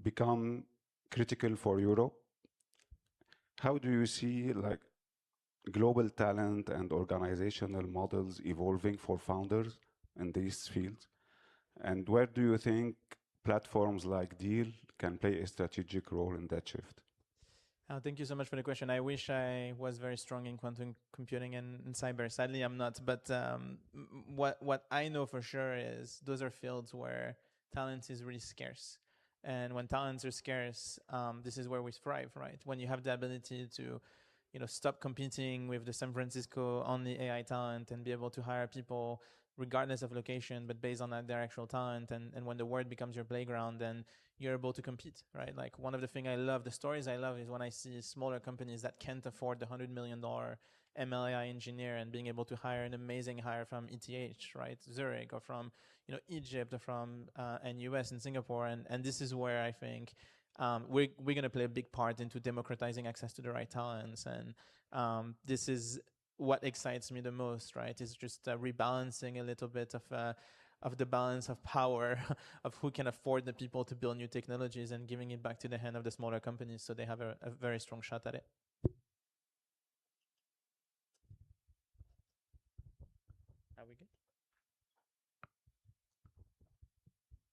become critical for Europe, how do you see global talent and organizational models evolving for founders in these fields? And where do you think platforms like Deel can play a strategic role in that shift? Thank you so much for the question. I wish I was very strong in quantum computing and cyber. Sadly, I'm not. But what I know for sure is those are fields where talent is really scarce. And when talents are scarce, this is where we thrive, right? When you have the ability to stop competing with the San Francisco only AI talent and be able to hire people regardless of location, but based on their actual talent. And when the world becomes your playground, then you're able to compete, right? Like one of the things I love, the stories I love, is when I see smaller companies that can't afford the $100 million MLAI engineer and being able to hire an amazing hire from ETH, right? Zurich, or from Egypt, or from and US and Singapore. And this is where I think we're going to play a big part into democratizing access to the right talents. And this is what excites me the most, right? Is just rebalancing a little bit of the balance of power of who can afford the people to build new technologies and giving it back to the hand of the smaller companies so they have a very strong shot at it. Are we good?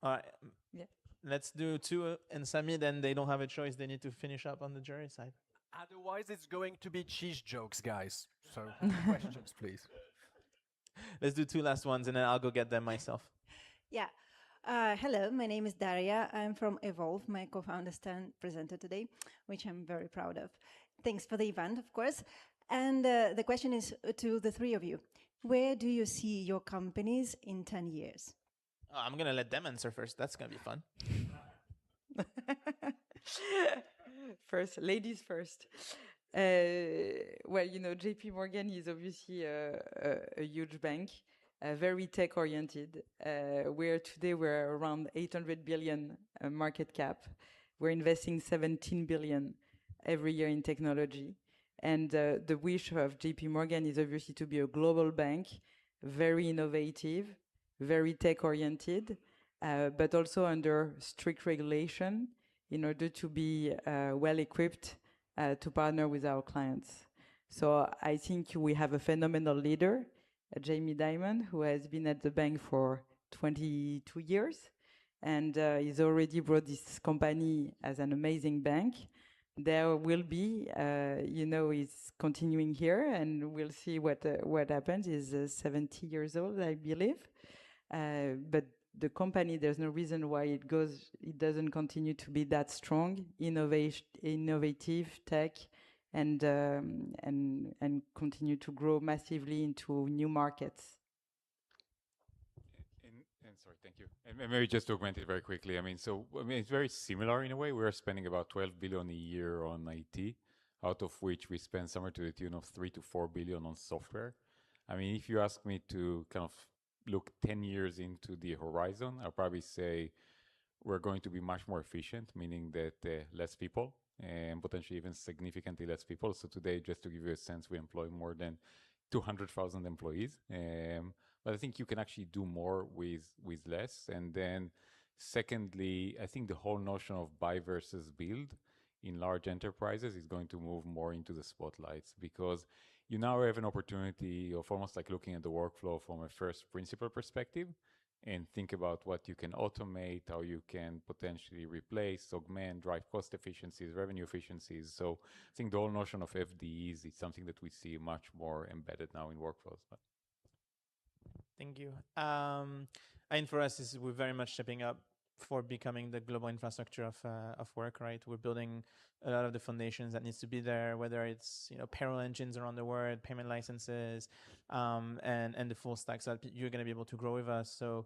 All right. Yeah. Let's do 2 and Sami, then they don't have a choice. They need to finish up on the jury side. Otherwise, it's going to be cheese jokes, guys. So, questions, please. Let's do 2 last ones, and then I'll go get them myself. Yeah. Hello, my name is Daria. I'm from Evolve. My co-founder Stan presented today, which I'm very proud of. Thanks for the event, of course. And the question is to the 3 of you. Where do you see your companies in 10 years? Oh, I'm going to let them answer first. That's going to be fun. First, ladies first. Well, JP Morgan is obviously a huge bank, very tech-oriented. We're around 800 billion market cap. We're investing 17 billion every year in technology. And the wish of JP Morgan is obviously to be a global bank, very innovative, very tech-oriented, but also under strict regulation in order to be well-equipped to partner with our clients. So I think we have a phenomenal leader, Jamie Dimon, who has been at the bank for 22 years, and he's already brought this company as an amazing bank. There will be, he's continuing here, and we'll see what happens. He's 70 years old, I believe. But the company, there's no reason why it doesn't continue to be that strong, innovative tech, and continue to grow massively into new markets. And sorry, thank you. And maybe just to augment it very quickly. I mean, it's very similar in a way. We're spending about 12 billion a year on IT, out of which we spend somewhere to the tune of 3 to 4 billion on software. I mean, if you ask me to kind of look 10 years into the horizon, I'll probably say we're going to be much more efficient, meaning that less people and potentially even significantly less people. So today, just to give you a sense, we employ more than 200,000 employees. But I think you can actually do more with less. And then secondly, I think the whole notion of buy versus build in large enterprises is going to move more into the spotlights, because you now have an opportunity of almost like looking at the workflow from a first principle perspective and think about what you can automate, how you can potentially replace, augment, drive cost efficiencies, revenue efficiencies. So I think the whole notion of FDEs is something that we see much more embedded now in workflows. But thank you. And for us, we're very much stepping up for becoming the global infrastructure of work, right? We're building a lot of the foundations that needs to be there, whether it's payroll engines around the world, payment licenses, and the full stack, so that you're going to be able to grow with us. So,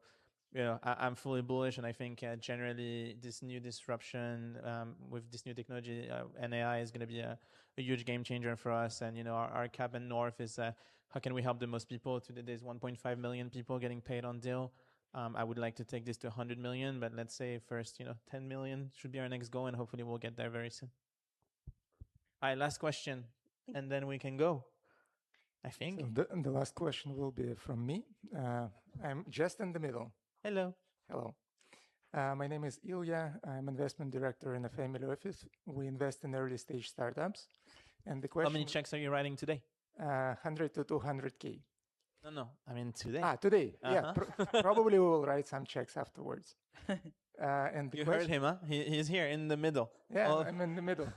I'm fully bullish, and I think generally this new disruption with this new technology and AI is going to be a huge game changer for us. And our cap and north is how can we help the most people? Today there's 1.5 million people getting paid on Deel. I would like to take this to 100 million, but let's say first, 10 million should be our next goal, and hopefully we'll get there very soon. All right, last question, and then we can go, I think. So the last question will be from me. I'm just in the middle. Hello. Hello. My name is Ilya. I'm investment director in a family office. We invest in early stage startups. And the question... How many checks are you writing today? 100 to 200K. No, I mean today. Today. Yeah, probably we will write some checks afterwards. And you heard him, huh? He's here in the middle. Yeah, I'm in the middle.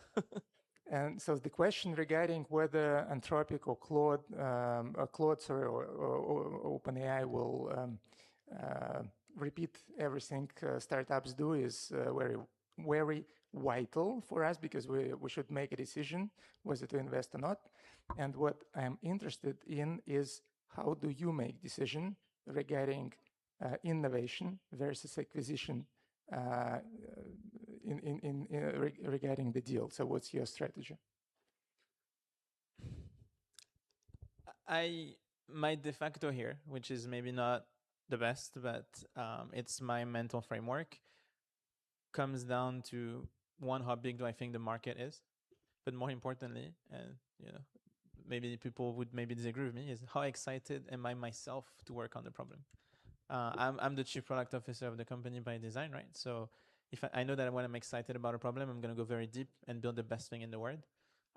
And so the question regarding whether Anthropic or Claude, or OpenAI will repeat everything startups do is very, very vital for us, because we should make a decision whether to invest or not. And what I'm interested in is, how do you make decision regarding innovation versus acquisition regarding the deal? So what's your strategy? My de facto here, which is maybe not the best, but it's my mental framework, comes down to one, how big do I think the market is? But more importantly, and maybe people would maybe disagree with me, is how excited am I myself to work on the problem? I'm the chief product officer of the company by design, right? So if I know that when I'm excited about a problem, I'm going to go very deep and build the best thing in the world.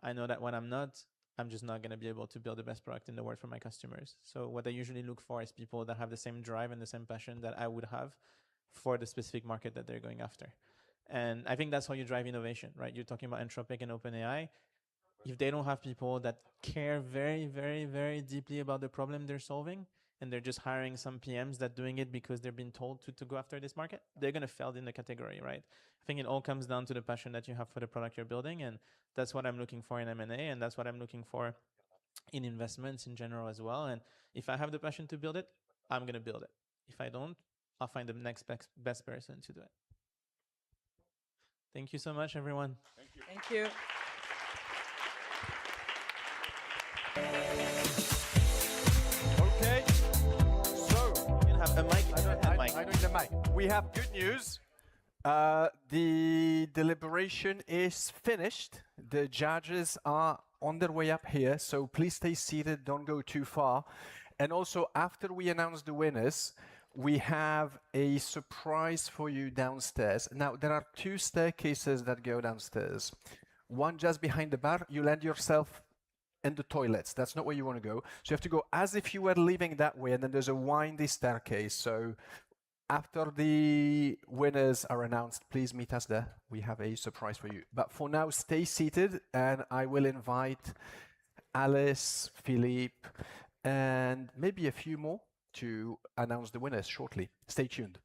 I know that when I'm not, I'm just not going to be able to build the best product in the world for my customers. So what I usually look for is people that have the same drive and the same passion that I would have for the specific market that they're going after. And I think that's how you drive innovation, right? You're talking about Anthropic and OpenAI. If they don't have people that care very, very, very deeply about the problem they're solving, and they're just hiring some PMs that doing it because they're being told to go after this market, they're going to fail in the category, right? I think it all comes down to the passion that you have for the product you're building, and that's what I'm looking for in M&A, and that's what I'm looking for in investments in general as well. And if I have the passion to build it, I'm going to build it. If I don't, I'll find the next best person to do it. Thank you so much, everyone. Thank you. Thank you. Okay, so you can have a mic. I don't need a mic. We have good news. The deliberation is finished. The judges are on their way up here, so please stay seated, don't go too far. And also, after we announce the winners, we have a surprise for you downstairs. Now, there are two staircases that go downstairs. One just behind the bar. You land yourself in the toilets. That's not where you want to go. So you have to go as if you were leaving that way, and then there's a windy staircase. So after the winners are announced, please meet us there. We have a surprise for you. But for now, stay seated, and I will invite Alice, Philippe, and maybe a few more to announce the winners shortly. Stay tuned.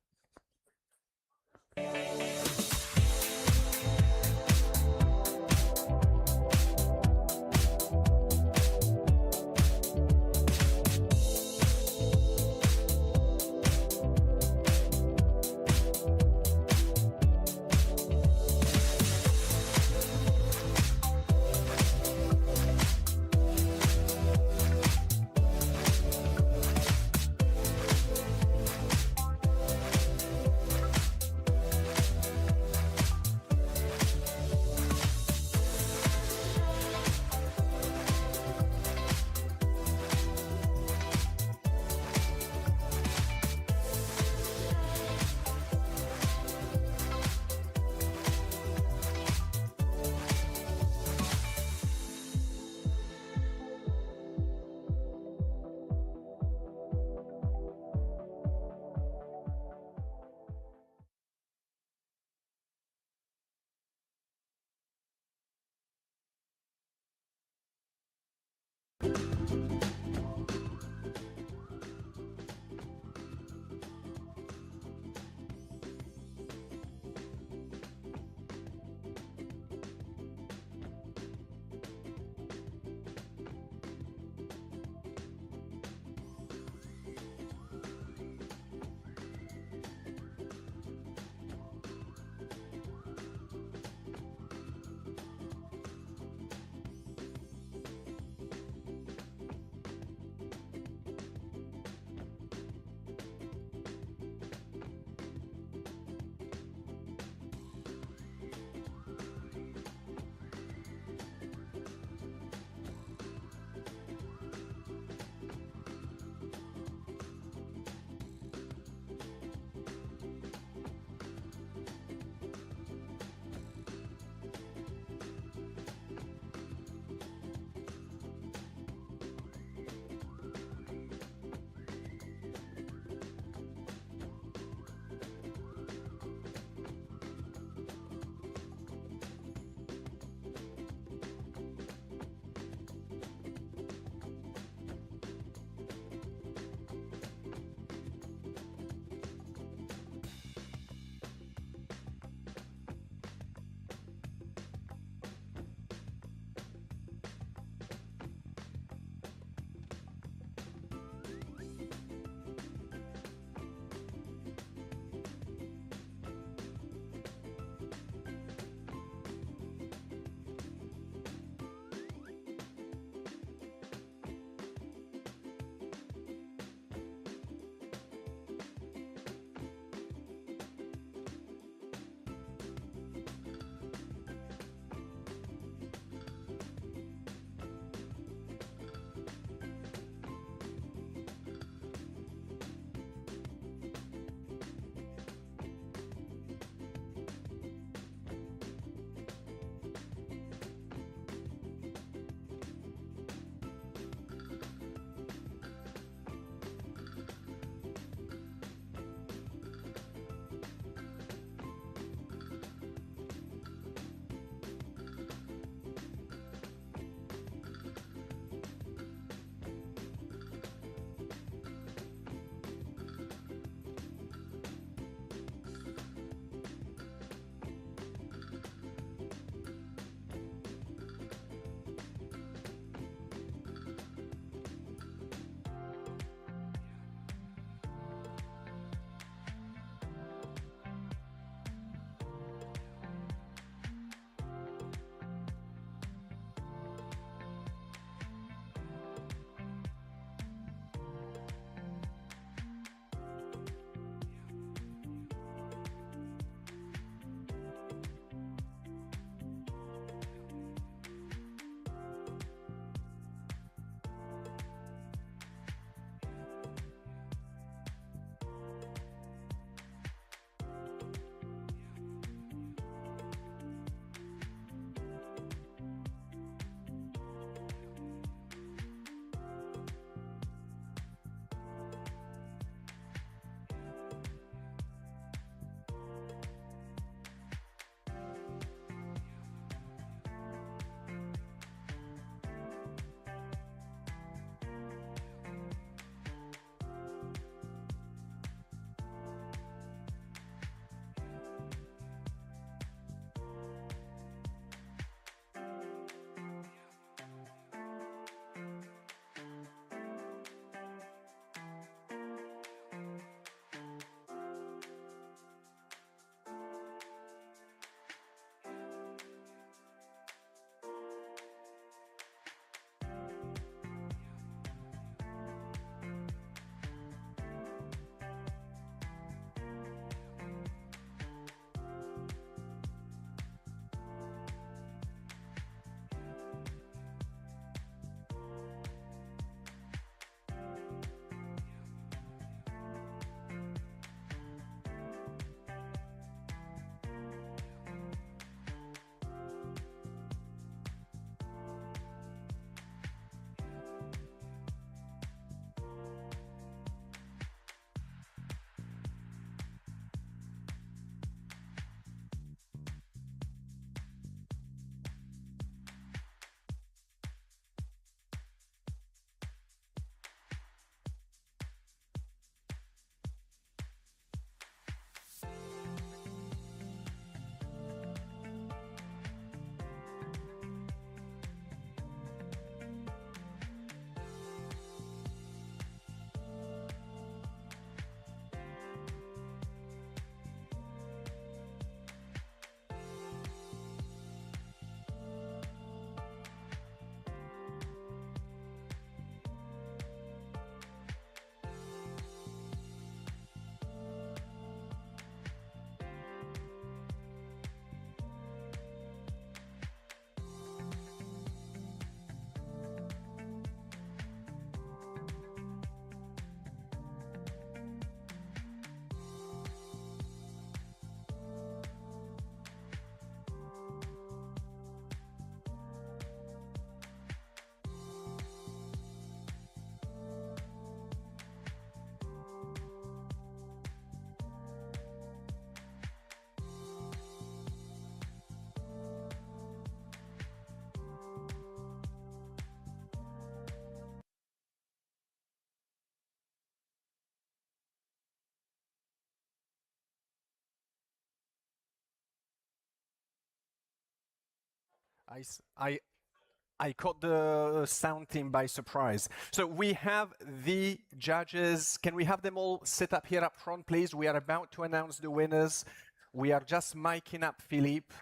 I caught the sound team by surprise. So we have the judges. Can we have them all sit up here up front, please? We are about to announce the winners. We are just miking up Philippe.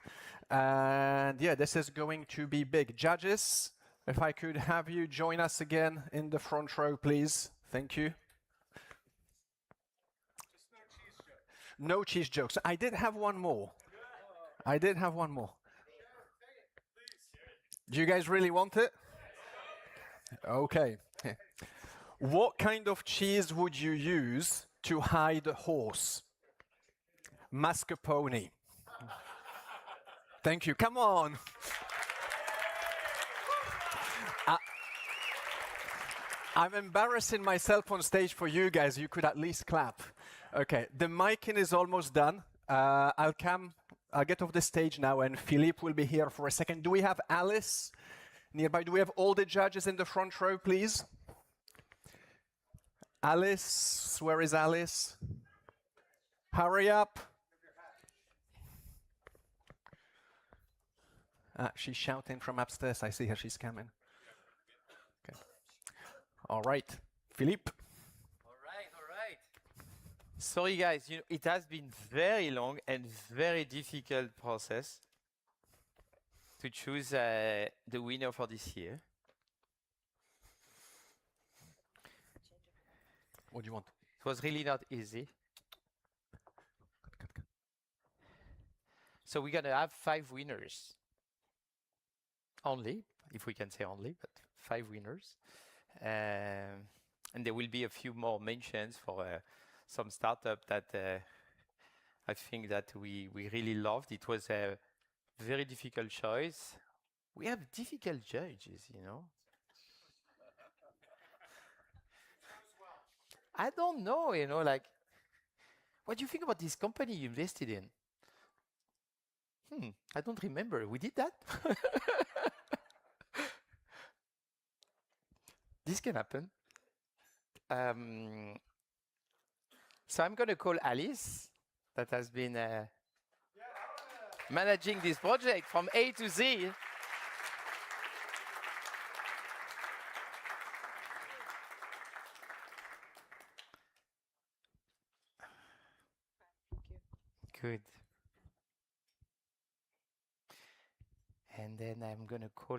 And yeah, this is going to be big. Judges, if I could have you join us again in the front row, please. Thank you. No cheese jokes. I did have one more. Do you guys really want it? Okay. What kind of cheese would you use to hide a horse? Mascarpone. Thank you. Come on. I'm embarrassing myself on stage for you guys. You could at least clap. Okay, the miking is almost done. I'll get off the stage now, and Philippe will be here for a second. Do we have Alice nearby? Do we have all the judges in the front row, please? Alice, where is Alice? Hurry up. She's shouting from upstairs. I see her. She's coming. Okay. All right, Philippe. All right. Sorry, guys. It has been very long and very difficult process to choose the winner for this year. What do you want? It was really not easy. So we're gonna have 5 winners. Only, if we can say only, but 5 winners. And there will be a few more mentions for some startup that I think that we really loved. It was a very difficult choice. We have difficult judges, I don't know, like, what do you think about this company you invested in? I don't remember. We did that? This can happen. So I'm going to call Alice, that has been managing this project from A to Z. Good. And then I'm going to call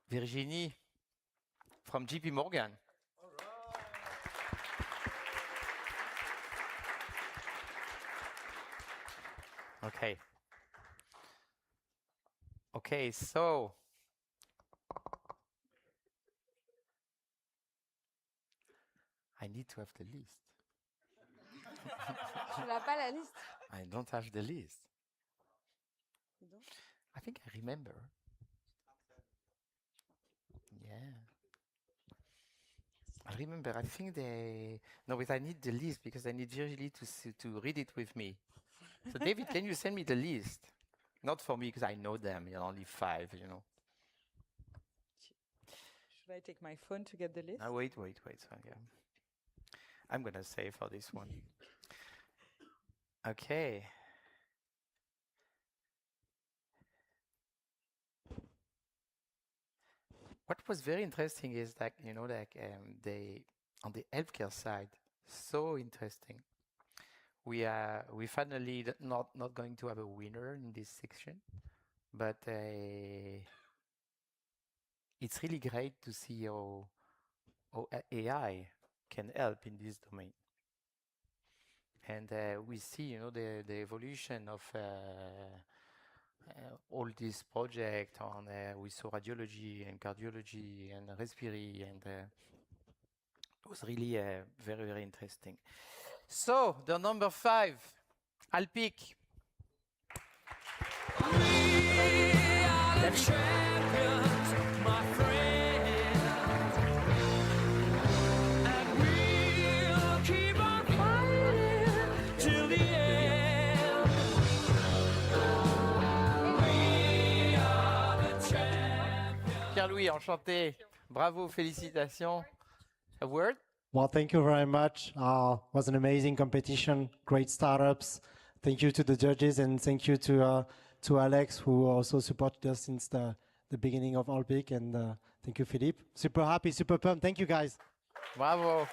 Virginie from JP Morgan. Okay. Okay, so I need to have the list. Tu n'as pas la liste? I don't have the list. I think I remember. Yeah. I remember. I think no, but I need the list because I need Virginie to read it with me. So David, can you send me the list? Not for me because I know them. Only 5. Should I take my phone to get the list? Now wait. So, yeah. I'm gonna save for this one. Okay. What was very interesting is that, they, on the healthcare side, so interesting. We finally not going to have a winner in this section, but it's really great to see how AI can help in this domain. And we see, the evolution of all these projects on we saw radiology and cardiology and respiratory, and it was really very, very interesting. So the number 5, I'll pick. We are the champions, my friend, and we'll keep on fighting till the end. We are the champions. Pierre-Louis, enchanté. Bravo, félicitations. A word? Well, thank you very much. It was an amazing competition, great startups. Thank you to the judges, and thank you to to Alex, who also supported us since the beginning of Alpic, and thank you, Philippe. Super happy, super pumped. Thank you, guys. Bravo.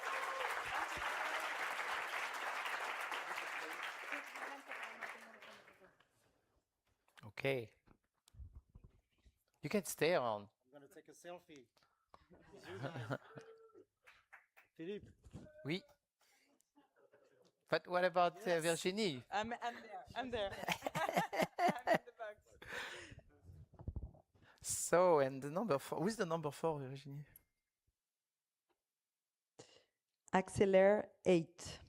Okay. You can stay on. I'm going to take a selfie. Philippe. Oui. But what about Virginie? I'm there. I'm there. I'm in the box. So, and the number 4. Who's the number 4, Virginie? Accelerate 8.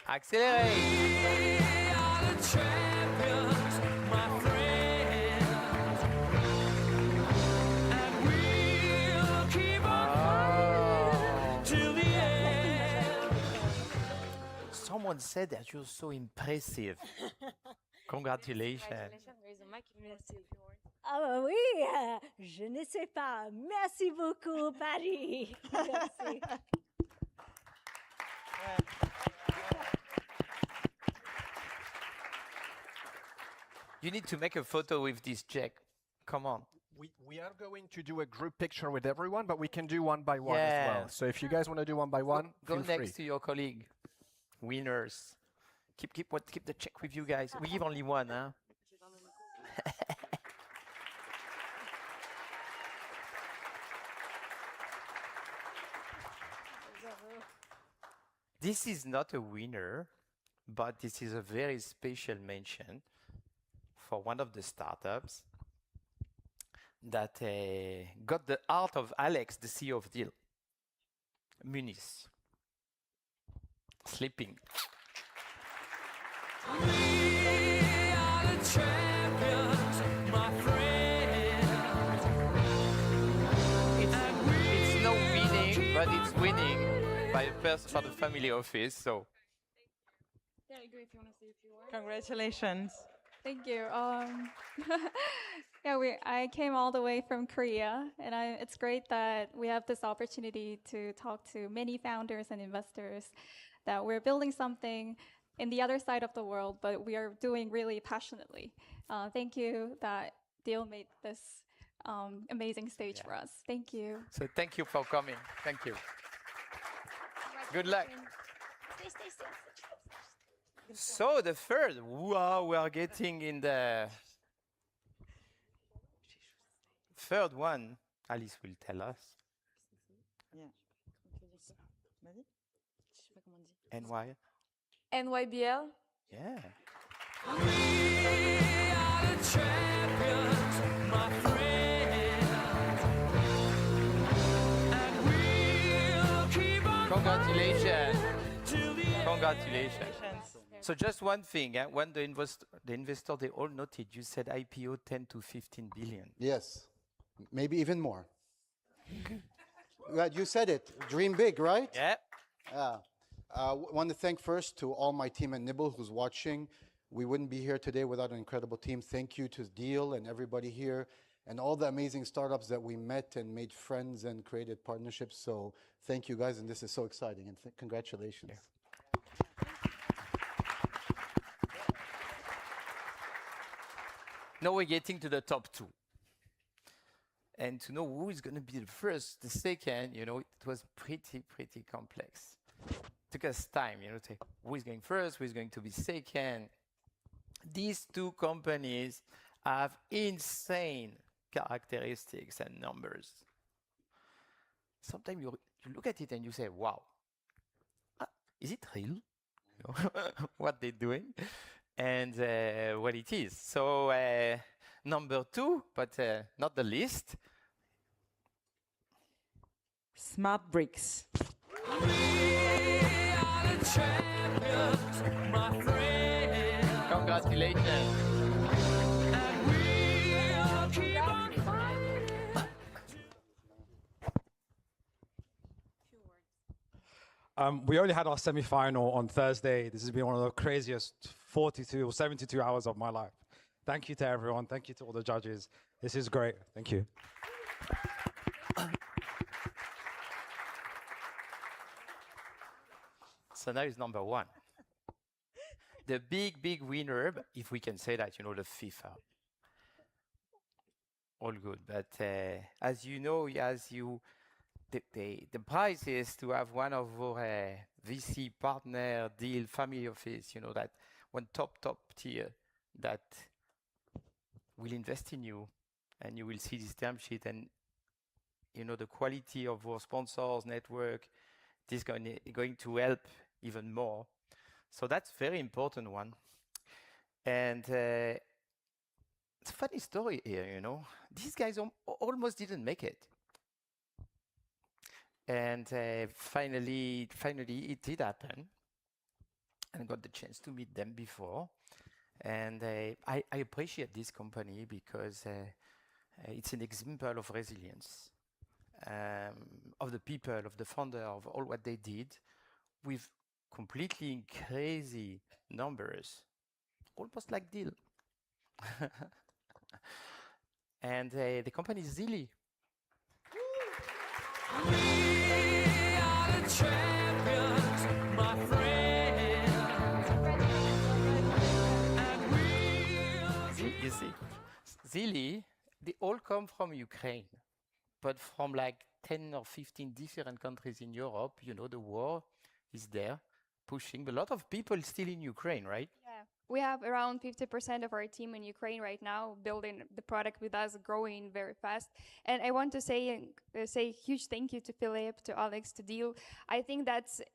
Accelerate. Someone said that you're so impressive. Congratulations. Ah bah oui, je ne sais pas. Merci beaucoup, Paris. Merci. You need to make a photo with this check. Come on. We are going to do a group picture with everyone, but we can do one by one as well. So if you guys want to do one by one, Go feel next free. to your colleague. Winners. Keep the check with you guys. We give only one, huh? This is not a winner, but this is a very special mention for one of the startups that got the heart of Alex, the CEO of Deel. Muniz. Sleeping. We are the champions, my friend. It's no winning, but it's winning by a person for the family office. So Yeah, I agree if you want to say a few words. Congratulations. Thank you. I came all the way from Korea, and it's great that we have this opportunity to talk to many founders and investors, that we're building something in the other side of the world, but we are doing really passionately. Thank you that Deel made this amazing stage for us. Thank you. So thank you for coming. Thank you. Good luck. Stay. So the third, wow, we are getting in the third one. Alice will tell us. Yeah. And why? NYBL. Yeah. We are the champions, my friend. And we'll keep on Congratulations. till the end. Congratulations. So just one thing, when the investor, they all noted, you said IPO 10 to 15 billion. Yes, maybe even more. You said it, dream big, right? Yeah. Want to thank first to all my team at Nibble who's watching. We wouldn't be here today without an incredible team. Thank you to Deel and everybody here and all the amazing startups that we met and made friends and created partnerships. So thank you guys, and this is so exciting, and congratulations. Yeah. Now we're getting to the top 2. And to know who is going to be the first, the second, it was pretty complex. Took us time, to say who is going first, who is going to be second. These 2 companies have insane characteristics and numbers. Sometimes you look at it and you say, wow, is it real? What they're doing? And what it is. So number 2, but not the least. Smart bricks. We are the champions, my friend. Congratulations. And we'll keep on fighting. We only had our semi-final on Thursday. This has been one of the craziest 42 or 72 hours of my life. Thank you to everyone. Thank you to all the judges. This is great. Thank you. So now it's number 1. The big winner, if we can say that, the FIFA. all good. But as you know, the prize is to have one of our VC partner, Deel family office, that one top tier that will invest in you, and you will see this term sheet, and the quality of our sponsors network is going to help even more. So that's very important one. And it's a funny story here, These guys almost didn't make it. And finally, it did happen. And I got the chance to meet them before. And I appreciate this company because it's an example of resilience, of the people, of the founder, of all what they did with completely crazy numbers, almost like Deel. And the company is Zeely. We are the champions, my friend. And You see, Zeely, they all come from Ukraine, but from like 10 or 15 different countries in Europe. The war is there, pushing. But a lot of people still in Ukraine, right? Yeah, we have around 50% of our team in Ukraine right now, building the product with us, growing very fast. And I want to say huge thank you to Philip, to Alex, to Deel. I think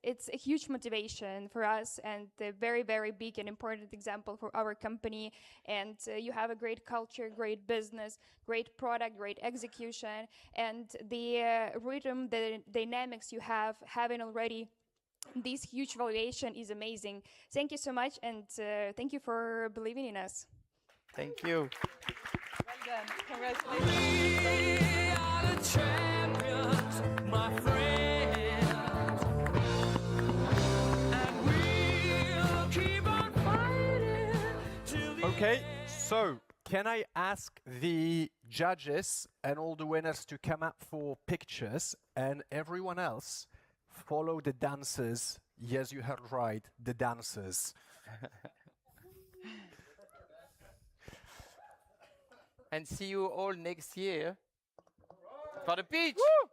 it's a huge motivation for us and a very, very big and important example for our company. And you have a great culture, great business, great product, great execution, and the rhythm, the dynamics you have, having already this huge valuation is amazing. Thank you so much, and thank you for believing in us. Thank you. Well done. Congratulations. we are the champions, my friend. And we'll keep on fighting till the Okay, so can I ask the judges and all the winners to come up for pictures, and everyone else follow the dancers? Yes, you heard right, the dancers. And see you all next year for the pitch. Woo!